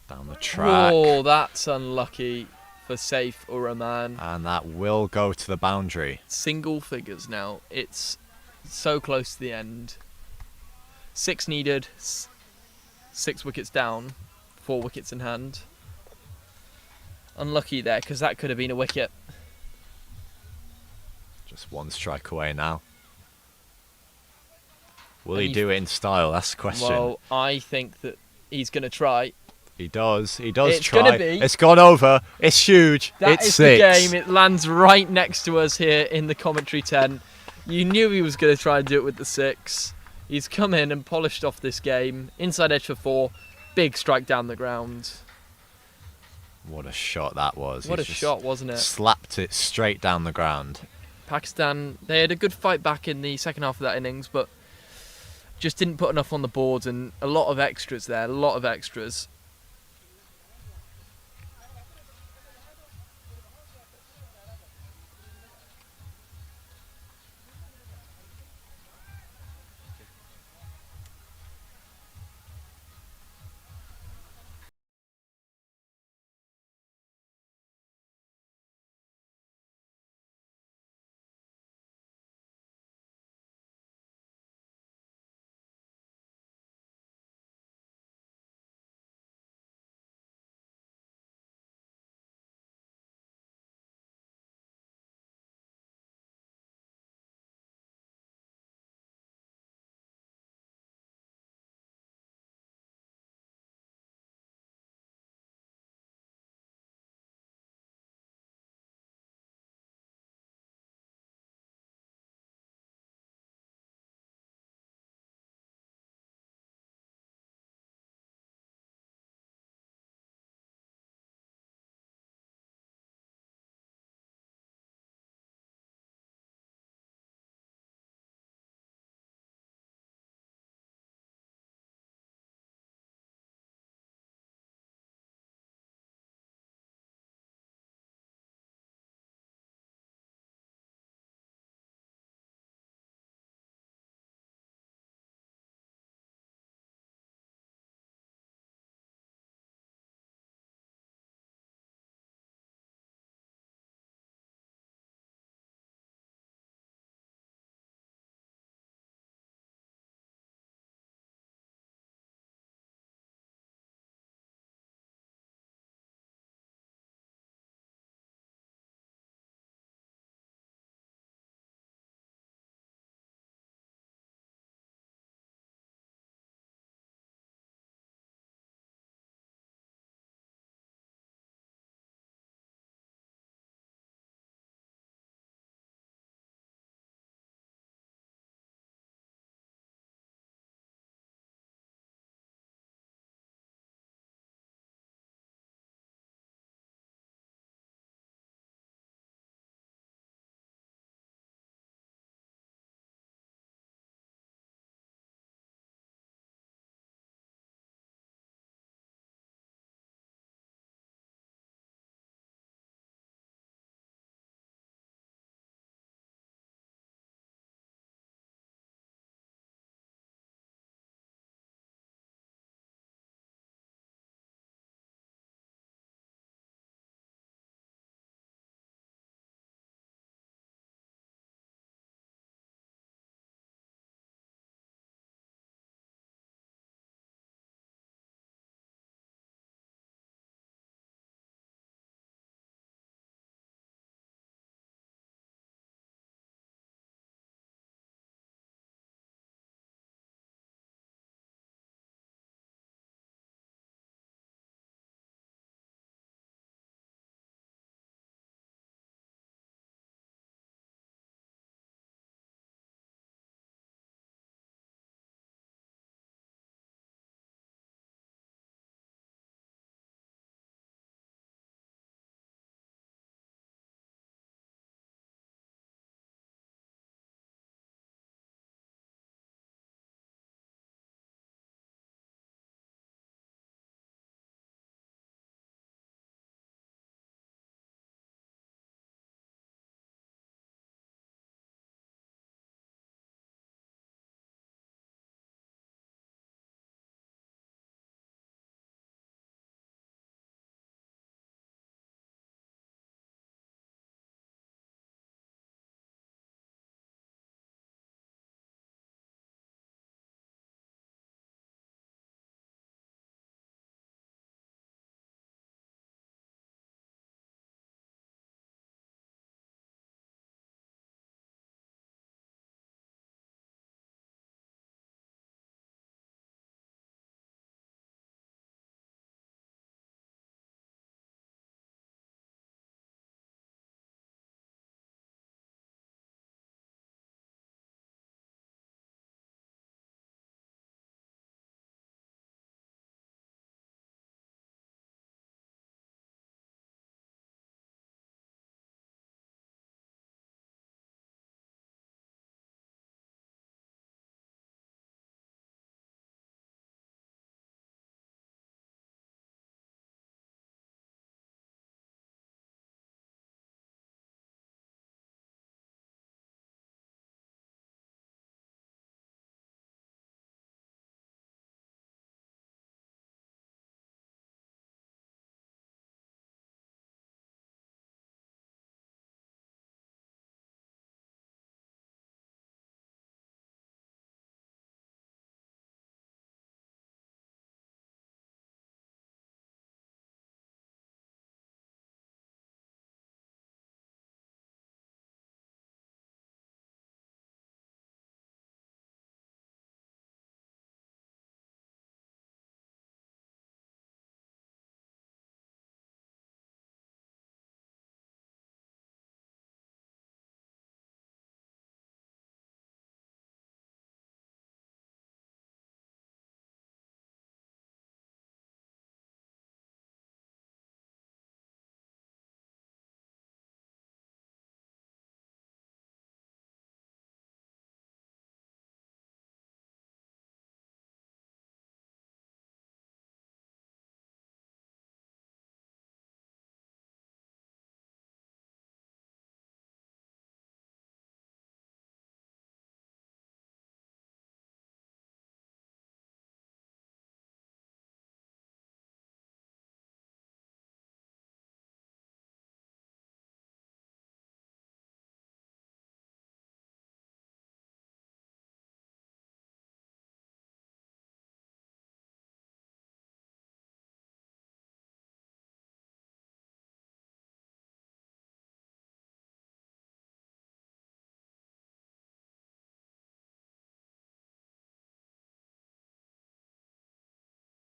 Down the track. Oh, that's unlucky for Saif ur Rahman. And that will go to the boundary. Single figures now. It's so close to the end. 6 needed, 6 wickets down, 4 wickets in hand. Unlucky there, because that could have been a wicket. Just one strike away now. Will And he do it in style? That's the question. Well, I think that he's going to try. He does. He does It's try. gonna be- It's gone over. It's huge. That it's is 6. the game. It lands right next to us here in the commentary tent. You knew he was going to try and do it with the 6. He's come in and polished off this game. Inside edge for 4. Big strike down the ground. What a shot that was. What He's a just shot, wasn't it? Slapped it straight down the ground. Pakistan, they had a good fight back in the second half of that innings, but just didn't put enough on the board, and a lot of extras there, a lot of extras.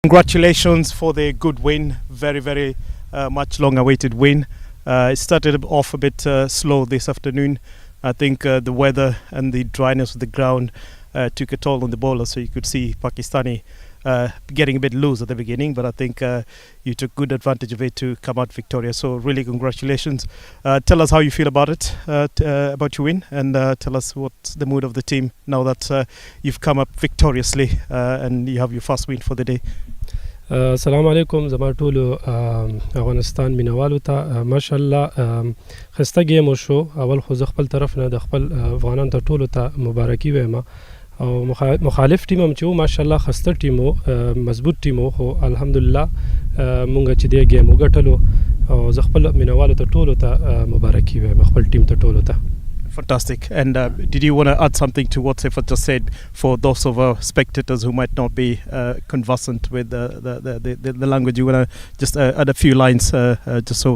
Congratulations for the good win. Very, very much long-awaited win. It started off a bit slow this afternoon. I think the weather and the dryness of the ground took a toll on the bowlers, so you could see Pakistani getting a bit loose at the beginning, but I think you took good advantage of it to come out victorious. So really congratulations. Tell us how you feel about it, about your win, and tell us what's the mood of the team now that you've come up victoriously and you have your first win for the day. السلام علیکم زما ټولو افغانستان مینوالو ته ماشاءالله خسته گیم وشو. اول خو زه خپل طرف نه د خپل افغانان ته ټولو ته مبارکي وایم او مخالف ټیم هم چې ماشاءالله خسته ټیم مضبوط ټیم خو الحمدلله مونږ چې دی گیم وګټلو او زه خپل مینوالو ته ټولو ته مبارکي وایم خپل ټیم ته ټولو ته. Fantastic. And did you want to add something to what Sifat just said for those of our spectators who might not be conversant with the language? You want to just add a few lines just so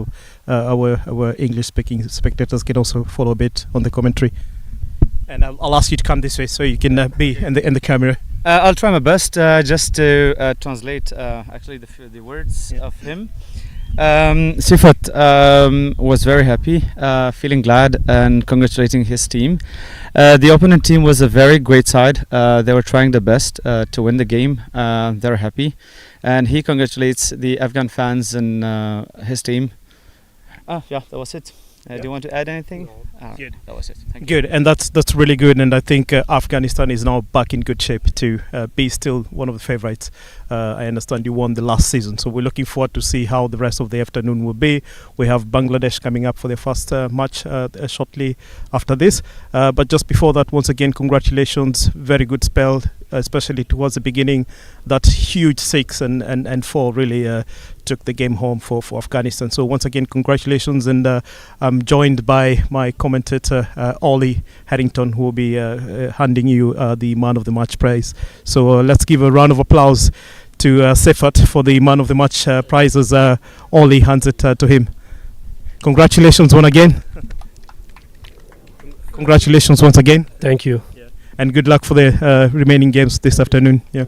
our English-speaking spectators can also follow a bit on the commentary? And I'll ask you to come this way so you can be in the camera. I'll try my best just to translate actually the words of him. Sifat was very happy, feeling glad and congratulating his team. The opponent team was a very great side. They were trying their best to win the game. They're happy, and he congratulates the Afghan fans and his team. Yeah, that was it. Do you want to add anything? Good. That was it. Thank Good, you. and that's really good. And I think Afghanistan is now back in good shape to be still one of the favourites. I understand you won the last season, so we're looking forward to see how the rest of the afternoon will be. We have Bangladesh coming up for their first match shortly after this. But just before that, once again, congratulations. Very good spell, especially towards the beginning. That huge 6 and 4 really took the game home for Afghanistan. So once again, congratulations. And I'm joined by my commentator, Ollie Harrington, who will be handing you the Man of the Match prize. So let's give a round of applause to Sifat for the Man of the Match prize as Ollie hands it to him. Congratulations once again. Congratulations once again. Thank you. And good luck for the remaining games this afternoon. Yeah.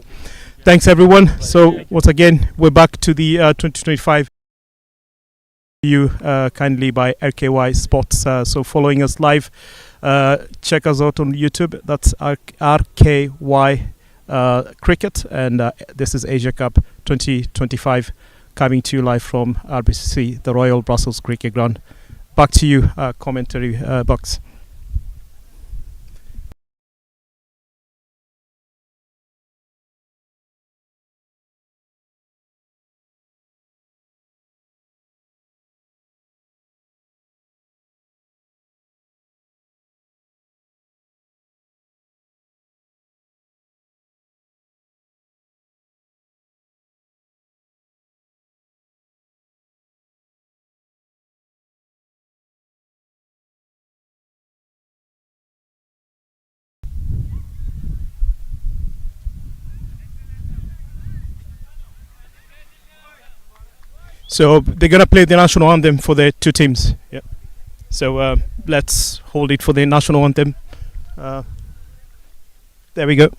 Thanks everyone. So once again, we're back to the 2025 you kindly by RKY Sports. So following us live, check us out on YouTube. That's RKY Cricket, and this is Asia Cup 2025 coming to you live from RBCC, the Royal Brussels Cricket Ground. Back to you, commentary box. So they're going to play the national anthem for the two teams. Yeah. So let's hold it for the national anthem. There we go.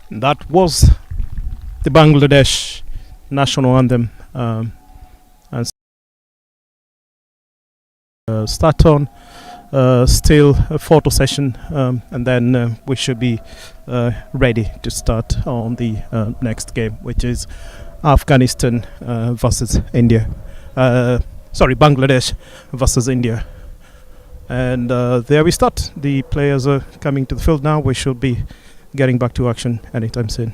That was the Bangladesh national anthem. And start on still a photo session, and then we should be ready to start on the next game, which is Afghanistan versus India. Bangladesh versus India. And there we start. The players are coming to the field now. We should be getting back to action anytime soon.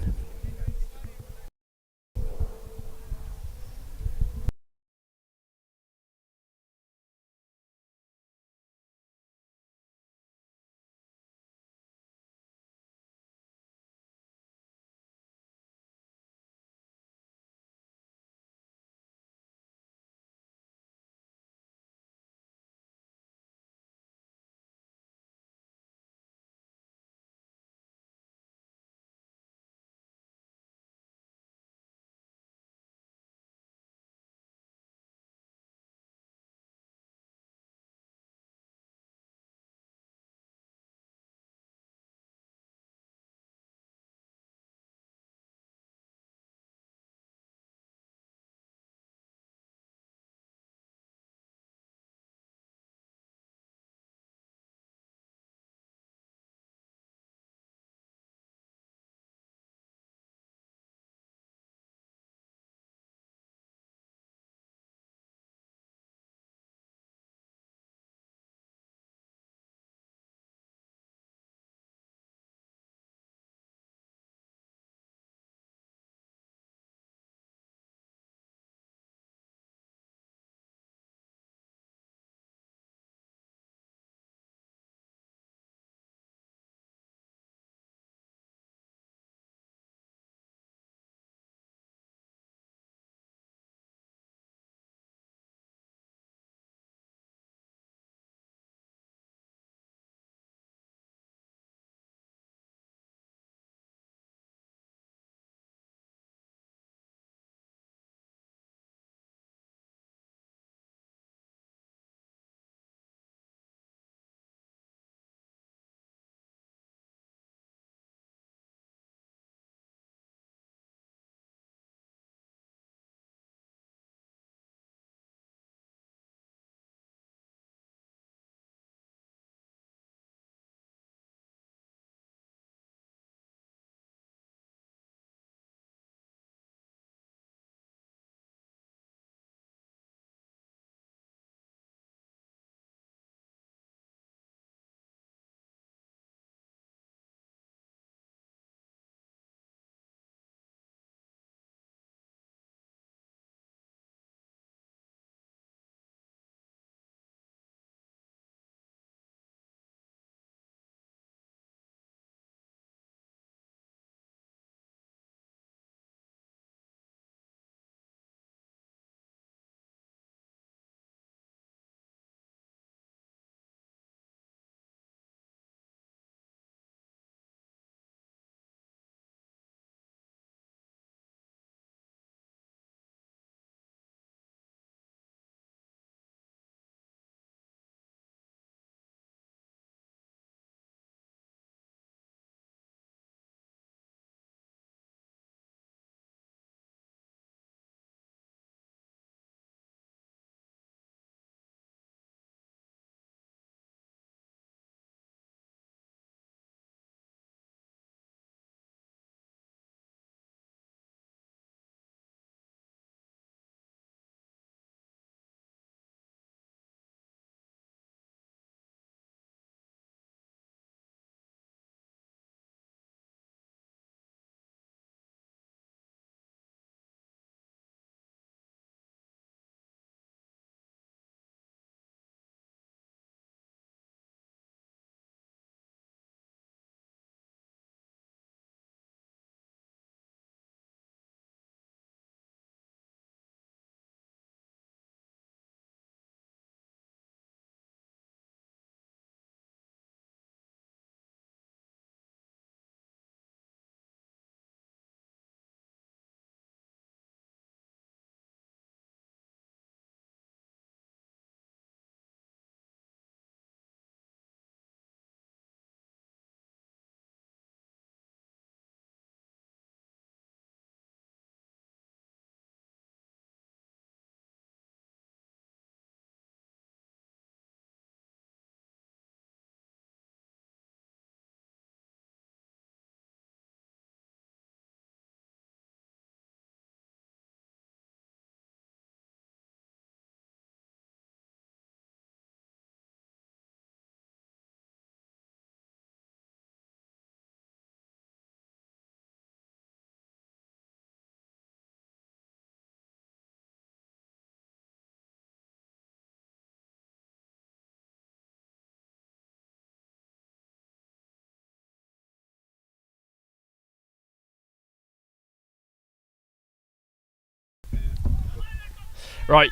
Right,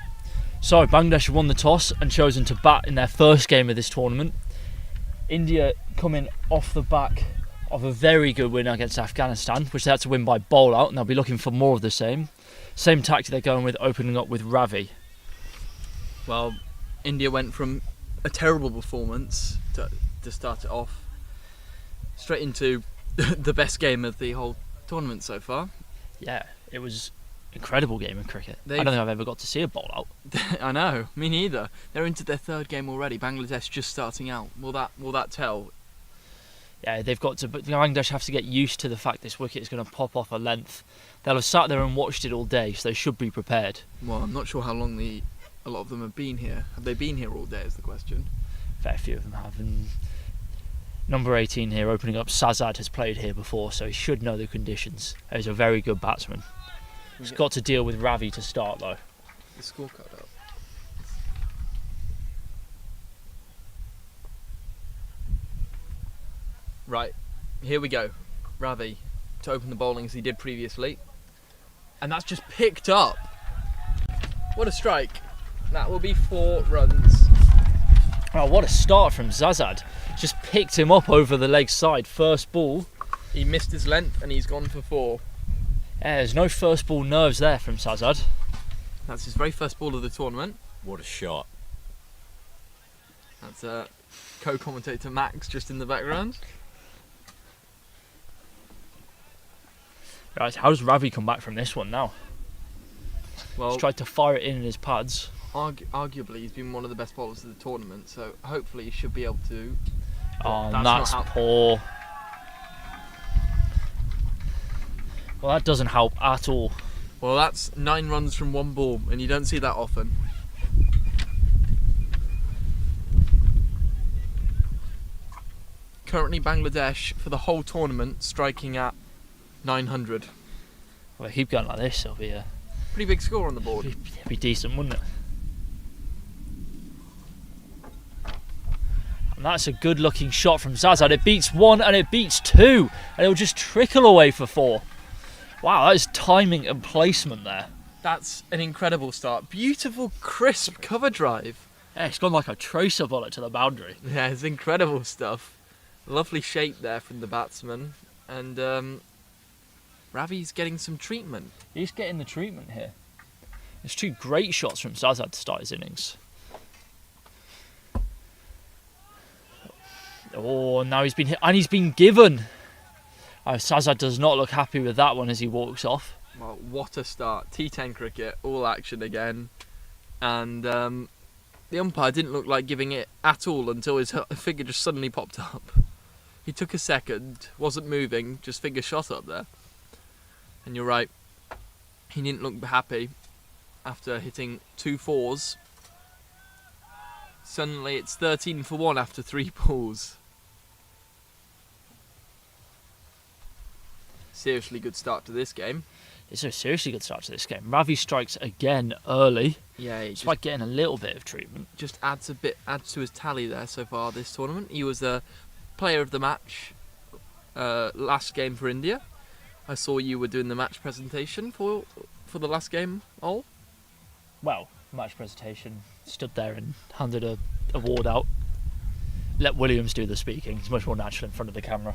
so Bangladesh have won the toss and chosen to bat in their first game of this tournament. India coming off the back of a very good win against Afghanistan, which they had to win by bowl out, and they'll be looking for more of the same. Same tactic they're going with, opening up with Ravi. Well, India went from a terrible performance to start it off straight into the best game of the whole tournament so far. Yeah, it was an incredible game of cricket. I They've- don't think I've ever got to see a bowl out. I know, me neither. They're into their third game already. Bangladesh just starting out. Will that tell? Yeah, they've got to. But Bangladesh have to get used to the fact this wicket is going to pop off a length. They'll have sat there and watched it all day, so they should be prepared. Well, I'm not sure how long a lot of them have been here. Have they been here all day is the question. Fair few of them have. And number 18 here, opening up, Sazad has played here before, so he should know the conditions. He's a very good batsman. He's got to deal with Ravi to start, though. The scorecard up. Right, here we go. Ravi to open the bowling as he did previously. And that's just picked up. What a strike. That will be 4 runs. Oh, what a start from Zazad. Just picked him up over the leg side. First ball. He missed his length and he's gone for 4. Yeah, there's no first ball nerves there from Zazad. That's his very first ball of the tournament. What a shot. That's co-commentator Max just in the background. Right, how does Ravi come back from this one now? Well, He's tried to fire it in his pads. arguably he's been one of the best bowlers of the tournament, so hopefully he should be able to. Oh, That's that's not how- poor. Well, that doesn't help at all. Well, that's 9 runs from 1 ball, and you don't see that often. Currently, Bangladesh for the whole tournament striking at 900. Well, if they keep going like this, it'll be Pretty big score on the board. it'll be decent, wouldn't it? And that's a good looking shot from Zazad. It beats 1 and it beats 2, and it'll just trickle away for 4. Wow, that is timing and placement there. That's an incredible start. Beautiful, crisp cover drive. Yeah, it's gone like a tracer bullet to the boundary. Yeah, it's incredible stuff. Lovely shape there from the batsman, and Ravi's getting some treatment. He's getting the treatment here. There's 2 great shots from Zazad to start his innings. Oh, now he's been hit, and he's been given. Oh, Zazad does not look happy with that one as he walks off. Well, what a start. T10 cricket, all action again. And the umpire didn't look like giving it at all until his finger just suddenly popped up. He took a second, wasn't moving, just finger shot up there. And you're right, he didn't look happy after hitting 2 4s. Suddenly it's 13 for 1 after 3 balls. Seriously good start to this game. It's a seriously good start to this game. Ravi strikes again early. Yeah, It's like getting a little bit of treatment. just adds to his tally there so far this tournament. He was a player of the match last game for India. I saw you were doing the match presentation for the last game, Ol. Well, match presentation, stood there and handed a award out. Let Williams do the speaking. It's much more natural in front of the camera.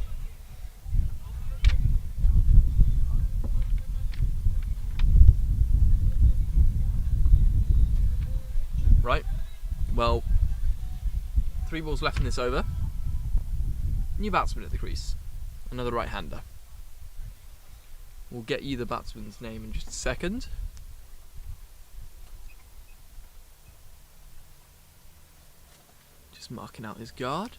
Right. Well, 3 balls left in this over. New batsman at the crease. Another right-hander. We'll get you the batsman's name in just a second. Just marking out his guard.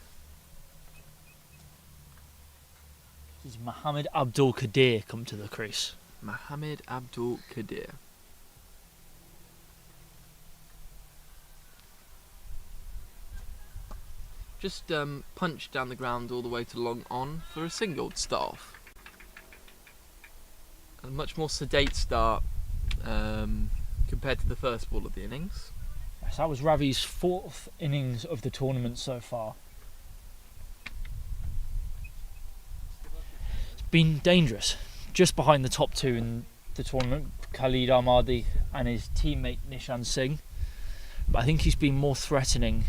This is Mohammed Abdul Qadir come to the crease. Mohammed Abdul Qadir. Just punched down the ground all the way to long on for a single to start off. A much more sedate start compared to the first ball of the innings. Yes, that was Ravi's 4th innings of the tournament so far. It's been dangerous. Just behind the top 2 in the tournament, Khalid Ahmadi and his teammate Nishan Singh. But I think he's been more threatening,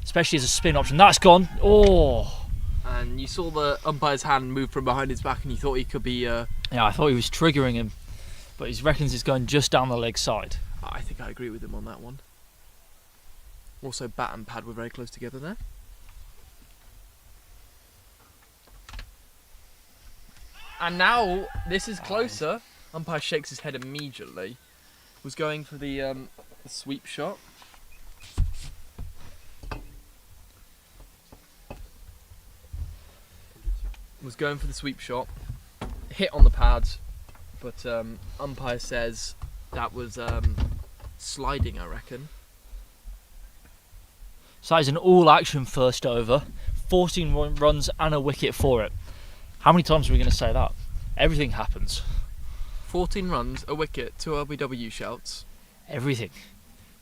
especially as a spin option. That's gone. Oh! And you saw the umpire's hand move from behind his back and you thought he could be... Yeah, I thought he was triggering him, but he reckons it's going just down the leg side. I think I agree with him on that one. Also, bat and pad were very close together there. And now, this is closer. Umpire shakes his head immediately. Was going for the sweep shot. Was going for the sweep shot. Hit on the pads, but umpire says that was sliding, I reckon. So that is an all-action first over. 14 runs and a wicket for it. How many times are we going to say that? Everything happens. 14 runs, a wicket, 2 LBW shouts. Everything.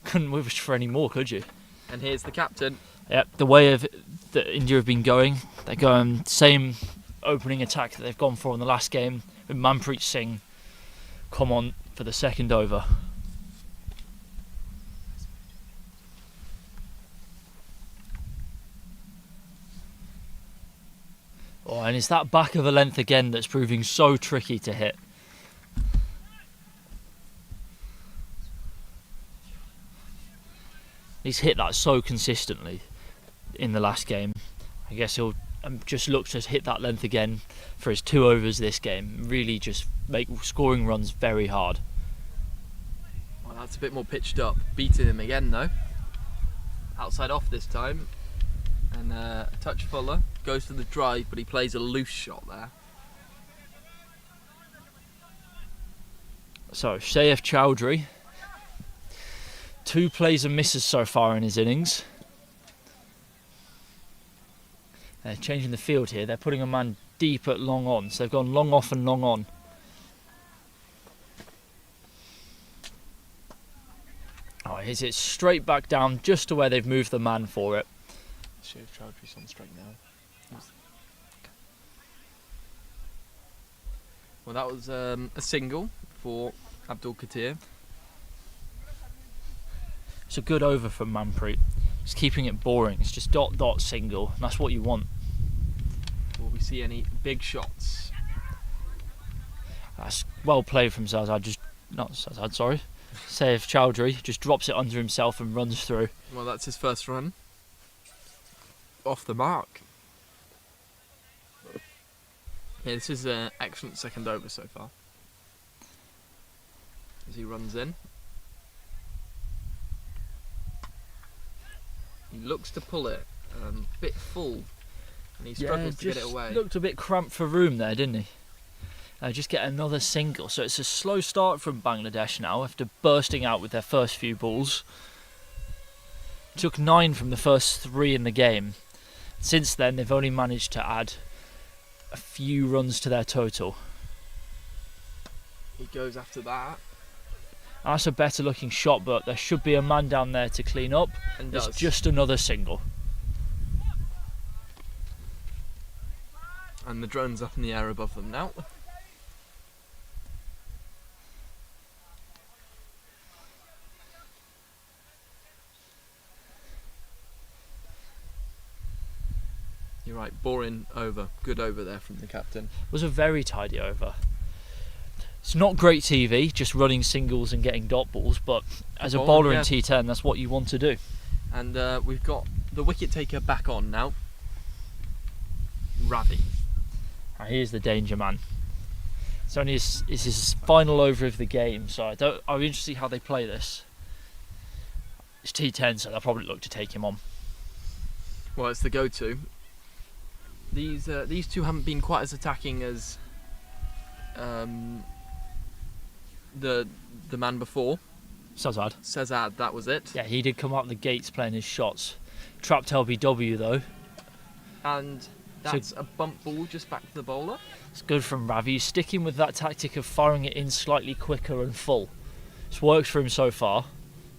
Couldn't wish for any more, could you? And here's the captain. Yep, the way of that India have been going, they're going same opening attack that they've gone for in the last game, with Manpreet Singh come on for the second over. Oh, and it's that back of the length again that's proving so tricky to hit. He's hit that so consistently in the last game. I guess he'll just look to hit that length again for his 2 overs this game. Really just make scoring runs very hard. Well, that's a bit more pitched up. Beating him again though. Outside off this time. And a touch fuller. Goes for the drive, but he plays a loose shot there. So, Saif Chowdhury. 2 plays and misses so far in his innings. They're changing the field here. They're putting a man deep at long on. So they've gone long off and long on. Oh, hits it straight back down just to where they've moved the man for it. Saif Chowdhury's on straight now. Well, that was a single for Abdul Qadir. It's a good over from Manpreet. It's keeping it boring. It's just dot dot single. And that's what you want. Will we see any big shots? That's well played from Saif Chowdhury just drops it under himself and runs through. Well, that's his first run. Off the mark. Yeah, this is an excellent second over so far. As he runs in. He looks to pull it, a bit full, and he struggles to get it away. Looked a bit cramped for room there, didn't he? Just get another single. So it's a slow start from Bangladesh now after bursting out with their first few balls. Took 9 from the first 3 in the game. Since then, they've only managed to add a few runs to their total. He goes after that. That's a better looking shot, but there should be a man down there to clean up. And it's does. just another single. And the drone's up in the air above them now. You're right, boring over. Good over there from the captain. It was a very tidy over. It's not great TV, just running singles and getting dot balls, but as a bowler in T10, that's what you want to do. And we've got the wicket taker back on now. Ravi. And here's the danger man. It's only his final over of the game, so I'm interested to see how they play this. It's T10, so they'll probably look to take him on. Well, it's the go-to. These two haven't been quite as attacking as the man before. Sazad, that was it. Yeah, he did come out the gates playing his shots. Trapped LBW though. And that's a bump ball just back to the bowler. It's good from Ravi. He's sticking with that tactic of firing it in slightly quicker and full. It's worked for him so far.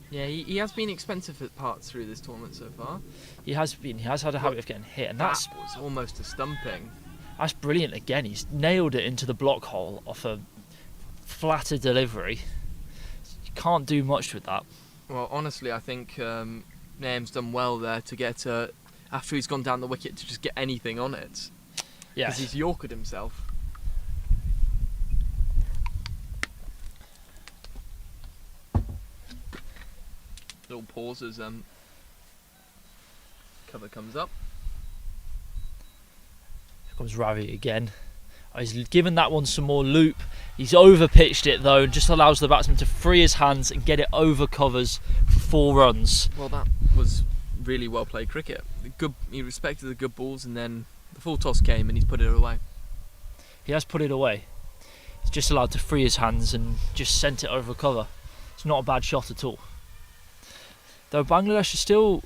Yeah, he has been expensive at parts through this tournament so far. He has been. He has had a habit of getting hit, and that was almost a stumping. That's brilliant again. He's nailed it into the block hole off a flatter delivery. You can't do much with that. Well, honestly, I think Naeem's done well there to get, after he's gone down the wicket, to just get anything on it. Yes. Because he's Yorkered himself. Little pause as cover comes up. Here comes Ravi again. Oh, he's given that one some more loop. He's over pitched it though, and just allows the batsman to free his hands and get it over covers for 4 runs. Well, that was really well played cricket. He respected the good balls, and then the full toss came and he's put it away. He has put it away. He's just allowed to free his hands and just sent it over cover. It's not a bad shot at all. Though Bangladesh is still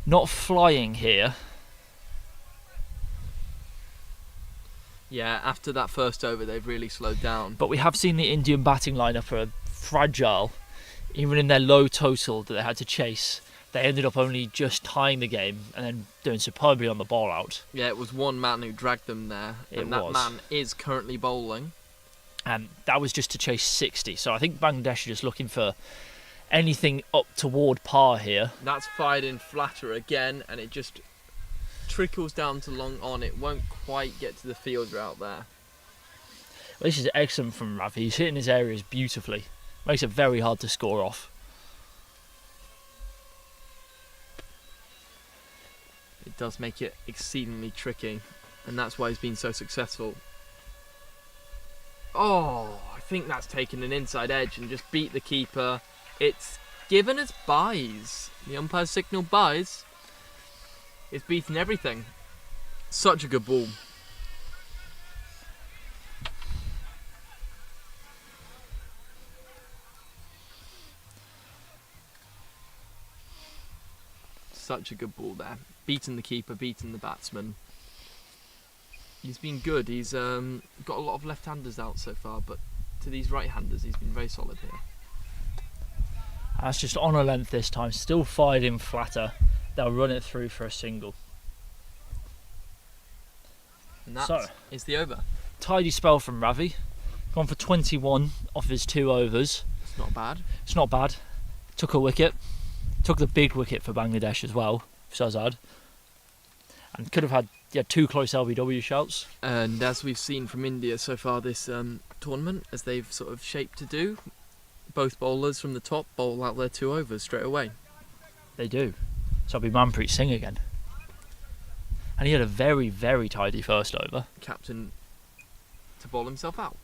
not flying here. Yeah, after that first over, they've really slowed down. But we have seen the Indian batting lineup are fragile. Even in their low total that they had to chase, they ended up only just tying the game and then doing superbly on the ball out. Yeah, it was one man who dragged them there, and that man is currently bowling. And that was just to chase 60. So I think Bangladesh are just looking for anything up toward par here. That's fired in flatter again, and it just trickles down to long on. It won't quite get to the fielder out there. Well, this is excellent from Ravi. He's hitting his areas beautifully. Makes it very hard to score off. It does make it exceedingly tricky, and that's why he's been so successful. Oh, I think that's taken an inside edge and just beat the keeper. It's given as buys. The umpire signal buys. It's beaten everything. Such a good ball. Such a good ball there. Beaten the keeper, beaten the batsman. He's been good. He's got a lot of left-handers out so far, but to these right-handers, he's been very solid here. That's just on a length this time. Still fired in flatter. They'll run it through for a single. And that is the over. Tidy spell from Ravi. Gone for 21 off his 2 overs. It's not bad. It's not bad. Took a wicket. Took the big wicket for Bangladesh as well, Shahzad. And could have had 2 close LBW shouts. And as we've seen from India so far this tournament, as they've sort of shaped to do, both bowlers from the top bowl out their 2 overs straight away. They do. So it'll be Manpreet Singh again. And he had a very, very tidy first over. Captain to bowl himself out.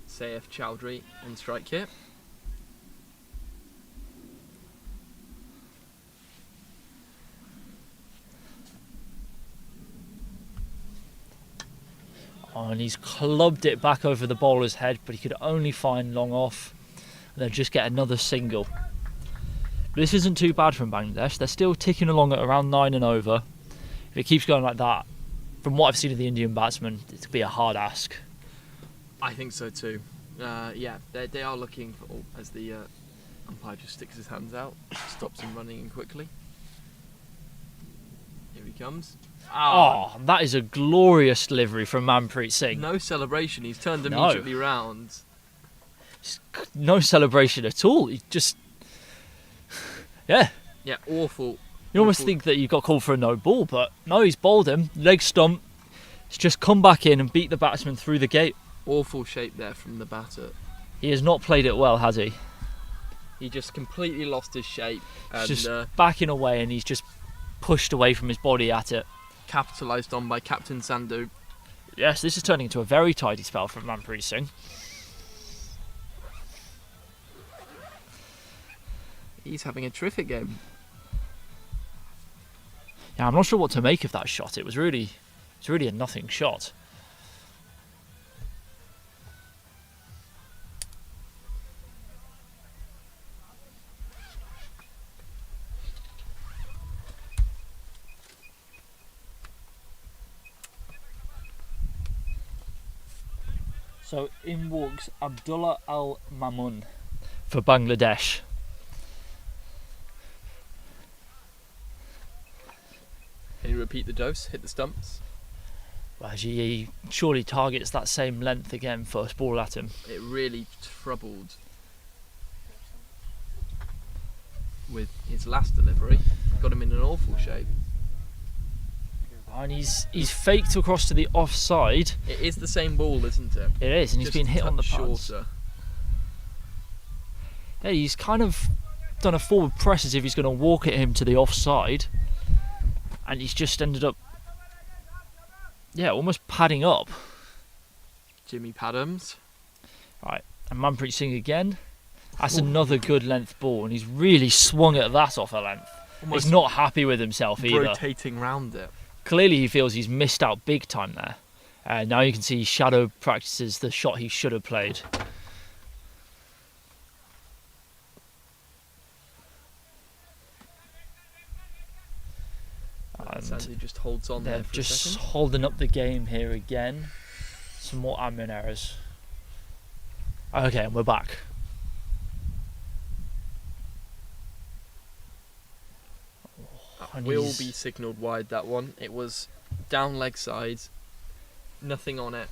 Saif Chowdhury on strike here. Oh, and he's clubbed it back over the bowler's head, but he could only find long off. And they'll just get another single. But this isn't too bad from Bangladesh. They're still ticking along at around 9 and over. If it keeps going like that, from what I've seen of the Indian batsmen, it'll be a hard ask. I think so too. Yeah, they are looking for, as the umpire just sticks his hands out, stops him running in quickly. Here he comes. Oh, that is a glorious delivery from Manpreet Singh. No celebration, he's turned immediately round. No celebration at all. He just... Yeah. Yeah, awful. You almost think that you got called for a no ball, but no, he's bowled him, leg stump. He's just come back in and beat the batsman through the gate. Awful shape there from the batter. He has not played it well, has he? He just completely lost his shape. And He's just backing away, and he's just pushed away from his body at it. Capitalised on by Captain Sandhu. Yes, this is turning into a very tidy spell from Manpreet Singh. He's having a terrific game. Yeah, I'm not sure what to make of that shot. It was really a nothing shot. So in walks Abdullah Al Mamun for Bangladesh. Can you repeat the dose? Hit the stumps. Well, he surely targets that same length again, first ball at him. It really troubled with his last delivery. Got him in an awful shape. And he's faked across to the offside. It is the same ball, isn't it? It is, and he's Just been a hit on the touch pads. shorter. Yeah, he's kind of done a forward press as if he's going to walk at him to the offside, and he's just ended up, almost padding up. Jimmy Padams. Right, and Manpreet Singh again. That's another good length ball, and he's really swung at that off a length. Almost He's not happy with himself either. rotating round it. Clearly he feels he's missed out big time there. Now you can see he shadow practices the shot he should have played. Sandy just holds on there They're for a just second. holding up the game here again. Some more admin errors. Okay, and we're back. And Will he's- be signalled wide, that one. It was down leg side, nothing on it.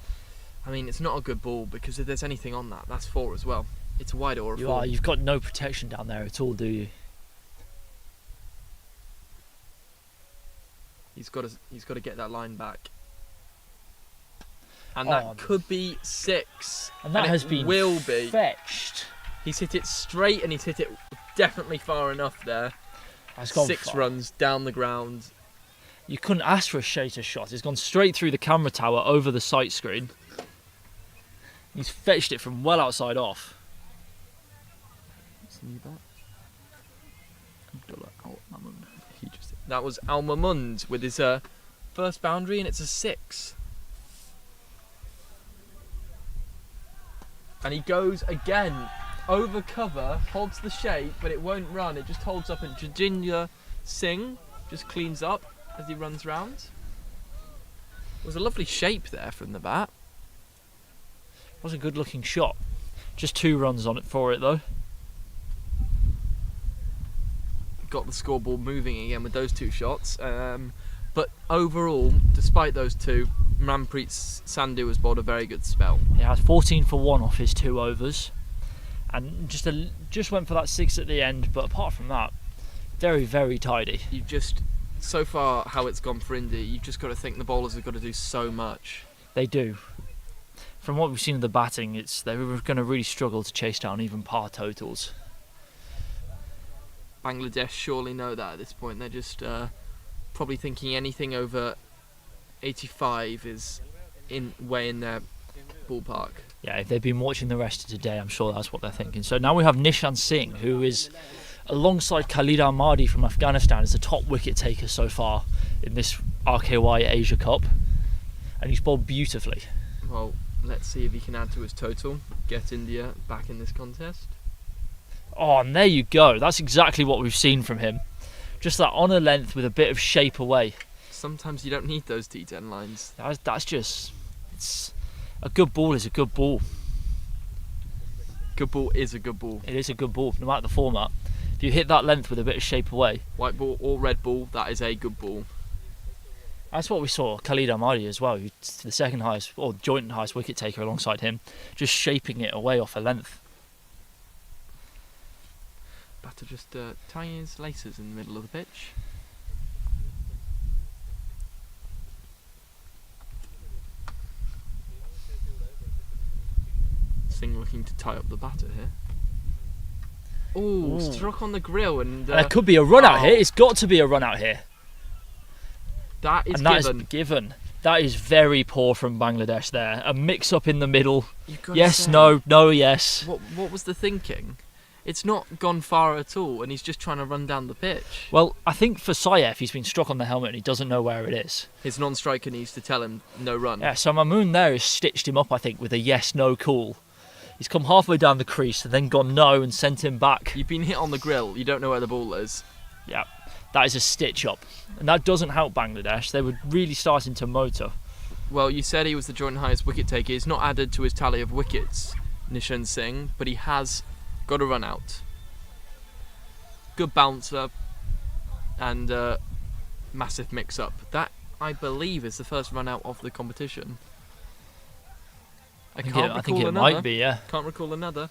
I mean, it's not a good ball because if there's anything on that, that's 4 as well. It's a wide or a 4. You've got no protection down there at all, do you? He's got to get that line back. And Oh, that could be 6. And that has been will be fetched. He's hit it straight and he's hit it definitely far enough there. That's gone 6 far. runs down the ground. You couldn't ask for a shater shot. It's gone straight through the camera tower over the sight screen. He's fetched it from well outside off. That was Al Mamund with his first boundary, and it's a 6. And he goes again over cover, holds the shape, but it won't run. It just holds up, and Jajinder Singh just cleans up as he runs round. It was a lovely shape there from the bat. It was a good looking shot. Just 2 runs on it for it though. Got the scoreboard moving again with those 2 shots. But overall, despite those 2, Manpreet Sandhu has bowled a very good spell. He had 14 for 1 off his 2 overs, and just went for that 6 at the end. But apart from that, very, very tidy. You've just, so far how it's gone for India, you've just got to think the bowlers have got to do so much. They do. From what we've seen of the batting, they were going to really struggle to chase down even par totals. Bangladesh surely know that at this point. They're just probably thinking anything over 85 is way in their ballpark. Yeah, if they've been watching the rest of today, I'm sure that's what they're thinking. So now we have Nishan Singh, who is alongside Khalid Ahmadi from Afghanistan, is the top wicket taker so far in this RKY Asia Cup, and he's bowled beautifully. Well, let's see if he can add to his total, get India back in this contest. Oh, and there you go. That's exactly what we've seen from him. Just that on a length with a bit of shape away. Sometimes you don't need those T10 lines. That's just... a good ball is a good ball. Good ball is a good ball. It is a good ball, no matter the format. If you hit that length with a bit of shape away. White ball or red ball, that is a good ball. That's what we saw Khalid Ahmadi as well, who's the second highest, or joint highest wicket taker alongside him, just shaping it away off a length. Batter just tying his laces in the middle of the pitch. Singh looking to tie up the batter here. Ooh, struck on the grill, and there could be a run out here. It's got to be a run out here. That is and that given. is given. That is very poor from Bangladesh there. A mix up in the middle. Yes, no, yes. What was the thinking? It's not gone far at all, and he's just trying to run down the pitch. Well, I think for Saif, he's been struck on the helmet and he doesn't know where it is. His non-striker needs to tell him no run. Yeah, so Mamoon there has stitched him up, I think, with a yes-no call. He's come halfway down the crease and then gone no and sent him back. You've been hit on the grill. You don't know where the ball is. Yeah, that is a stitch up. And that doesn't help Bangladesh. They were really starting to motor. Well, you said he was the joint highest wicket taker. He's not added to his tally of wickets, Nishan Singh, but he has got a run out. Good bouncer, and massive mix-up. That, I believe, is the first run out of the competition. I think it might be, yeah. Can't recall another.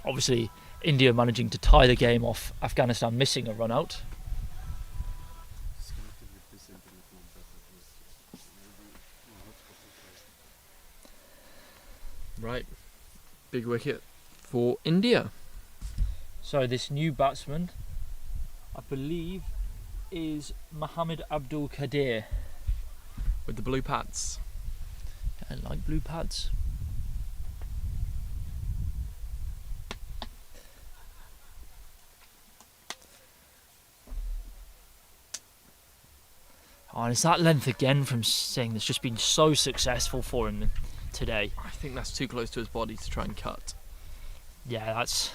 Obviously, India managing to tie the game off Afghanistan missing a run out. Right. Big wicket for India. So this new batsman, I believe, is Mohammed Abdul Qadir. With the blue pads. I like blue pads. Oh, and it's that length again from Singh that's just been so successful for him today. I think that's too close to his body to try and cut. Yeah, that's...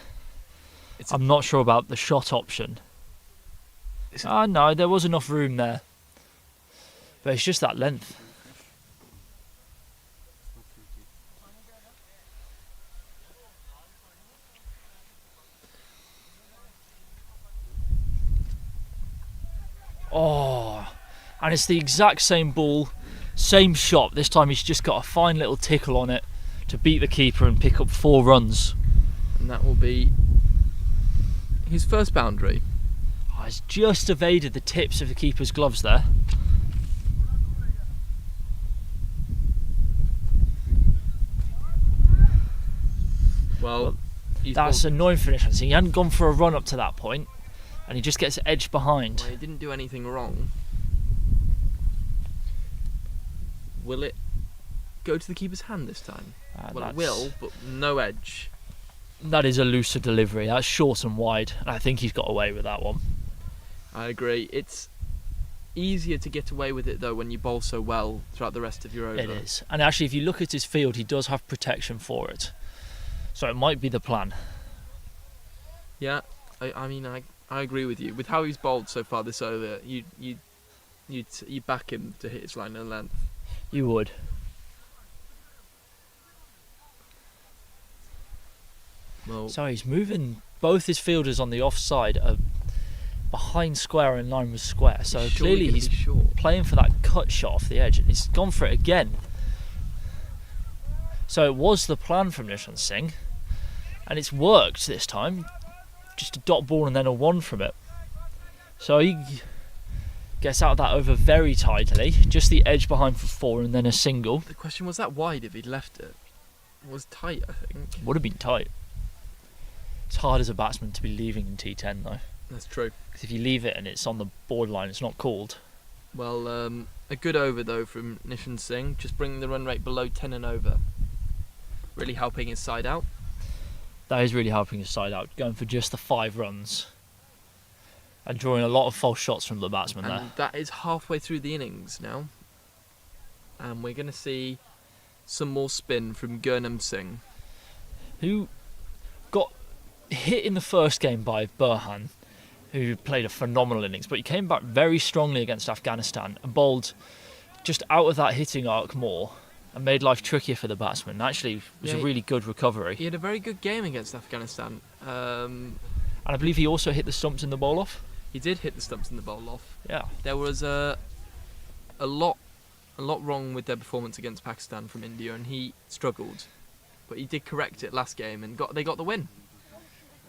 I'm not sure about the shot option. No, there was enough room there. But it's just that length. Oh, and it's the exact same ball, same shot. This time he's just got a fine little tickle on it to beat the keeper and pick up 4 runs. And that will be his first boundary. Oh, he's just evaded the tips of the keeper's gloves there. Well, that's annoying for Nishan Singh. He hadn't gone for a run up to that point, and he just gets edged behind. Well, he didn't do anything wrong. Will it go to the keeper's hand this time? Well, it will, but no edge. That is a looser delivery. That's short and wide, and I think he's got away with that one. I agree. It's easier to get away with it though when you bowl so well throughout the rest of your over. It is. And actually, if you look at his field, he does have protection for it. So it might be the plan. Yeah, I mean, I agree with you. With how he's bowled so far this over, you back him to hit his line of length. You would. Well, so he's moving both his fielders on the offside behind square in line with square. So clearly he's playing for that cut shot off the edge, and he's gone for it again. So it was the plan from Nishan Singh, and it's worked this time. Just a dot ball and then a 1 from it. So he gets out of that over very tidily, just the edge behind for 4 and then a single. The question was that wide if he'd left it? It was tight, I think. Would have been tight. It's hard as a batsman to be leaving in T10 though. That's true. Because if you leave it and it's on the borderline, it's not called. Well, a good over though from Nishan Singh, just bringing the run rate below 10 and over. Really helping his side out. That is really helping his side out, going for just the 5 runs. And drawing a lot of false shots from the batsman there. And that is halfway through the innings now. And we're going to see some more spin from Gurnam Singh. Who got hit in the first game by Burhan, who played a phenomenal innings, but he came back very strongly against Afghanistan and bowled just out of that hitting arc more and made life trickier for the batsman. Actually, it was a really good recovery. He had a very good game against Afghanistan. And I believe he also hit the stumps in the bowl off. He did hit the stumps in the bowl off. Yeah. There was a lot wrong with their performance against Pakistan from India, and he struggled. But he did correct it last game, and they got the win.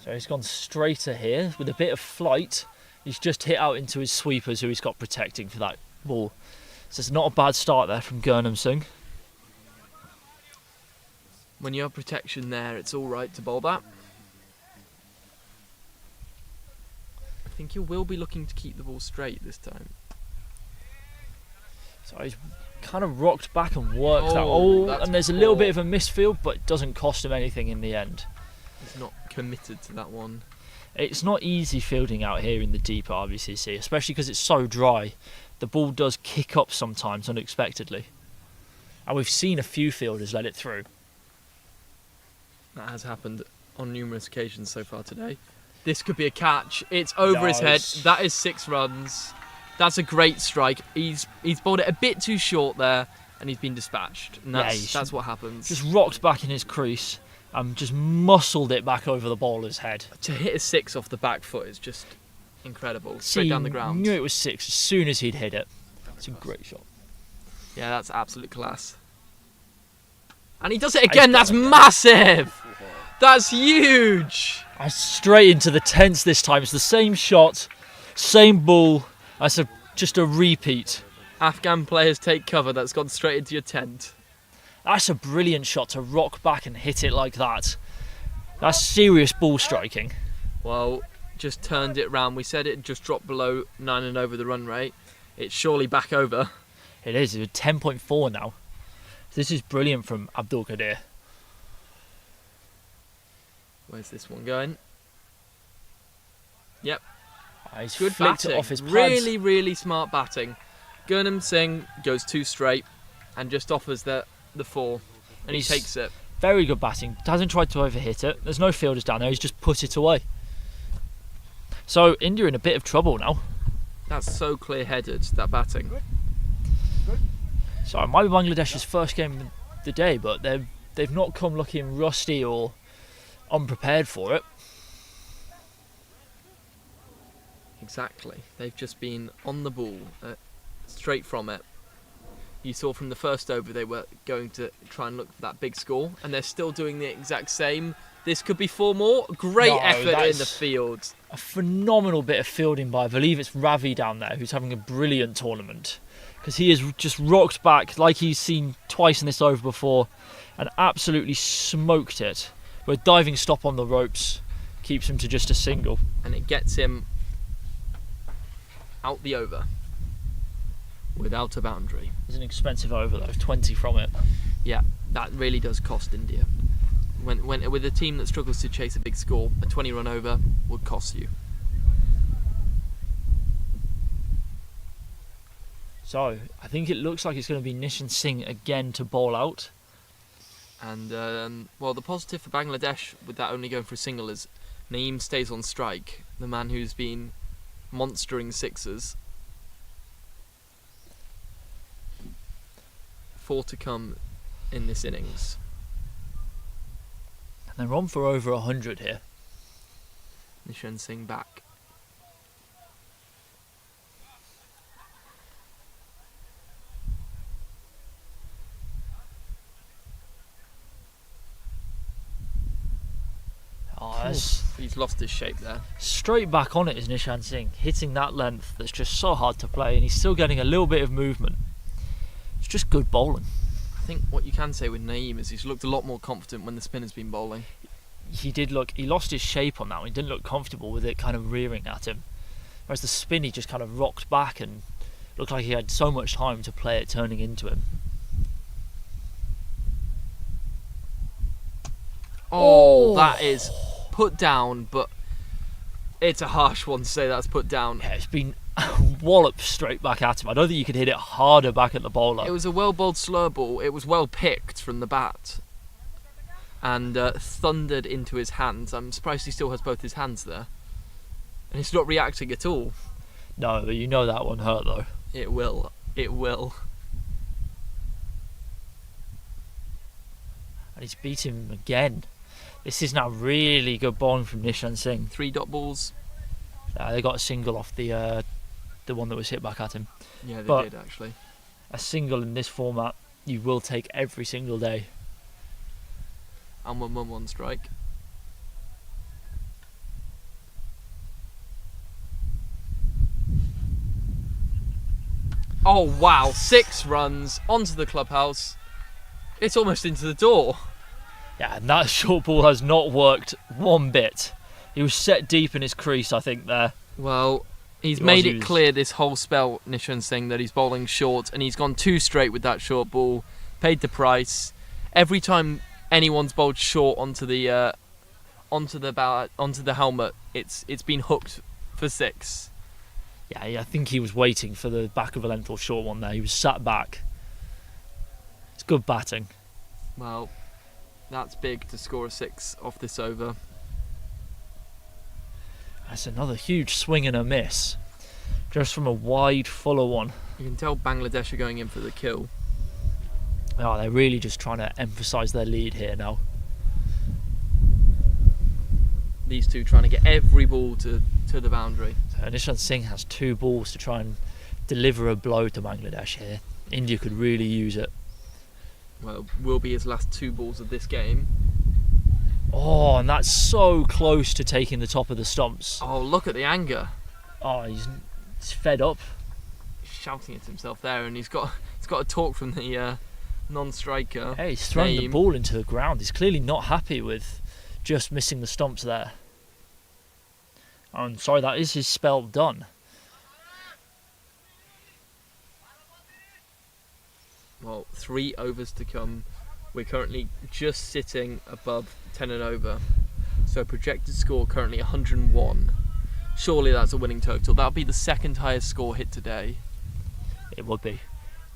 So he's gone straighter here with a bit of flight. He's just hit out into his sweepers, who he's got protecting for that ball. So it's not a bad start there from Gurnam Singh. When you have protection there, it's all right to bowl that. I think you will be looking to keep the ball straight this time. So he's kind of rocked back and worked that. And there's a poor. little bit of a misfield, but it doesn't cost him anything in the end. He's not committed to that one. It's not easy fielding out here in the deep RBCC, especially because it's so dry. The ball does kick up sometimes unexpectedly. And we've seen a few fielders let it through. That has happened on numerous occasions so far today. This could be a catch. It's over his head. That is 6 runs. That's a great strike. He's bowled it a bit too short there, and he's been dispatched. And that's what happens. Just rocked back in his crease and just muscled it back over the bowler's head. To hit a 6 off the back foot is just Incredible. Straight down the ground. Knew it was 6 as soon as he'd hit it. It's a great shot. Yeah, that's absolute class. And he does it again. That's massive. That's huge. And straight into the tents this time. It's the same shot, same ball. That's just a repeat. Afghan players take cover. That's gone straight into your tent. That's a brilliant shot to rock back and hit it like that. That's serious ball striking. Well, just turned it round. We said it just dropped below 9 and over the run rate. It's surely back over. It is. It's 10.4 now. This is brilliant from Abdul Qadir. Where's this one going? Yep. He's Good flicked batting. it off his pads. Really, really smart batting. Gurnaam Singh goes 2 straight and just offers the 4. And he takes it. Very good batting. Hasn't tried to overhit it. There's no fielders down there. He's just put it away. So India in a bit of trouble now. That's so clear-headed, that batting. So it might be Bangladesh's first game of the day, but they've not come looking rusty or unprepared for it. Exactly. They've just been on the ball, straight from it. You saw from the first over they were going to try and look for that big score, and they're still doing the exact same. This could be 4 more. Great effort in the field. A phenomenal bit of fielding by, I believe it's Ravi down there, who's having a brilliant tournament. Because he has just rocked back like he's seen twice in this over before and absolutely smoked it. But a diving stop on the ropes keeps him to just a single. And it gets him out the over without a boundary. It's an expensive over though, 20 from it. Yeah, that really does cost India. When with a team that struggles to chase a big score, a 20-run over would cost you. So, I think it looks like it's going to be Nishan Singh again to bowl out. And, well, the positive for Bangladesh, with that only going for a single, is Naeem stays on strike, the man who's been monstering sixes. 4 to come in this innings. And they're on for over 100 here. Nishan Singh back. Oh, he's lost his shape there. Straight back on it is Nishan Singh, hitting that length that's just so hard to play, and he's still getting a little bit of movement. It's just good bowling. I think what you can say with Naeem is he's looked a lot more confident when the spinner's been bowling. He lost his shape on that one. He didn't look comfortable with it kind of rearing at him. Whereas the spin, he just kind of rocked back and looked like he had so much time to play it turning into him. Oh, that is put down, but it's a harsh one to say that's put down. Yeah, it's been walloped straight back at him. I don't think you could hit it harder back at the bowler. It was a well-bowled slur ball. It was well picked from the bat and thundered into his hands. I'm surprised he still has both his hands there. And he's not reacting at all. No, but you know that one hurt though. It will. It will. And he's beat him again. This is now really good bowling from Nishan Singh. 3 dot balls. They got a single off the one that was hit back at him. Yeah, they did actually. A single in this format, you will take every single day. And 1-1-1 strike. Oh wow, 6 runs onto the clubhouse. It's almost into the door. Yeah, and that short ball has not worked one bit. He was set deep in his crease, I think, there. Well, he's made it clear this whole spell, Nishan Singh, that he's bowling short, and he's gone 2 straight with that short ball, paid the price. Every time anyone's bowled short onto the helmet, it's been hooked for 6. Yeah, I think he was waiting for the back of a length or short one there. He was sat back. It's good batting. Well, that's big to score a 6 off this over. That's another huge swing and a miss. Just from a wide, fuller one. You can tell Bangladesh are going in for the kill. Oh, they're really just trying to emphasise their lead here now. these two trying to get every ball to the boundary. So Nishant Singh has 2 balls to try and deliver a blow to Bangladesh here. India could really use it. Well, will be his last 2 balls of this game. Oh, and that's so close to taking the top of the stumps. Oh, look at the anger. Oh, he's fed up. Shouting at himself there, and he's got a talk from the non-striker. Hey, he's throwing the ball into the ground. He's clearly not happy with just missing the stumps there. I'm sorry, that is his spell done. Well, 3 overs to come. We're currently just sitting above 10 and over. So projected score currently 101. Surely that's a winning total. That'll be the second highest score hit today. It would be.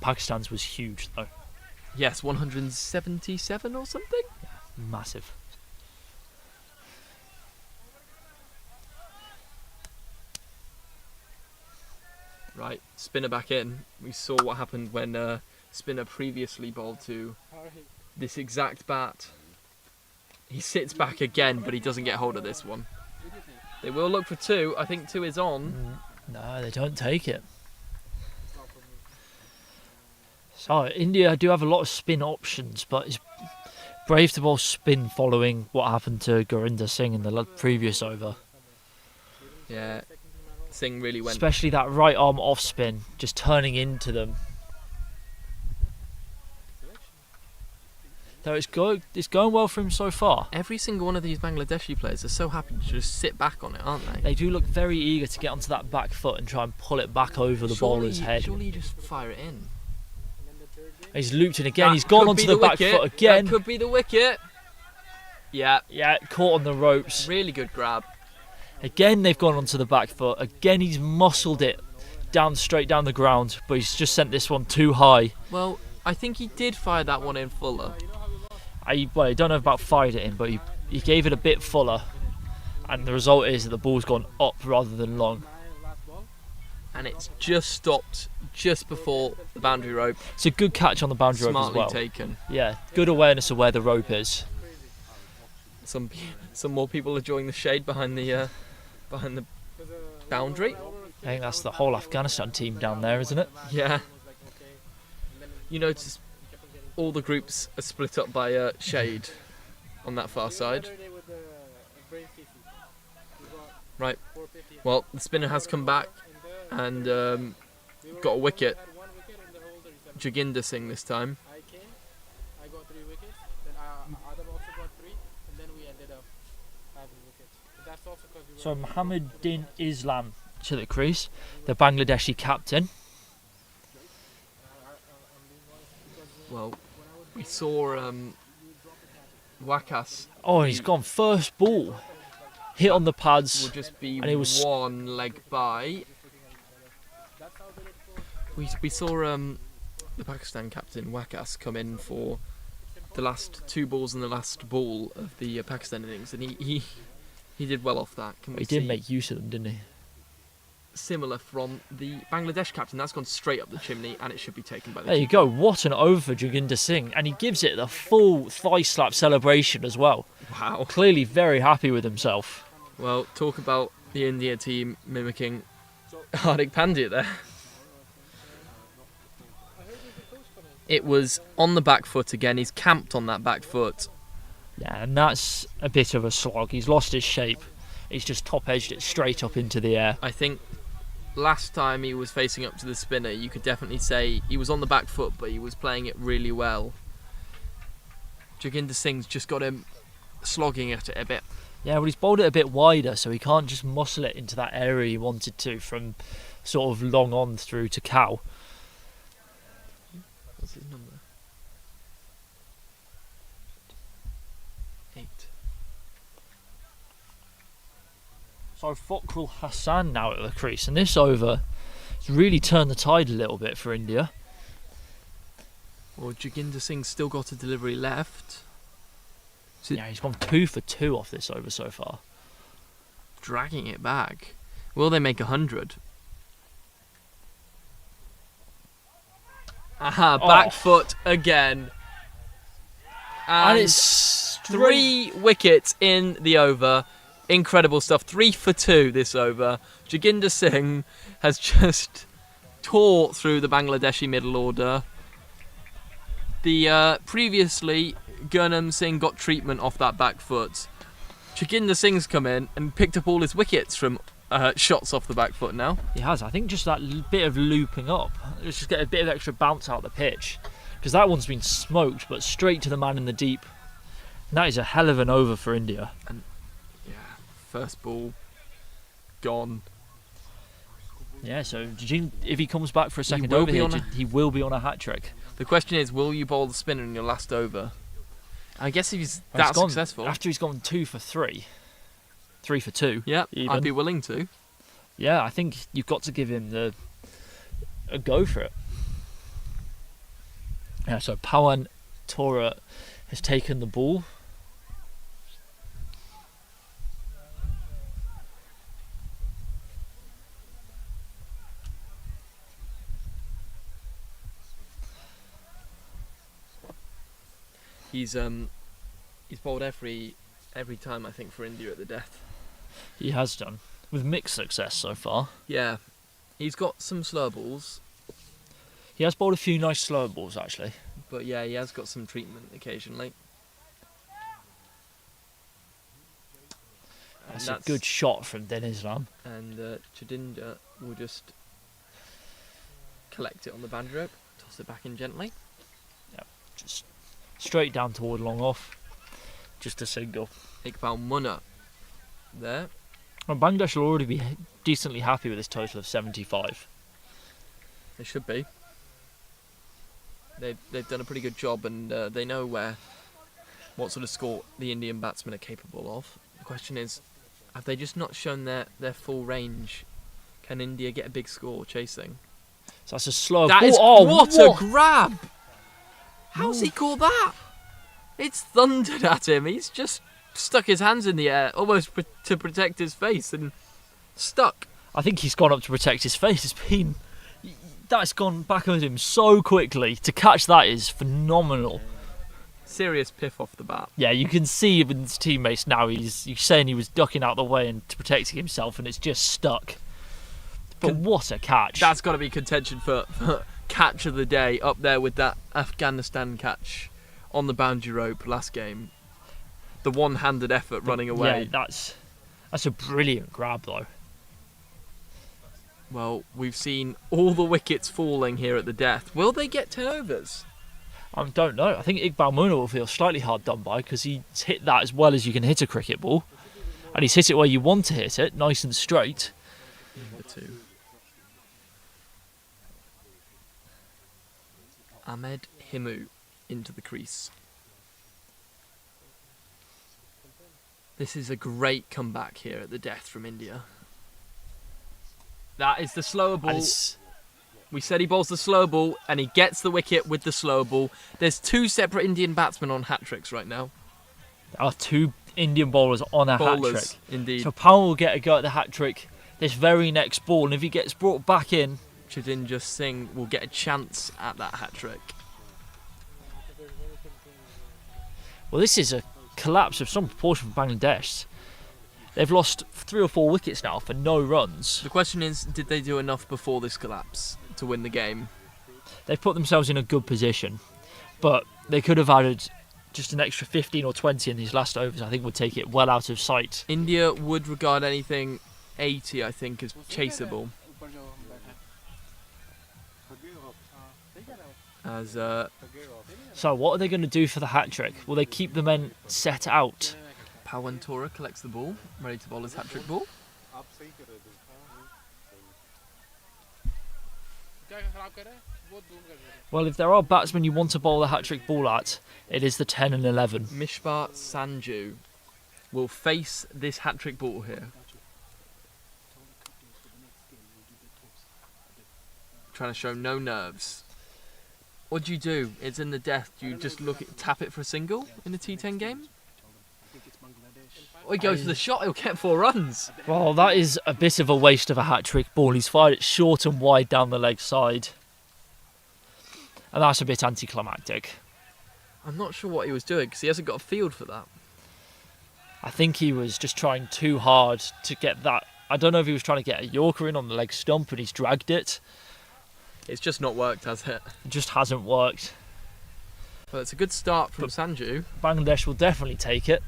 Pakistan's was huge though. Yes, 177 or something? Yeah, massive. Right, spinner back in. We saw what happened when spinner previously bowled to this exact bat. He sits back again, but he doesn't get hold of this one. They will look for 2. I think 2 is on. No, they don't take it. So India do have a lot of spin options, but it's brave to bowl spin following what happened to Gurinder Singh in the previous over. Yeah, Singh really went. Especially that right arm off spin, just turning into them. So it's going well for him so far. Every single one of these Bangladeshi players are so happy to just sit back on it, aren't they? They do look very eager to get onto that back foot and try and pull it back over the bowler's head. Surely you just fire it in. He's looped in again. That He's gone could onto be the back wicket. foot again. That could be the wicket. Yeah. Yeah, caught on the ropes. Really good grab. Again, they've gone onto the back foot. Again, he's muscled it down straight down the ground, but he's just sent this one too high. Well, I think he did fire that one in fuller. I don't know about fired it in, but he gave it a bit fuller, and the result is that the ball's gone up rather than long. And it's just stopped just before the boundary rope. It's a good catch on the boundary rope as well. Smartly taken. Yeah, good awareness of where the rope is. Some more people are enjoying the shade behind the boundary. I think that's the whole Afghanistan team down there, isn't it? Yeah. You notice all the groups are split up by shade on that far side. Right. Well, the spinner has come back and got a wicket. Joginder Singh this time. So Mohammeddin Islam to the crease, the Bangladeshi captain. Well, we saw Wakas. Oh, he's gone first ball. Hit on the pads. Will just be and it was one leg by. We saw the Pakistan captain Wakas come in for the last 2 balls and the last ball of the Pakistan innings, and he did well off that. He did make use of them, didn't he? Similar from the Bangladesh captain. That's gone straight up the chimney, and it should be taken by the There you go. What an over for Joginder Singh, and he gives it the full thigh slap celebration as well. Wow. Clearly very happy with himself. Well, talk about the India team mimicking Hardik Pandya there. It was on the back foot again. He's camped on that back foot. Yeah, and that's a bit of a slog. He's lost his shape. He's just top-edged it straight up into the air. I think last time he was facing up to the spinner, you could definitely say he was on the back foot, but he was playing it really well. Joginder Singh's just got him slogging at it a bit. Yeah, well, he's bowled it a bit wider, so he can't just muscle it into that area he wanted to from sort of long on through to cow. What's his number? 8. So Fakhrul Hassan now at the crease, and this over has really turned the tide a little bit for India. Well, Joginder Singh's still got a delivery left. Yeah, he's gone 2 for 2 off this over so far. Dragging it back. Will they make 100? Aha, back foot again. And it's 3 wickets in the over. Incredible stuff. 3 for 2 this over. Joginder Singh has just tore through the Bangladeshi middle order. Previously, Gurnam Singh got treatment off that back foot. Joginder Singh's come in and picked up all his wickets from shots off the back foot now. He has. I think just that bit of looping up. Let's just get a bit of extra bounce out of the pitch. Because that one's been smoked, but straight to the man in the deep. And that is a hell of an over for India. And yeah, first ball gone. Yeah, so if he comes back for a second over here, he will be on a hat-trick. The question is, will you bowl the spinner in your last over? I guess if he's that successful. After he's gone 2 for 3. 3 for 2. Yeah, I'd be willing to. Yeah, I think you've got to give him a go for it. Yeah, so Pawan Tora has taken the ball. He's bowled every time, I think, for India at the death. He has done, with mixed success so far. Yeah, he's got some slow balls. He has bowled a few nice slow balls, actually. But yeah, he has got some treatment occasionally. That's a good shot from Din Islam. And Joginder will just collect it on the boundary rope, toss it back in gently. Yeah, just straight down toward long off. Just a single. Iqbal Munna there. Well, Bangladesh will already be decently happy with this total of 75. They should be. They've done a pretty good job, and they know what sort of score the Indian batsmen are capable of. The question is, have they just not shown their full range? Can India get a big score chasing? So that's a slow ball. What a grab! How's he caught that? It's thundered at him. He's just stuck his hands in the air, almost to protect his face, and stuck. I think he's gone up to protect his face. That's gone back at him so quickly. To catch that is phenomenal. Serious piff off the bat. Yeah, you can see with his teammates now. He's saying he was ducking out the way and protecting himself, and it's just stuck. But what a catch! That's got to be contention for catch of the day, up there with that Afghanistan catch on the boundary rope last game. The one-handed effort running away. Yeah, that's a brilliant grab though. Well, we've seen all the wickets falling here at the death. Will they get 10 overs? I don't know. I think Iqbal Munna will feel slightly hard done by because he's hit that as well as you can hit a cricket ball. And he's hit it where you want to hit it, nice and straight. Number 2. Ahmed Himu into the crease. This is a great comeback here at the death from India. That is the slower ball. We said he bowls the slow ball, and he gets the wicket with the slow ball. There's 2 separate Indian batsmen on hat-tricks right now. There are 2 Indian bowlers on a hat-trick. Indeed. So Powell will get a go at the hat-trick this very next ball, and if he gets brought back in, Joginder Singh will get a chance at that hat-trick. Well, this is a collapse of some proportion for Bangladesh. They've lost 3 or 4 wickets now for no runs. The question is, did they do enough before this collapse to win the game? They've put themselves in a good position, but they could have added just an extra 15 or 20 in these last overs. I think would take it well out of sight. India would regard anything 80, I think, as chaseable. So what are they going to do for the hat-trick? Will they keep the men set out? Pawan Tora collects the ball, ready to bowl his hat-trick ball. Well, if there are batsmen you want to bowl a hat-trick ball at, it is the 10 and 11. Mishbah Sanju will face this hat-trick ball here. Trying to show no nerves. What do you do? It's in the death. Do you just tap it for a single in a T10 game? Or he goes for the shot, he'll get 4 runs. Well, that is a bit of a waste of a hat-trick ball. He's fired it short and wide down the leg side. And that's a bit anticlimactic. I'm not sure what he was doing because he hasn't got a field for that. I think he was just trying too hard to get that. I don't know if he was trying to get a Yorker in on the leg stump and he's dragged it. It's just not worked, has it? It just hasn't worked. Well, it's a good start from Sanju. Bangladesh will definitely take it.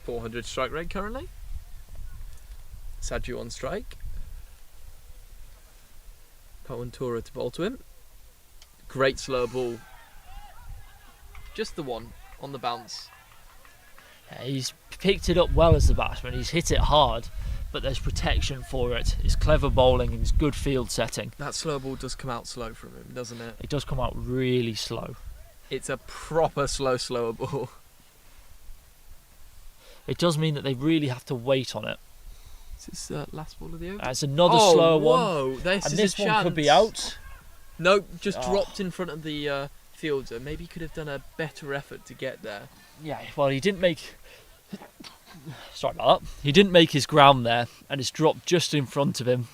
400 strike rate currently. Sanju on strike. Pawantura to bowl to him. Great slow ball. Just the one on the bounce. Yeah, he's picked it up well as the batsman. He's hit it hard, but there's protection for it. It's clever bowling and it's good field setting. That slow ball does come out slow from him, doesn't it? It does come out really slow. It's a proper slower ball. It does mean that they really have to wait on it. Is this last ball of the over? It's another slow one. Whoa, this and is this a one could be chance. out. No, just dropped in front of the fielder. Maybe he could have done a better effort to get there. Yeah, well, he didn't make. Sorry about that. He didn't make his ground there, and it's dropped just in front of him.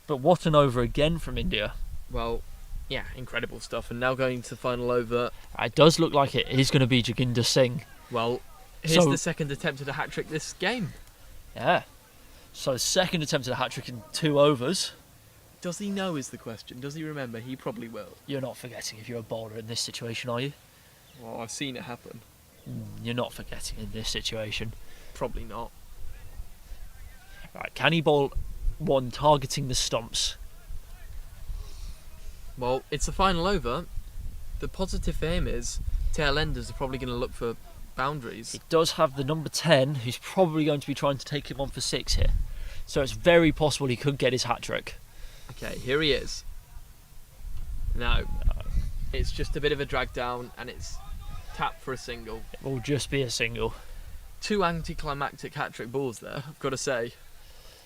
But what an over again from India. Well, yeah, incredible stuff. And now going to the final over. It does look like it is going to be Joginder Singh. Well, here's the second attempt at a hat-trick this game. Yeah. So second attempt at a hat-trick in 2 overs. Does he know is the question. Does he remember? He probably will. You're not forgetting if you're a bowler in this situation, are you? Well, I've seen it happen. You're not forgetting in this situation. Probably not. Right, can he bowl one targeting the stumps? Well, it's the final over. The positive for him is tail enders are probably going to look for boundaries. He does have the number 10, who's probably going to be trying to take him on for 6 here. So it's very possible he could get his hat-trick. Okay, here he is. No. It's just a bit of a drag down and it's tapped for a single. It will just be a single. 2 anticlimactic hat-trick balls there, I've got to say.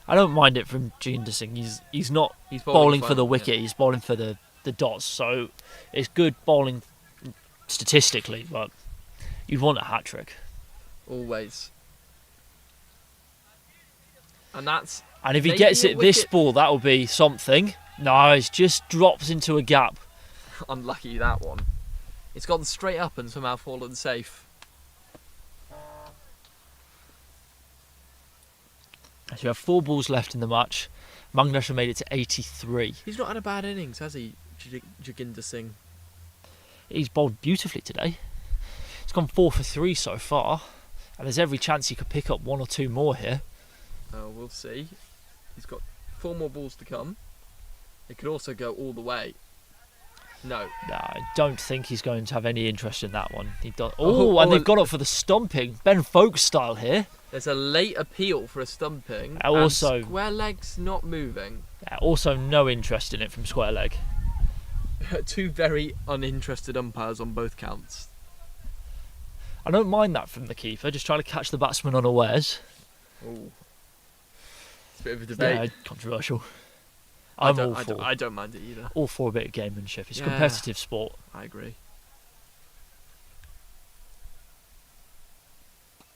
I don't mind it from Joginder Singh. He's not He's bowling for fine, the wicket, he's bowling for the dots. So it's good bowling statistically, but you'd want a hat-trick. Always. And that's... And if he gets it this ball, that will be something. No, it just drops into a gap. Unlucky, that one. It's gone straight up and somehow fallen safe. So we have 4 balls left in the match. Bangladesh have made it to 83. He's not had a bad innings, has he, Joginder Singh? He's bowled beautifully today. He's gone 4 for 3 so far. And there's every chance he could pick up 1 or 2 more here. Oh, we'll see. He's got 4 more balls to come. It could also go all the way. No. No, I don't think he's going to have any interest in that one. He does. Oh, and they've got up for the stumping. Ben Foakes style here. There's a late appeal for a stumping. Also, and square leg's not moving. Also, no interest in it from square leg. 2 very uninterested umpires on both counts. I don't mind that from the keeper, just trying to catch the batsman unawares. Oh. It's a bit of a debate. Yeah, controversial. I I'm all for. I don't mind it either. All for a bit of gamemanship. It's a competitive sport. I agree.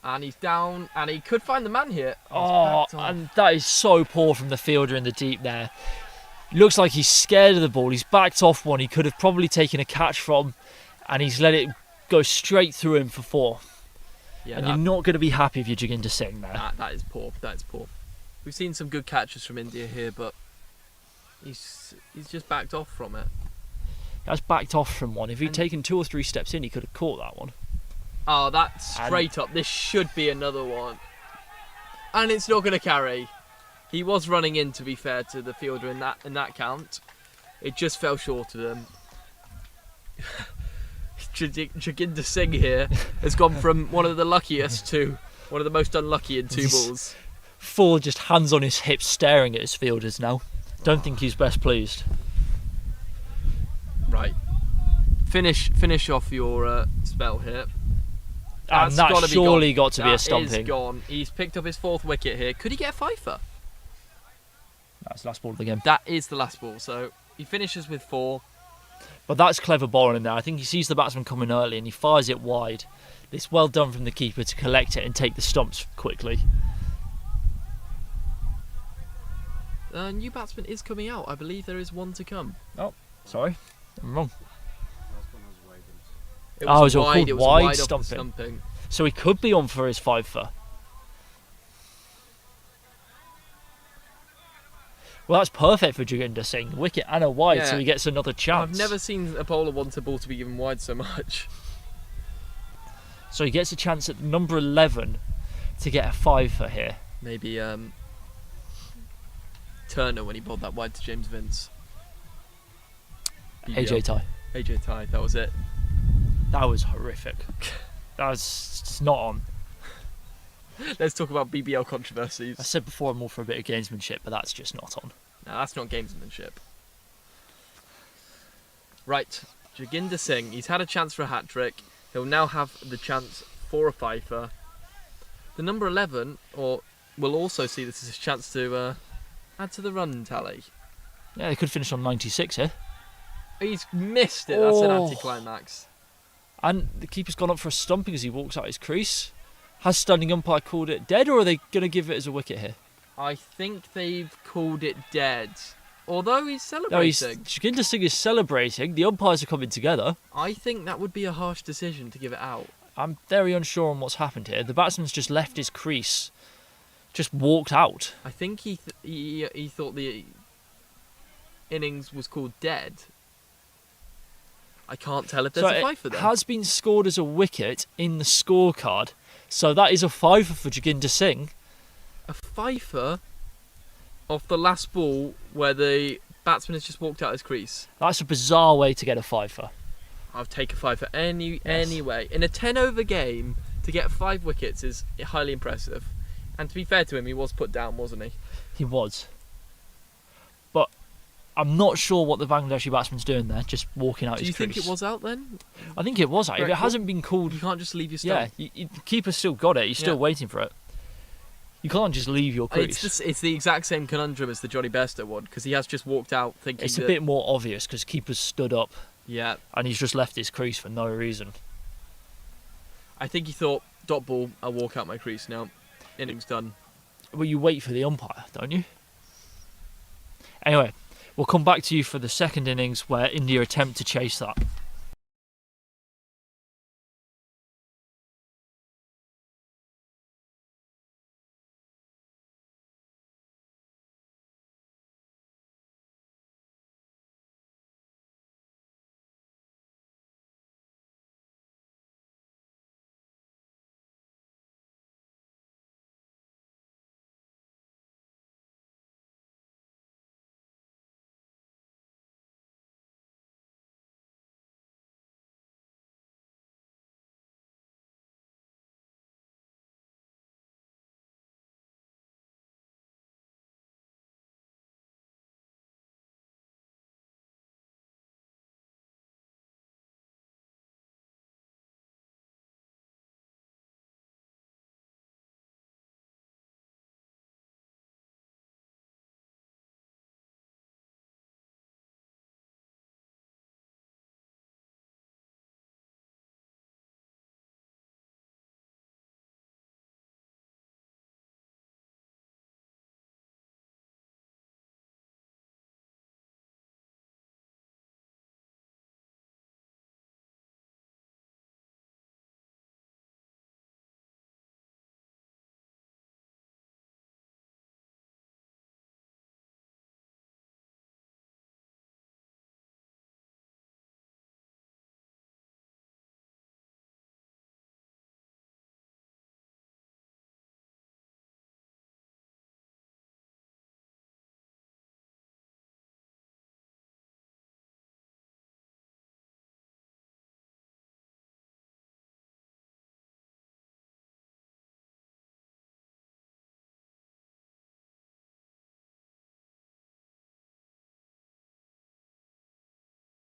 And he's down, and he could find the man here. Oh, and that is so poor from the fielder in the deep there. Looks like he's scared of the ball. He's backed off one he could have probably taken a catch from, and he's let it go straight through him for 4. Yeah, and you're not going to be happy if you're Joginder Singh there. That is poor. That is poor. We've seen some good catches from India here, but he's just backed off from it. He has backed off from one. If he'd taken 2 or 3 steps in, he could have caught that one. Oh, that's straight up. This should be another one. And it's not going to carry. He was running in, to be fair to the fielder in that count. It just fell short of him. Joginder Singh here has gone from one of the luckiest to one of the most unlucky in 2 balls. Full just hands on his hips staring at his fielders now. Don't think he's best pleased. Right. Finish off your spell here. And that's surely got to be a stumping. That is gone. He's picked up his 4th wicket here. Could he get a fifer? That's the last ball of the game. That is the last ball. So he finishes with 4. But that's clever bowling in there. I think he sees the batsman coming early and he fires it wide. It's well done from the keeper to collect it and take the stumps quickly. New batsman is coming out. I believe there is one to come. Oh, sorry. I'm wrong. It Oh, was it was wide. called It was wide wide off the stumping. stumping. So he could be on for his fifer. Well, that's perfect for Jaginder Singh. Wicket and a wide, so Yeah. he gets another chance. I've never seen a bowler want a ball to be given wide so much. So he gets a chance at number 11 to get a fifer here. Maybe Turner when he bowled that wide to James Vince. AJ Ty. AJ Ty, that was it. That was horrific. That was just not on. Let's talk about BBL controversies. I said before I'm all for a bit of gamesmanship, but that's just not on. No, that's not gamesmanship. Right, Jaginder Singh, he's had a chance for a hat-trick. He'll now have the chance for a fifer. The number 11 will also see this as a chance to add to the run tally. Yeah, they could finish on 96 here. He's missed it, that's an Oh. anticlimax. And the keeper's gone up for a stumping as he walks out his crease. Has standing umpire called it dead, or are they going to give it as a wicket here? I think they've called it dead. Although he's No, celebrating. Jaginder Singh is celebrating. The umpires are coming together. I think that would be a harsh decision to give it out. I'm very unsure on what's happened here. The batsman's just left his crease, just walked out. I think he thought the innings was called dead. I can't tell if there's a fifer it there. has been scored as a wicket in the scorecard, so that is a fifer for Jaginder Singh. A fifer off the last ball where the batsman has just walked out his crease. That's a bizarre way to get a fifer. I'll take a fifer anyway. In a 10-over game, to get 5 wickets is highly impressive. And to be fair to him, he was put down, wasn't he? He was. But I'm not sure what the Bangladeshi batsman's doing there, just walking out Do his you crease. think it was out then? I think it was out. If Correct. it hasn't been called... You can't just leave your Yeah, stump. the keeper's still got it. He's still Yeah. waiting for it. You can't just leave your crease. It's the exact same conundrum as the Johnny Bairstow one, because he has just walked out thinking It's a that- bit more obvious because keeper's stood up. Yeah. And he's just left his crease for no reason. I think he thought, dot ball, I'll walk out my crease now. Innings done. Well, you wait for the umpire, don't you? Anyway, we'll come back to you for the second innings where India attempt to chase that.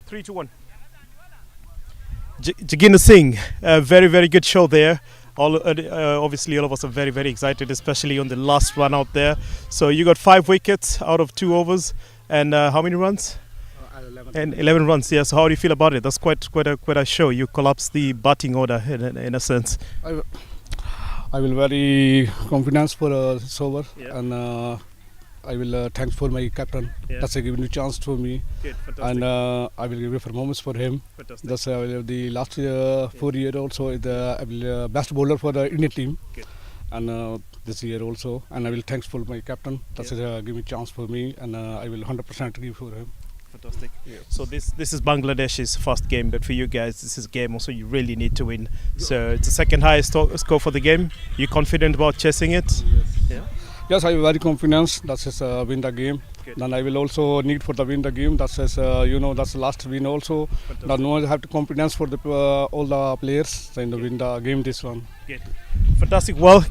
Three to one. Jaginder Singh, very, very good show there. Obviously, all of us are very, very excited, especially on the last run out there. So you got 5 wickets out of 2 overs, and how many runs? 11. And 11 runs. Yeah. So how do you feel about it? That's quite a show. You collapsed the batting order in a sense. I will very confident for this over, Yeah. and I will thanks for my captain. Yeah. That's giving a chance for me, Good, fantastic. and I will give a performance for him. Fantastic. That's the last 4 year also the I will, best bowler for the Indian team, Good. and this year also. And I will thanks for my captain. That's give me chance for me, and I will 100% give for him. Fantastic. So this is Bangladesh's first game, but for you guys, this is a game also you really need to win. So it's the second highest score for the game. You confident about chasing it? Yeah. Yes, I am very confident. That is win the game. Good. Then I will also need for the win the game. That is that's the last win also. Then no one have to confidence for the all the players and win the game this one. Good. Fantastic. Well,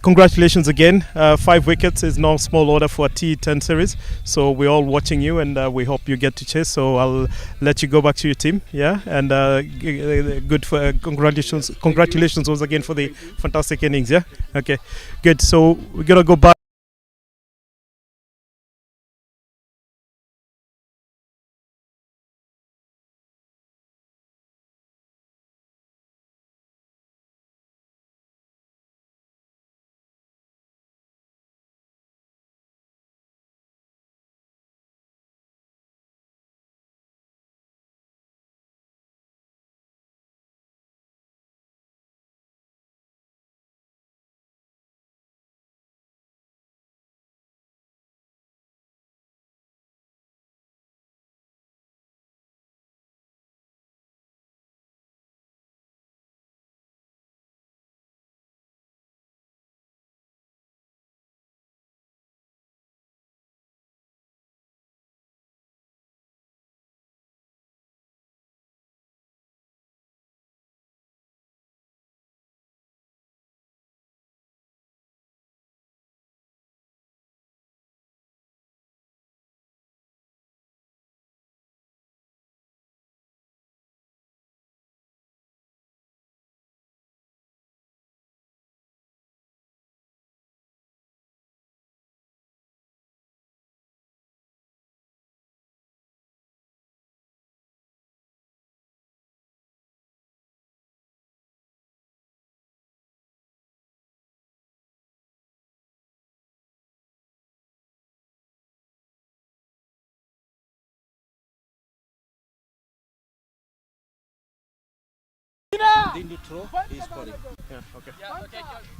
congratulations again. 5 wickets is no small order for a T10 series. So we're all watching you, and we hope you get to chase. So I'll let you go back to your team. Yeah, and good for congratulations. Congratulations once again for the fantastic innings. Yeah. Okay. Good. So we're gonna go back.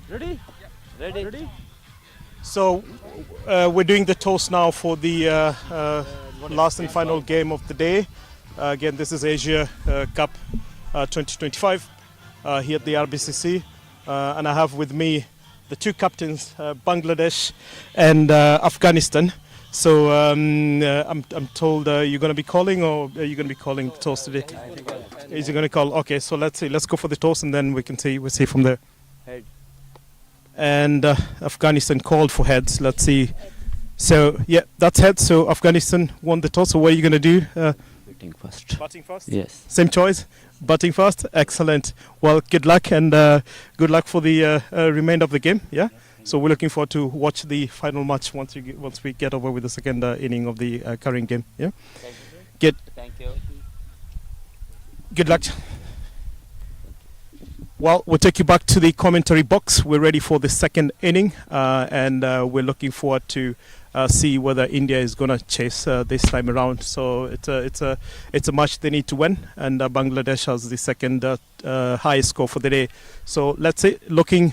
Ready? Ready? So we're doing the toast now for the last and final game of the day. Again, this is Asia Cup 2025 here at the RBCC, and I have with me the two captains, Bangladesh and Afghanistan. So I'm told you're going to be calling, or are you going to be calling the toast today? Is he going to call? Okay, so let's see. Let's go for the toast, and then we'll see from there. Head. And Afghanistan called for heads. Let's see. So yeah, that's heads. So Afghanistan won the toss. So what are you going to do? Batting first. Batting first. Yes. Same choice. Batting first. Excellent. Well, good luck, and good luck for the remainder of the game. Yeah. So we're looking forward to watch the final match once we get over with the second inning of the current game. Yeah. Thank you. Good. Thank you. Good luck. Well, we'll take you back to the commentary box. We're ready for the second inning, and we're looking forward to see whether India is going to chase this time around. So it's a match they need to win, and Bangladesh has the second highest score for the day. So let's say looking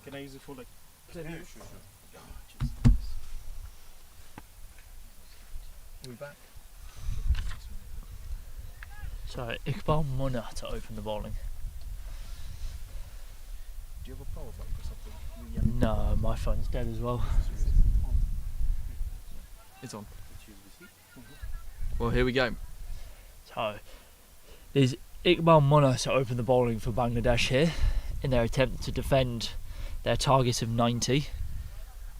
Can I use it for like? We back? So Iqbal Munna to open the bowling. Do you have a power bank or something? No, my phone's dead as well. It's on. Well, here we go. So there's Iqbal Munna to open the bowling for Bangladesh here in their attempt to defend their target of 90.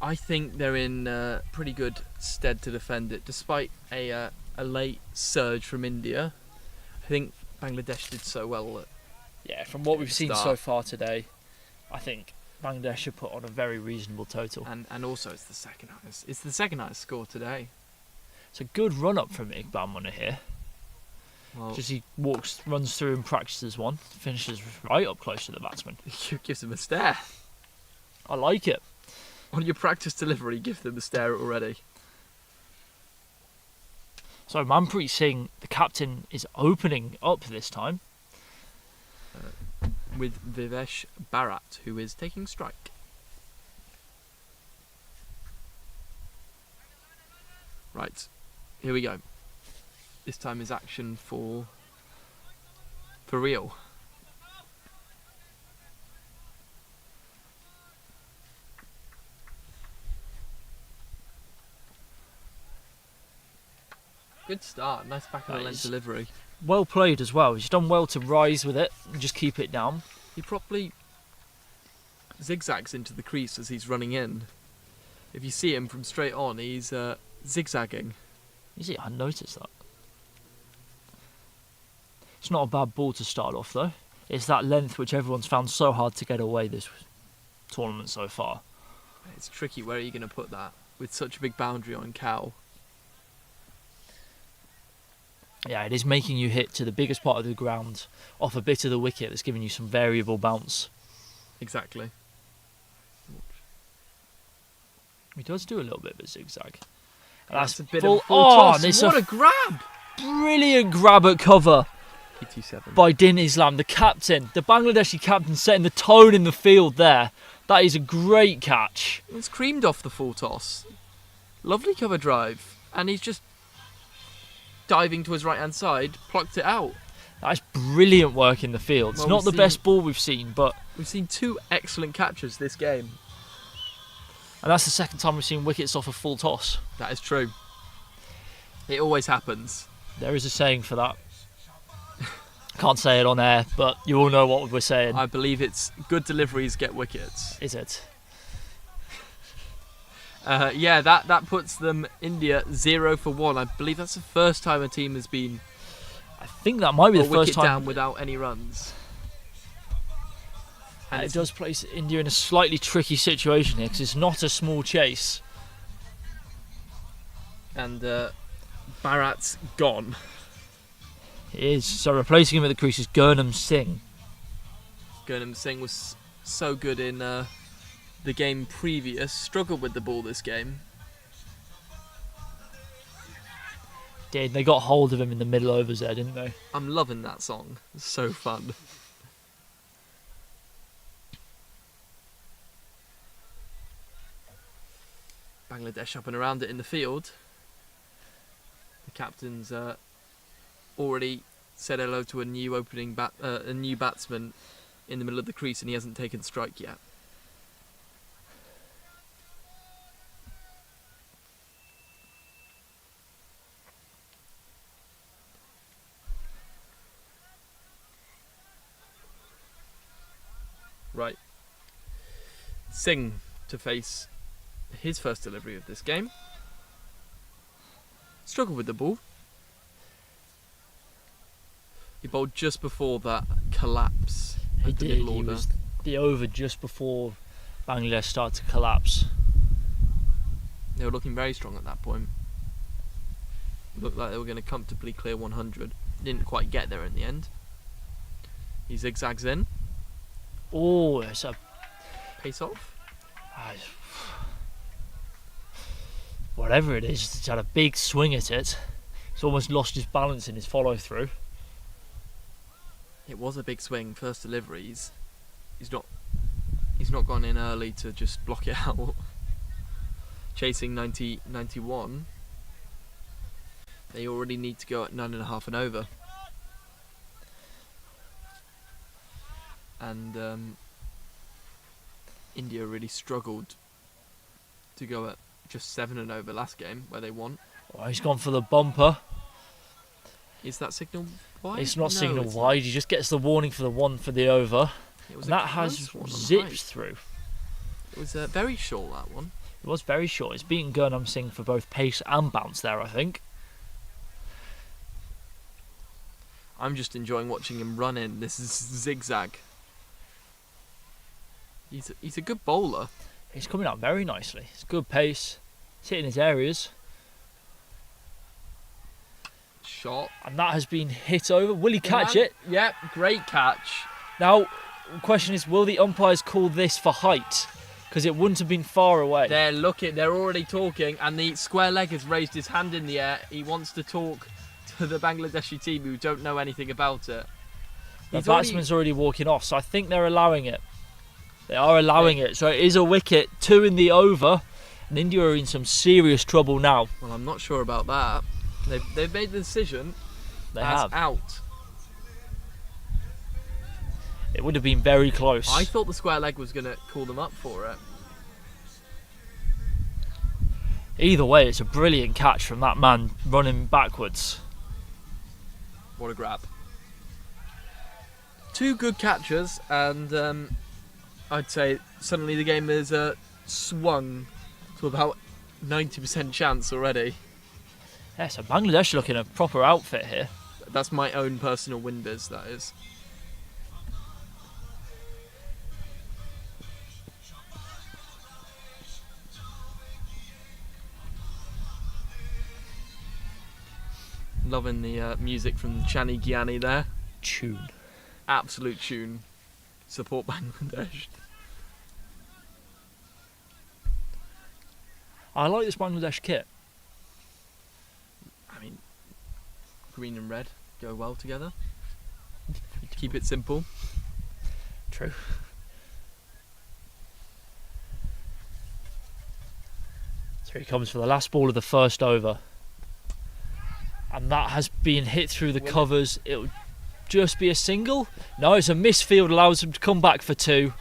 I think they're in pretty good stead to defend it, despite a late surge from India. I think Bangladesh did so well. Yeah, from what we've seen start. so far today, I think Bangladesh should put on a very reasonable total. And also it's the second highest. It's the second highest score today. It's a good run up from Iqbal Munna here. Well, Just he runs through and practices one, finishes right up close to the batsman. gives them a stare. I like it. On your practice delivery, give them a stare already. So Manpreet Singh, the captain, is opening up this time. With Vivesh Bharat, who is taking strike. Right, here we go. This time is action for real. Good start, nice back of the length delivery. Well played as well. He's done well to rise with it and just keep it down. He properly zigzags into the crease as he's running in. If you see him from straight on, he's zigzagging. You see, I noticed that. It's not a bad ball to start off though. It's that length which everyone's found so hard to get away this tournament so far. It's tricky, where are you going to put that with such a big boundary on Cow? Yeah, it is making you hit to the biggest part of the ground off a bit of the wicket that's giving you some variable bounce. Exactly. He does do a little bit of a zigzag. And That's a bit full, of a full toss. It's What a grab! brilliant grab at cover PT7. by Din Islam, the captain. The Bangladeshi captain setting the tone in the field there. That is a great catch. It was creamed off the full toss. Lovely cover drive. And he's just diving to his right hand side, plucked it out. That is brilliant work in the field. It's Well, not we've the best ball we've seen, but We've seen two excellent catches this game. and that's the second time we've seen wickets off a full toss. That is true. It always happens. There is a saying for that. Can't say it on air, but you all know what we're saying. I believe it's good deliveries get wickets. Is it? Yeah, that puts them, India, 0 for 1. I believe that's the first time a team has been I think that might be the a wicket first time. down without any runs. And it it's- does place India in a slightly tricky situation here because it's not a small chase. And Bharat's gone. It is. So replacing him at the crease is Gurnam Singh. Gurnam Singh was so good in the game previous, struggled with the ball this game. They got hold of him in the middle overs there, didn't they? I'm loving that song. It's so fun. Bangladesh up and around it in the field. The captain's already said hello to a new a new batsman in the middle of the crease, and he hasn't taken strike yet. Right. Singh to face his first delivery of this game. Struggled with the ball. He bowled just before that collapse. He at the did. middle He order. was the over just before Bangladesh started to collapse. They were looking very strong at that point. Looked like they were going to comfortably clear 100. Didn't quite get there in the end. He zigzags in. Oh, it's a Pace off. whatever it is. He's had a big swing at it. He's almost lost his balance in his follow through. It was a big swing. First deliveries. He's He's not gone in early to just block it out. Chasing 91. They already need to go at 9.5 and over. And India really struggled to go at just 7 and over last game where they won. Oh, he's gone for the bumper. Is that signal wide? It's not No, signal it's wide. He just gets the warning for the one for the over. It was And a that has close one on the zipped height. through. It was very short, that one. It was very short. It's beaten Gurnam Singh for both pace and bounce there, I think. I'm just enjoying watching him run in. This is zigzag. He's a good bowler. He's coming out very nicely. It's good pace. He's hitting his areas. Shot. And that has been hit over. Will he catch it? Yep, great catch. Now, the question is, will the umpires call this for height? Because it wouldn't have been far away. They're looking, they're already talking, and the square leg has raised his hand in the air. He wants to talk to the Bangladeshi team who don't know anything about it. The batsman's already walking off, so I think they're allowing it. They are allowing it, so it is a wicket, 2 in the over, and India are in some serious trouble now. Well, I'm not sure about that. They've made the decision They as have. out. It would have been very close. I thought the square leg was going to call them up for it. Either way, it's a brilliant catch from that man running backwards. What a grab. 2 good catches, and I'd say suddenly the game is swung to about 90% chance already. Yeah, so Bangladesh looking a proper outfit here. That's my own personal win biz, that is. Loving the music from Chani Gyani there. Tune. Absolute tune. Support Bangladesh. I like this Bangladesh kit. I mean, green and red go well together. Keep it simple. True. So he comes for the last ball of the first over. And that has been hit through the covers. It'll just be a single. No, it's a misfield, allows him to come back for 2.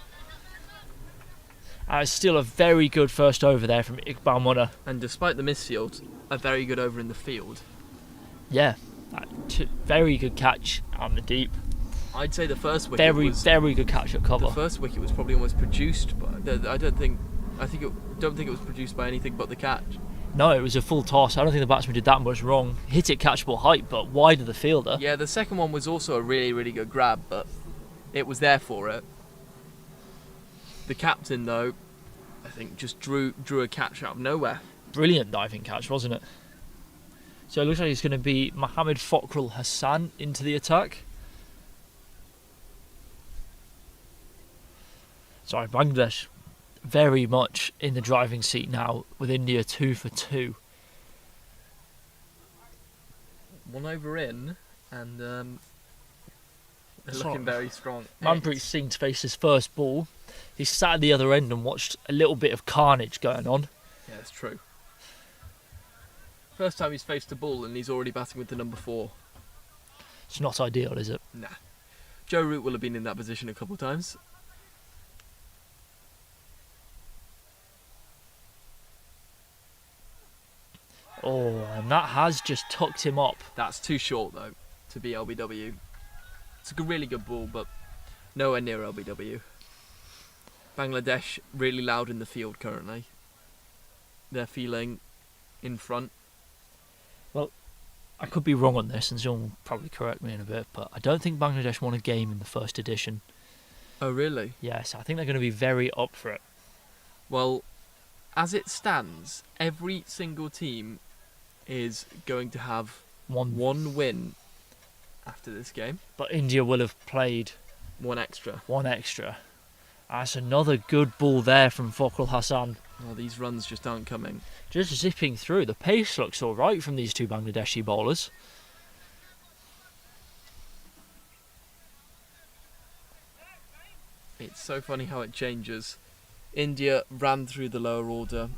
And it's still a very good first over there from Iqbal Munna. And despite the misfield, a very good over in the field. Yeah, very good catch on the deep. I'd say the first wicket was very good catch at cover. The first wicket was probably almost produced, but I don't think it was produced by anything but the catch. No, it was a full toss. I don't think the batsman did that much wrong. Hit it catchable height, but wide of the fielder. Yeah, the second one was also a really, really good grab, but it was there for it. The captain, though, I think just drew a catch out of nowhere. Brilliant diving catch, wasn't it? So it looks like it's going to be Mohammad Fakhrul Hassan into the attack. Sorry, Bangladesh very much in the driving seat now, with India 2 for 2. 1 over in, and they're Sorry. looking very strong. Manpreet Singh to face his first ball. He sat at the other end and watched a little bit of carnage going on. Yeah, it's true. First time he's faced a ball and he's already batting with the number 4. It's not ideal, is it? Nah. Joe Root will have been in that position a couple of times. Oh, and that has just tucked him up. That's too short, though, to be LBW. It's a really good ball, but nowhere near LBW. Bangladesh really loud in the field currently. They're feeling in front. Well, I could be wrong on this, and someone will probably correct me in a bit, but I don't think Bangladesh won a game in the first edition. Oh, really? Yes, I think they're going to be very up for it. Well, as it stands, every single team is going to have one win after this game. But India will have played one extra. That's another good ball there from Fakhrul Hassan. Oh, these runs just aren't coming. Just zipping through. The pace looks all right from these two Bangladeshi bowlers. It's so funny how it changes. India ran through the lower order.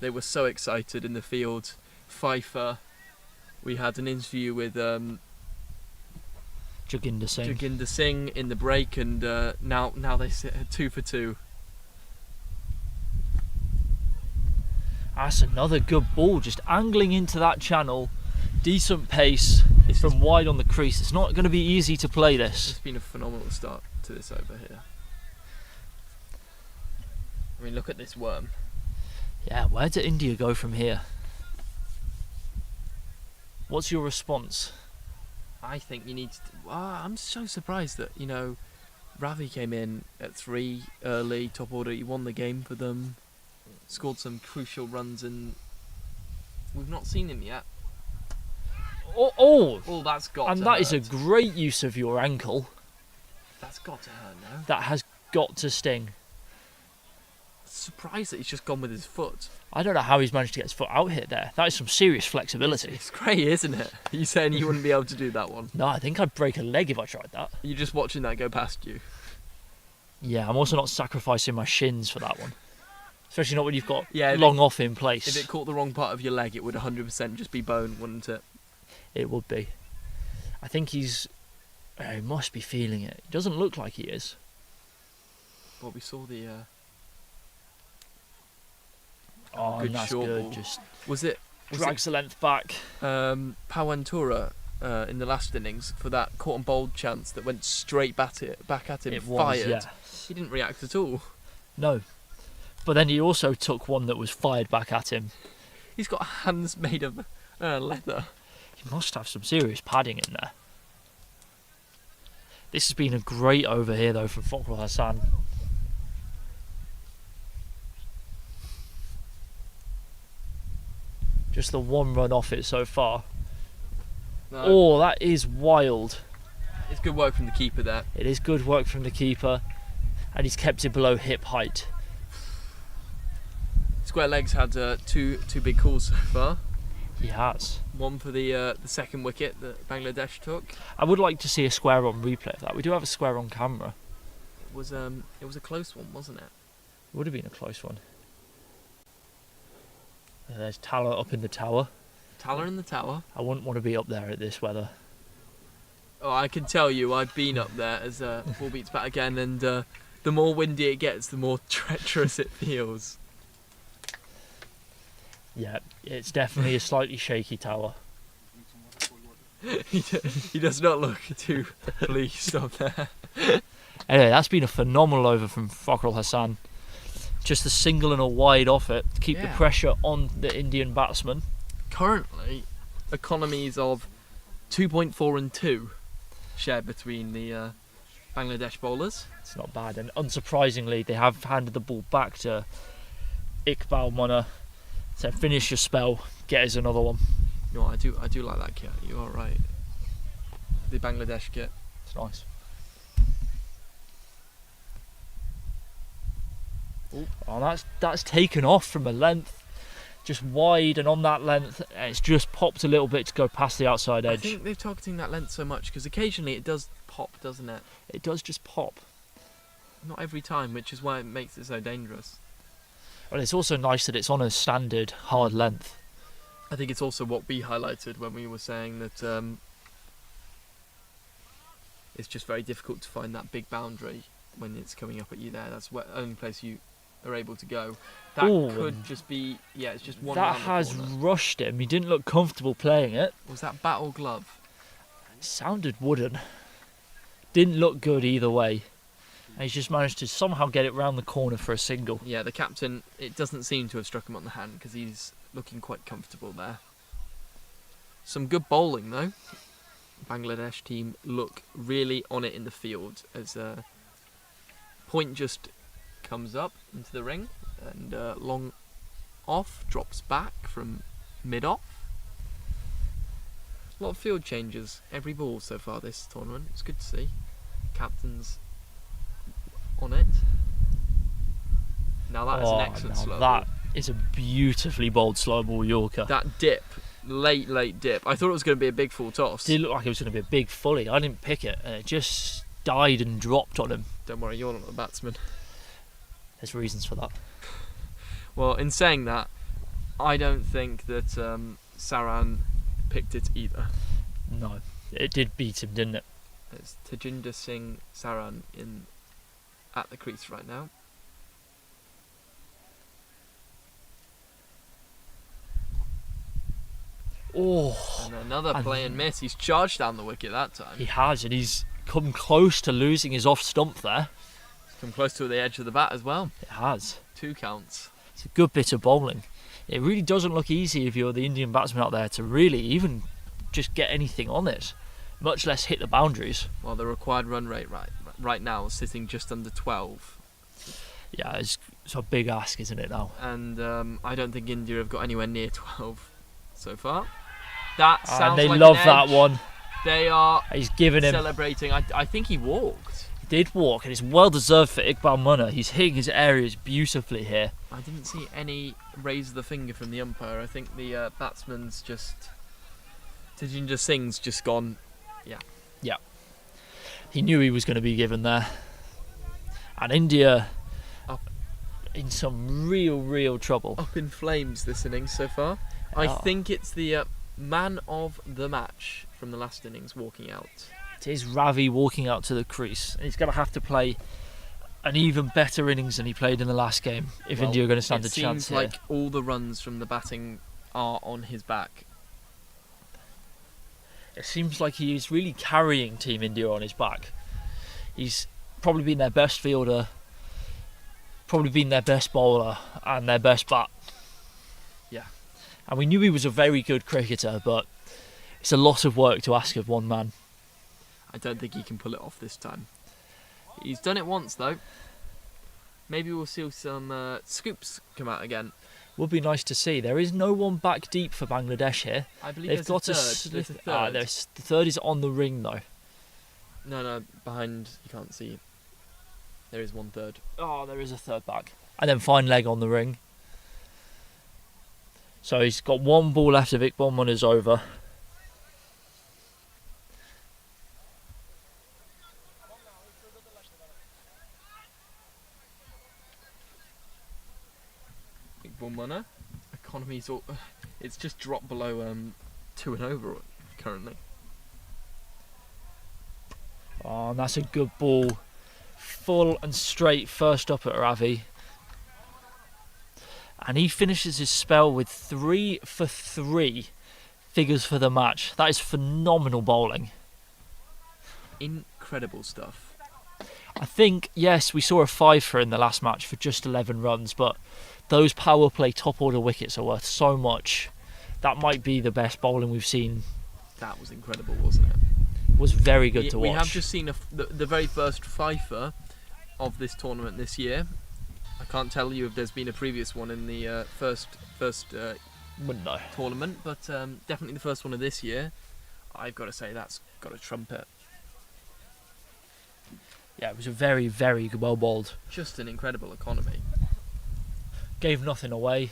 They were so excited in the field. Pfeiffer. We had an interview with Joginder Singh in the break, and now they sit at 2 for 2. That's another good ball, just angling into that channel. Decent pace from wide on the crease. It's not going to be easy to play this. It's been a phenomenal start to this over here. I mean, look at this worm. Yeah, where did India go from here? What's your response? I think you need to... I'm so surprised that, Ravi came in at 3 early, top order. He won the game for them. Scored some crucial runs, and we've not seen him yet. Oh, that's got and to that hurt. is a great use of your ankle. That's got to hurt now. That has got to sting. Surprised that he's just gone with his foot. I don't know how he's managed to get his foot out here there. That is some serious flexibility. It's great, isn't it? Are you saying you wouldn't be able to do that one? No, I think I'd break a leg if I tried that. You're just watching that go past you. Yeah, I'm also not sacrificing my shins for that one. Especially not when you've got if long off in place. If it caught the wrong part of your leg, it would 100% just be bone, wouldn't it? It would be. I think he must be feeling it. It doesn't look like he is. Well, we saw the... good that's short good. ball. Just drags the length back. Pawantura in the last innings for that caught and bowled chance that went straight back at him. It fired. was, yeah. He didn't react at all. No. But then he also took one that was fired back at him. He's got hands made of leather. He must have some serious padding in there. This has been a great over here though from Fakhar Hassan. Just the one run off it so far. No. Oh, that is wild. It's good work from the keeper there. It is good work from the keeper, and he's kept it below hip height. Square Legs had two big calls so far. He has. One for the second wicket that Bangladesh took. I would like to see a square on replay of that. We do have a square on camera. It was a close one, wasn't it? It would have been a close one. There's Tala up in the tower. Tala in the tower. I wouldn't want to be up there at this weather. Oh, I can tell you, I've been up there as Ball Beats Bat again, and the more windy it gets, the more treacherous it feels. Yeah, it's definitely a slightly shaky tower. He does not look too pleased up there. Anyway, that's been a phenomenal over from Fakhar Hassan. Just a single and a wide off it to keep the pressure on the Indian batsman. Currently, economies of 2.4 and 2 shared between the Bangladesh bowlers. It's not bad, and unsurprisingly, they have handed the ball back to Iqbal Munna. So finish your spell, get us another one. No, I do like that kit. You are right. The Bangladesh kit. It's nice. Oh, that's taken off from a length, just wide and on that length, and it's just popped a little bit to go past the outside edge. I think they're targeting that length so much because occasionally it does pop, doesn't it? It does just pop. Not every time, which is why it makes it so dangerous. Well, it's also nice that it's on a standard hard length. I think it's also what we highlighted when we were saying that it's just very difficult to find that big boundary when it's coming up at you there. That's the only place you are able to go. That could just be, it's just one. That has rushed him. He didn't look comfortable playing it. Was that bat or glove? It sounded wooden. Didn't look good either way. And he's just managed to somehow get it round the corner for a single. Yeah, the captain, it doesn't seem to have struck him on the hand because he's looking quite comfortable there. Some good bowling though. Bangladesh team look really on it in the field as point just comes up into the ring and long off drops back from mid off. A lot of field changes every ball so far this tournament. It's good to see. Captain's on it. Now that is an excellent slow ball. That is a beautifully bowled slow ball Yorker. That dip, late dip. I thought it was going to be a big full toss. It did look like it was going to be a big fully. I didn't pick it, and it just died and dropped on him. Don't worry, you're not the batsman. There's reasons for that. Well, in saying that, I don't think that Saran picked it either. No, it did beat him, didn't it? It's Tajinder Singh Saran at the crease right now. Oh, And another and play and miss. He's charged down the wicket that time. he has, and he's come close to losing his off stump there. He's come close to the edge of the bat as well. It has. 2 counts. It's a good bit of bowling. It really doesn't look easy if you're the Indian batsman out there to really even just get anything on it, much less hit the boundaries. Well, the required run rate right now is sitting just under 12. Yeah, it's a big ask, isn't it now? And I don't think India have got anywhere near 12 so far. That sounds And they like love an that edge. one. They are He's given him. celebrating. I think he walked. He did walk, and it's well deserved for Iqbal Munna. He's hitting his areas beautifully here. I didn't see any raise of the finger from the umpire. I think the batsman's just... Tajinder Singh's just gone, yeah. Yeah. He knew he was going to be given there. And India Up. in some real trouble. Up in flames this innings so far. I think it's the man of the match from the last innings walking out. It is Ravi walking out to the crease. And he's going to have to play an even better innings than he played in the last game if Well, India are going to stand a it chance seems here. like all the runs from the batting are on his back. It seems like he is really carrying Team India on his back. He's probably been their best fielder, probably been their best bowler and their best bat. Yeah. And we knew he was a very good cricketer, but it's a lot of work to ask of one man. I don't think he can pull it off this time. He's done it once though. Maybe we'll see some scoops come out again. Would be nice to see. There is no one back deep for Bangladesh here. I believe They've there's got a third. There's a third. The third is on the ring though. No, behind, you can't see. There is 1/3. Oh, there is a third back. And then fine leg on the ring. So he's got one ball left of Iqbal Munna's over. Iqbal Munna. Economy's all, it's just dropped below 2 and over currently. Oh, and that's a good ball. Full and straight first up at Ravi. And he finishes his spell with 3 for 3 figures for the match. That is phenomenal bowling. Incredible stuff. I think, yes, we saw a 5-for in the last match for just 11 runs, but those power play top order wickets are worth so much. That might be the best bowling we've seen. That was incredible, wasn't it? Was very good to watch. We have just seen the very first 5-for of this tournament this year. I can't tell you if there's been a previous one in the first Wouldn't know. tournament, but definitely the first one of this year. I've got to say that's got a trumpet. Yeah, it was a very well bowled. Just an incredible economy. Gave nothing away,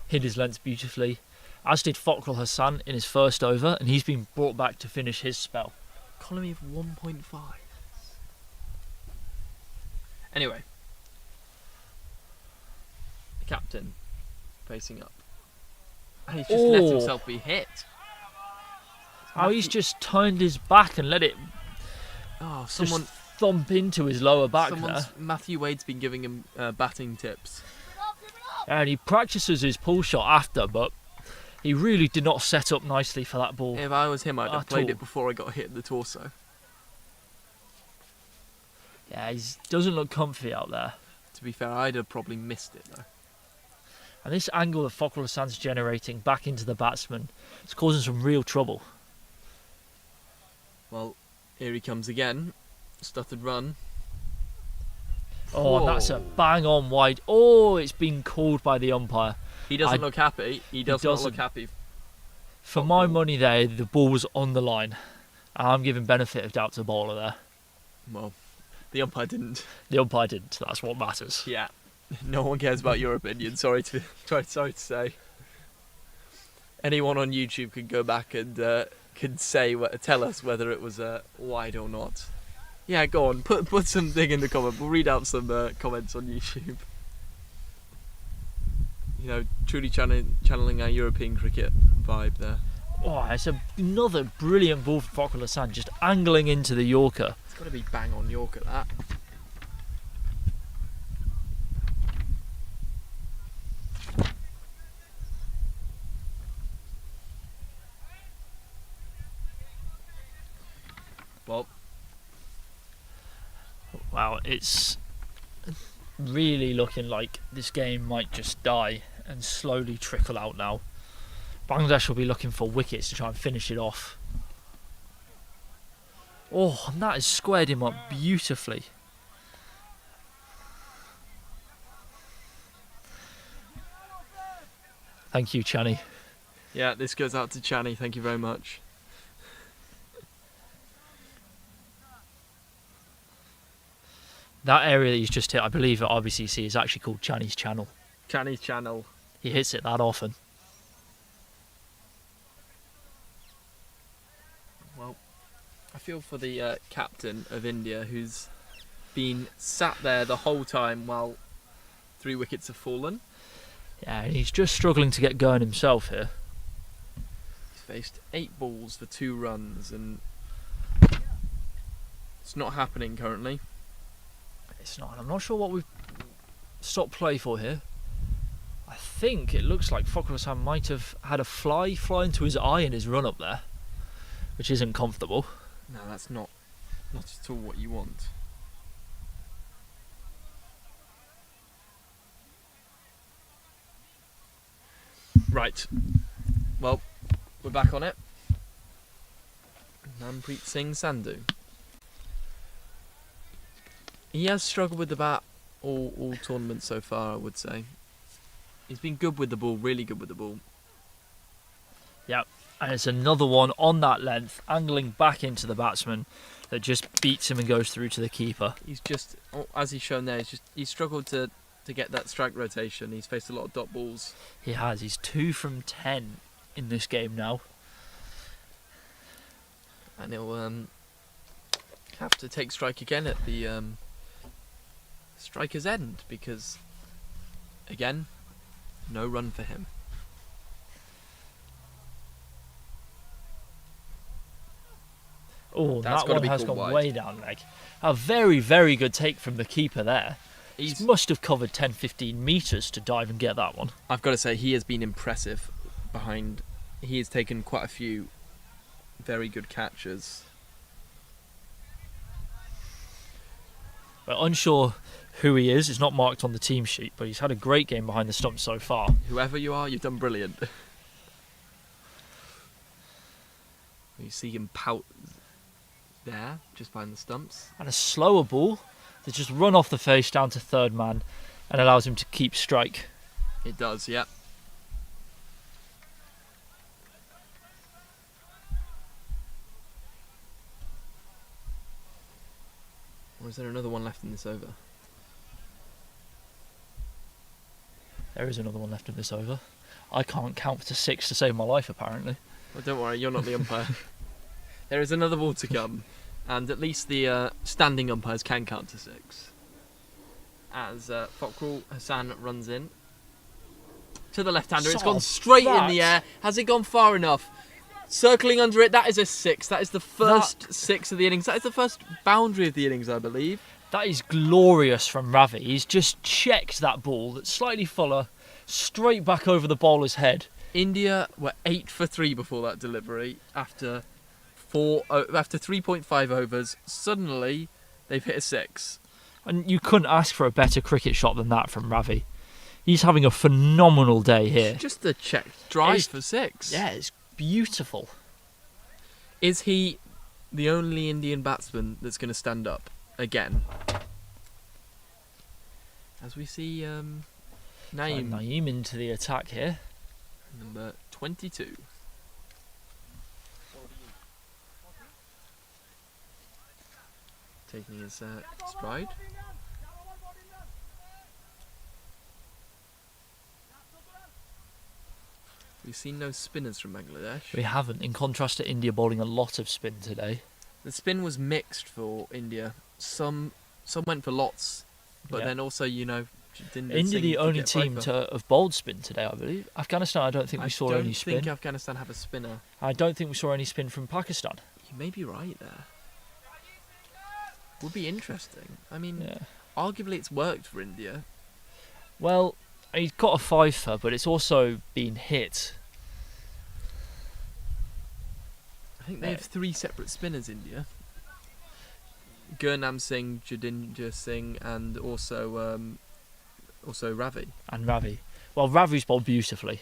hid his length beautifully, as did Fakhrul Hassan in his first over, and he's been brought back to finish his spell. Economy of 1.5. Anyway, the captain facing up. And he's just let himself be hit. Oh, he's just turned his back and let it Oh, just thump into his lower back there. Matthew Wade's been giving him batting tips. And he practices his pull shot after, but he really did not set up nicely for that ball. If I was him, I'd have At played all. it before I got hit in the torso. Yeah, he doesn't look comfy out there. To be fair, I'd have probably missed it though. And this angle that Fakhrul Hassan's generating back into the batsman is causing some real trouble. Well, here he comes again. Stuttered run. Oh, and that's a bang on wide. Oh, it's been called by the umpire. He doesn't look happy. He does not look happy. For my money there, the ball was on the line. And I'm giving benefit of doubt to the bowler there. Well, the umpire didn't. The umpire didn't. That's what matters. Yeah. No one cares about your opinion. Sorry to say. Anyone on YouTube can go back and can tell us whether it was wide or not. Yeah, go on. Put something in the comment. We'll read out some comments on YouTube. You know, truly channeling our European cricket vibe there. Oh, it's another brilliant ball from Fakhar Hassan, just angling into the Yorker. It's got to be bang on Yorker, that. Well, wow, it's really looking like this game might just die and slowly trickle out now. Bangladesh will be looking for wickets to try and finish it off. Oh, and that has squared him up beautifully. Thank you, Chani. Yeah, this goes out to Chani. Thank you very much. That area that he's just hit, I believe, at RBCC is actually called Chani's Channel. Chani's Channel. He hits it that often. Well, I feel for the captain of India, who's been sat there the whole time while 3 wickets have fallen. Yeah, and he's just struggling to get going himself here. He's faced 8 balls for 2 runs, and it's not happening currently. It's not. I'm not sure what we've stopped play for here. I think it looks like Fakhar Hassan might have had a fly into his eye in his run up there, which isn't comfortable. No, that's not at all what you want. Right. Well, we're back on it. Manpreet Singh Sandhu. He has struggled with the bat all tournament so far, I would say. He's been good with the ball, really good with the ball. Yep, and it's another one on that length, angling back into the batsman that just beats him and goes through to the keeper. He's just, as he's shown there, he's struggled to get that strike rotation. He's faced a lot of dot balls. He has. He's 2 from 10 in this game now. And he'll have to take strike again at the striker's end, because, again, no run for him. Oh, that one has gone way down leg. A very, very good take from the keeper there. He must have covered 10-15 metres to dive and get that one. I've got to say, he has been impressive behind. He has taken quite a few very good catches. We're unsure who he is. It's not marked on the team sheet, but he's had a great game behind the stumps so far. Whoever you are, you've done brilliant. You see him pout there, just behind the stumps. And a slower ball to just run off the face down to third man and allows him to keep strike. It does, yeah. Or is there another one left in this over? There is another one left in this over. I can't count to 6 to save my life, apparently. Well, don't worry, you're not the umpire. There is another ball to come, and at least the standing umpires can count to 6. As Fakhar Hassan runs in to the left-hander. It's gone straight in the air. Has it gone far enough? Circling under it, that is a 6. That is the first 6 of the innings. That is the first boundary of the innings, I believe. That is glorious from Ravi. He's just checked that ball that's slightly fuller, straight back over the bowler's head. India were 8 for 3 before that delivery. After 3.5 overs, suddenly they've hit a 6. And you couldn't ask for a better cricket shot than that from Ravi. He's having a phenomenal day here. Just a checked drive for 6. Yeah, it's beautiful. Is he the only Indian batsman that's going to stand up again? As we see Naeem. Naeem into the attack here. Number 22. Taking his stride. We've seen no spinners from Bangladesh. We haven't, in contrast to India bowling a lot of spin today. The spin was mixed for India. Some went for lots, but Yeah. then also, you know, didn't India, seem the to only get team both. to have bowled spin today, I believe. Afghanistan, I don't think we saw I any don't spin. think Afghanistan have a spinner. I don't think we saw any spin from Pakistan. You may be right there. Would be interesting. I mean, Yeah. arguably it's worked for India. Well, he's got a fifer, but it's also been hit. I think they have 3 separate spinners, India. Gurnam Singh, Jadindra Singh, and also Ravi. And Ravi. Well, Ravi's bowled beautifully.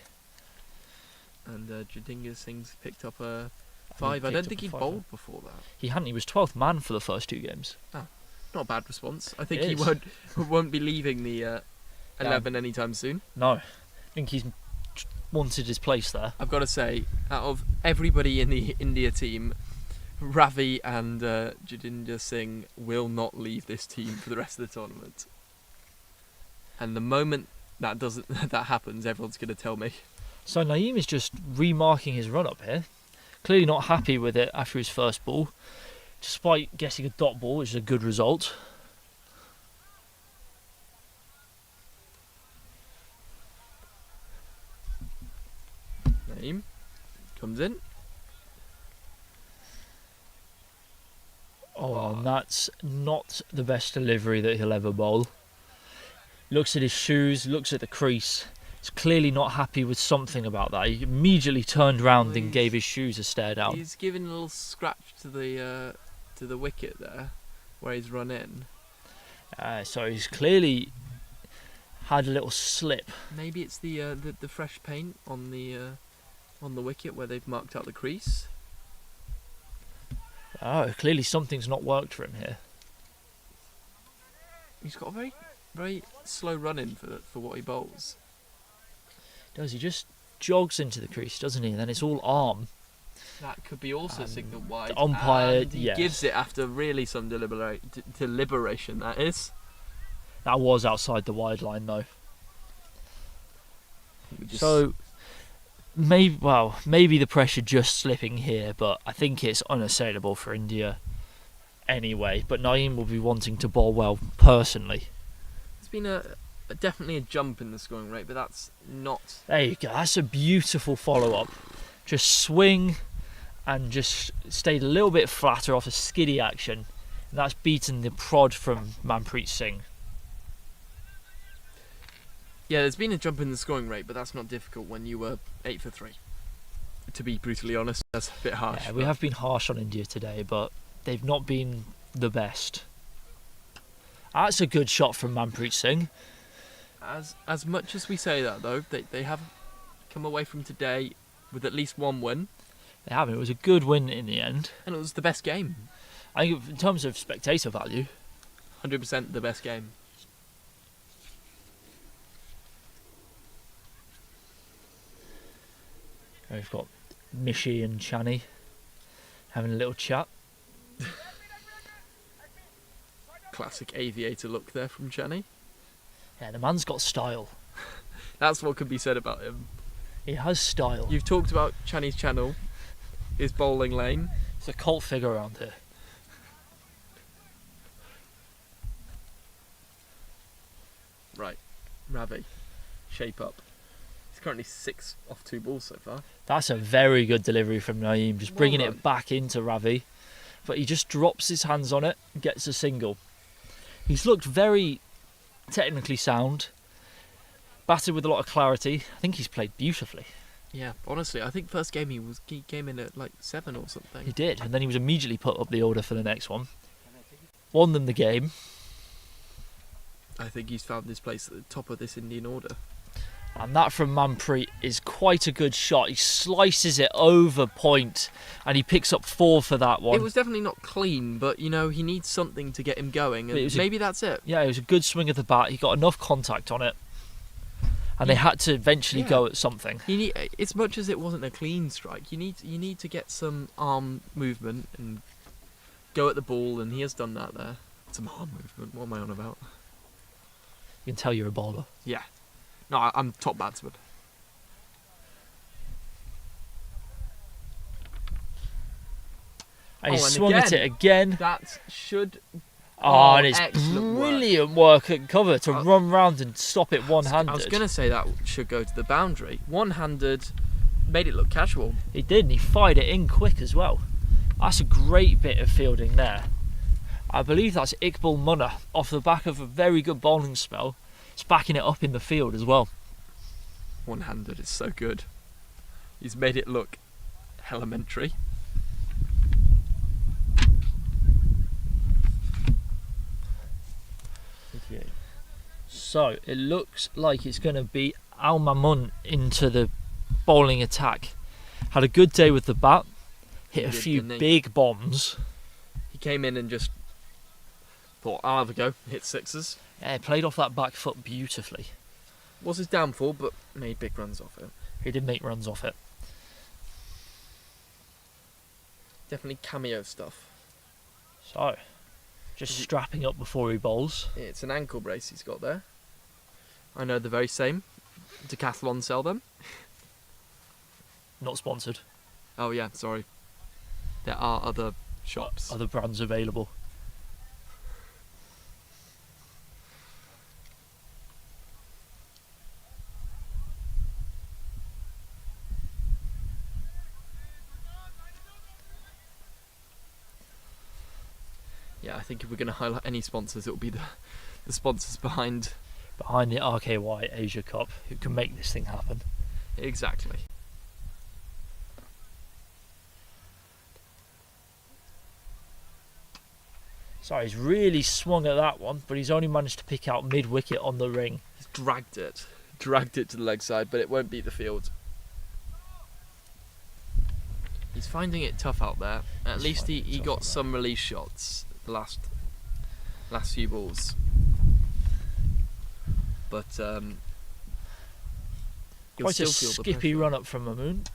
And Jadindra Singh's picked up a he 5. I picked don't up think a he fiver. bowled before that. He hadn't. He was 12th man for the first 2 games. Not a bad response. I think It he is. won't be leaving the 11 anytime soon. No. I think he's wanted his place there. I've got to say, out of everybody in the India team, Ravi and Jadindra Singh will not leave this team for the rest of the tournament. And the moment that happens, everyone's going to tell me. So Naeem is just remarking his run up here. Clearly not happy with it after his first ball, despite getting a dot ball, which is a good result. Naeem comes in. Oh, and that's not the best delivery that he'll ever bowl. Looks at his shoes, looks at the crease. He's clearly not happy with something about that. He immediately turned round and gave his shoes a stare down. He's given a little scratch to the wicket there, where he's run in. So he's clearly had a little slip. Maybe it's the fresh paint on the wicket where they've marked out the crease. Oh, clearly something's not worked for him here. He's got a very, very slow run in for what he bowls. Does he just jogs into the crease, doesn't he? And then it's all arm. That could be also signalled wide. the umpire, and he yes. gives it after really some deliberation. That is. That was outside the wide line though. Just- So maybe the pressure just slipping here, but I think it's unassailable for India anyway. But Naeem will be wanting to bowl well personally. It's been definitely a jump in the scoring rate, but that's not. There you go. That's a beautiful follow-up. Just swing and just stayed a little bit flatter off a skiddy action. And that's beaten the prod from Manpreet Singh. Yeah, there's been a jump in the scoring rate, but that's not difficult when you were 8 for 3. To be brutally honest, that's a bit harsh. Yeah, we have been harsh on India today, but they've not been the best. That's a good shot from Manpreet Singh. As much as we say that, though, they have come away from today with at least one win. They haven't. It was a good win in the end. And it was the best game. I think in terms of spectator value, 100% the best game. we've got Mishi and Chani having a little chat. Classic aviator look there from Chani. Yeah, the man's got style. That's what could be said about him. He has style. You've talked about Chani's channel, his bowling lane. It's a cult figure around here. Right, Ravi, shape up. He's currently 6 off 2 balls so far. That's a very good delivery from Naeem, just bringing done. it back into Ravi. But he just drops his hands on it and gets a single. He's looked very technically sound, batted with a lot of clarity. I think he's played beautifully. Yeah, honestly, I think first game he came in at like 7 or something. He did, and then he was immediately put up the order for the next one. Won them the game. I think he's found his place at the top of this Indian order. And that from Manpreet is quite a good shot. He slices it over point and he picks up 4 for that one. It was definitely not clean, but you know, he needs something to get him going, But it and was maybe that's it. Yeah, it was a good swing of the bat. He got enough contact on it. And they had to eventually go at something. As much as it wasn't a clean strike, you need to get some arm movement and go at the ball, and he has done that there. Some arm movement, what am I on about? You can tell you're a bowler. Yeah. No, I'm top batsman. And he and swung at it again. That should. And it's excellent brilliant work at cover to run round and stop it one-handed. I was going to say that should go to the boundary. One-handed, made it look casual. He did, and he fired it in quick as well. That's a great bit of fielding there. I believe that's Iqbal Munna off the back of a very good bowling spell. It's backing it up in the field as well. One-handed is so good. He's made it look elementary. So it looks like it's going to be Al Mamun into the bowling attack. Had a good day with the bat, hit a few big bombs. He came in and just thought, I'll have a go, hit sixes. Yeah, he played off that back foot beautifully. Was his downfall, but made big runs off it. He did make runs off it. Definitely cameo stuff. So, just strapping up before he bowls. It's an ankle brace he's got there. I know the very same. Decathlon sell them. Not sponsored. Oh yeah, sorry. There are other shops. Other brands available. Yeah, I think if we're going to highlight any sponsors, it will be the sponsors behind the RKY Asia Cup who can make this thing happen. Exactly. So he's really swung at that one, but he's only managed to pick out mid-wicket on the ring. He's dragged it to the leg side, but it won't beat the field. He's finding it tough out there. At least he got some release shots the last few balls. But quite a skippy run up from Mamun.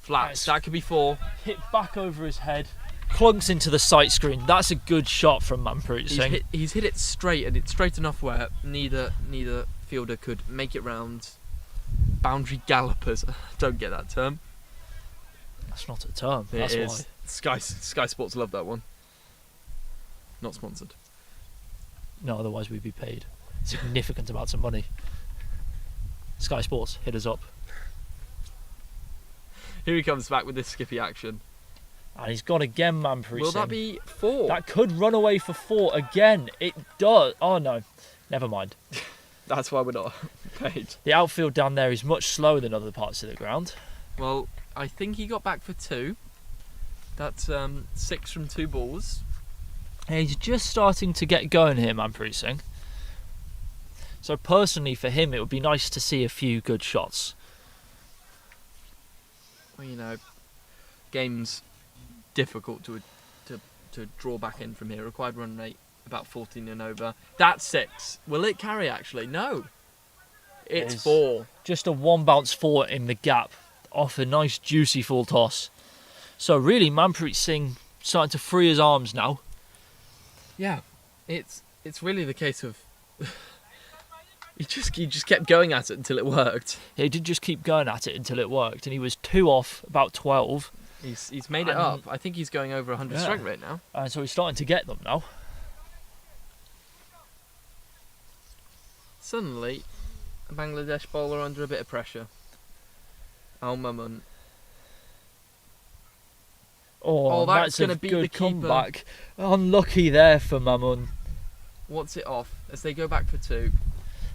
Flat. That could be 4. Hit back over his head. Clunks into the sight screen. That's a good shot from Manpreet Singh. He's hit it straight, and it's straight enough where neither fielder could make it round. Boundary gallopers. Don't get that term. That's not a term. That's why. Sky Sports love that one. Not sponsored. No, otherwise we'd be paid significant amounts of money. Sky Sports, hit us up. Here he comes back with this skippy action. And he's gone again, Manpreet Will Singh. that be 4? That could run away for 4 again. It does. Oh no, never mind. That's why we're not paid. The outfield down there is much slower than other parts of the ground. Well, I think he got back for 2. That's 6 from 2 balls. And he's just starting to get going here, Manpreet Singh. So personally, for him, it would be nice to see a few good shots. Well, you know, game's difficult to draw back in from here. Required run rate about 14 and over. That's 6. Will it carry actually? No. It's 4. Just a 1 bounce 4 in the gap off a nice juicy full toss. So really, Manpreet Singh starting to free his arms now. Yeah, it's really the case of he just kept going at it until it worked. Yeah, he did just keep going at it until it worked, and he was 2 off about 12. He's made it up. I think he's going over 100 strike rate now. And so he's starting to get them now. Suddenly, a Bangladesh bowler under a bit of pressure. Al Mamun. Oh, that's going to beat the the keeper. comeback. Unlucky there for Mamun. What's it off as they go back for 2?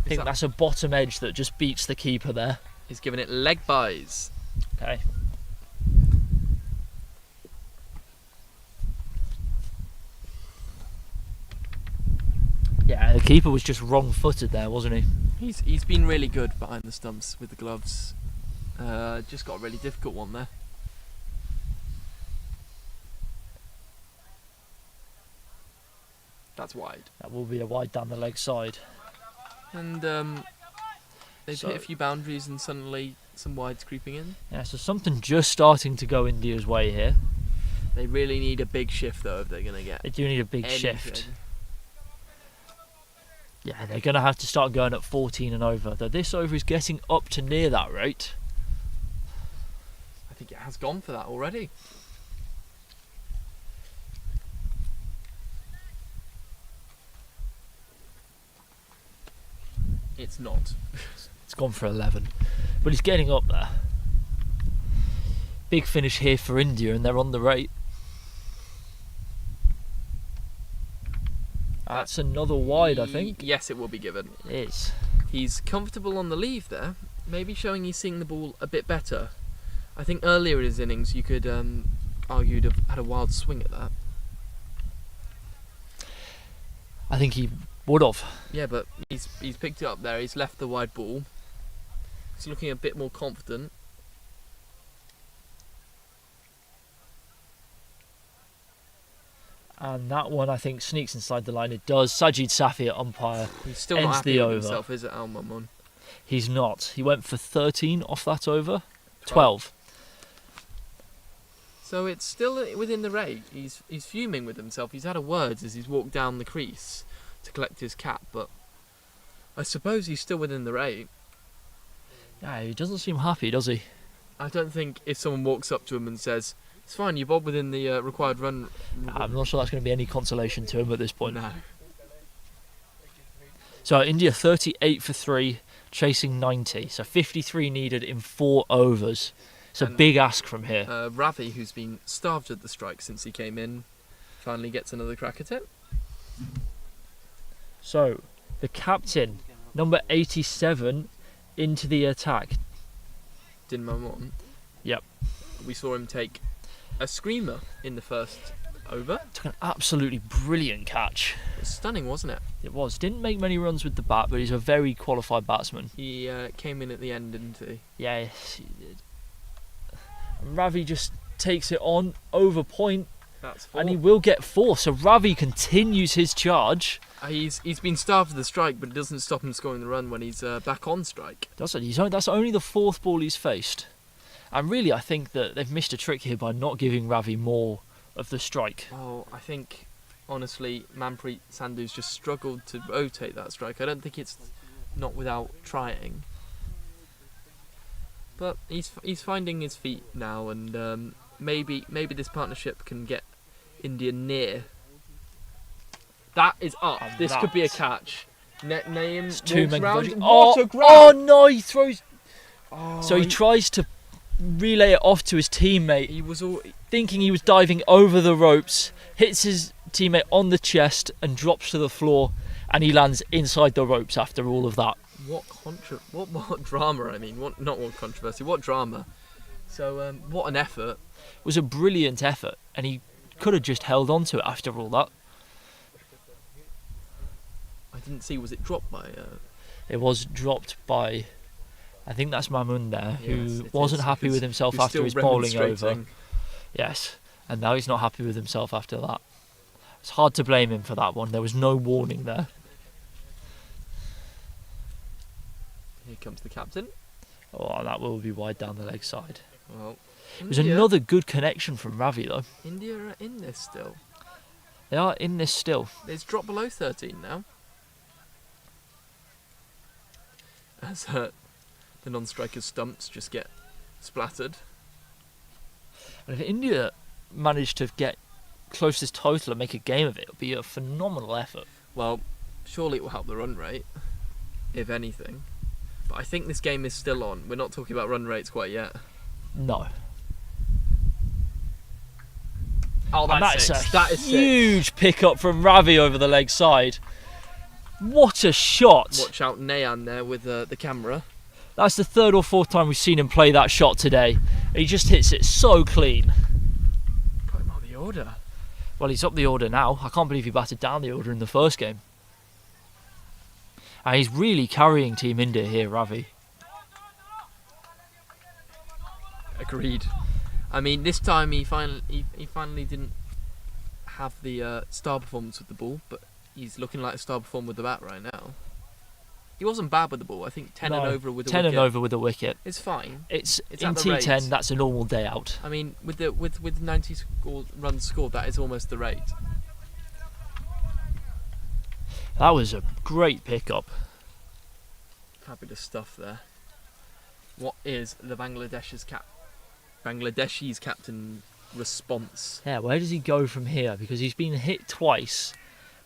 I think that's a bottom edge that just beats the keeper there. He's giving it leg buys. Okay. Yeah, the keeper was just wrong-footed there, wasn't he? He's been really good behind the stumps with the gloves. Just got a really difficult one there. That's wide. That will be a wide down the leg side. And they've hit a few boundaries and suddenly some wides creeping in. Yeah, so something just starting to go India's way here. They really need a big shift though if they're going to get. They do need a big shift. anything. Yeah, they're going to have to start going at 14 and over. Though this over is getting up to near that rate. I think it has gone for that already. It's not. It's gone for 11. But he's getting up there. Big finish here for India, and they're on the rate. That's another wide, I think. Yes, it will be given. It is. He's comfortable on the leave there, maybe showing he's seeing the ball a bit better. I think earlier in his innings you could argue he'd have had a wild swing at that. I think he would have. Yeah, but he's picked it up there, he's left the wide ball. He's looking a bit more confident. And that one, I think, sneaks inside the line. It does. Sajid Safi at umpire He's still ends not happy the with over. himself, is it, Al Mamun? He's not. He went for 13 off that over. 12. So it's still within the rate. He's fuming with himself. He's had a word as he's walked down the crease to collect his cap, but I suppose he's still within the rate. Yeah, he doesn't seem happy, does he? I don't think if someone walks up to him and says, "It's fine, you bob within the required run." I'm not sure that's going to be any consolation to him at this point. No. So India 38 for 3, chasing 90. So 53 needed in 4 overs. It's a big ask from here. Ravi, who's been starved at the strike since he came in, finally gets another crack at it. So the captain, number 87, into the attack. Din Mamun. Yep. We saw him take a screamer in the first over. Took an absolutely brilliant catch. It was stunning, wasn't it? It was. Didn't make many runs with the bat, but he's a very qualified batsman. He came in at the end, didn't he? Yes, he did. And Ravi just takes it on over point, That's 4. and he will get 4. So Ravi continues his charge. He's been starved at the strike, but it doesn't stop him scoring the run when he's back on strike. That's only the 4th ball he's faced. And really, I think that they've missed a trick here by not giving Ravi more of the strike. Oh, I think, honestly, Manpreet Sandhu's just struggled to rotate that strike. I don't think it's not without trying. But he's finding his feet now, and maybe this partnership can get India near. That is up. And This could be a catch. Naeem It's 2 walks men round. converging. What a grab! Oh no, he throws. Oh, So he tries to relay it off to his teammate, He was all. thinking he was diving over the ropes, hits his teammate on the chest and drops to the floor, and he lands inside the ropes after all of that. What drama? I mean, not what controversy. What drama? So what an effort. It was a brilliant effort, and he could have just held on to it after all that. I didn't see. Was it dropped by? It was dropped by, I think that's Mamun there, Yes, who it wasn't is, happy who's- with himself who's after still his bowling over. remonstrating. Yes, and now he's not happy with himself after that. It's hard to blame him for that one. There was no warning there. Here comes the captain. Oh, that will be wide down the leg side. Well, It was India- another good connection from Ravi though. India are in this still. They are in this still. It's dropped below 13 now. As the non-striker's stumps just get splattered. And if India managed to get close to this total and make a game of it, it would be a phenomenal effort. Well, surely it will help the run rate, if anything. But I think this game is still on. We're not talking about run rates quite yet. No. Oh, And that's that's six. a That is huge pickup from Ravi over the leg side. What a shot! Watch out, Nayan there with the camera. That's the 3rd or 4th time we've seen him play that shot today. He just hits it so clean. Put him on the order. Well, he's up the order now. I can't believe he batted down the order in the first game. And he's really carrying Team India here, Ravi. Agreed. I mean, this time he finally didn't have the star performance with the ball, but he's looking like a star performer with the bat right now. He wasn't bad with the ball. I think 10 and over with a 10 wicket. and over with a wicket. It's fine. It's It's in at the T10. rate. That's a normal day out. I mean, with 90 runs scored, that is almost the rate. That was a great pickup. Fabulous stuff there. What is the Bangladeshi's captain response? Yeah, where does he go from here? Because he's been hit twice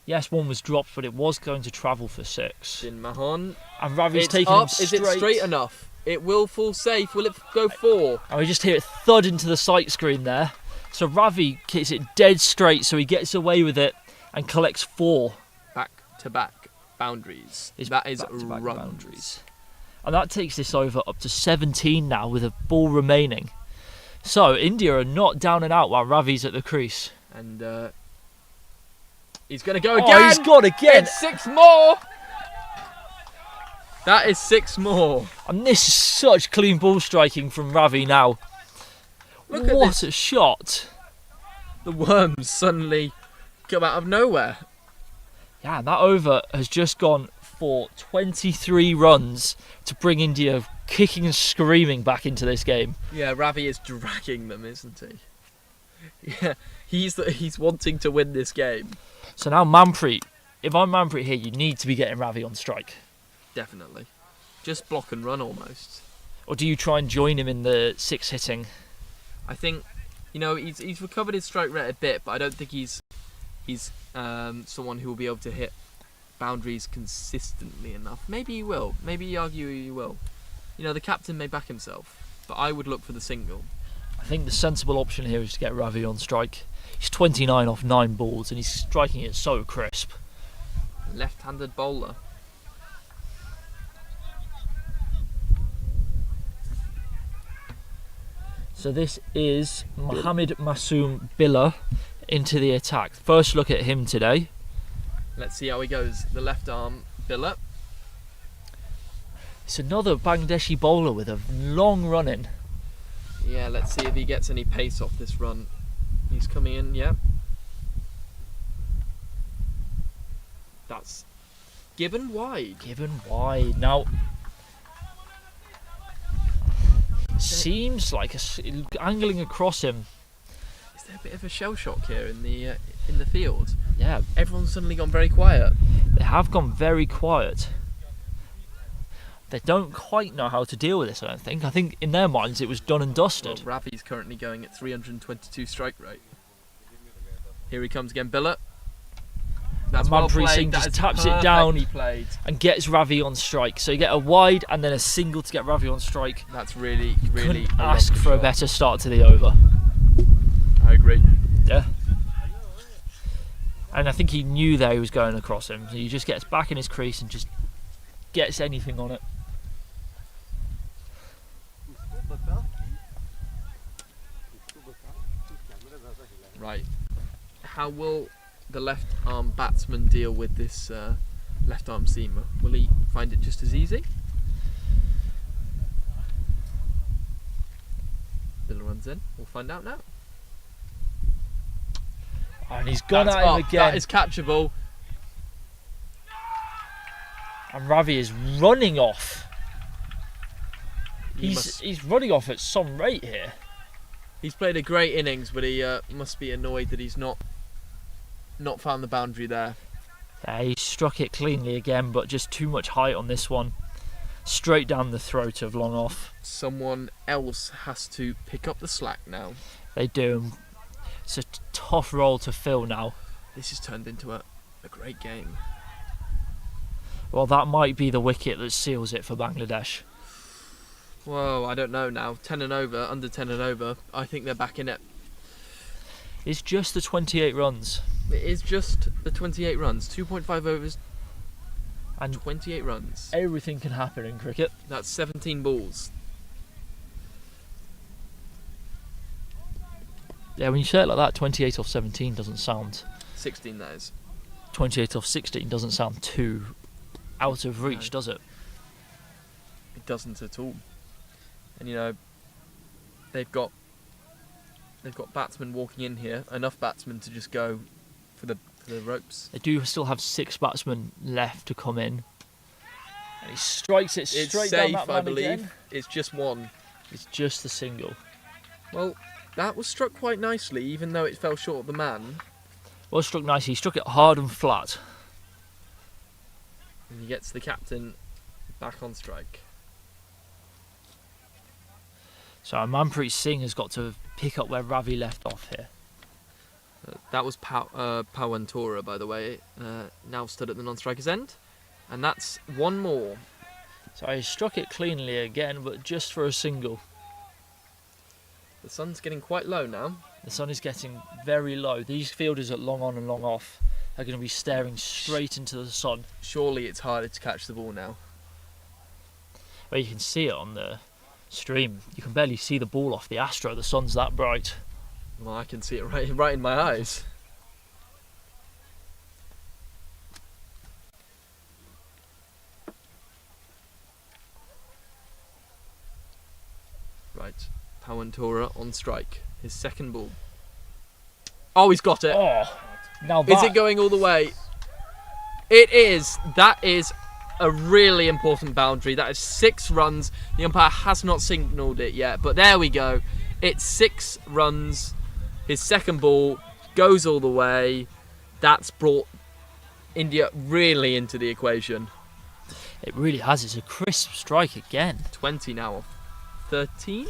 Yes, one was dropped, but it was going to travel for 6. Din Mahon. And Ravi's It's taking up. him straight. Is it straight enough? It will fall safe. Will it go 4? And we just hear it thud into the sight screen there. So Ravi kicks it dead straight, so he gets away with it and collects 4. Back-to-back boundaries. It's That is back-to-back runs. boundaries. And that takes this over up to 17 now with a ball remaining. So India are not down and out while Ravi's at the crease. And he's going to go Oh, again. he's got again. It's 6 more. That is 6 more. And this is such clean ball striking from Ravi now. Look at what this. a shot. The worms suddenly come out of nowhere. Yeah, and that over has just gone for 23 runs to bring India kicking and screaming back into this game. Yeah, Ravi is dragging them, isn't he? Yeah, he's wanting to win this game. So now Manpreet, if I'm Manpreet here, you need to be getting Ravi on strike. Definitely. Just block and run almost. Or do you try and join him in the 6 hitting? I think, he's recovered his strike rate a bit, but I don't think he's someone who will be able to hit boundaries consistently enough. Maybe he will. Maybe you argue he will. The captain may back himself, but I would look for the single. I think the sensible option here is to get Ravi on strike. He's 29 off 9 balls and he's striking it so crisp. Left-handed bowler. So this is Mohammad Masoom Billa into the attack. First look at him today. Let's see how he goes. The left arm, Billa. It's another Bangladeshi bowler with a long run in. Yeah, let's see if he gets any pace off this run. He's coming in, yeah. That's given wide. Given wide. Now, seems like angling across him. Is there a bit of a shell shock here in the field? Yeah. Everyone's suddenly gone very quiet. They have gone very quiet. They don't quite know how to deal with this, I don't think. I think in their minds it was done and dusted. Well, Ravi's currently going at 322 strike rate. Here he comes again, Billa. That's well Manpreet played. Singh That just is taps it down perfectly played. and gets Ravi on strike. So you get a wide and then a single to get Ravi on strike. That's really Couldn't a ask lovely for a shot. better start to the over. I agree. Yeah. And I think he knew there he was going across him. So he just gets back in his crease and just gets anything on it. Right. How will the left arm batsman deal with this left arm seamer? Will he find it just as easy? Billa runs in. We'll find out now. And he's gone That's at him up. again. That is catchable. And Ravi is running off. He He's running off at some rate here. He's played a great innings, but he must be annoyed that he's not found the boundary there. He struck it cleanly again, but just too much height on this one. Straight down the throat of long off. Someone else has to pick up the slack now. They do. It's a tough role to fill now. This has turned into a great game. Well, that might be the wicket that seals it for Bangladesh. Whoa, I don't know now. 10 and over, under 10 and over. I think they're back in it. It's just the 28 runs. It is just the 28 runs. 2.5 overs and 28 runs. Everything can happen in cricket. That's 17 balls. Yeah, when you say it like that, 28 off 17 doesn't sound... 16 that is. 28 off 16 doesn't sound too out of reach, does it? It doesn't at all. And they've got batsmen walking in here, enough batsmen to just go for the ropes. They do still have 6 batsmen left to come in. And he strikes it straight It's down safe, that man I believe. again. It's just one. It's just the single. Well, that was struck quite nicely, even though it fell short of the man. Well struck nicely. He struck it hard and flat. And he gets the captain back on strike. So Manpreet Singh has got to pick up where Ravi left off here. That was Pawantora, by the way, now stood at the non-striker's end. And that's one more. So he struck it cleanly again, but just for a single. The sun's getting quite low now. The sun is getting very low. These fielders at long on and long off are going to be staring straight into the sun. Surely it's harder to catch the ball now. Well, you can see it on the stream. You can barely see the ball off the Astro. The sun's that bright. Well, I can see it right in my eyes. Right, Pawantora on strike. His second ball. Oh, he's got it. Oh, now Is it going all the way? It is. That is a really important boundary. That is 6 runs. The umpire has not signalled it yet, but there we go. It's 6 runs. His second ball goes all the way. That's brought India really into the equation. It really has. It's a crisp strike again. 20 now off 13?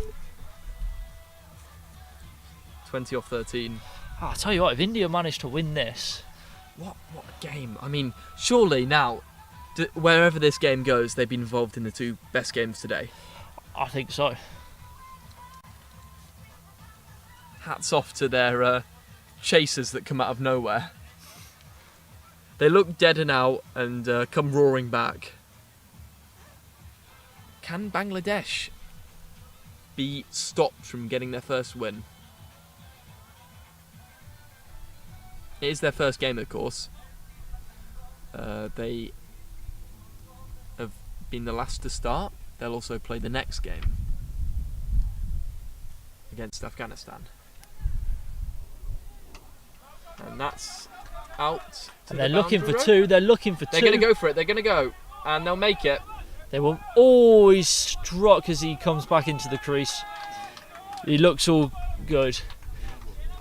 20 off 13. I'll tell you what, if India managed to win this... What a game. I mean, surely now, wherever this game goes, they've been involved in the 2 best games today. I think so. Hats off to their chasers that come out of nowhere. They look dead and out and come roaring back. Can Bangladesh be stopped from getting their first win? It is their first game, of course. They have been the last to start. They'll also play the next game against Afghanistan. And that's out. And they're looking for 2. They're looking for 2. They're going to go for it. They're going to go. And they'll make it. They will always struck as he comes back into the crease. He looks all good.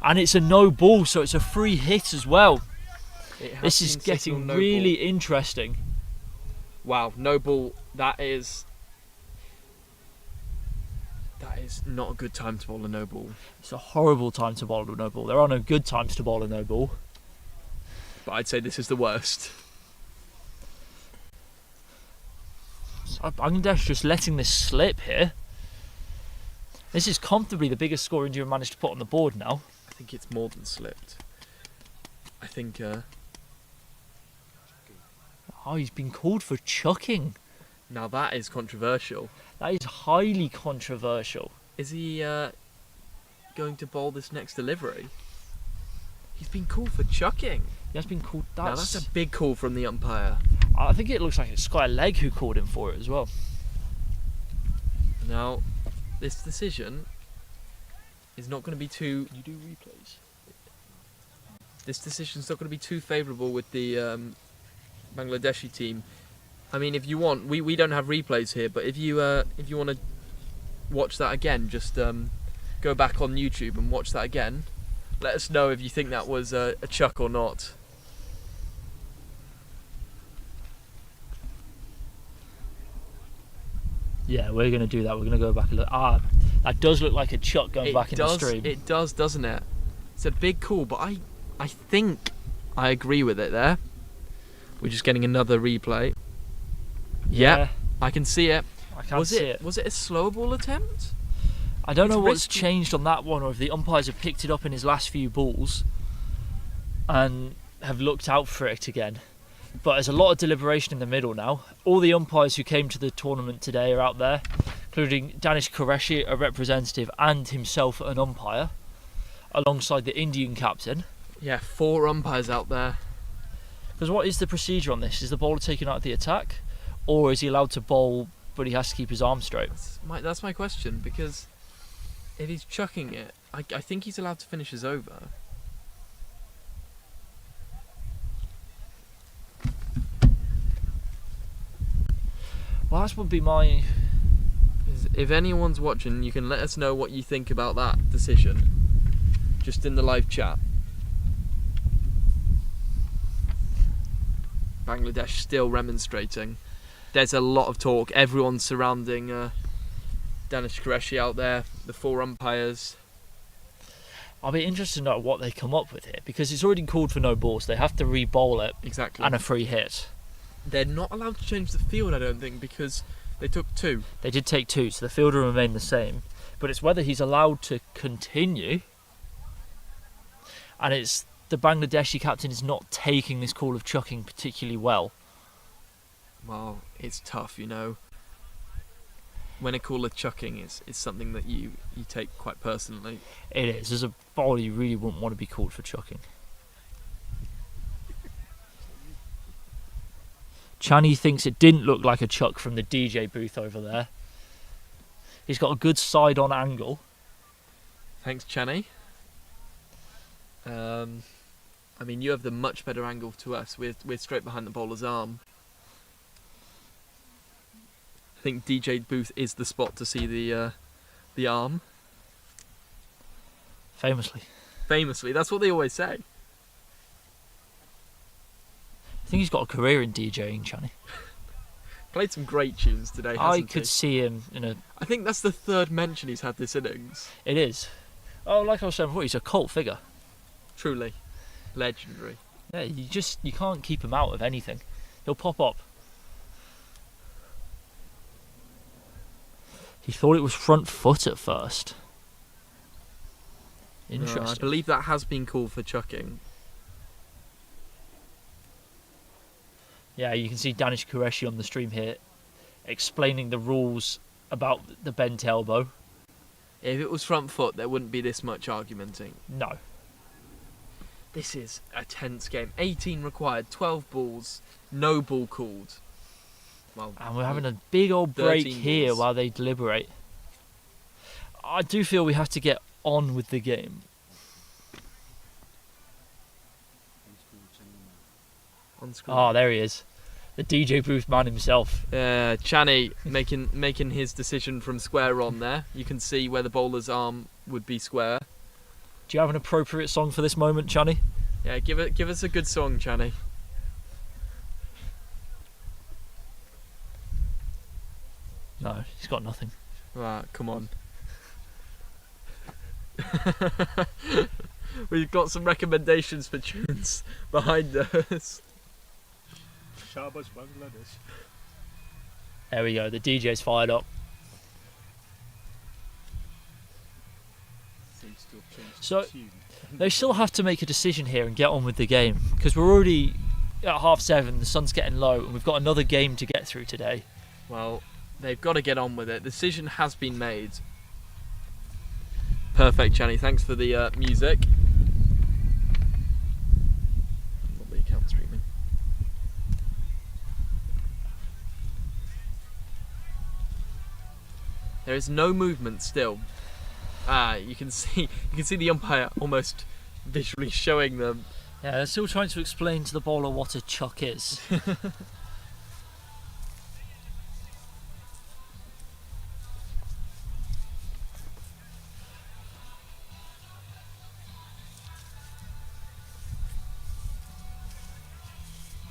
And it's a no ball, so it's a free hit as well. This is getting really interesting. Wow, no ball. That is not a good time to bowl a no ball. It's a horrible time to bowl a no ball. There are no good times to bowl a no ball. But I'd say this is the worst. So Bangladesh just letting this slip here. This is comfortably the biggest score India have managed to put on the board now. I think it's more than slipped. I think... Oh, he's been called for chucking. Now that is controversial. That is highly controversial. Is he going to bowl this next delivery? He's been called for chucking. He has been called... Now that's a big call from the umpire. I think it looks like it's Sky Leg who called him for it as well. Now, this decision is not going to be too... You do replays. This decision's not going to be too favourable with the Bangladeshi team. I mean, if you want, we don't have replays here, but if you want to watch that again, just go back on YouTube and watch that again. Let us know if you think that was a chuck or not. Yeah, we're going to do that. We're going to go back and look. Ah, that does look like a chuck going back in the stream. It does, doesn't it? It's a big call, but I think I agree with it there. We're just getting another replay. Yeah, I can see it. I can't see it. Was it a slow ball attempt? I don't know what's changed on that one, or if the umpires have picked it up in his last few balls and have looked out for it again. But there's a lot of deliberation in the middle now. All the umpires who came to the tournament today are out there, including Danish Qureshi, a representative, and himself an umpire, alongside the Indian captain. Yeah, 4 umpires out there. Because what is the procedure on this? Is the bowler taken out of the attack, or is he allowed to bowl but he has to keep his arm straight? That's my question, because if he's chucking it, I think he's allowed to finish his over. Well, that would be my... If anyone's watching, you can let us know what you think about that decision, just in the live chat. Bangladesh still remonstrating. There's a lot of talk. Everyone's surrounding Danish Qureshi out there, the 4 umpires. I'll be interested to know what they come up with here, because it's already called for no balls. They have to re-bowl it Exactly. and a free hit. They're not allowed to change the field, I don't think, because they took 2. They did take 2, so the field will remain the same. But it's whether he's allowed to continue, and it's the Bangladeshi captain is not taking this call of chucking particularly well. Well, it's tough, you know. When a call of chucking is something that you take quite personally. It is. As a bowler, you really wouldn't want to be called for chucking. Chani thinks it didn't look like a chuck from the DJ booth over there. He's got a good side-on angle. Thanks, Chani. I mean, you have the much better angle to us. We're straight behind the bowler's arm. I think DJ booth is the spot to see the arm. Famously. Famously, that's what they always say. I think he's got a career in DJing, Chani. Played some great tunes today, I hasn't could he? see him in a... I think that's the 3rd mention he's had this innings. It is. Oh, like I was saying before, he's a cult figure. Truly. Legendary. Yeah, you can't keep him out of anything. He'll pop up. He thought it was front foot at first. Interesting. No, I believe that has been called for chucking. Yeah, you can see Danish Qureshi on the stream here explaining the rules about the bent elbow. If it was front foot, there wouldn't be this much argumenting. No. This is a tense game. 18 required, 12 balls, no ball called. Well, And we're having a big old break 13 here balls. while they deliberate. I do feel we have to get on with the game. On screen. Oh, there he is. The DJ booth man himself. Chani making his decision from square on there. You can see where the bowler's arm would be square. Do you have an appropriate song for this moment, Chani? Yeah, give us a good song, Chani. No, he's got nothing. Right, come on. We've got some recommendations for tunes behind us. Shabash Bangladesh. There we go, the DJ's fired up. Seems to have changed So, the tune. they still have to make a decision here and get on with the game, because we're already at 7:30, the sun's getting low, and we've got another game to get through today. Well, they've got to get on with it. The decision has been made. Perfect, Chani. Thanks for the music. Not the account streaming. There is no movement still. You can see the umpire almost visually showing them. Yeah, they're still trying to explain to the bowler what a chuck is.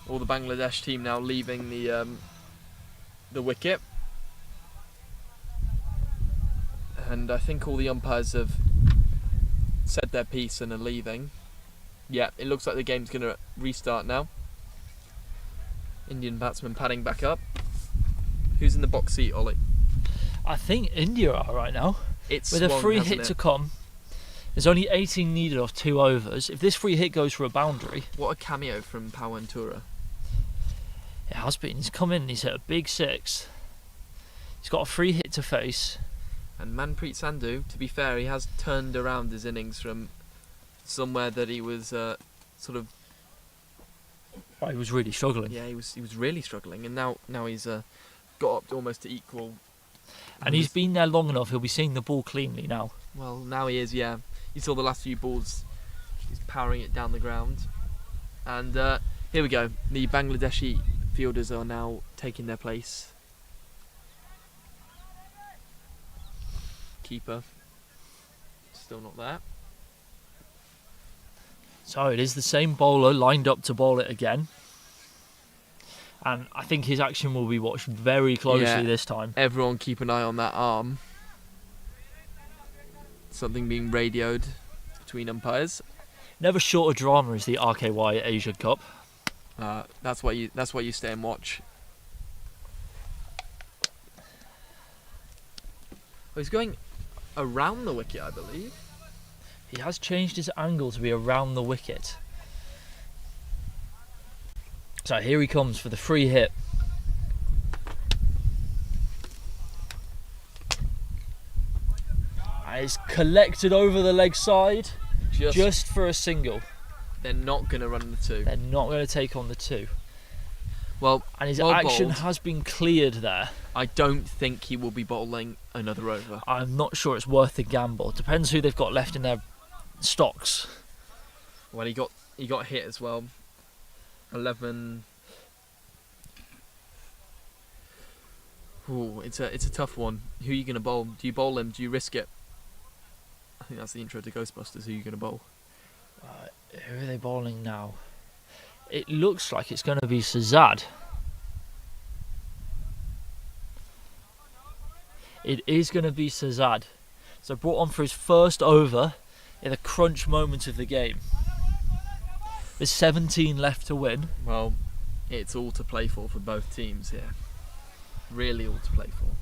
All the Bangladesh team now leaving the wicket, and I think all the umpires have said their piece and are leaving. Yeah, it looks like the game's going to restart now. Indian batsman padding back up. Who's in the box seat, Ollie? I think India are right now. It's with a swung, free hasn't hit it? to come. There's only 18 needed off 2 overs. If this free hit goes for a boundary... What a cameo from Pawantura. It has been. He's come in and he's hit a big 6. He's got a free hit to face. And Manpreet Sandhu, to be fair, he has turned around his innings from somewhere that he was sort of... Well, he was really struggling. Yeah, he was really struggling, and now he's got up almost to equal. And he's been there long enough, he'll be seeing the ball cleanly now. Well, now he is, yeah. You saw the last few balls, he's powering it down the ground. And here we go. The Bangladeshi fielders are now taking their place. Keeper still not there. So it is the same bowler lined up to bowl it again. And I think his action will be watched very closely this time. Everyone keep an eye on that arm. Something being radioed between umpires. Never short of drama is the RKY Asia Cup. That's why you stay and watch. Oh, he's going around the wicket, I believe. He has changed his angle to be around the wicket. So here he comes for the free hit. And it's collected over the leg side just for a single. They're not going to run the two. They're not going to take on the two. Well, and his well action bowled. has been cleared there. I don't think he will be bowling another over. I'm not sure it's worth the gamble. Depends who they've got left in their stocks. Well, he got hit as well. 11. Ooh, it's a tough one. Who are you going to bowl? Do you bowl him? Do you risk it? I think that's the intro to Ghostbusters. Who are you going to bowl? Who are they bowling now? It looks like it's going to be Shahzad. It is going to be Shahzad. So brought on for his first over in the crunch moment of the game. There's 17 left to win. Well, it's all to play for both teams here. Really all to play for.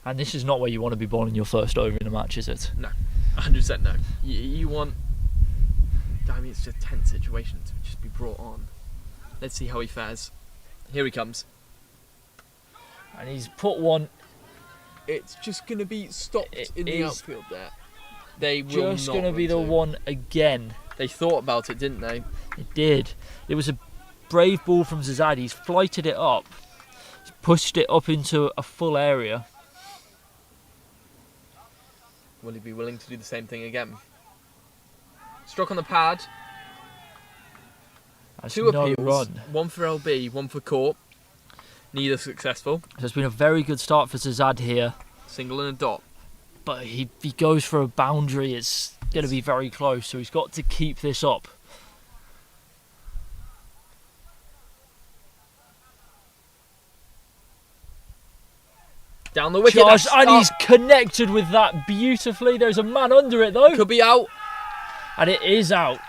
And this is not where you want to be bowling your first over in a match, is it? No, 100% no. You want... I mean, it's just a tense situation to just be brought on. Let's see how he fares. Here he comes. And he's put one... It's just going to be stopped in the outfield there. They will just not going to be the run two. one again. They thought about it, didn't they? They did. It was a brave ball from Shahzad. He's flighted it up. He's pushed it up into a full area. Will he be willing to do the same thing again? Struck on the pad. That's 2 no appeals. run. 1 for LB, 1 for Corp. Neither successful. So it's been a very good start for Shahzad here. Single and a dot. But he goes for a boundary. It's going to be very close. So he's got to keep this up. Down the wicket. Charged, and he's connected with that beautifully. There's a man under it though. Could be out. And it is out.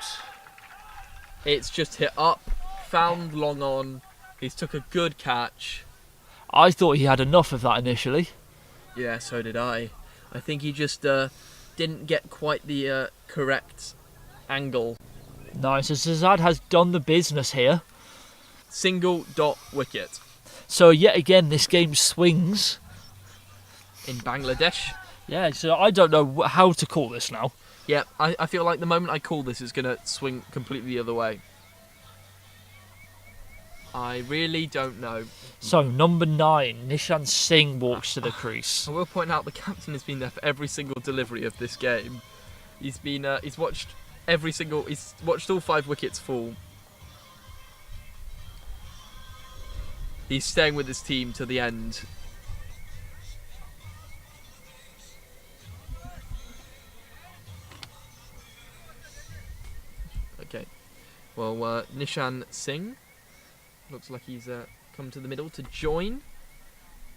It's just hit up. Found long on. He's took a good catch. I thought he had enough of that initially. Yeah, so did I. I think he just didn't get quite the correct angle. Nice. So Shahzad has done the business here. Single dot wicket. So yet again, this game swings. In Bangladesh. Yeah, so I don't know how to call this now. Yeah, I feel like the moment I call this is going to swing completely the other way. I really don't know. So, number 9, Nishan Singh walks to the crease. I will point out the captain has been there for every single delivery of this game. He's been, he's watched all 5 wickets fall. He's staying with his team to the end. Okay, well, Nishan Singh looks like he's come to the middle to join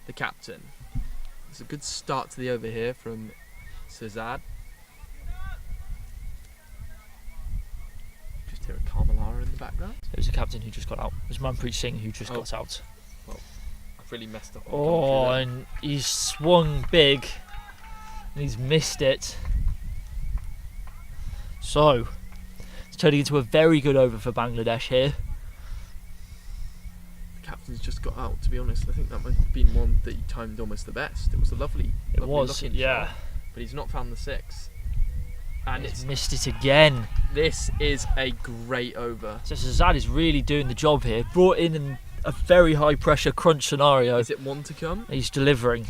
the captain. It's a good start to the over here from Shahzad. Just hear a Kamala in the background. It was the captain who just got out. It was Manpreet Singh who just got out. Well, I've really messed up. Oh, and he's swung big and he's missed it. So, it's turning into a very good over for Bangladesh here. Captain's just got out, to be honest. I think that might have been one that he timed almost the best. It was a lovely looking shot, but he's not found the 6. And He's missed it again. This is a great over. So Shahzad is really doing the job here. Brought in a very high pressure crunch scenario. Is it one to come? He's delivering.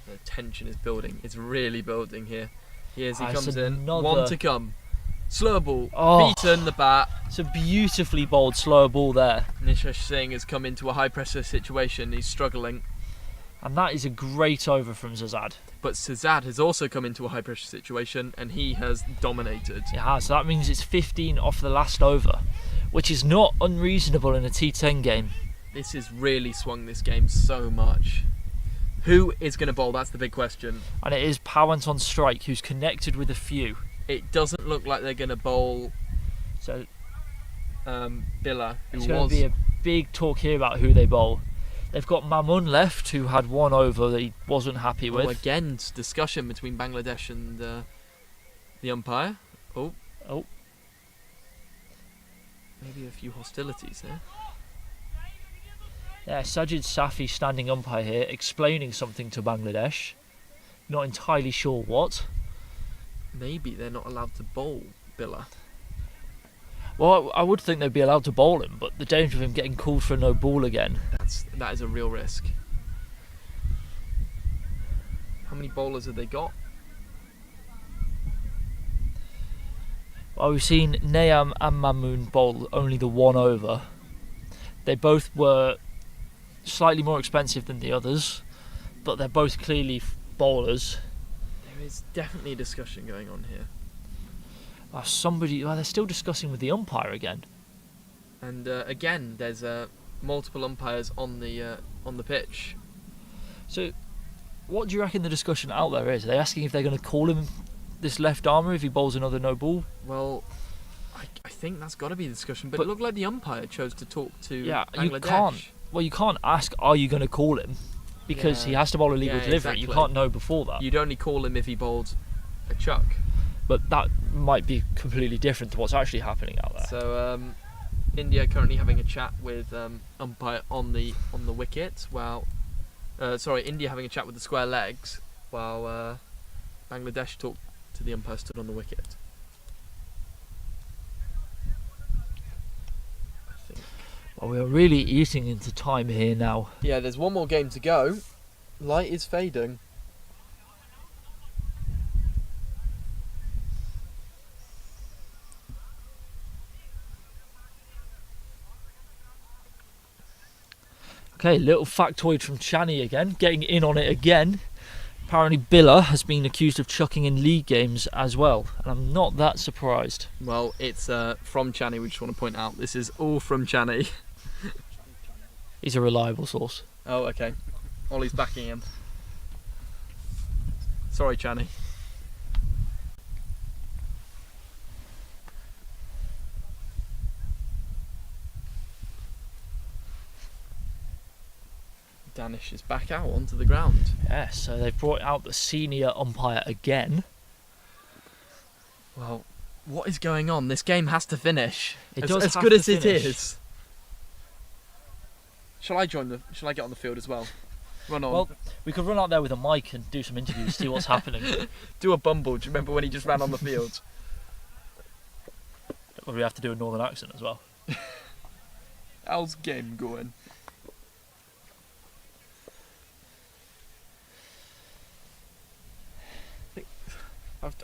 The tension is building. It's really building here. Here's he It's comes in. another- 1 to come. Slow ball. Oh. Beaten the bat. It's a beautifully bowled slow ball there. Nishan Singh has come into a high pressure situation. He's struggling. And that is a great over from Shahzad. But Shahzad has also come into a high pressure situation and he has dominated. Yeah, so that means it's 15 off the last over, which is not unreasonable in a T10 game. This has really swung this game so much. Who is going to bowl? That's the big question. And it is Pawant on strike, who's connected with a few. It doesn't look like they're going to bowl So Billa, who it's going was... to be a big talk here about who they bowl. They've got Mamun left, who had one over that he wasn't happy with. Again, discussion between Bangladesh and the umpire. Oh. Maybe a few hostilities there. Yeah, Sajid Safi standing umpire here, explaining something to Bangladesh. Not entirely sure what. Maybe they're not allowed to bowl Billa. Well, I would think they'd be allowed to bowl him, but the danger of him getting called for a no ball again. That is a real risk. How many bowlers have they got? Well, we've seen Nayam and Mamun bowl only the one over. They both were slightly more expensive than the others, but they're both clearly bowlers. There is definitely a discussion going on here. They're still discussing with the umpire again. And again, there's multiple umpires on the pitch. So, what do you reckon the discussion out there is? Are they asking if they're going to call him this left armour if he bowls another no ball? Well, I think that's got to be the discussion, but it looked like the umpire chose to talk to Bangladesh. You can't ask, are you going to call him? Because he has to bowl a legal delivery. Exactly. You can't know before that. You'd only call him if he bowled a chuck. But that might be completely different to what's actually happening out there. So India currently having a chat with umpire on the wicket, while India having a chat with the square legs, while Bangladesh talked to the umpire stood on the wicket. Well, we are really eating into time here now. Yeah, there's one more game to go. Light is fading. Okay, little factoid from Chani again, getting in on it again. Apparently Billa has been accused of chucking in league games as well, and I'm not that surprised. Well, it's from Chani, we just want to point out. This is all from Chani. He's a reliable source. Oh, okay. Ollie's backing him. Sorry, Chani. Danish is back out onto the ground. Yeah, so they've brought out the senior umpire again. Well, what is going on? This game has to finish. It as does as have good to as it finish. is. Shall I get on the field as well? Run on. Well, we could run out there with a mic and do some interviews, see what's happening. Do a bumble. Do you remember when he just ran on the field? Well, we have to do a northern accent as well. How's game going?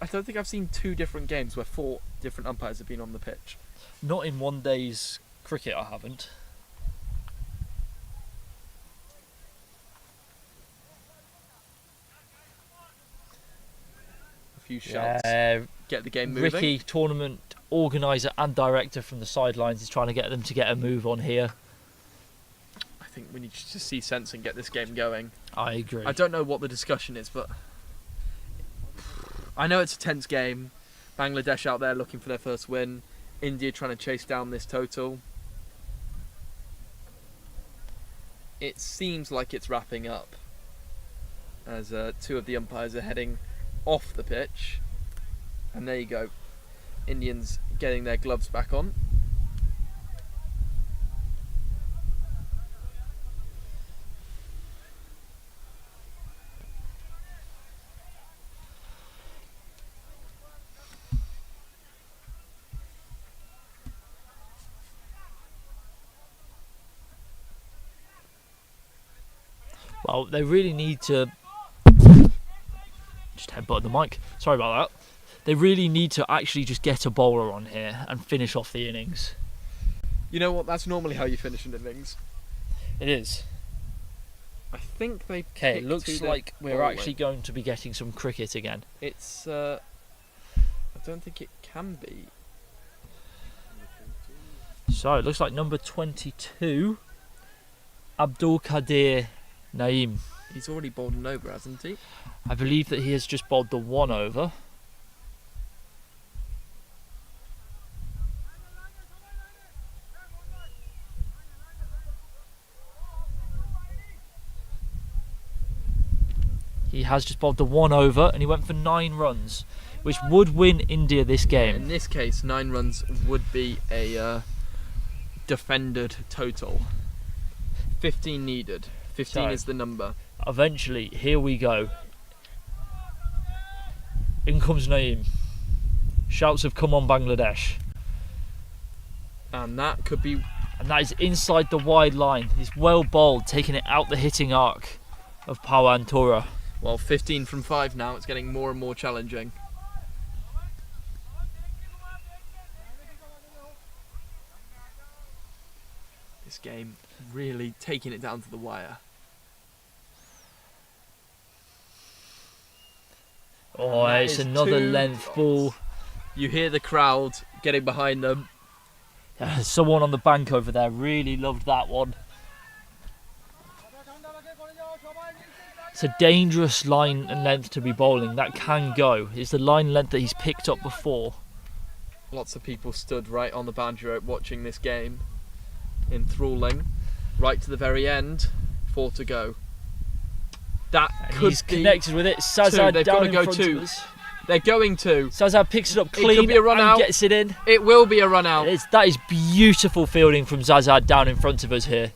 I don't think I've seen two different games where 4 different umpires have been on the pitch. Not in one day's cricket, I haven't. A few shots. Get the game moving. Ricky, tournament organiser and director from the sidelines, is trying to get them to get a move on here. I think we need to see sense and get this game going. I agree. I don't know what the discussion is, but I know it's a tense game. Bangladesh out there looking for their first win. India trying to chase down this total. It seems like it's wrapping up as 2 of the umpires are heading off the pitch. And there you go. Indians getting their gloves back on. Well, they really need to... Just headbutted the mic. Sorry about that. They really need to actually just get a bowler on here and finish off the innings. You know what? That's normally how you finish an innings. It is. I think they. Okay, it picked looks who they're like we're bowling. actually going to be getting some cricket again. It's. I don't think it can be. So it looks like number 22 Abdul Qadir Naeem. He's already bowled an over, hasn't he? I believe that he has just bowled the 1 over. He has just bowled the 1 over and he went for 9 runs, which would win India this game. In this case, 9 runs would be a defended total. 15 needed. 15 So, is the number. Eventually, here we go. In comes Naeem. Shouts have come on Bangladesh. And that could be... And that is inside the wide line. He's well bowled, taking it out the hitting arc of Pawan Tora. Well, 15 from 5 now. It's getting more and more challenging. This game really taking it down to the wire. Oh, That it's is another 2. length ball. You hear the crowd getting behind them. Someone on the bank over there really loved that one. It's a dangerous line and length to be bowling. That can go. It's the line length that he's picked up before. Lots of people stood right on the boundary rope watching this game. Enthralling. Right to the very end. 4 to go. That And could he's be connected with it. 2. Sazad They've down got to in go front 2. of us. They're going to. Sazad picks it up It clean could be a run and out. gets it in. It will be a run out. That is beautiful fielding from Zazad down in front of us here.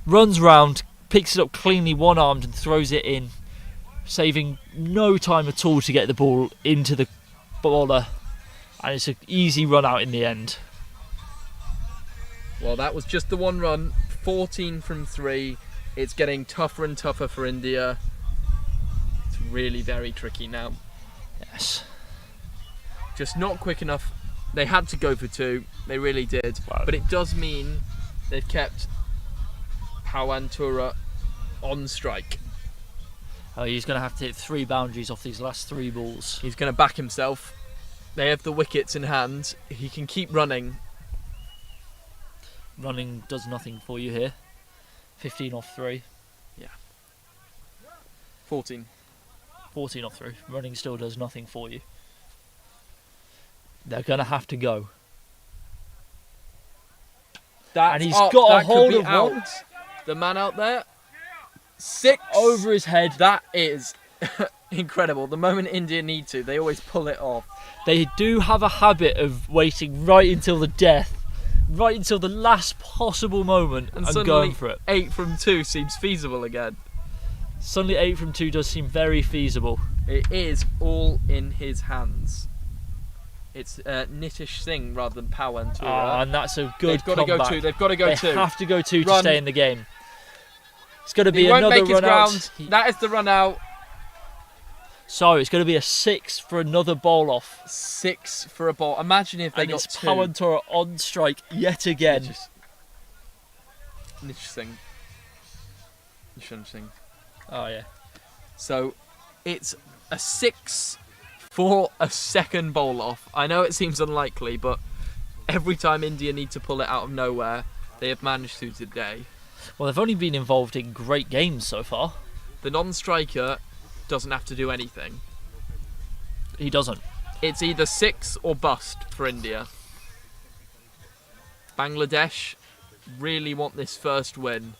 Runs round, picks it up cleanly one-armed and throws it in, saving no time at all to get the ball into the bowler. And it's an easy run out in the end. Well, that was just the 1 run. 14 from 3. It's getting tougher and tougher for India. It's really very tricky now. Yes. Just not quick enough. They had to go for 2. They really did. Wow. But it does mean they've kept Pawan Tora on strike. Oh, he's going to have to hit 3 boundaries off these last 3 balls. He's going to back himself. They have the wickets in hand. He can keep running. Running does nothing for you here. 15 off 3. 14. 14 off 3. Running still does nothing for you. They're going to have to go. That's And he's up. got a That could hold be of out. one. The man out there. 6 Over his head. That is incredible. The moment India need to, they always pull it off. They do have a habit of waiting right until the death, right until the last possible moment, and suddenly going for it. 8 from 2 seems feasible again. Suddenly 8 from 2 does seem very feasible. It is all in his hands. It's Nitish Singh rather than Pawan Tora. And that's a good They've got to go comeback. 2. They've got to go They 2. have to go 2 to Run. stay in the game. It's going to be He won't another make his run ground. out. That is the run out. So it's going to be a 6 for another bowl off. 6 for a ball. Imagine if they And got it's 2. Pawan Tora on strike yet again. Nitish Singh. Nishant Singh. Oh yeah. So it's a 6 for a second bowl off. I know it seems unlikely, but every time India need to pull it out of nowhere, they have managed to today. Well, they've only been involved in great games so far. The non-striker doesn't have to do anything. He doesn't. It's either 6 or bust for India. Bangladesh really want this first win.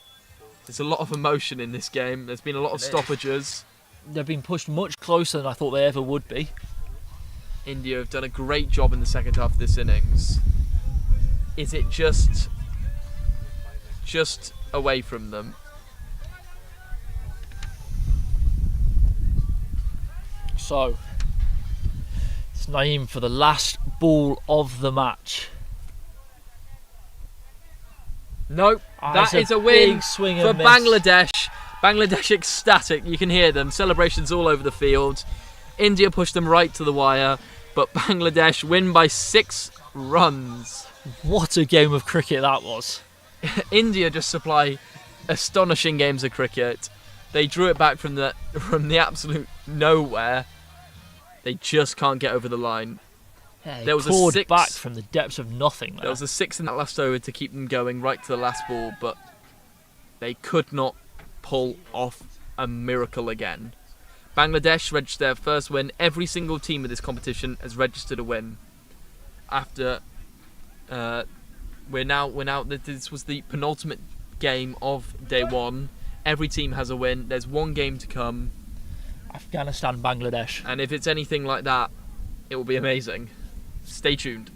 There's a lot of emotion in this game. There's been a lot of stoppages. They've been pushed much closer than I thought they ever would be. India have done a great job in the second half of this innings. Is it just away from them? So, it's Naeem for the last ball of the match. Nope, It's that is a win big swing for and miss. Bangladesh. Bangladesh ecstatic, you can hear them, celebrations all over the field. India pushed them right to the wire, but Bangladesh win by 6 runs. What a game of cricket that was. India just supply astonishing games of cricket. They drew it back from the absolute nowhere. They just can't get over the line. Yeah, There was a clawed 6 back from the depths of nothing there. There was a 6 in that last over to keep them going right to the last ball, but They could not pull off a miracle again. Bangladesh registered their first win. Every single team in this competition has registered a win. After we're now this was the penultimate game of day one. Every team has a win. There's one game to come. Afghanistan, Bangladesh. And if it's anything like that, it will be amazing. Stay tuned.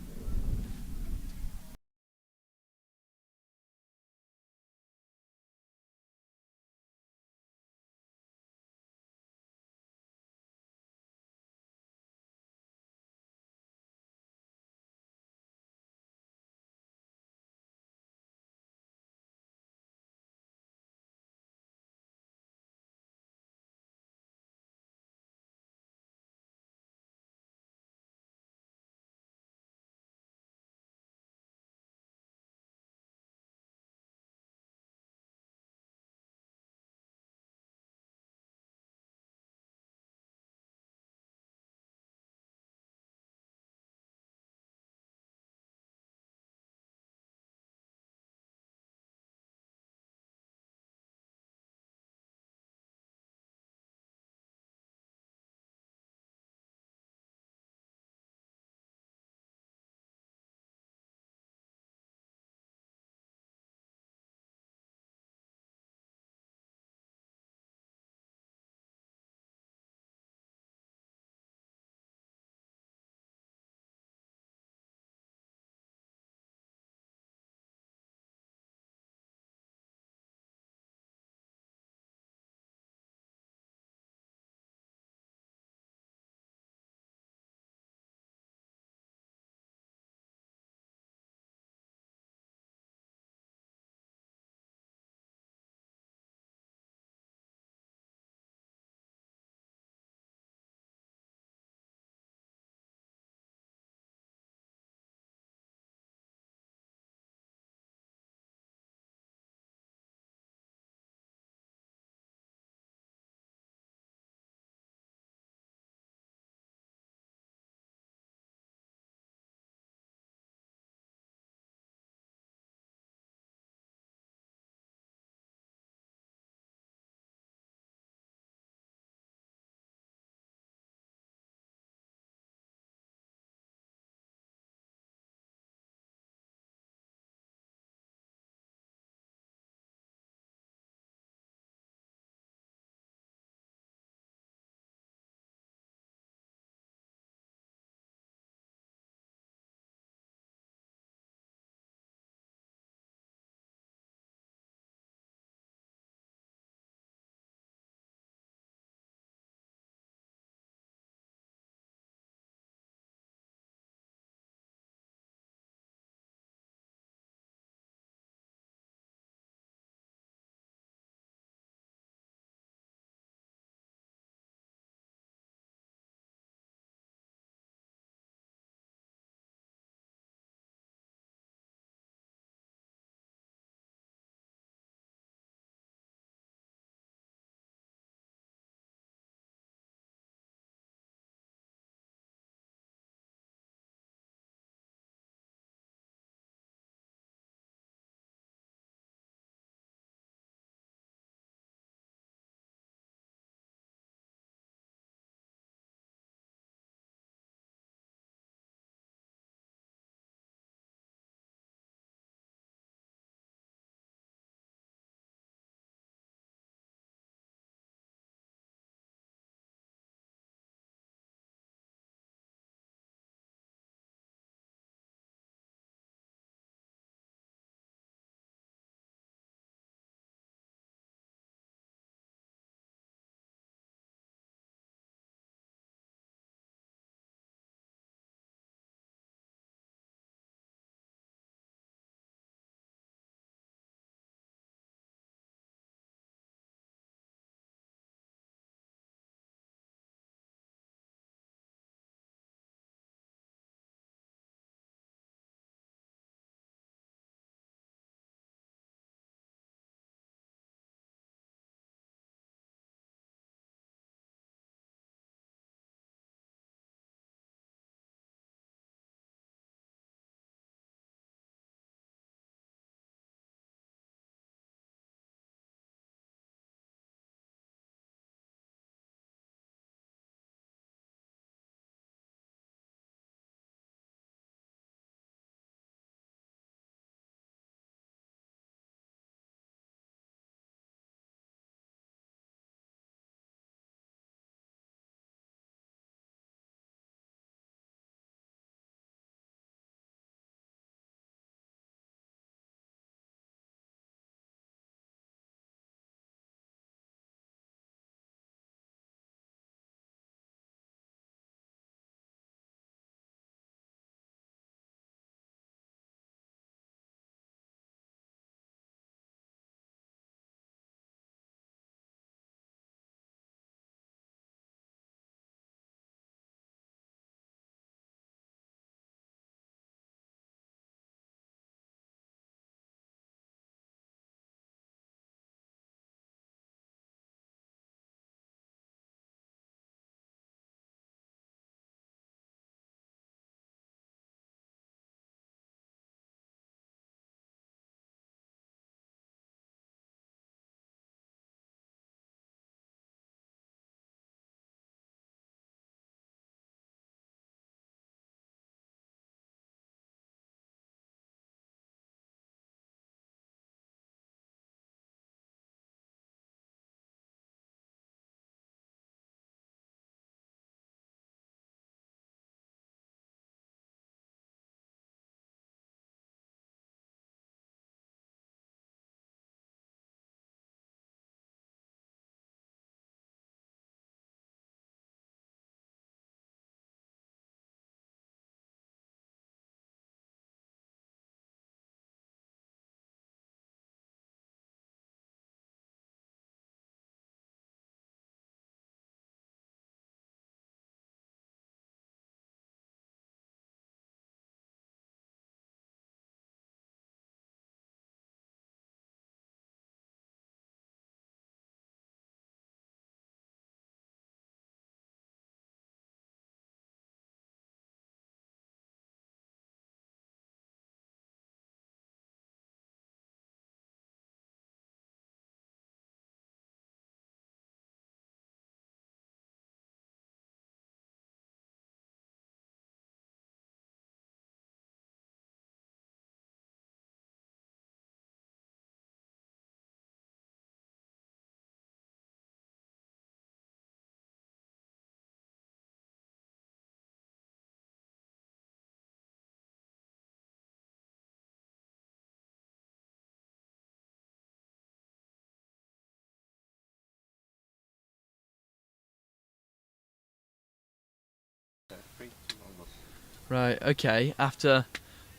Right, okay. After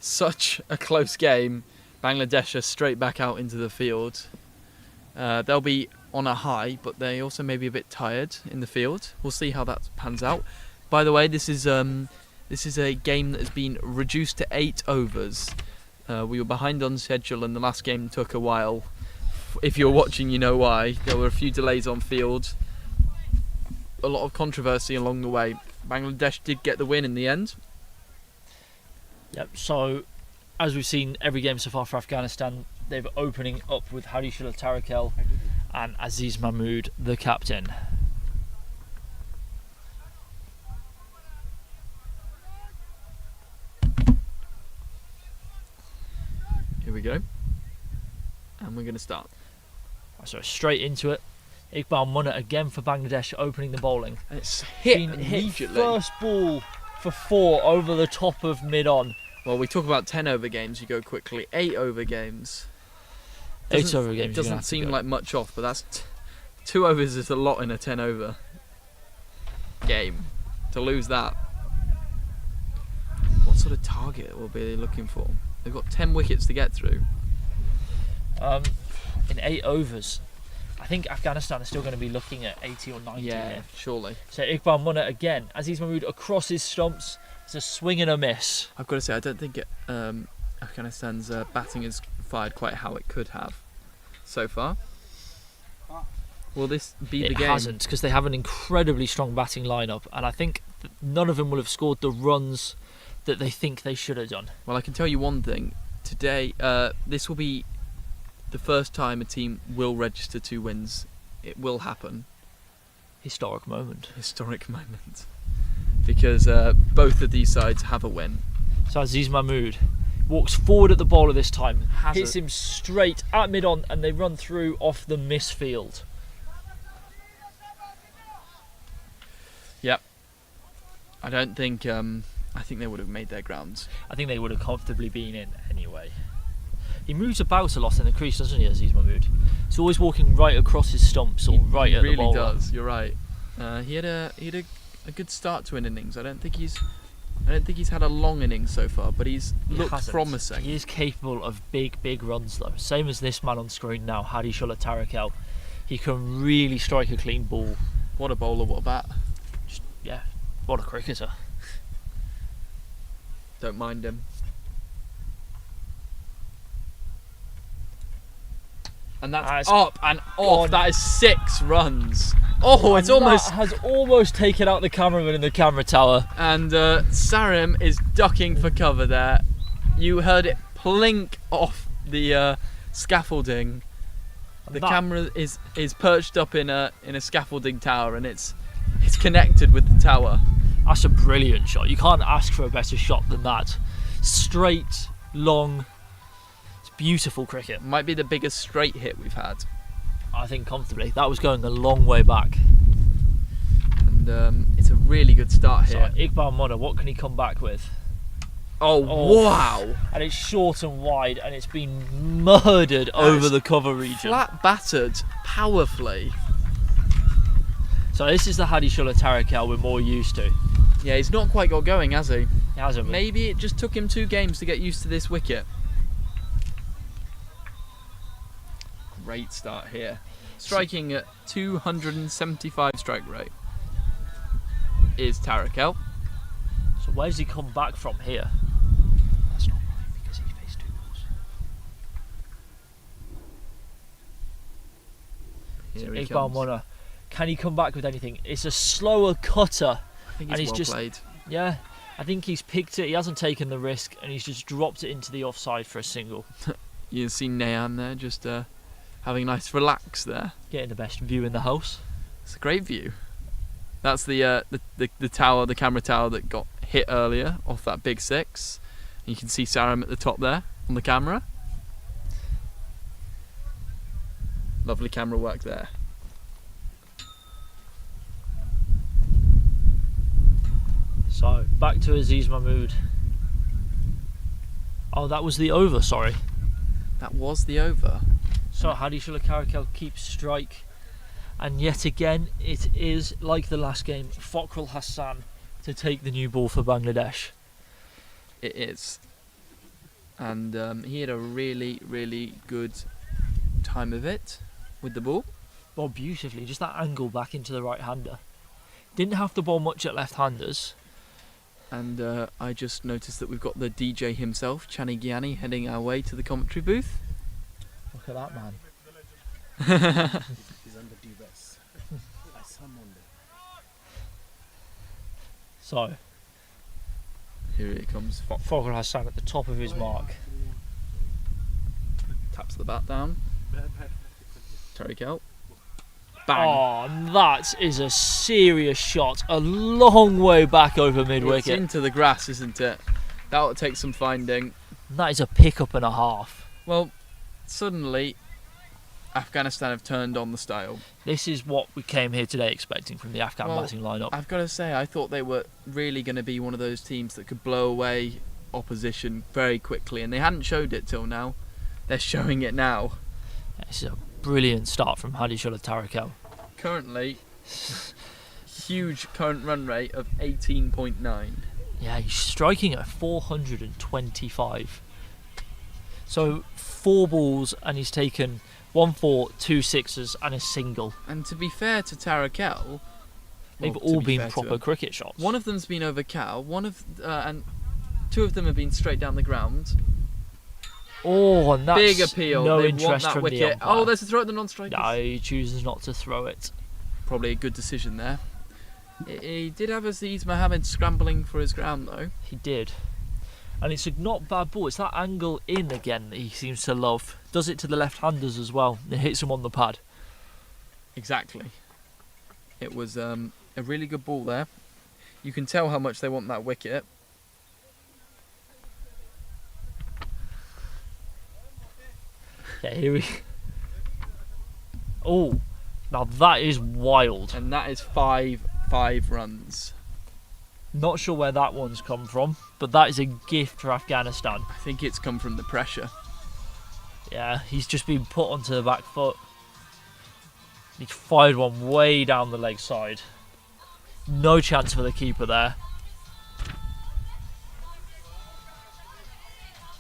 such a close game, Bangladesh are straight back out into the field. They'll be on a high, but they also may be a bit tired in the field. We'll see how that pans out. By the way, this is a game that has been reduced to 8 overs. We were behind on schedule and the last game took a while. If you're watching, you know why. There were a few delays on field. A lot of controversy along the way. Bangladesh did get the win in the end. Yep, so as we've seen every game so far for Afghanistan, they're opening up with Hadishullah Tarakel and Aziz Mahmood, the captain. Here we go. And we're going to start. So straight into it. Iqbal Munna again for Bangladesh opening the bowling. And it's hit Hit immediately. first ball for 4 over the top of mid-on. Well, we talk about 10 over games, you go quickly. 8 over games. 8 over games. It you're gonna doesn't have to seem go. like much off, but that's 2 overs is a lot in a 10 over game. To lose that. What sort of target will be they looking for? They've got 10 wickets to get through. In 8 overs, I think Afghanistan is still going to be looking at 80 or 90 Yeah, here. surely. So Iqbal Munna again. Aziz Mahmood across his stumps. It's a swing and a miss. I've got to say, I don't think Afghanistan's batting has fired quite how it could have so far. Will this be the It game? hasn't, because they have an incredibly strong batting lineup, and I think that none of them will have scored the runs that they think they should have done. Well, I can tell you one thing. Today, this will be the first time a team will register 2 wins. It will happen. Historic moment. Historic moment. Because both of these sides have a win. So Aziz Mahmood walks forward at the bowler this time, Has hits it. him straight at mid-on, and they run through off the misfield. Yep. I don't think. I think they would have made their grounds. I think they would have comfortably been in anyway. He moves about a lot in the crease, doesn't he, Aziz Mahmood? He's always walking right across his stumps or right at He the bowler. really does. You're right. He had a good start to an innings. I don't think he's had a long innings so far, but he's He looked hasn't. promising. He is capable of big runs though. Same as this man on screen now, Hadishullah Tarakel. He can really strike a clean ball. What a bowler! What a bat! Yeah, what a cricketer. Don't mind him. And that's up and off. That is 6 runs. Oh, it's And almost that has almost taken out the cameraman in the camera tower. And Sarim is ducking for cover there. You heard it plink off the scaffolding. The camera is perched up in a scaffolding tower, and it's connected with the tower. That's a brilliant shot. You can't ask for a better shot than that. Straight, long. It's beautiful cricket. Might be the biggest straight hit we've had. I think comfortably. That was going a long way back. And it's a really good start So here. Iqbal Munna, what can he come back with? Oh, wow! And it's short and wide, and it's been murdered over the cover region. Flat battered powerfully. So this is the Hadishullah Tarakel we're more used to. Yeah, he's not quite got going, has he? He hasn't. Maybe it just took him 2 games to get used to this wicket. Great start here. Striking at 275 strike rate is Tarakel. So where does he come back from here? That's not right, because he faced 2 balls. Here he Iqbal comes. Munna. Can he come back with anything? It's a slower cutter. I think and he's he's well just played. Yeah, I think he's picked it. He hasn't taken the risk, and he's just dropped it into the offside for a single. You see Nayan there, just having a nice relax there. Getting the best view in the house. It's a great view. That's the tower, the camera tower that got hit earlier off that big 6. You can see Sarim at the top there on the camera. Lovely camera work there. So back to Aziz Mahmood. Oh, that was the over. Sorry. That was the over. So Hadishullah Tarakel keeps strike, and yet again it is like the last game, Fakhrul Hassan to take the new ball for Bangladesh. it is. And he had a really, really good time of it with the ball. Well, beautifully, just that angle back into the right-hander. Didn't have to bowl much at left-handers. And I just noticed that we've got the DJ himself, Chani Gyani, heading our way to the commentary booth. Look at that man. He's under duress. I summoned him. So, here it comes. Fakhar Hassan at the top of his mark. Taps the bat down. Tariq out. Bang. Oh, that is a serious shot. A long way back over It's mid-wicket. into the grass, isn't it? That'll take some finding. That is a pickup and a half. Well, suddenly, Afghanistan have turned on the style. This is what we came here today expecting from the Afghan Well, batting lineup. I've got to say, I thought they were really going to be one of those teams that could blow away opposition very quickly, and they hadn't showed it till now. They're showing it now. This is a brilliant start from Hadishullah Tarakel. Currently, huge current run rate of 18.9. Yeah, he's striking at 425. So 4 balls and he's taken 1 4, 2 sixes and a single. And to be fair to Tarakel, They've all been proper cricket shots. One of them's been over cow. And 2 of them have been straight down the ground. Oh, and that's big appeal. no They interest want that from wicket. the umpire. Oh, there's a throw at the non-strikers. No, he chooses not to throw it. Probably a good decision there. He did have Aziz Mohammed scrambling for his ground though. He did. And it's a not bad ball. It's that angle in again that he seems to love. Does it to the left-handers as well. It hits him on the pad. Exactly. It was a really good ball there. You can tell how much they want that wicket. Yeah, here we... Oh, now that is wild. And that is 5 runs. Not sure where that one's come from, but that is a gift for Afghanistan. I think it's come from the pressure. Yeah, he's just been put onto the back foot. He fired one way down the leg side. No chance for the keeper there.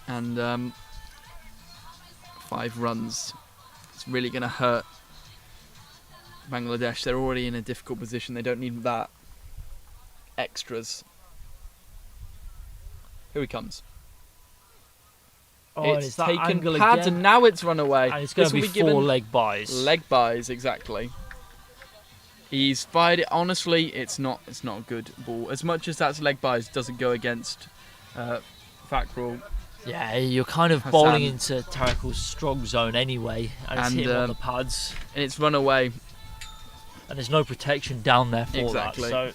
And 5 runs. It's really going to hurt Bangladesh. They're already in a difficult position. They don't need that extras. Here he comes. Oh, and It's that taken angle pads again. and now it's run away. And it's going to be 4 leg buys. Leg buys, exactly. He's fired it. Honestly, it's not a good ball. As much as that's leg buys, doesn't go against Fakhrul. Yeah, you're kind of Hassan. bowling into Tarakel's strong zone anyway, and it's hitting on the pads. And it's run away. And there's no protection down there for Exactly. that.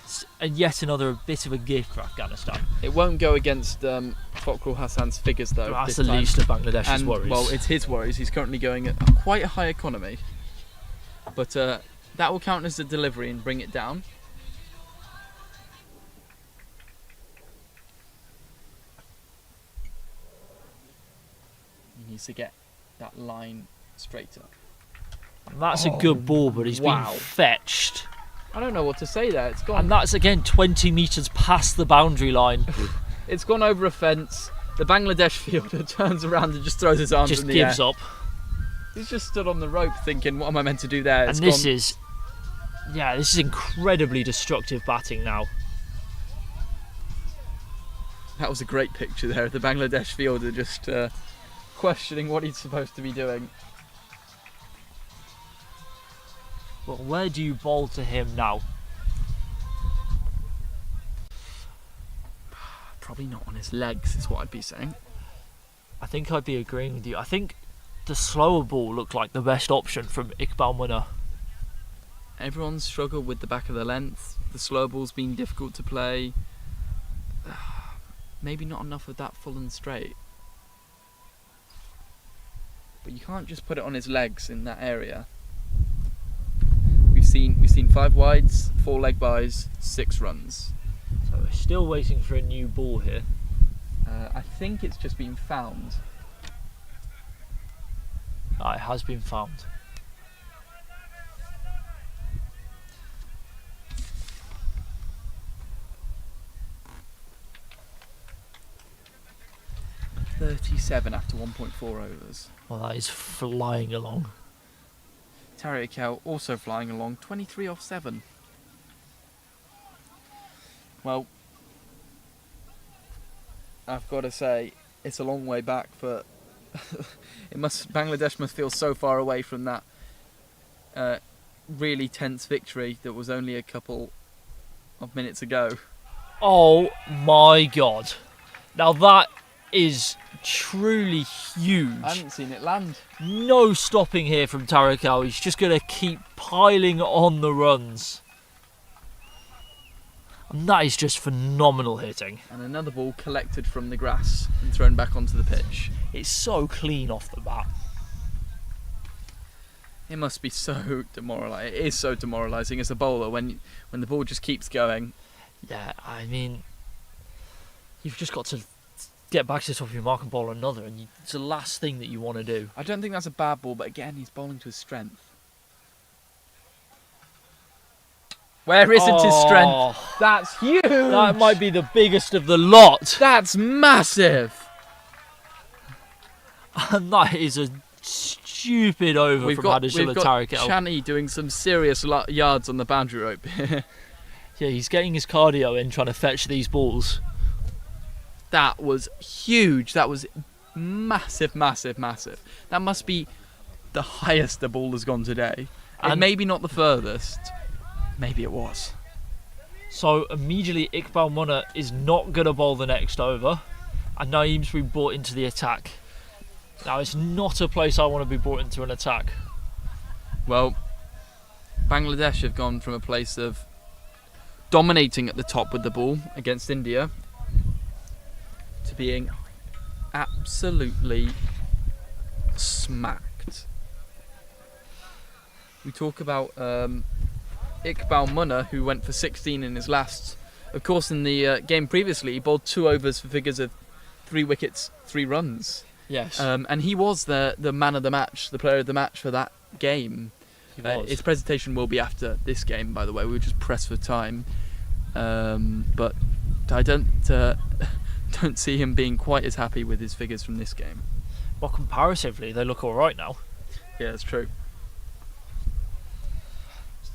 So, and yet another bit of a gift for Afghanistan. It won't go against Fakhrul Hassan's figures though. That's this the time. least of Bangladesh's And, worries. Well, it's his worries. He's currently going at quite a high economy. But that will count as a delivery and bring it down. He needs to get that line straighter. And that's a good ball, but he's been fetched. I don't know what to say there. It's gone. And that's again 20 metres past the boundary line. It's gone over a fence. The Bangladesh fielder turns around and just throws his arms Just in the gives air. up. He's just stood on the rope thinking, what am I meant to do there? It's And this gone. is, yeah, this is incredibly destructive batting now. That was a great picture there of the Bangladesh fielder just questioning what he's supposed to be doing. Well, where do you bowl to him now? Probably not on his legs is what I'd be saying. I think I'd be agreeing with you. I think the slower ball looked like the best option from Iqbal Munna. Everyone's struggled with the back of the length. The slow ball's been difficult to play. Maybe not enough of that full and straight. But you can't just put it on his legs in that area. We've seen 5 wides, 4 leg buys, 6 runs. So we're still waiting for a new ball here. I think it's just been found. It has been found. 37 after 1.4 overs. Well, that is flying along. Tariq also flying along, 23 off 7. Well, I've got to say, it's a long way back for... Bangladesh must feel so far away from that really tense victory that was only a couple of minutes ago. Oh my god. Now that is truly huge. I haven't seen it land. No stopping here from Tariq. He's just going to keep piling on the runs. And that is just phenomenal hitting. And another ball collected from the grass and thrown back onto the pitch. It's so clean off the bat. It must be so demoralising. It is so demoralising as a bowler when the ball just keeps going. Yeah, I mean, you've just got to get back to the top of your mark and bowl another, and it's the last thing that you want to do. I don't think that's a bad ball, but again, he's bowling to his strength. Where isn't his strength? That's huge! That might be the biggest of the lot. That's massive! And that is a stupid over from Hadashullah Tariq. Chani doing some serious yards on the boundary rope here. Yeah, he's getting his cardio in trying to fetch these balls. That was huge. That was massive, massive, massive. That must be the highest the ball has gone today. And maybe not the furthest. Maybe it was. So immediately Iqbal Munna is not going to bowl the next over. And Naeem's been brought into the attack. Now, it's not a place I want to be brought into an attack. Well, Bangladesh have gone from a place of dominating at the top with the ball against India to being absolutely smacked. We talk about Iqbal Munna, who went for 16 in his last. Of course, in the game previously, he bowled 2 overs for figures of 3 wickets, 3 runs. Yes. And he was the man of the match, the player of the match for that game. His presentation will be after this game, by the way. We're just pressed for time. But I don't see him being quite as happy with his figures from this game. Well, comparatively, they look all right now. Yeah, it's true.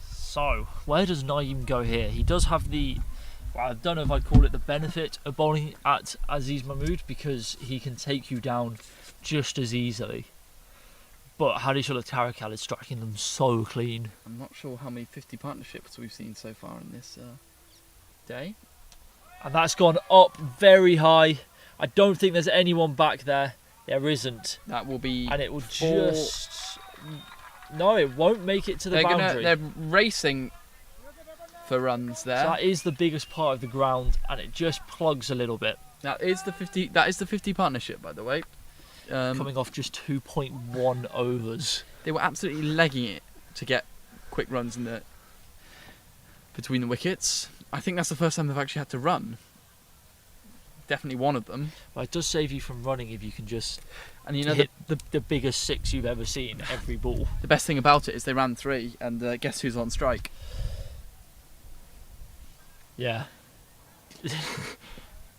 So, where does Naeem go here? He does have the... Well, I don't know if I'd call it the benefit of bowling at Aziz Mahmood, because he can take you down just as easily. But Hadashullah Tariq is striking them so clean. I'm not sure how many 50 partnerships we've seen so far in this day. And that's gone up very high. I don't think there's anyone back there. There isn't. That will be... And it will just... No, it won't make it to the boundary. They're racing for runs there. So that is the biggest part of the ground, and it just plugs a little bit. That is the 50 partnership, by the way. Coming off just 2.1 overs. They were absolutely legging it to get quick runs in between the wickets. I think that's the first time they've actually had to run. Definitely one of them. Well, it does save you from running if you can just hit the biggest 6 you've ever seen every ball. The best thing about it is they ran 3, and guess who's on strike? Yeah.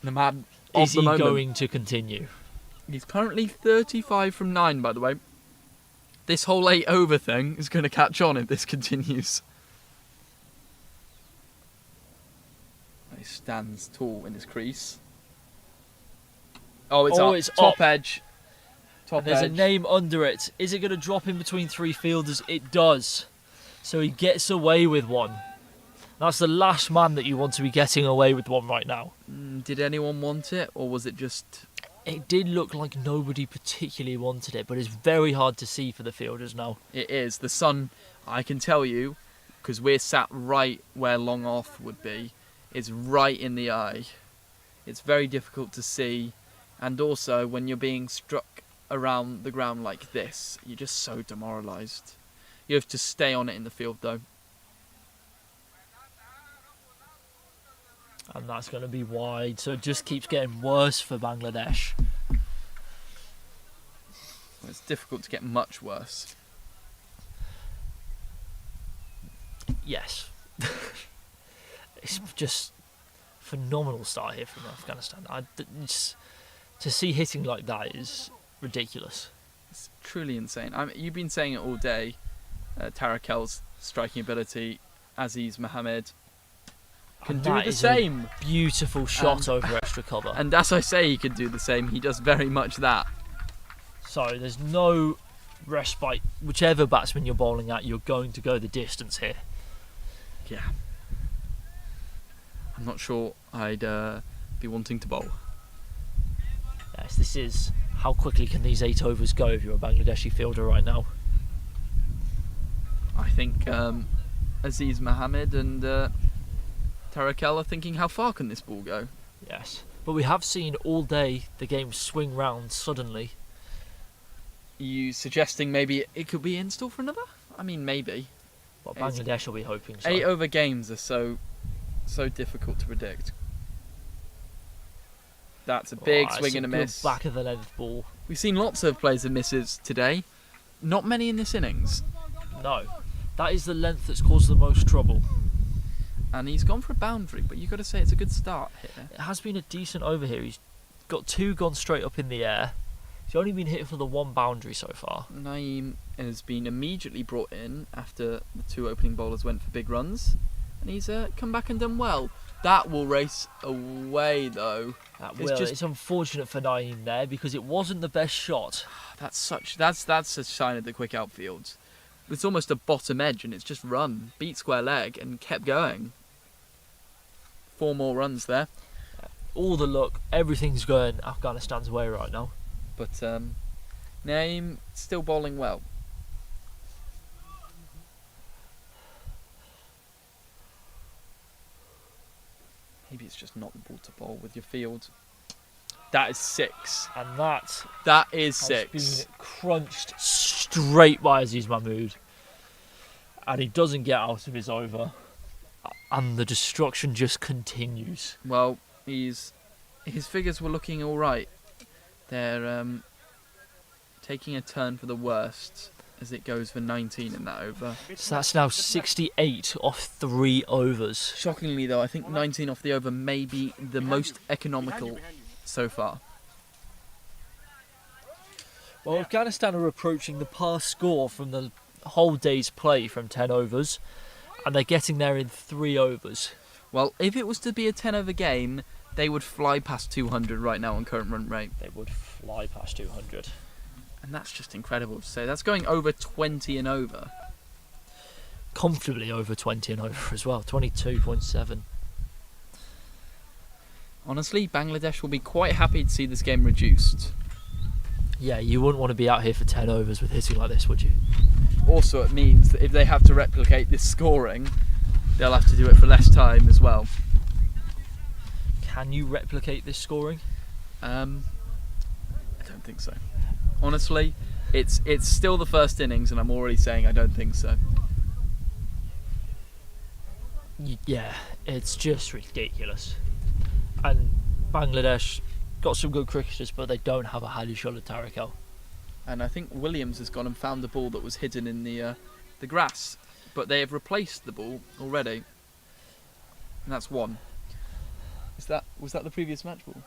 The man is he going to continue? He's currently 35 from 9, by the way. This whole 8 over thing is going to catch on if this continues. He stands tall in his crease. Oh, it's top edge. And there's a name under it. Is it going to drop in between 3 fielders? It does. So he gets away with one. That's the last man that you want to be getting away with one right now. Did anyone want it, or was it just... It did look like nobody particularly wanted it, but it's very hard to see for the fielders now. It is. The sun, I can tell you, because we're sat right where long off would be, is right in the eye. It's very difficult to see, and also when you're being struck around the ground like this, you're just so demoralised. You have to stay on it in the field, though. And that's going to be wide, so it just keeps getting worse for Bangladesh. It's difficult to get much worse. Yes. It's just phenomenal start here from Afghanistan. It's To see hitting like that is ridiculous. It's truly insane. You've been saying it all day. Tarakel's striking ability, Aziz Mohammed can And do that the is same. A beautiful shot over extra cover. And as I say, he can do the same. He does very much that. So there's no respite. Whichever batsman you're bowling at, you're going to go the distance here. Yeah. I'm not sure I'd be wanting to bowl. Yes, this is how quickly can these 8 overs go if you're a Bangladeshi fielder right now. I think Aziz Mohammed and Tarakel are thinking, how far can this ball go? Yes, but we have seen all day the game swing round suddenly. You suggesting maybe it could be in store for another? I mean, maybe. But Bangladesh will be hoping so. 8 over games are so difficult to predict. That's a big swing and a miss. Back of the length ball. We've seen lots of plays and misses today. Not many in this innings. No, that is the length that's caused the most trouble. And he's gone for a boundary, but you've got to say it's a good start here. It has been a decent over here. He's got 2 gone straight up in the air. He's only been hit for the 1 boundary so far. Naeem has been immediately brought in after the 2 opening bowlers went for big runs. And he's come back and done well. That will race away though. It's unfortunate for Naeem there because it wasn't the best shot. That's a sign of the quick outfield. It's almost a bottom edge and it's just run, beat square leg and kept going. 4 more runs there. All the luck, everything's going Afghanistan's way right now. But Naeem still bowling well. Maybe it's just not the ball to bowl with your field. That is 6. And that is has 6. been crunched straight by Aziz Mahmood. And he doesn't get out of his over. And the destruction just continues. Well, his figures were looking all right. They're taking a turn for the worst as it goes for 19 in that over. So that's now 68 off 3 overs. Shockingly though, I think 19 off the over may be the most economical so far. Well, Afghanistan are approaching the par score from the whole day's play from 10 overs, and they're getting there in 3 overs. Well, if it was to be a 10 over game, they would fly past 200 right now on current run rate. They would fly past 200. And that's just incredible to say. That's going over 20 and over. Comfortably over 20 and over as well, 22.7. Honestly, Bangladesh will be quite happy to see this game reduced. Yeah, you wouldn't want to be out here for 10 overs with hitting like this, would you? Also, it means that if they have to replicate this scoring, they'll have to do it for less time as well. Can you replicate this scoring? I don't think so. Honestly, it's still the first innings and I'm already saying I don't think so. Yeah, it's just ridiculous. And Bangladesh got some good cricketers, but they don't have a Hadishola Tarakel. And I think Williams has gone and found the ball that was hidden in the grass, but they have replaced the ball already. And that's 1. Was that the previous match ball?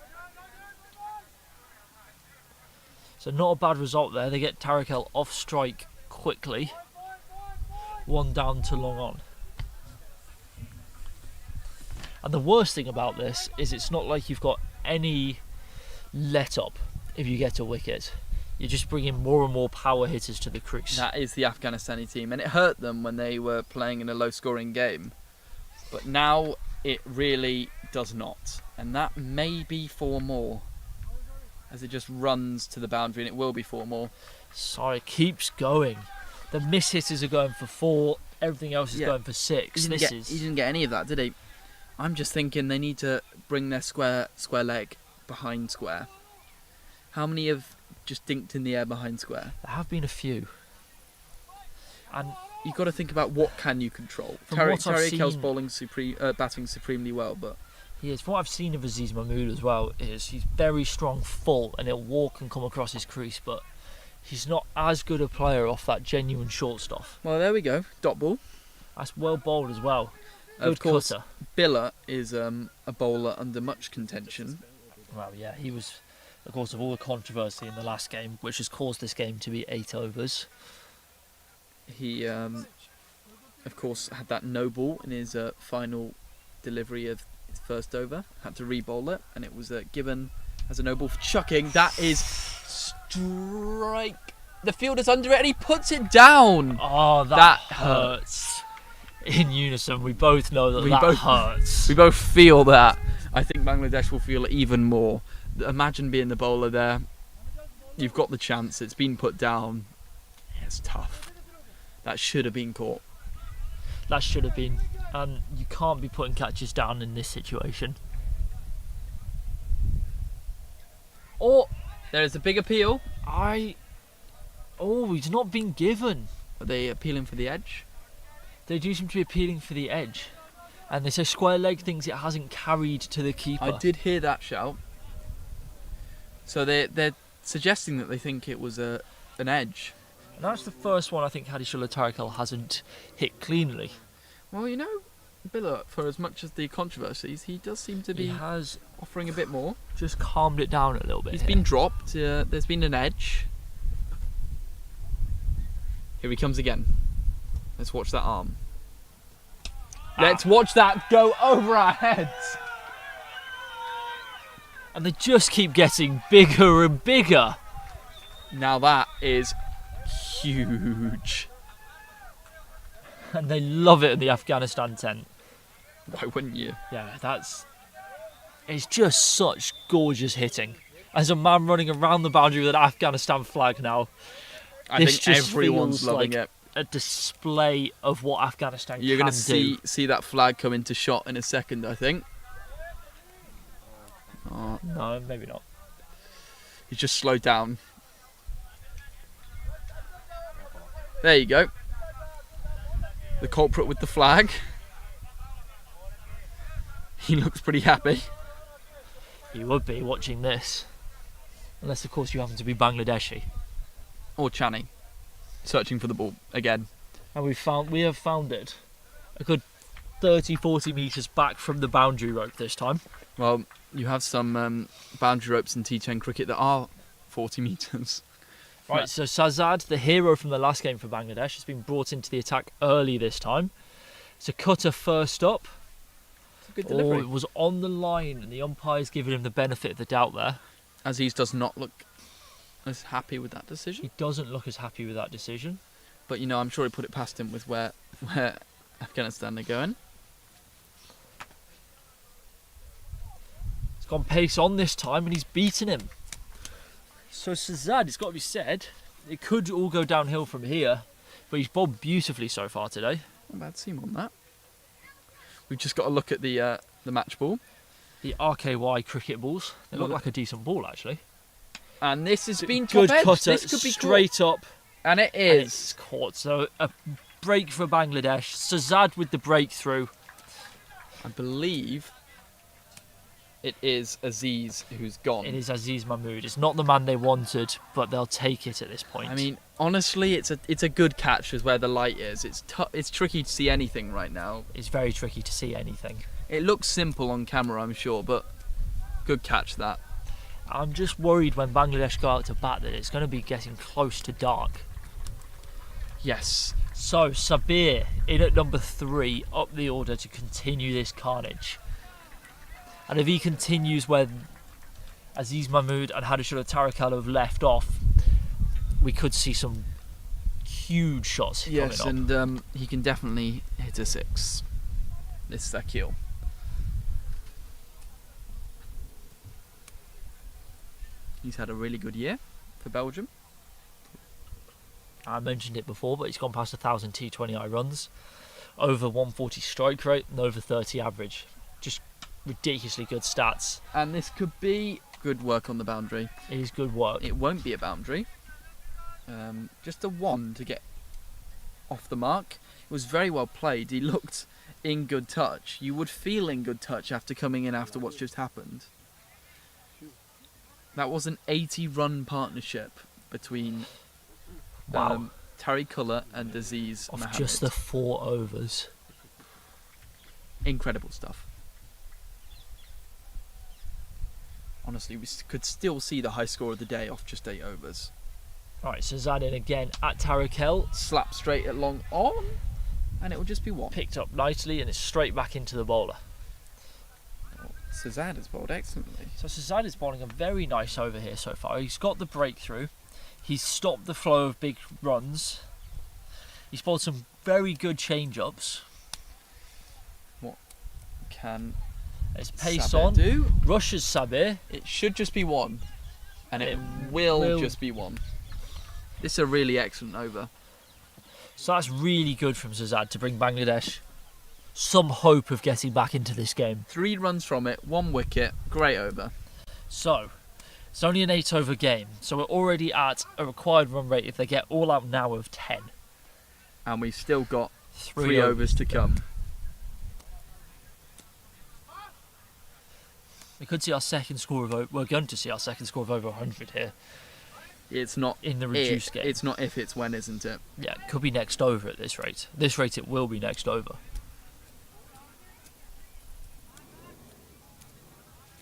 So not a bad result there. They get Tarakel off strike quickly. 1 down to long on. And the worst thing about this is it's not like you've got any let up if you get a wicket. You're just bringing more and more power hitters to the crease. That is the Afghanistani team, and it hurt them when they were playing in a low-scoring game. But now it really does not, and that may be 4 more. As it just runs to the boundary, and it will be 4 more. So it keeps going. The miss hitters are going for 4. Everything else is going for 6. He didn't get any of that, did he? I'm just thinking they need to bring their square leg behind square. How many have just dinked in the air behind square? There have been a few. And you've got to think about what can you control. Tarakel's batting supremely well, but he is. From what I've seen of Aziz Mahmood as well, is he's very strong full and he'll walk and come across his crease, but he's not as good a player off that genuine short stuff. Well, there we go. Dot ball. That's well bowled as well. Good of course, cutter. Biller is a bowler under much contention. Well, yeah, he was of course, of all the controversy in the last game, which has caused this game to be 8 overs. He, of course, had that no ball in his final delivery of his first over. Had to re-bowl it, and it was given as a no ball for chucking. That is strike. The fielder's under it, and he puts it down. Oh, that hurts. In unison, we both know that hurts. We both feel that. I think Bangladesh will feel it even more. Imagine being the bowler there. You've got the chance. It's been put down. It's tough. That should have been caught. That should have been. And you can't be putting catches down in this situation. Or there is a big appeal. He's not been given. Are they appealing for the edge? They do seem to be appealing for the edge. And they say square leg thinks it hasn't carried to the keeper. I did hear that shout. So they're suggesting that they think it was an edge. And that's the first one I think Hadishullah Tarakel hasn't hit cleanly. Well, you know, Billa, for as much as the controversies, he does seem to be offering a bit more. Just calmed it down a little bit. He's been dropped. There's been an edge. Here he comes again. Let's watch that arm. Let's watch that go over our heads. And they just keep getting bigger and bigger. Now that is huge. And they love it in the Afghanistan tent. Why wouldn't you? Yeah, it's just such gorgeous hitting. As a man running around the boundary with an Afghanistan flag now, I think everyone's loving it. A display of what Afghanistan You're can going to see that flag come into shot in a second, I think. Oh. No, maybe not. He's just slowed down. There you go. The culprit with the flag. He looks pretty happy. He would be watching this. Unless, of course, you happen to be Bangladeshi. Or Channy. Searching for the ball again. And we have found it. A good 30-40 metres back from the boundary rope this time. Well, you have some boundary ropes in T10 cricket that are 40 metres. Right, so Sazad, the hero from the last game for Bangladesh, has been brought into the attack early this time. It's a cutter first up. It's a good delivery. It was on the line, and the umpire's given him the benefit of the doubt there. Aziz does not look as happy with that decision. He doesn't look as happy with that decision. But, you know, I'm sure he put it past him with where Afghanistan are going. He's gone pace on this time, and he's beaten him. So Sazad, it's got to be said, it could all go downhill from here, but he's bowled beautifully so far today. Not a bad seam on that. We've just got to look at the match ball. The RKY cricket balls. They look like a decent ball, actually. And this has been good top edge. cutter, This could be straight up. And it And is. it's caught. So a break for Bangladesh. Sazad with the breakthrough. I believe it is Aziz who's gone. It is Aziz Mahmood. It's not the man they wanted, but they'll take it at this point. I mean, honestly, it's a good catch is where the light is. It's tricky to see anything right now. It's very tricky to see anything. It looks simple on camera, I'm sure, but good catch that. I'm just worried when Bangladesh go out to bat that it's going to be getting close to dark. Yes. So Sabir in at number 3 up the order to continue this carnage. And if he continues where Aziz Mahmood and Hadishullah Tarakel have left off, we could see some huge shots coming up. Yes, and he can definitely hit a 6. This Sakil. He's had a really good year for Belgium. I mentioned it before, but he's gone past 1,000 T20I runs, over 140 strike rate and over 30 average. Just ridiculously good stats. And this could be good work on the boundary. It is good work. It won't be a boundary. Just a 1 to get off the mark. It was very well played. He looked in good touch. You would feel in good touch after coming in after what's just happened. That was an 80-run partnership between Tariq Kullah and Aziz Of Mohammed. just the 4 overs. Incredible stuff. honestly, we could still see the high score of the day off just 8 overs. Right, Sazad in again at Tarakel. Slap straight at long on, and it will just be 1. Picked up nicely, and it's straight back into the bowler. Sazad has bowled excellently. So Sazad is bowling a very nice over here so far. He's got the breakthrough. He's stopped the flow of big runs. He's bowled some very good change-ups. What can It's pace Sabir on. do? Rushes Sabir. It should just be 1, and it will just be 1. This is a really excellent over. So that's really good from Sazad to bring Bangladesh some hope of getting back into this game. 3 runs from it, 1 wicket, great over. So, it's only an 8 over game, so we're already at a required run rate if they get all out now of 10. And we've still got 3 Three overs to come. We could see our second score of we're going to see our second score of over 100 here. It's not in the reduced game. It's not if, it's when, isn't it? Yeah, it could be next over at this rate. At this rate, it will be next over.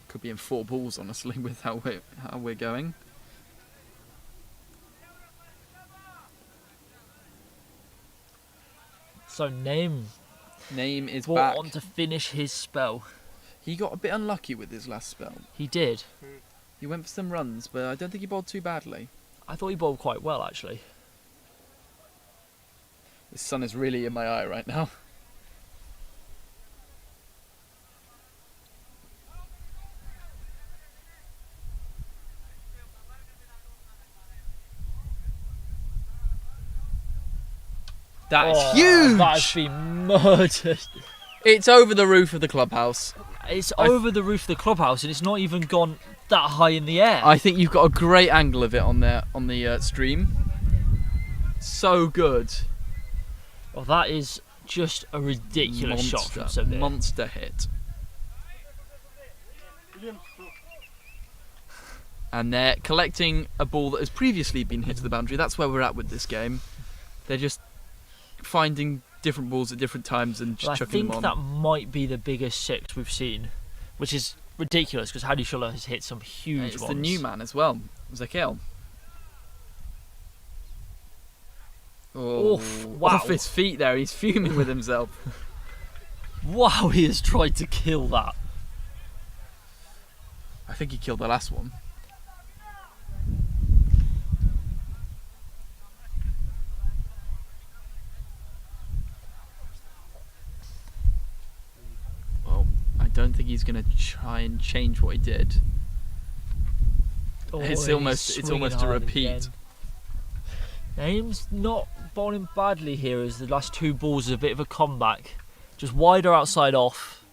Could be in 4 balls, honestly, with how we're going. So Naeem is brought back on to finish his spell. He got a bit unlucky with his last spell. He did. He went for some runs, but I don't think he bowled too badly. I thought he bowled quite well, actually. The sun is really in my eye right now. That is huge! That has been murdered. It's over the roof of the clubhouse. It's over the roof of the clubhouse, and it's not even gone that high in the air. I think you've got a great angle of it on there on the stream. So good. Well, that is just a ridiculous shot from Sabir. Monster hit. And they're collecting a ball that has previously been hit to the boundary. That's where we're at with this game. They're just finding different balls at different times and just chucking them on. I think that might be the biggest 6 we've seen, which is ridiculous because Hadi Shuller has hit some huge ones. It's the new man as well, Zakil. Oh, wow. Off his feet there, he's fuming with himself. Wow, he has tried to kill that. I think he killed the last one. Well, I don't think he's going to try and change what he did. Oh, it's almost a repeat. Naeem's not bowling badly here as the last 2 balls are a bit of a comeback. Just wider outside off.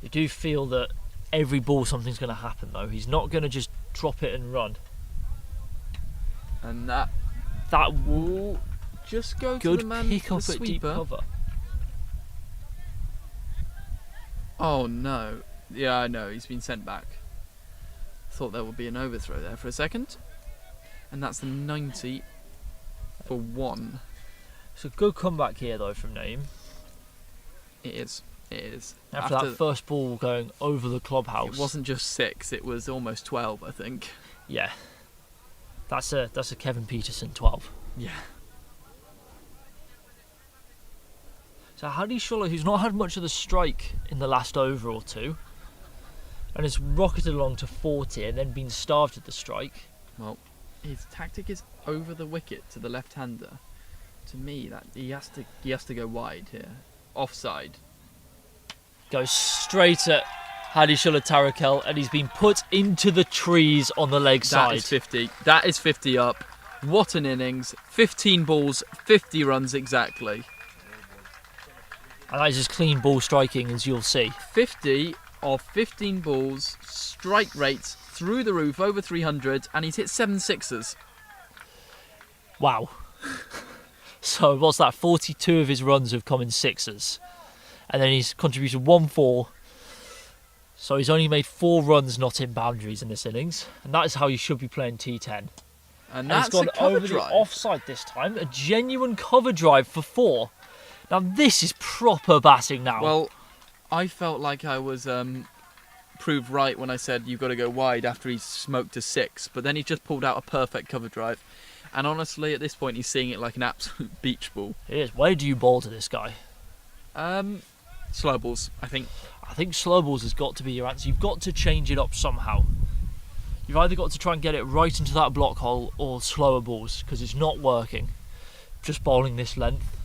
You do feel that every ball something's going to happen though. He's not going to just drop it and run. And that will just go to good the man, pick up the at deep sweeper. cover. Oh no. Yeah, I know, he's been sent back. Thought there would be an overthrow there for a second. And that's the 90 for 1. It's a good comeback here though from Naeem. It is. It is. After that first ball going over the clubhouse. It wasn't just 6, it was almost 12, I think. Yeah. That's a Kevin Peterson 12. Yeah. So Hadi Shuller, who's not had much of the strike in the last over or 2, and has rocketed along to 40 and then been starved at the strike. Well, his tactic is over the wicket to the left-hander. To me, that he has to go wide here, offside. Goes straight at Hadi Shuller Tarakel, and he's been put into the trees on the leg side. That is 50. That is 50 up. What an innings! 15 balls, 50 runs exactly. And that is as clean ball striking as you'll see. 50 of 15 balls, strike rates through the roof, over 300, and he's hit 7 sixes. Wow. So what's that? 42 of his runs have come in sixes. And then he's contributed 1-4. So he's only made 4 runs not in boundaries in this innings. And that is how you should be playing T10. And that's he's gone a cover over drive. the offside this time. A genuine cover drive for 4. Now this is proper batting now. Well, I felt like I was proved right when I said you've got to go wide after he smoked a 6, but then he just pulled out a perfect cover drive. And honestly, at this point, he's seeing it like an absolute beach ball. It is. Where do you bowl to this guy? Slow balls, I think. I think slow balls has got to be your answer. You've got to change it up somehow. You've either got to try and get it right into that block hole or slower balls, because it's not working. Just bowling this length.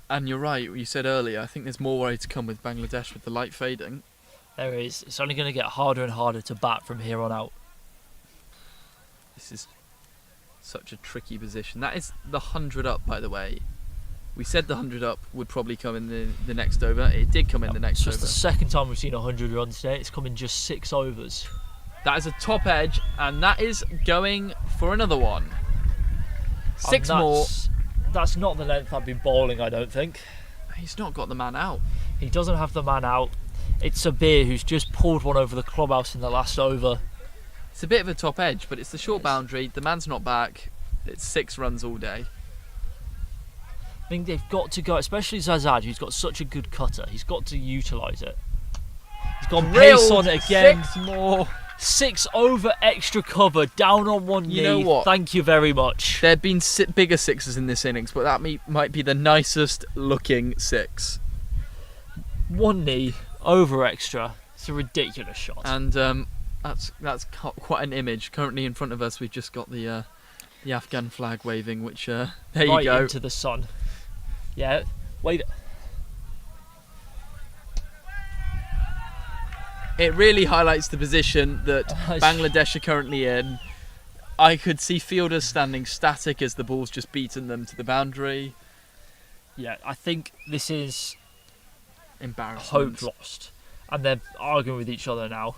And you're right, you said earlier, I think there's more worry to come with Bangladesh with the light fading. There is. It's only going to get harder and harder to bat from here on out. This is such a tricky position. That is the 100 up, by the way. We said the 100 up would probably come in the next over. It did come in the next It's over. just the second time we've seen 100 runs today. It's come in just 6 overs. That is a top edge, and that is going for another one. 6 more. That's not the length I'd be bowling, I don't think. He's not got the man out. He doesn't have the man out. It's Sabir who's just pulled one over the clubhouse in the last over. It's a bit of a top edge, but it's the short boundary. The man's not back. It's 6 runs all day. I think they've got to go, especially Zazad, who's got such a good cutter. He's got to utilise it. He's gone pace on it again. 6 more. 6 over extra cover, down on one knee. You know what? Thank you very much. There have been bigger 6s in this innings, but that might be the nicest looking 6. One knee, over extra. It's a ridiculous shot. And that's quite an image. Currently in front of us, we've just got the Afghan flag waving, which there right you go. Into the sun. Yeah, wave it. It really highlights the position that Bangladesh are currently in. I could see fielders standing static as the ball's just beaten them to the boundary. Yeah, I think this is embarrassment. Hope lost. And they're arguing with each other now.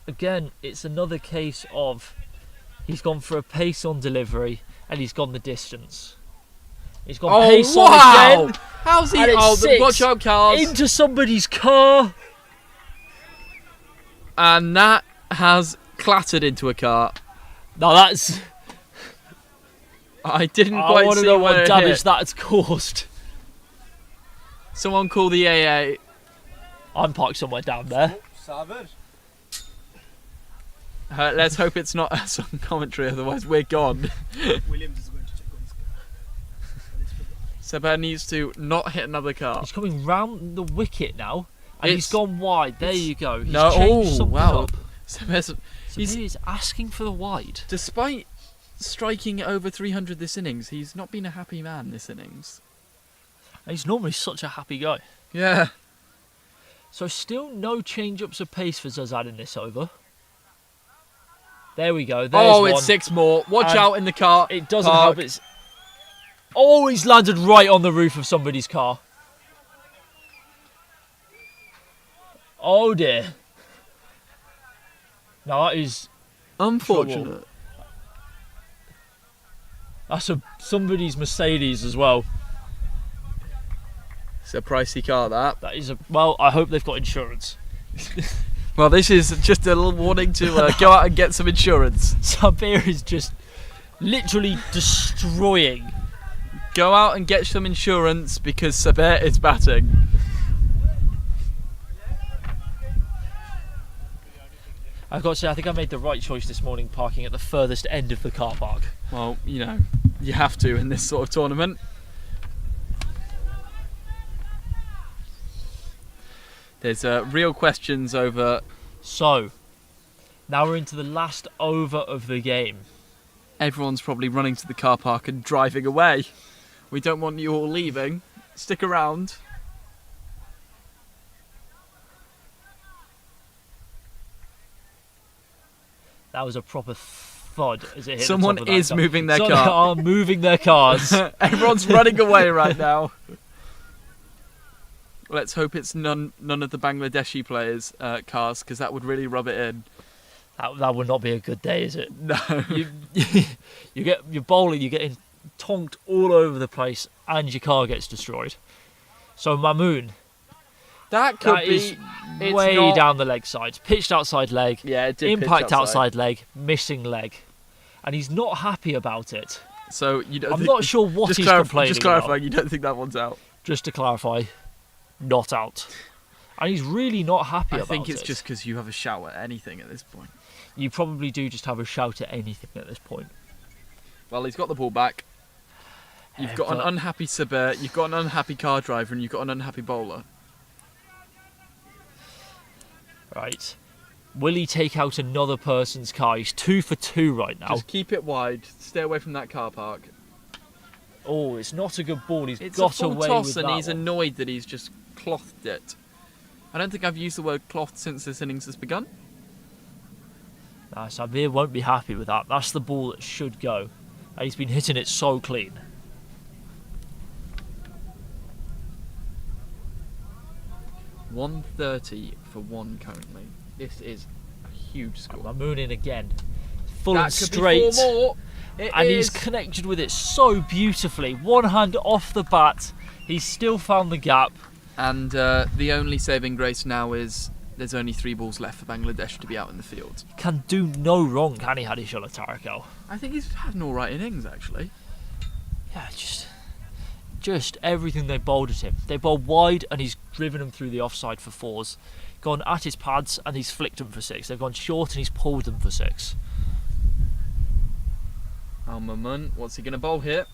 Again, it's another case of he's gone for a pace on delivery and he's gone the distance. He's gone pace on again. How's he? And it's 6 watch out, cars. into somebody's car. And that has clattered into a car. Now that's... I didn't I quite want to see know where what it damage hit. that's caused. Someone call the AA. I'm parked somewhere down there. Let's hope it's not some commentary, otherwise we're gone. Williams is going to check on his car. Sabah needs to not hit another car. He's coming round the wicket now, and he's gone wide. There you go. He's No, changed something wow. up. Sabah's, He's asking for the wide. Despite striking over 300 this innings, he's not been a happy man this innings. And he's normally such a happy guy. Yeah. So still no change-ups of pace for Zazad in this over. There we go. There's Oh, one. it's 6 more. Watch And out in the car. It doesn't Park. help. It's always landed right on the roof of somebody's car. Oh dear. Now that is unfortunate. trouble. That's somebody's Mercedes as well. It's a pricey car, that. That is well, I hope they've got insurance. Well, this is just a little warning to go out and get some insurance. Sabir is just literally destroying. Go out and get some insurance because Sabir is batting. I've got to say, I think I made the right choice this morning parking at the furthest end of the car park. Well, you know, you have to in this sort of tournament. There's real questions over... So, now we're into the last over of the game. Everyone's probably running to the car park and driving away. We don't want you all leaving. Stick around. That was a proper thud as it hit Someone the top of that is car. moving their Someone car. are moving their cars. Everyone's running away right now. Let's hope it's none of the Bangladeshi players' cars, because that would really rub it in. That would not be a good day, is it? No. You're bowling, you're getting tonked all over the place, and your car gets destroyed. So Mamoon, That could is be it's way not- down the leg side, pitched outside leg, Yeah, it did pitch impact outside leg, missing leg, and he's not happy about it. So you don't I'm think, not sure what he's complaining Just about. clarifying, you don't think that one's out? Just to clarify, not out. And he's really not happy about it. I think it's just because you have a shout at anything at this point. You probably do just have a shout at anything at this point. Well, he's got the ball back. You've got an unhappy Sabir, you've got an unhappy car driver, and you've got an unhappy bowler. Right. Will he take out another person's car? He's 2 for 2 right now. Just keep it wide. Stay away from that car park. Oh, it's not a good ball. He's It's got a full away toss, with and that he's one. annoyed that he's just clothed it. I don't think I've used the word clothed since this innings has begun. Nah, Sabir won't be happy with that. That's the ball that should go. And he's been hitting it so clean. $130 for 1 currently. This is a huge score. Mamoon in again. Full That and could be straight. 4 more. It And is. he's connected with it so beautifully. One hand off the bat. He's still found the gap. And the only saving grace now is there's only 3 balls left for Bangladesh to be out in the field. Can do no wrong, can he, Hadishola Tarakel? I think he's had an alright innings, actually. Yeah, just everything they bowled at him. They bowled wide and he's driven them through the offside for 4s. Gone at his pads and he's flicked them for 6. They've gone short and he's pulled them for 6. Al Mamun, what's he going to bowl here?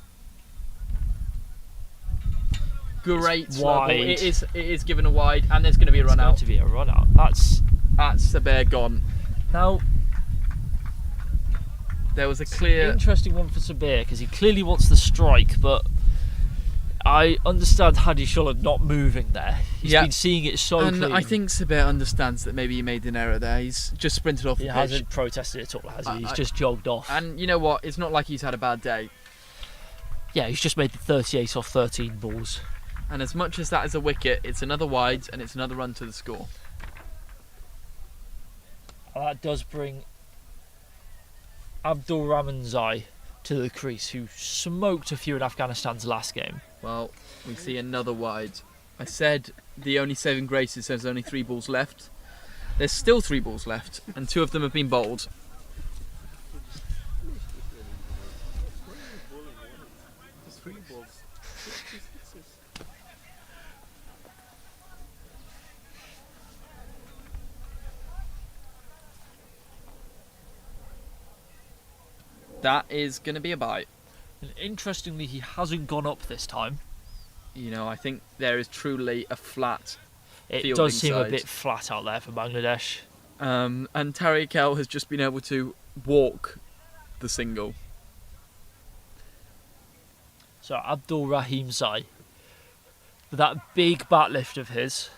Great It's slow ball. wide. It is given a wide, and there's going to be a run out. It's going to be a run out. That's Sabir gone. now There was a clear. interesting one for Sabir because he clearly wants the strike, but I understand Hadishola not moving there. He's Yeah. been seeing it so And clean. I think Sabir understands that maybe he made an error there. He's just sprinted off he the pitch. hasn't protested at all, has he? He's just jogged off. And you know what? It's not like he's had a bad day. Yeah, he's just made the 38 off 13 balls. And as much as that is a wicket, it's another wide and it's another run to the score. That does bring Abdul Rahmanzai to the crease, who smoked a few in Afghanistan's last game. Well, we see another wide. I said the only saving grace is there's only 3 balls left. There's still 3 balls left, and 2 of them have been bowled. That is going to be a bite. And interestingly, he hasn't gone up this time. You know, I think there is truly a flat It fielding does seem a side. bit flat out there for Bangladesh. And Tariq El has just been able to walk the single. So Abdul Rahim Zai, with that big bat lift of his.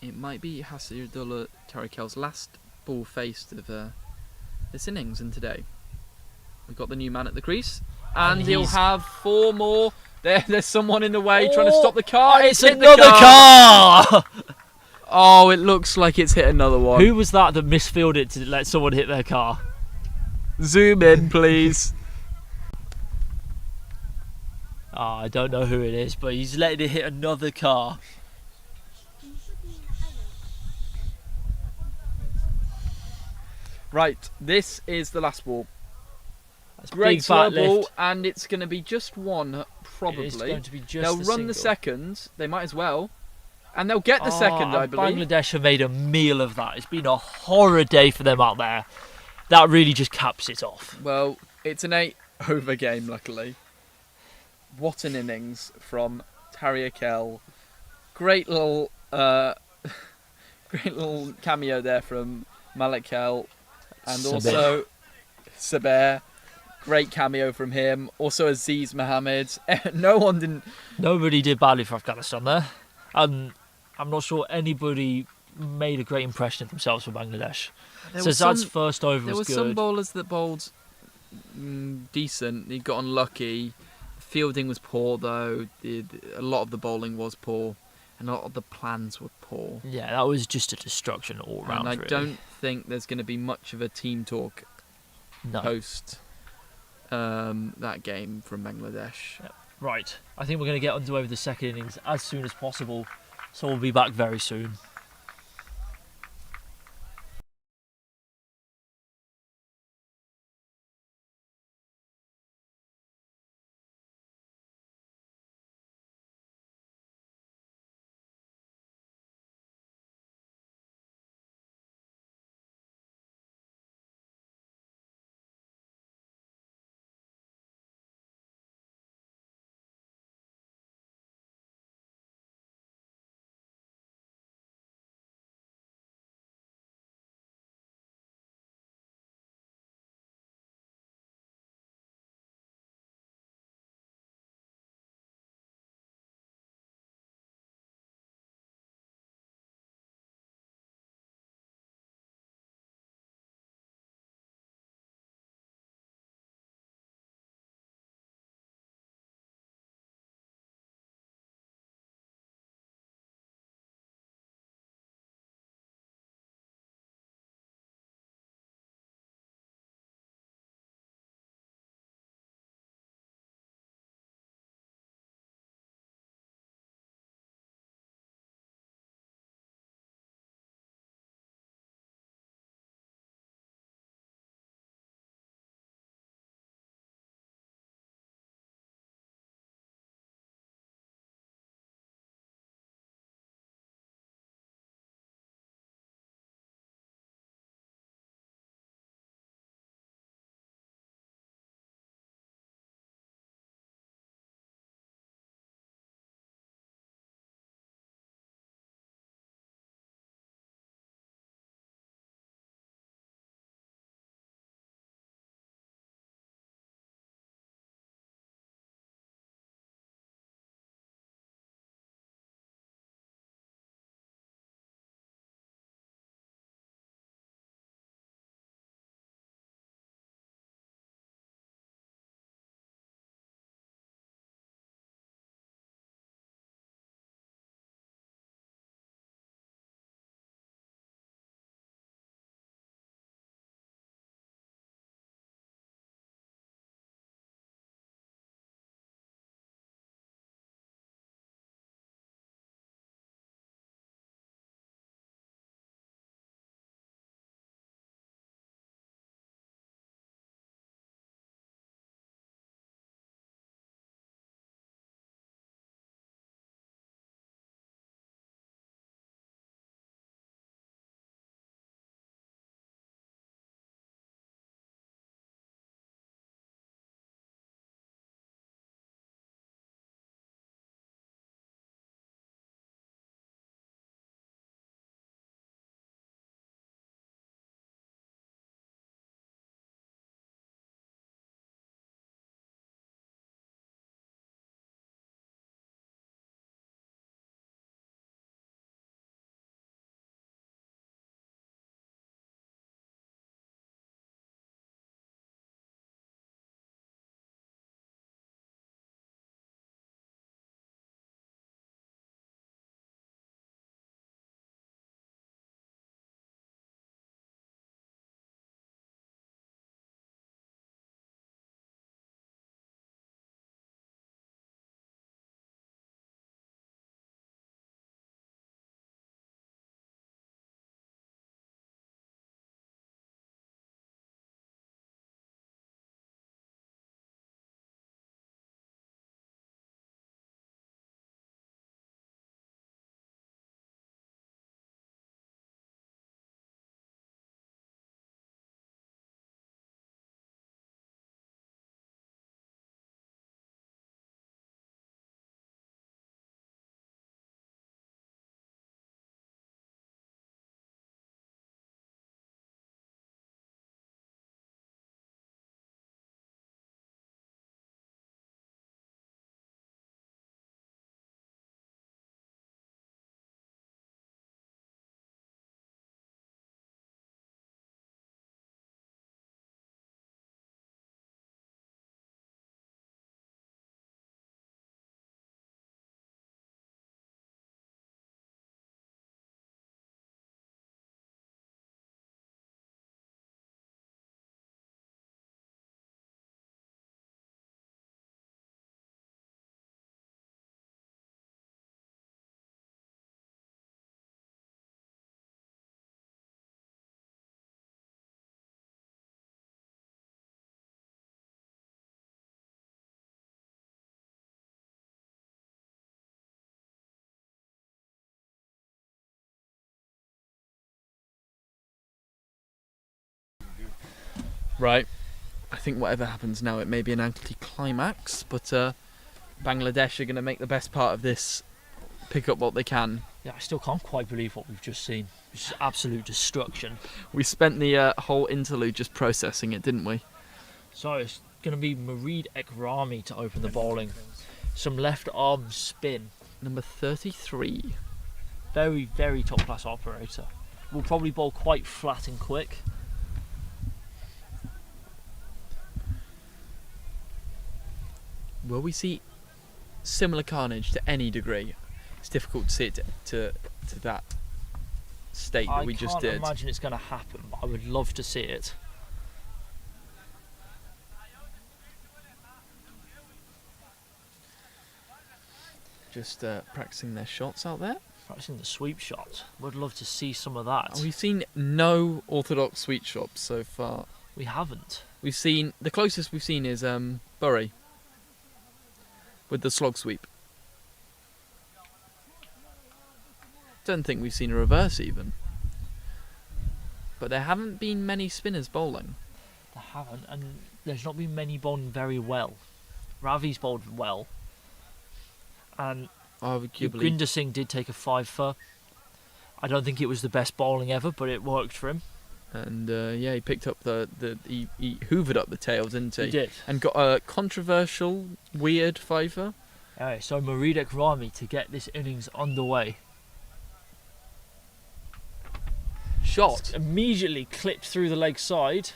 It might be Hasirullah Tariq El's last ball faced of this innings and today. We've got the new man at the crease, and he'll he's- have 4 more. There's someone in the way trying to stop the car. It's hit the another car! Oh, it looks like it's hit another one. Who was that misfielded to let someone hit their car? Zoom in, please. I don't know who it is, but he's letting it hit another car. Right, this is the last ball. That's Great big slow bat ball, lift. and it's going to be just one, probably. It is going to be just They'll the run the single. second. They might as well. And they'll get the second, I and believe. Bangladesh have made a meal of that. It's been a horror day for them out there. That really just caps it off. Well, it's an 8-over game, luckily. What an innings from Tariq El. Great little, great little cameo there from Malik El, and Sabir. also Sabir. Great cameo from him. Also Aziz Mohammed. Nobody did badly for Afghanistan there. And I'm not sure anybody made a great impression of themselves for Bangladesh. There So was Zad's some- first over There was were good. some bowlers that bowled decent. He got unlucky. Fielding was poor though. A lot of the bowling was poor, and a lot of the plans were poor. Yeah, that was just a destruction all round. And I really. don't think there's going to be much of a team talk post that game from Bangladesh. Right, I think we're going to get underway with the second innings as soon as possible. So we'll be back very soon. Right. I think whatever happens now, it may be an anticlimax, but Bangladesh are going to make the best part of this, pick up what they can. Yeah, I still can't quite believe what we've just seen. It's just absolute destruction. We spent the whole interlude just processing it, didn't we? So it's going to be Mareed Ekrami to open the bowling. Some left arm spin. Number 33. Very, very top class operator. Will probably bowl quite flat and quick. Will we see similar carnage to any degree? It's difficult to see it to that state that we just did. I can't imagine it's going to happen, but I would love to see it. Just practicing their shots out there. Practicing the sweep shot. Would love to see some of that. We've seen no orthodox sweep shots so far. We haven't. We've seen, the closest we've seen is Bury with the slog sweep. Don't think we've seen a reverse even. But there haven't been many spinners bowling. There haven't, and there's not been many bowling very well. Ravi's bowled well. And Gurinder Singh did take a 5-for. I don't think it was the best bowling ever, but it worked for him. And yeah, he picked up he hoovered up the tail, didn't he? He did. And got a controversial, weird 5-for. Alright, so Mareed Ekrami to get this innings underway. Shot. Immediately clipped through the leg side.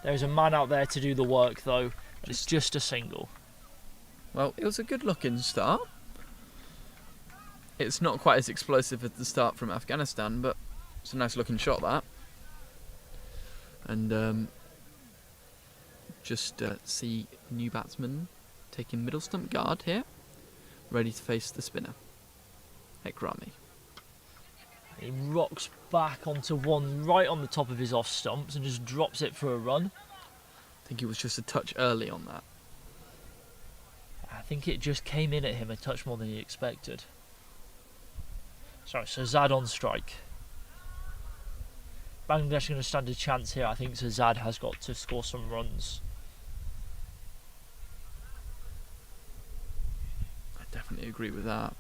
There's a man out there to do the work though. It's just a single. Well, it was a good looking start. It's not quite as explosive as the start from Afghanistan, but it's a nice looking shot, that. And just see new batsman taking middle stump guard here, ready to face the spinner, Ekrami. He rocks back onto one right on the top of his off stumps and just drops it for a run. I think he was just a touch early on that. I think it just came in at him a touch more than he expected. Sorry, so Zad on strike. Bangladesh are going to stand a chance here. I think Zad has got to score some runs. I definitely agree with that.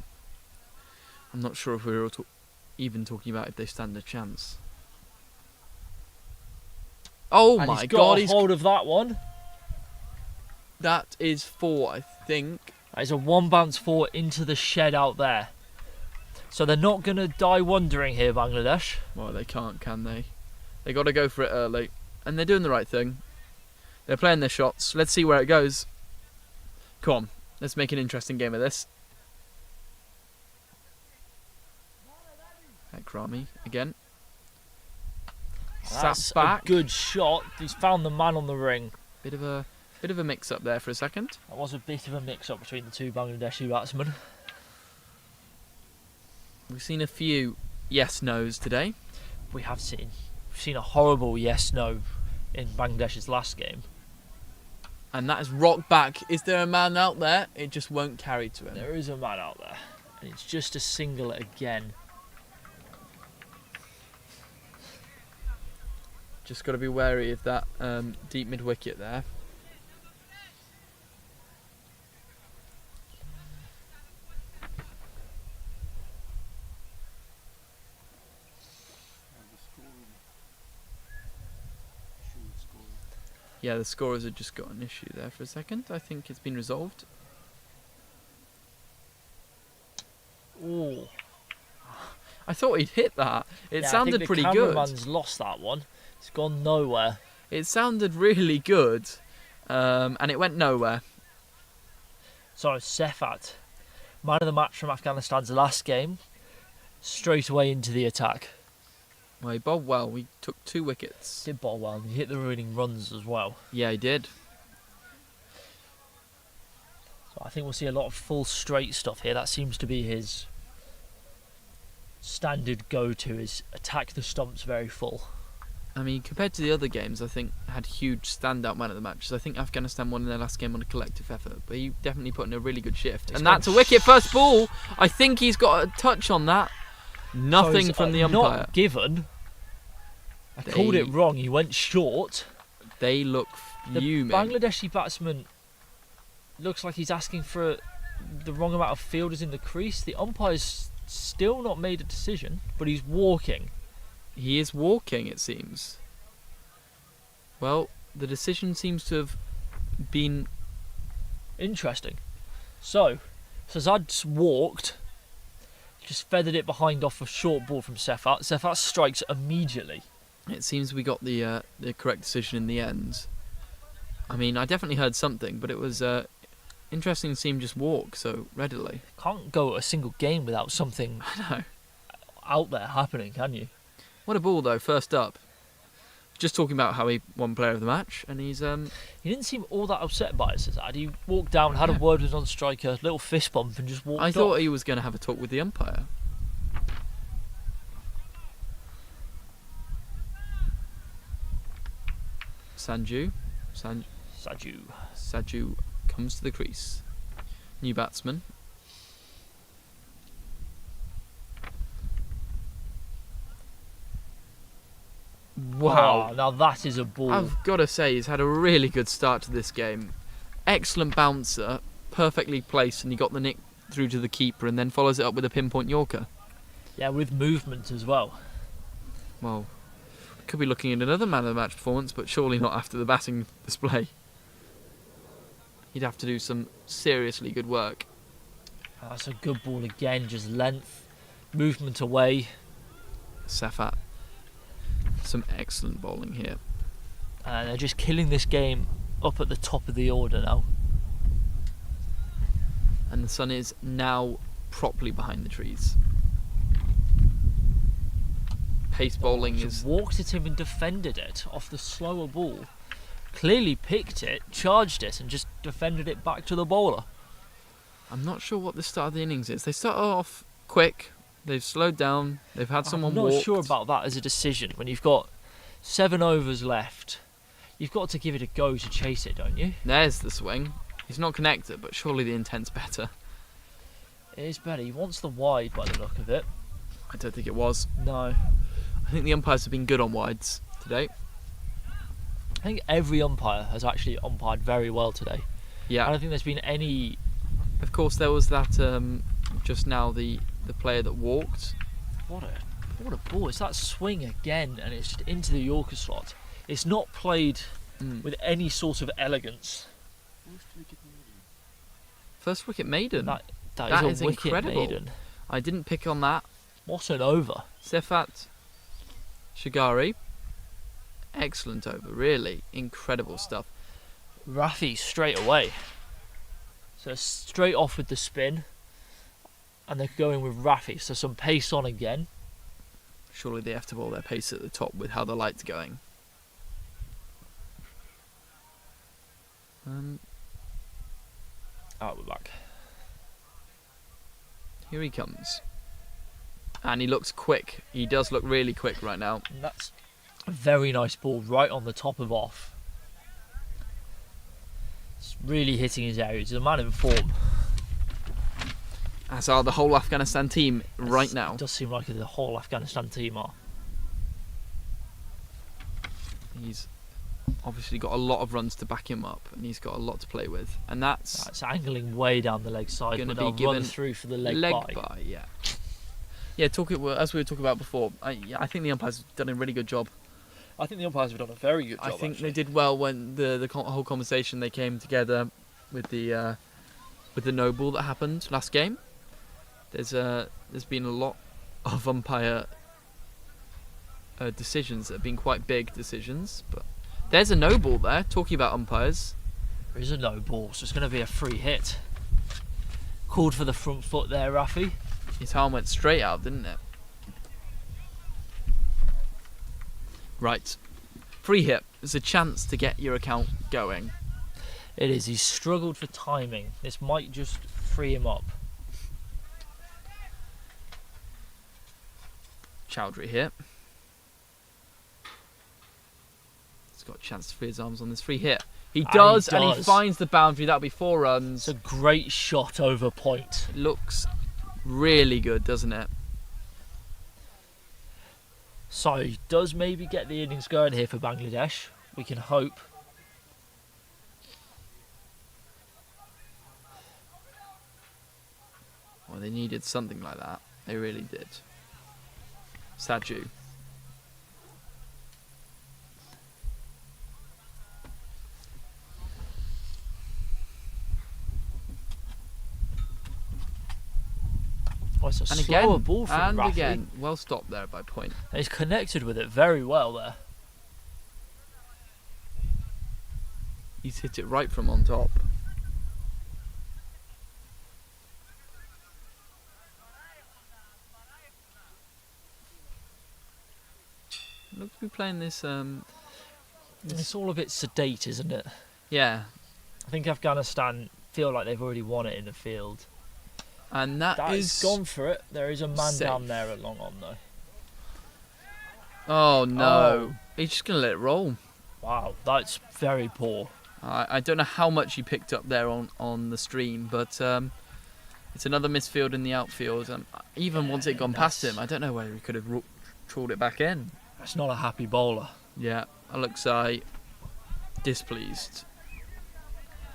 I'm not sure if we're even talking about if they stand a chance. Oh and my he's God! He's got hold of that one. That is 4, I think. That is a 1 bounce 4 into the shed out there. So they're not going to die wondering here, Bangladesh. Well, they can't, can they? They got to go for it early, and they're doing the right thing. They're playing their shots. Let's see where it goes. Come on, let's make an interesting game of this. Ekrami again. That's Sat back. A good shot. He's found the man on the ring. Bit of a mix-up there for a second. That was a bit of a mix-up between the two Bangladeshi batsmen. We've seen a few yes-nos today. We've seen a horrible yes-no in Bangladesh's last game. And that is rocked back. Is there a man out there? It just won't carry to him. There is a man out there. And it's just a single again. Just got to be wary of that deep mid-wicket there. Yeah, the scorers have just got an issue there for a second. I think it's been resolved. Ooh. I thought he'd hit that. It sounded pretty good. I think the cameraman's lost that one. It's gone nowhere. It sounded really good, and it went nowhere. So Sefat, man of the match from Afghanistan's last game, straight away into the attack. Well, he bowled well. We took 2 wickets. Did bowl well. He hit the winning runs as well. Yeah, he did. So I think we'll see a lot of full straight stuff here. That seems to be his standard go-to, is attack the stumps very full. I mean, compared to the other games, I think had huge standout man of the matches. I think Afghanistan won in their last game on a collective effort, but he definitely put in a really good shift. And that's a wicket, first ball. I think he's got a touch on that. Nothing from the umpire. Not given. I called it wrong. He went short. They look fuming. The Bangladeshi batsman looks like he's asking for the wrong amount of fielders in the crease. The umpire's still not made a decision, but he's walking. He is walking, it seems. Well, the decision seems to have been interesting. So, Shahzad's walked, just feathered it behind off a short ball from Sefat. Sefat strikes immediately. It seems we got the correct decision in the end. I mean, I definitely heard something, but it was interesting to see him just walk so readily. Can't go a single game without something out there happening, can you? What a ball, though, first up. Just talking about how he won player of the match, and he's... He didn't seem all that upset by it, Shahzad. He walked down, had a word with non-striker, little fist bump, and just walked I thought off. he was going to have a talk with the umpire. Saju comes to the crease. New batsman. Wow. Oh, now that is a ball. I've got to say, he's had a really good start to this game. Excellent bouncer, perfectly placed, and he got the nick through to the keeper and then follows it up with a pinpoint Yorker. Yeah, with movement as well. Well, could be looking at another man of the match performance, but surely not after the batting display. He'd have to do some seriously good work. That's a good ball again, just length, movement away. Sefat. Some excellent bowling here. And they're just killing this game up at the top of the order now. And the sun is now properly behind the trees. Pace bowling is... walked at him and defended it off the slower ball. Clearly picked it, charged it, and just defended it back to the bowler. I'm not sure what the start of the innings is. They start off quick, they've slowed down, they've had someone I'm not walked. sure about that as a decision. When you've got 7 overs left, you've got to give it a go to chase it, don't you? There's the swing. He's not connected, but surely the intent's better. It is better. He wants the wide by the look of it. I don't think it was. No. I think the umpires have been good on wides today. I think every umpire has actually umpired very well today. Yeah. I don't think there's been any... Of course, there was that just now the player that walked. What a ball! It's that swing again, and it's just into the Yorker slot. It's not played with any sort of elegance. First wicket maiden. That is a wicket incredible. maiden. I didn't pick on that. What an over! Sefat Shagari. Excellent over, really incredible stuff. Rafi straight away. So straight off with the spin, and they're going with Rafi. So some pace on again. Surely they have to bowl their pace at the top with how the light's going. Out we're back. Here he comes. And he looks quick. He does look really quick right now. And that's a very nice ball right on the top of off. It's really hitting his areas. He's a man in form. As are the whole Afghanistan team right now. It does seem like the whole Afghanistan team are. He's obviously got a lot of runs to back him up, and he's got a lot to play with. And that's angling way down the leg side, going to but be they'll given run through for the leg by. Yeah. Yeah, as we were talking about before, I think the umpires have done a really good job. I think the umpires have done a very good job. I think actually. they did well when the whole conversation they came together with the no ball that happened last game. There's been a lot of umpire decisions that have been quite big decisions, but there's a no ball there. Talking about umpires, there is a no ball, so it's going to be a free hit. Called for the front foot there, Rafi. His arm went straight out, didn't it? Right, free hit. There's a chance to get your account going. It is. He's struggled for timing. This might just free him up. Chowdhury here. He's got a chance to free his arms on this free hit. He does, and he finds the boundary. That'll be 4 runs. It's a great shot over point. It looks really good, doesn't it? So he does maybe get the innings going here for Bangladesh. We can hope. Well, they needed something like that. They really did. Saju. Oh, it's a And slower again, ball from and Rafi. again, well stopped there by Point. And he's connected with it very well there. He's hit it right from on top. Looks to be playing this. It's all a bit sedate, isn't it? Yeah, I think Afghanistan feel like they've already won it in the field. and that That is is gone for it. There is a man safe. down there at long on though. Oh no! He's just gonna let it roll. Wow, that's very poor. I don't know how much he picked up there on the stream, but it's another misfield in the outfield. Even once it gone past him, I don't know whether he could have trawled it back in. It's not a happy bowler. Yeah, Aluxai displeased.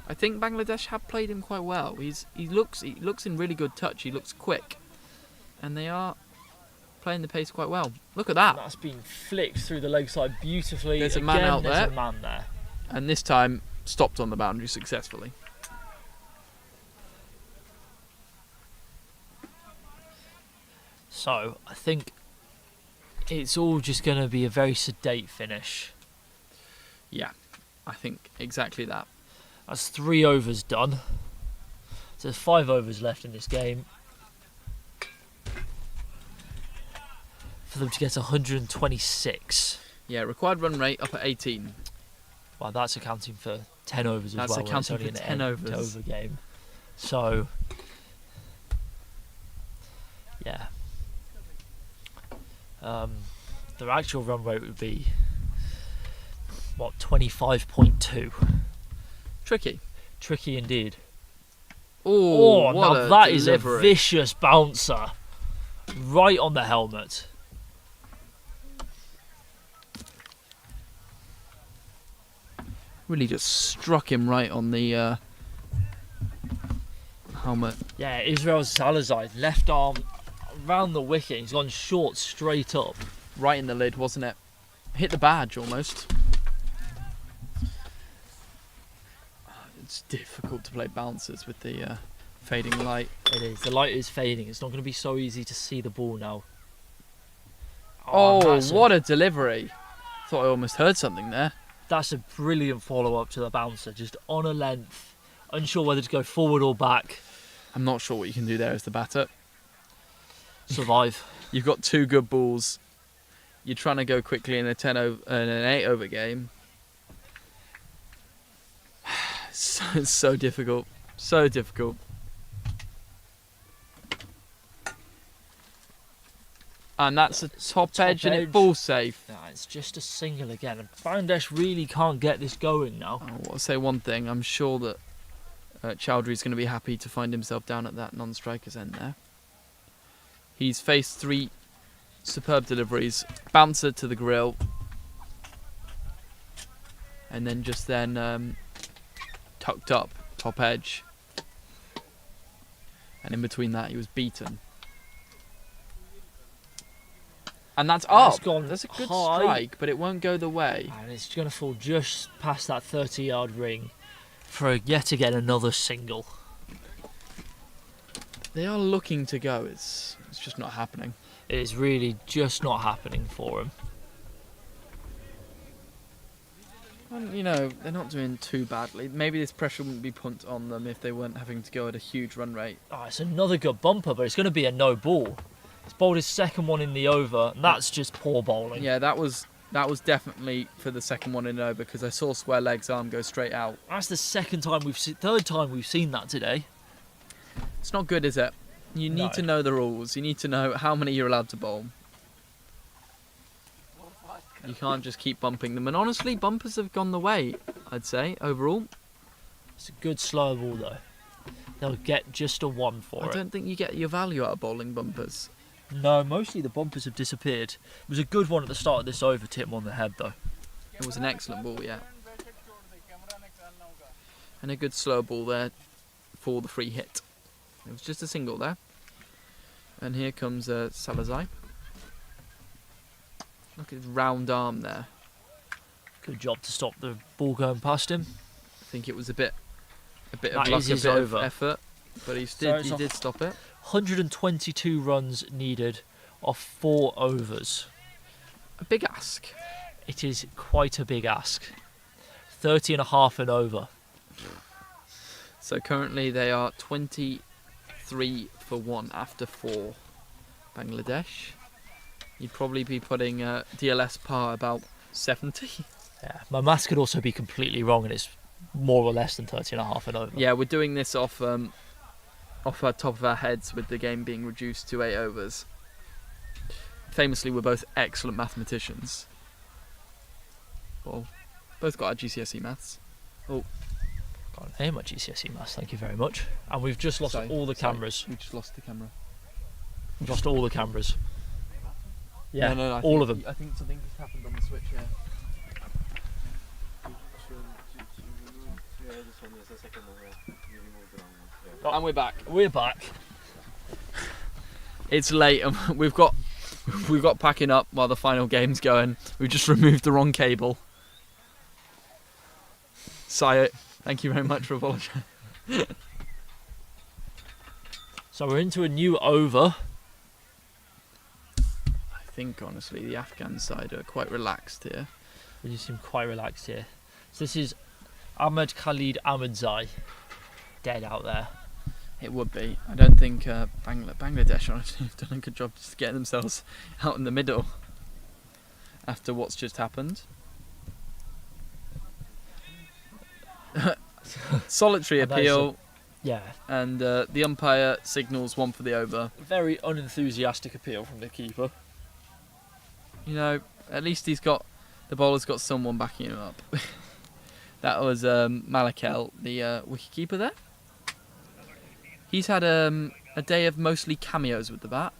I think Bangladesh have played him quite well. He looks in really good touch. He looks quick, and they are playing the pace quite well. Look at that. That's been flicked through the leg side beautifully. There's a Again, man out there's there. a man there. And this time stopped on the boundary successfully. So I think it's all just going to be a very sedate finish. Yeah, I think exactly that. That's 3 overs done. So there's 5 overs left in this game. For them to get 126. Yeah, required run rate up at 18. Well, that's accounting for 10 overs as That's well. when it's accounting only for an 10 overs. over game. So, yeah. Their actual run rate would be, 25.2. Tricky. Tricky indeed. Oh, now that is a vicious bouncer. Right on the helmet. Really just struck him right on the helmet. Yeah, Israel Salazar, left arm around the wicket. He's gone short straight up. Right in the lid, wasn't it? Hit the badge almost. It's difficult to play bouncers with the fading light. It is. The light is fading. It's not going to be so easy to see the ball now. Oh, that's what a delivery. Thought I almost heard something there. That's a brilliant follow-up to the bouncer. Just on a length. Unsure whether to go forward or back. I'm not sure what you can do there as the batter. Survive. You've got 2 good balls. You're trying to go quickly in an 8 over game. It's so difficult. So difficult. And that's a top edge and it ball safe. Nah, it's just a single again. And Bangladesh really can't get this going now. I'll say one thing. I'm sure that Chowdhury's going to be happy to find himself down at that non-striker's end there. He's faced 3 superb deliveries. Bouncer to the grill. And then just tucked up, top edge. And in between that he was beaten. And that's up. That's a good high. strike, but it won't go the way. And it's going to fall just past that 30-yard ring for yet again another single. They are looking to go. It's just not happening. It is really just not happening for him. Well, they're not doing too badly. Maybe this pressure wouldn't be put on them if they weren't having to go at a huge run rate. Oh, it's another good bumper, but it's going to be a no ball. He's bowled his second one in the over, and that's just poor bowling. Yeah, that was definitely for the second one in over because I saw square legs arm go straight out. That's the third time we've seen that today. It's not good, is it? You need to know the rules. You need to know how many you're allowed to bowl. You can't just keep bumping them. And honestly, bumpers have gone the way, I'd say, overall. It's a good slow ball, though. They'll get just a 1 for it. I don't think you get your value out of bowling bumpers. No, mostly the bumpers have disappeared. It was a good one at the start of this over to hit him on the head, though. It was an excellent ball, yeah. And a good slow ball there for the free hit. It was just a single there. And here comes Salazar. Look at his round arm there. Good job to stop the ball going past him. I think it was a bit of That luck, is a his bit over. of effort, but he So it's did stop it. 122 runs needed off 4 overs. A big ask. It is quite a big ask. 30 and a half and over. So currently they are 23 for 1 after 4. Bangladesh. You'd probably be putting DLS par about 70. Yeah, my maths could also be completely wrong, and it's more or less than 30 and a half and over. Yeah, we're doing this off our top of our heads with the game being reduced to 8 overs. Famously, we're both excellent mathematicians. Well, both got our GCSE maths. Oh, Can't hear my GCSE maths, thank you very much. And we've just lost all the cameras. We just lost the camera. We've lost all the cameras. Yeah, No, I all think- of them. I think something just happened on the switch here. And we're back. We're back. It's late and we've got packing up while the final game's going. We've just removed the wrong cable. Sayed, thank you very much for apologising. So we're into a new over. I think honestly the Afghan side are quite relaxed here. You seem quite relaxed here. So this is Ahmed Khalid Ahmedzai. Dead out there. It would be. I don't think Bangladesh honestly have done a good job just getting themselves out in the middle after what's just happened. Solitary And that is appeal. Yeah. And the umpire signals 1 for the over. Very unenthusiastic appeal from the keeper. You know, at least the bowler's got someone backing him up. That was Malakel, the wicketkeeper there. He's had a day of mostly cameos with the bat.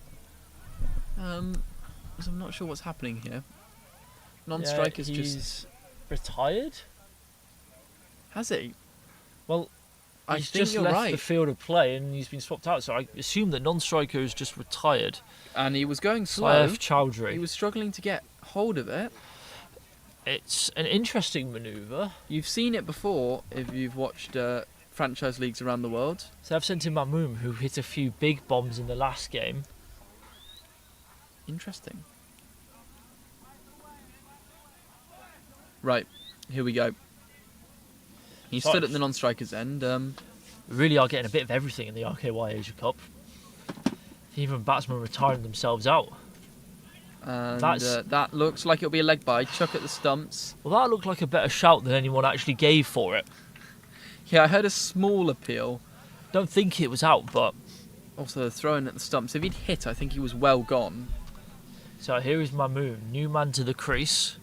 So I'm not sure what's happening here. Non-strikers he's just retired. has he? Well, I he's think just you're left right. the field of play and he's been swapped out. So I assume that non-striker is just retired. And he was going slow. Saif Chowdhury. He was struggling to get hold of it. It's an interesting manoeuvre. You've seen it before if you've watched franchise leagues around the world. So I've sent in Mamoom, who hit a few big bombs in the last game. Interesting. Right, here we go. He stood at the non-striker's end. We really are getting a bit of everything in the RKY Asia Cup. Even batsmen retiring themselves out. And That's- that looks like it'll be a leg by. Chuck at the stumps. Well, that looked like a better shout than anyone actually gave for it. Yeah, I heard a small appeal. Don't think it was out, but Also, the throwing at the stumps. If he'd hit, I think he was well gone. so here is Mamoom, new man to the crease.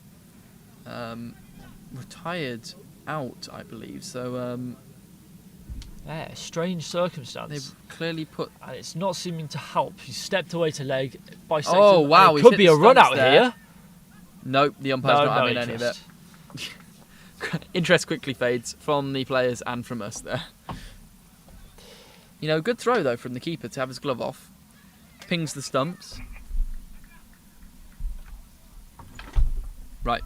Retired out, I believe. So Yeah, strange circumstance. they've clearly put. And it's not seeming to help. He's stepped away to leg. Oh wow! It he's could hit be the a run stumps out there. here. Nope, the umpire's No, not no having any of it. interest. Interest quickly fades from the players and from us there. You know, good throw though from the keeper to have his glove off. Pings the stumps. Right.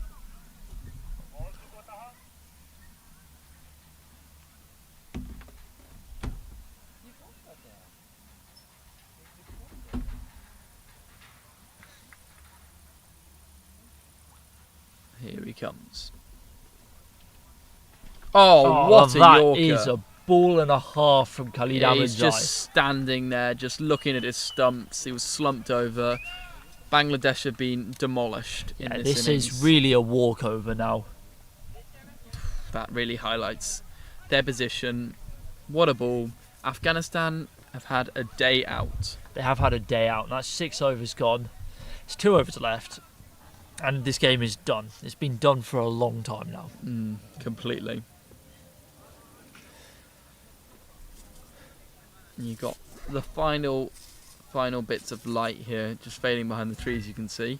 Here he comes. Oh, what a that Yorker. is a ball and a half from Khalid Yeah, he's Ahmedzai. just standing there, just looking at his stumps. He was slumped over. Bangladesh have been demolished in Yeah, this this innings. is really a walkover now. That really highlights their position. What a ball. Afghanistan have had a day out. They have had a day out. That's 6 overs gone. It's 2 overs left. And this game is done. It's been done for a long time now. Completely. You got the final bits of light here, just fading behind the trees, you can see.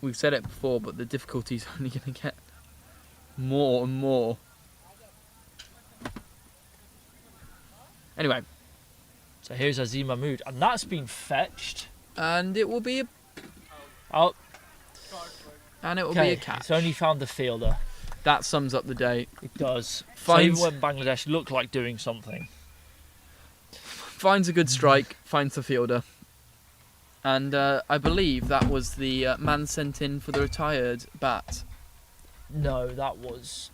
We've said it before, but the difficulty's only going to get more and more. Anyway, So here's Azeem Mahmood, and that's been fetched. And it will be a Oh, and it will be a okay. catch. It's only found the fielder. That sums up the day. It does. So Finds even when Bangladesh look like doing something. finds a good strike, finds the fielder. And I believe that was the man sent in for the retired bat. No, that was.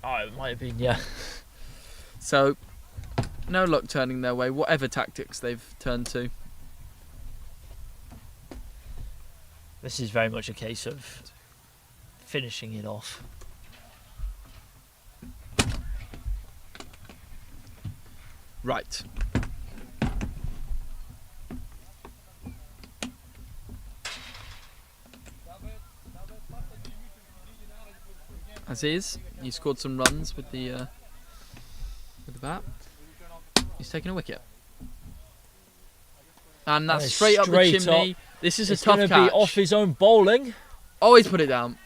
Oh, it might have been, yeah. So, no luck turning their way, whatever tactics they've turned to. This is very much a case of finishing it off. Right. Aziz, he scored some runs with the bat. He's taking a wicket. And that's straight up the chimney. This is It's a tough going to catch. be off his own bowling. Oh, he's put it down.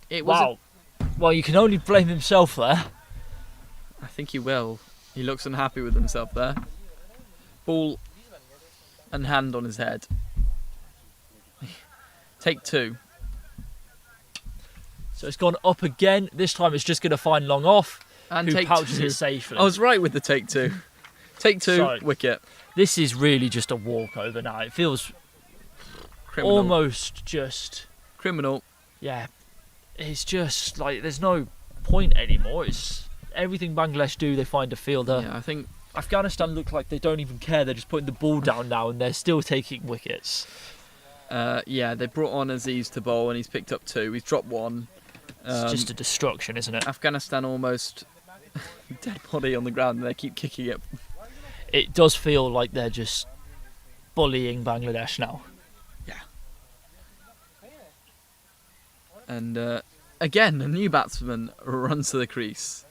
It was. Wow. Well, you can only blame himself there. I think he will. He looks unhappy with himself there. Ball and hand on his head. Take two. So it's gone up again. This time it's just going to find long off. And who take pouches two. it safely. I was right with the take two. Take two, So, wicket. This is really just a walkover now. It feels Criminal. almost just... Criminal. Yeah. It's just like there's no point anymore. It's everything Bangladesh do, they find a fielder. Yeah, I think Afghanistan look like they don't even care. They're just putting the ball down now and they're still taking wickets. Yeah, they brought on Aziz to bowl and he's picked up two. He's dropped one. It's just a destruction, isn't it? Afghanistan almost dead body on the ground and they keep kicking it. It does feel like they're just bullying Bangladesh now. Yeah. And again, a new batsman runs to the crease.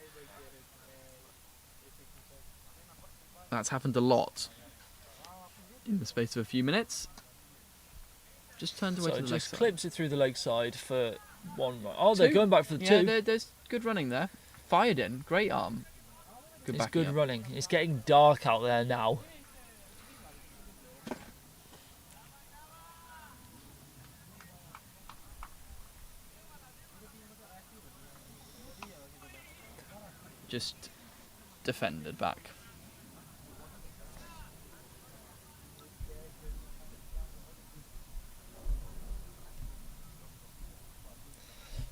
That's happened a lot in the space of a few minutes. Just turned away So to it the leg just side. clips it through the leg side for one run. Oh, they're Two. going back for the Yeah, two. there's good running there. Fired in, great arm. Good It's backing good up. running. It's getting dark out there now. Just defended back.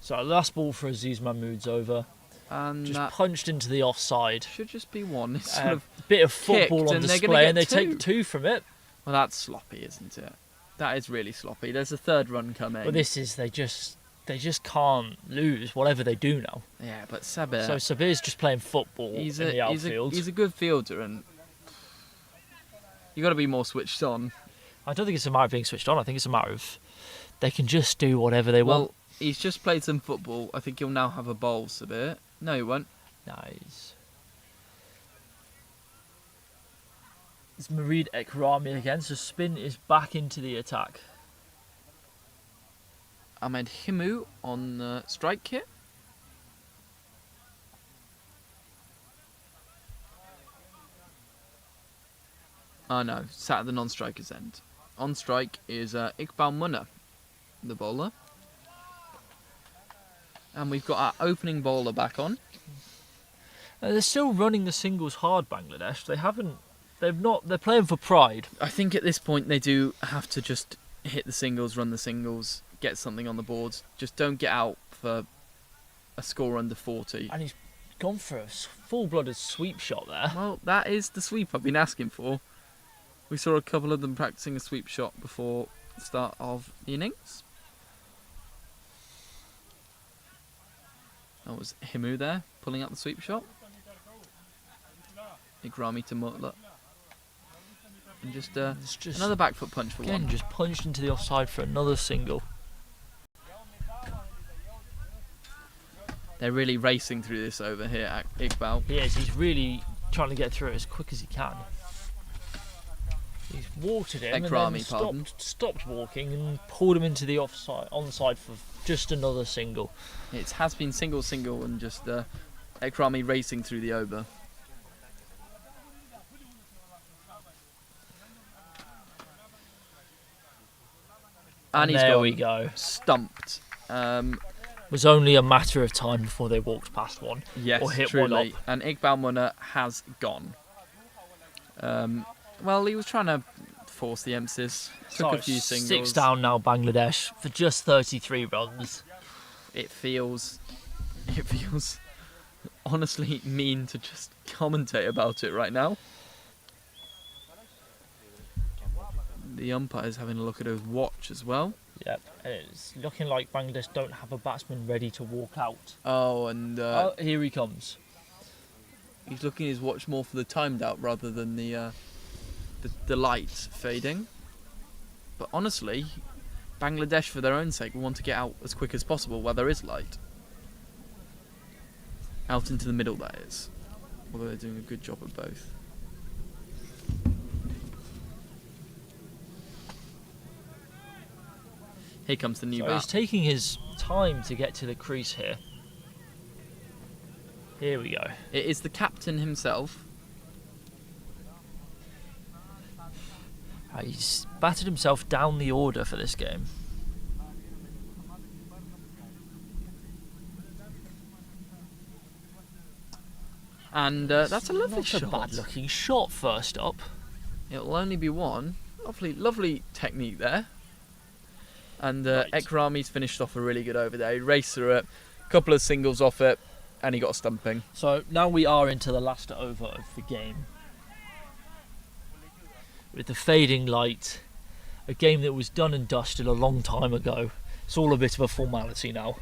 So last ball for Aziz Mahmood's over. And Just that punched into the offside. should just be one. It's sort of Bit of kicked football on and they're gonna display, get and they two. take two from it. Well, that's sloppy, isn't it? That is really sloppy. There's a third run coming. But this is they just can't lose whatever they do now. Yeah, but Sabir. So Sabir's just playing football in the outfield. He's a good fielder, and you got to be more switched on. I don't think it's a matter of being switched on. I think it's a matter of they can just do whatever they want. Well, he's just played some football. I think he'll now have a bowl, Sabir. No, he won't. Nice. It's Mareed Ekrami again, so spin is back into the attack. Ahmed Himu on strike here. Oh no, sat at the non-striker's end. On strike is Iqbal Munna, the bowler. And we've got our opening bowler back on. They're still running the singles hard, Bangladesh. They're playing for pride. I think at this point they do have to just hit the singles, run the singles, get something on the board. Just don't get out for a score under 40. And he's gone for a full-blooded sweep shot there. Well, that is the sweep I've been asking for. We saw a couple of them practicing a sweep shot before the start of the innings. That was Himu there, pulling out the sweep shot. Ikrami to Mutla. And just, another back foot punch for Again, one. just punched into the offside for another single. They're really racing through this over here at Iqbal. He is. He's really trying to get through it as quick as he can. He's walked it in Ekrami, and pardon. then stopped walking and pulled him into the onside for just another single. It has been single and just Ekrami racing through the over. And he's there gone. we go. Stumped. It was only a matter of time before they walked past one. Yes, or hit truly. one up. And Iqbal Munna has gone. Well, he was trying to force the emphasis. Took So a few singles. 6 down now, Bangladesh, for just 33 runs. It feels honestly mean to just commentate about it right now. The umpire's having a look at his watch as well. Yep, it's looking like Bangladesh don't have a batsman ready to walk out. Oh, and Oh, here he comes. he's looking at his watch more for the timed out rather than the light fading. But honestly, Bangladesh, for their own sake, will want to get out as quick as possible while there is light. Out into the middle, that is. Although they're doing a good job of both. Here comes the new So bat. he's taking his time to get to the crease here. Here we go. It is the captain himself. He's battered himself down the order for this game. And that's a lovely Not shot. a bad looking shot first up. It'll only be one. Lovely technique there. And Ekrami's finished off a really good over there. He raced through it, a couple of singles off it, and he got a stumping. So now we are into the last over of the game. With the fading light, a game that was done and dusted a long time ago. It's all a bit of a formality now.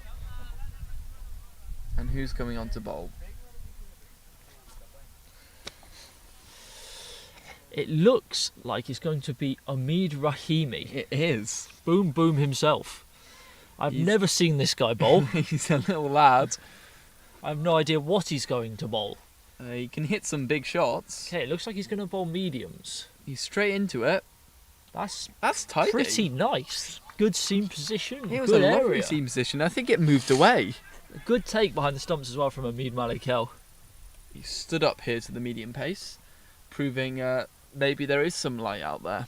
And who's coming on to bowl? It looks like it's going to be Omid Rahimi. It is. Boom Boom himself. I've never seen this guy bowl. He's a little lad. I have no idea what he's going to bowl. He can hit some big shots. Okay, it looks like he's going to bowl mediums. He's straight into it. That's tidy. pretty nice. Good seam position. It was good a lovely area. seam position. I think it moved away. A good take behind the stumps as well from Omid Malikel. He stood up here to the medium pace, proving maybe there is some light out there.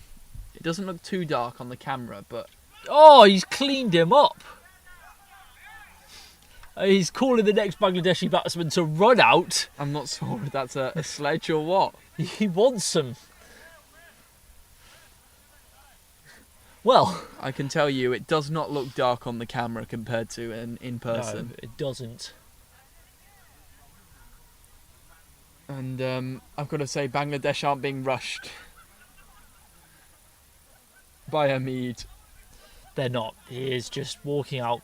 It doesn't look too dark on the camera, but... Oh, he's cleaned him up. He's calling the next Bangladeshi batsman to run out. I'm not sure if that's a sledge or what. He wants some. Well, I can tell you it does not look dark on the camera compared to in person. No, it doesn't. And I've got to say, Bangladesh aren't being rushed by Omid. They're not. He is just walking out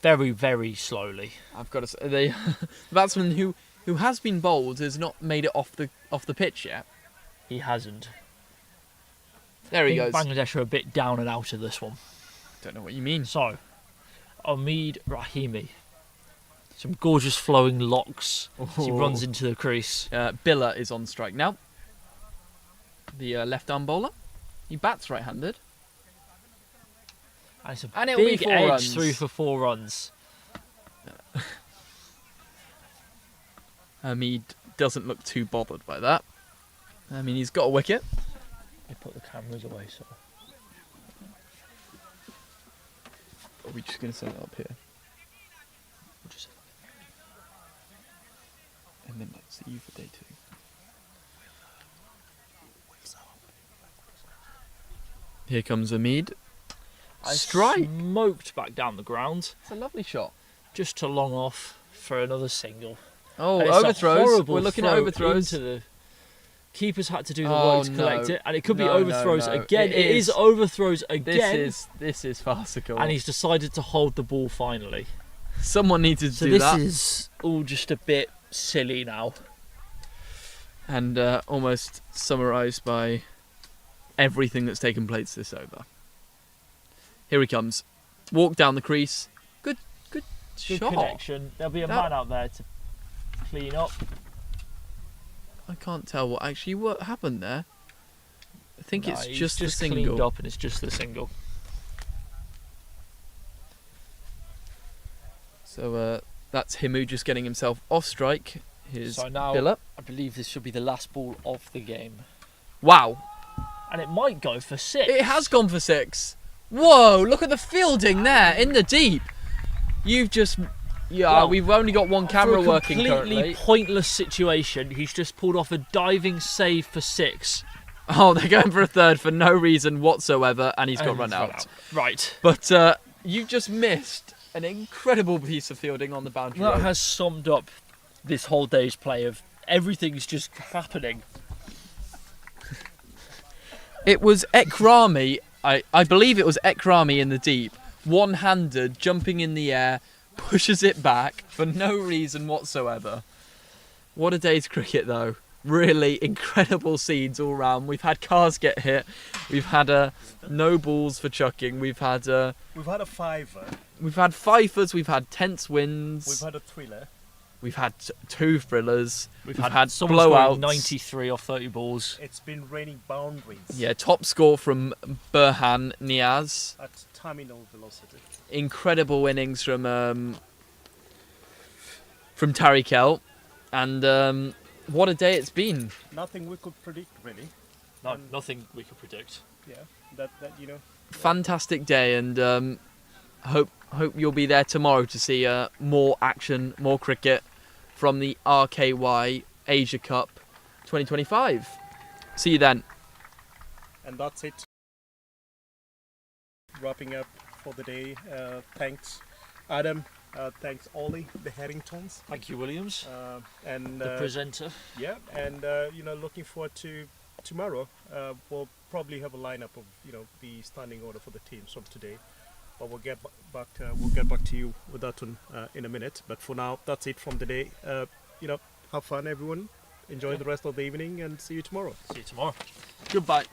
very, very slowly. I've got to say, the batsman who has been bowled has not made it off the pitch yet. He hasn't. There he I think goes. Bangladesh are a bit down and out of this one. Don't know what you mean. So, Omid Rahimi. Some gorgeous flowing locks as he runs into the crease. Billa is on strike now. The left-arm bowler. He bats right-handed. And it's a And it'll be big 4 edge runs. through for 4 runs. Omid doesn't look too bothered by that. I mean, he's got a wicket. They put the cameras away, so... Are we just going to set it up here? And then let's see you for day 2. Here comes Omid. Strike! Smoked back down the ground. It's a lovely shot. Just to long off for another single. Oh, And it's a overthrows. horrible We're looking at throw overthrows. into the... Keeper's had to do the Oh, work to collect no. it, and it could be No, overthrows no, no. again. It It is is. overthrows again. This is farcical. And he's decided to hold the ball finally. Someone needed to So do this that. is all just a bit silly now. And almost summarised by everything that's taken place this over. Here he comes. Walk down the crease. Good Good shot. connection. There'll be a man out there to clean up. I can't tell what happened there. I think No, it's he's just the cleaned single. up, and it's just the single. So that's Himu just getting himself off strike. Here's So now, Billa. I believe this should be the last ball of the game. Wow. And it might go for 6. It has gone for 6. Whoa, look at the fielding there in the deep. You've just... Yeah, Well, we've only got one camera working For a completely currently. pointless situation, he's just pulled off a diving save for 6. Oh, they're going for a third for no reason whatsoever, and he's got And run he's out. Right. But you've just missed an incredible piece of fielding on the boundary. That road. has summed up this whole day's play of everything's just happening. It was Ekrami, I believe it was Ekrami in the deep, one-handed, jumping in the air, pushes it back for no reason whatsoever. What a day's cricket though. Really incredible scenes all round. We've had cars get hit, we've had no balls for chucking, we've had a fiver. We've had fifers, we've had tense wins. We've had a thriller. We've had 2 thrillers. We've had someone scoring blowouts. 93 off 30 balls. It's been raining boundaries. Yeah, top score from Burhan Niaz. At terminal velocity. Incredible innings from Tariq El, and what a day it's been. Nothing we could predict really. No, nothing we could predict. Yeah, that you know. Fantastic day, and hope you'll be there tomorrow to see more action, more cricket from the RKY Asia Cup 2025. See you then. And that's it. Wrapping up for the day. Thanks, Adam. Thanks, Ollie, the Harringtons. Thank you, Williams. And the presenter. Yeah, and looking forward to tomorrow. We'll probably have a lineup of the standing order for the teams from today. But we'll get back to you with that one in a minute. But for now, that's it from the day. Have fun, everyone. Enjoy the rest of the evening, and see you tomorrow. See you tomorrow. Goodbye.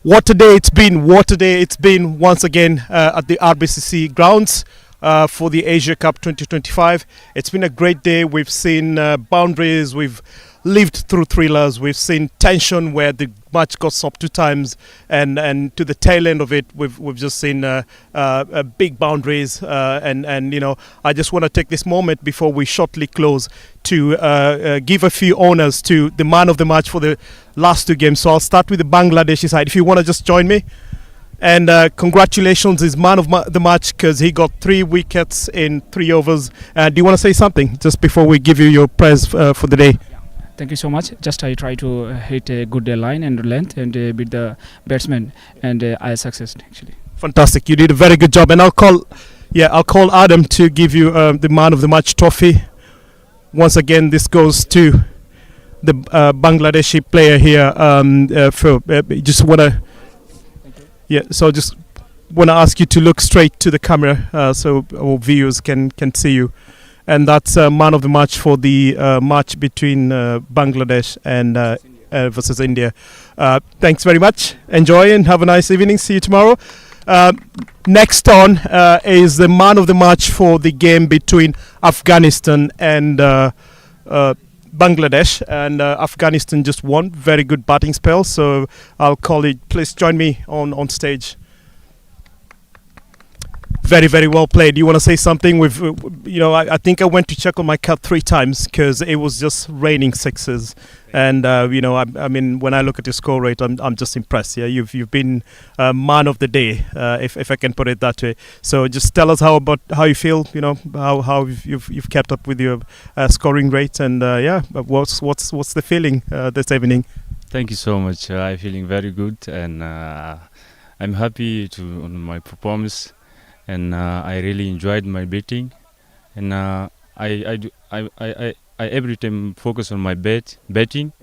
What a day it's been! What a day it's been once again at the RBCC grounds for the Asia Cup 2025. It's been a great day. We've seen boundaries, we've lived through thrillers, we've seen tension where the match got stopped 2 times, and to the tail end of it, we've just seen big boundaries. And you know, I just want to take this moment before we shortly close to give a few honors to the man of the match for the last 2 games. So I'll start with the Bangladeshi side. If you want to just join me. And congratulations, is man of the match because he got 3 wickets in 3 overs. Do you want to say something just before we give you your prize for the day? Thank you so much. Just I try to hit a good line and length and beat the batsman, and I succeeded actually. Fantastic! You did a very good job, and I'll call Adam to give you the man of the match trophy. Once again, this goes to the Bangladeshi player here. Just wanna. Yeah, so just want to ask you to look straight to the camera so our viewers can see you. And that's man of the match for the match between Bangladesh and versus India. Thanks very much. Enjoy and have a nice evening. See you tomorrow. Next on is the man of the match for the game between Afghanistan and Bangladesh, and Afghanistan just won. Very good batting spell, so I'll call it. Please join me on stage. Very, very well played. You want to say something? I think I went to check on my cut 3 times because it was just raining sixes, and I mean, when I look at your score rate, I'm just impressed. Yeah, you've been man of the day, if I can put it that way. So just tell us how you feel. You know how you've kept up with your scoring rate, and what's the feeling this evening? Thank you so much. I'm feeling very good, and I'm happy on my performance. And I really enjoyed my betting, and I every time focus on my betting,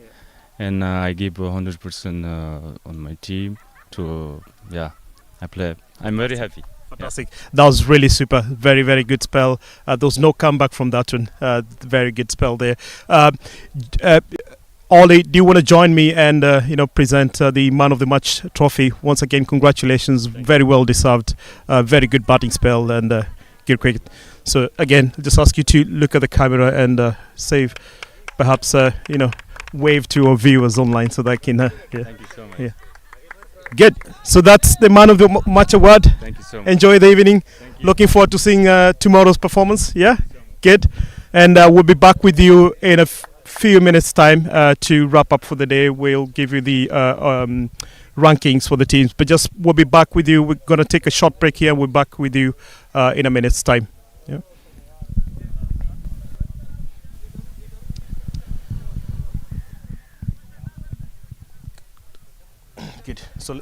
and I give 100% on my team. I play. I'm very happy. Fantastic. That was really super. Very, very good spell. There was no comeback from that one. Very good spell there. Ollie, do you want to join me and present the man of the match trophy? Once again, congratulations. Very well deserved. Very good batting spell and good cricket. So again, I'll just ask you to look at the camera and say, perhaps wave to our viewers online so they can. Thank you so much. Yeah. Good. So that's the man of the match award. Thank you so much. Enjoy the evening. Looking forward to seeing tomorrow's performance. Yeah. Good. And we'll be back with you in a few minutes time to wrap up for the day. We'll give you the rankings for the teams, but we'll be back with you. We're going to take a short break here. We're back with you in a minute's time. Yeah. Good. So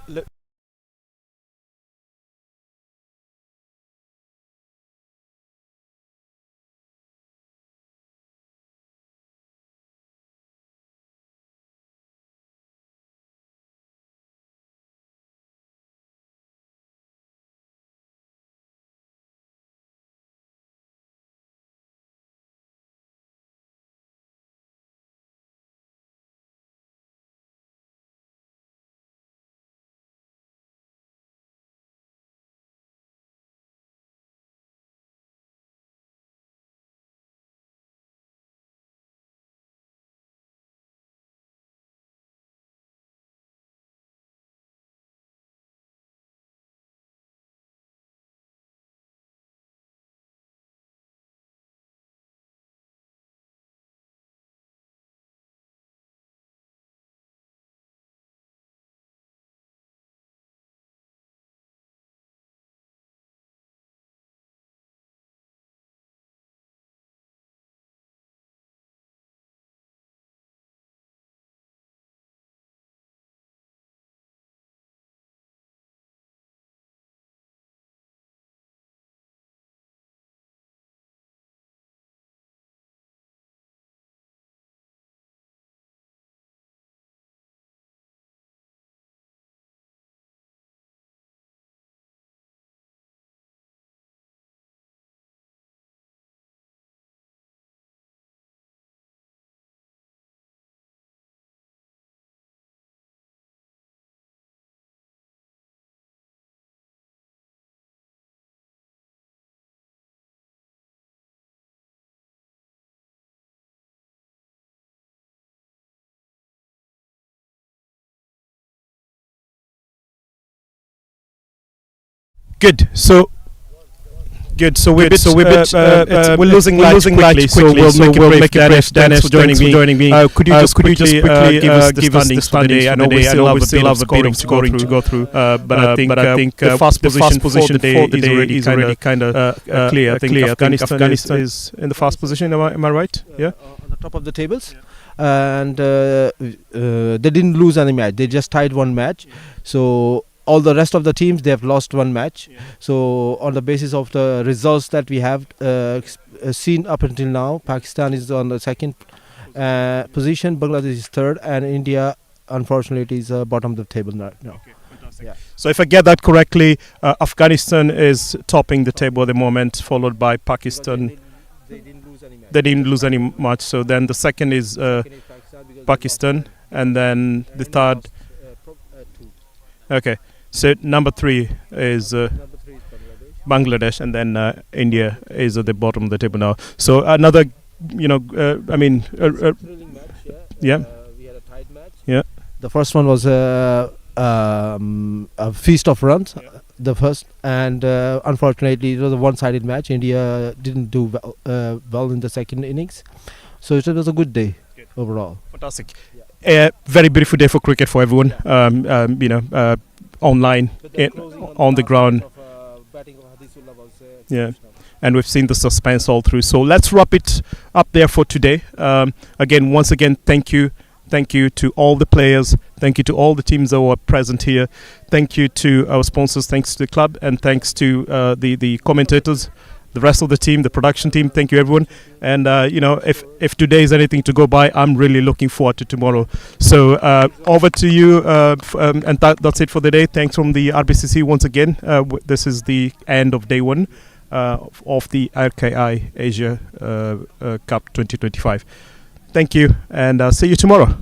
Good. So we're losing light quickly. So we'll make it brief. Dennis, for joining me. Could you just quickly give us the standings for the day? I know we still have a bit of scoring to go through. But I think the fast position for the day is already kind of clear. I think Afghanistan is in the fast position. Am I right? Yeah. On the top of the tables. And they didn't lose any match. They just tied one match. So all the rest of the teams, they have lost one match. So on the basis of the results that we have seen up until now, Pakistan is on the second position, Bangladesh is third, and India, unfortunately, is bottom of the table now. Okay, fantastic. Yeah. So if I get that correctly, Afghanistan is topping the table at the moment, followed by Pakistan. They didn't lose any match. So then the second is Pakistan, and then the third. Okay. So number 3 is Bangladesh, and then India is at the bottom of the table now. So another, yeah. We had a tied match. Yeah. The first one was a feast of runs. The first, and unfortunately, it was a one-sided match. India didn't do well in the second innings, so it was a good day overall. Fantastic. Very beautiful day for cricket for everyone. Online, on the ground. Yeah, and we've seen the suspense all through. So let's wrap it up there for today. Once again, thank you. Thank you to all the players. Thank you to all the teams that were present here. Thank you to our sponsors. Thanks to the club, and thanks to the commentators, the rest of the team, the production team. Thank you, everyone. And if today is anything to go by, I'm really looking forward to tomorrow. So over to you, and that's it for the day. Thanks from the RBCC once again. This is the end of day 1 of the RKI Asia Cup 2025. Thank you, and see you tomorrow.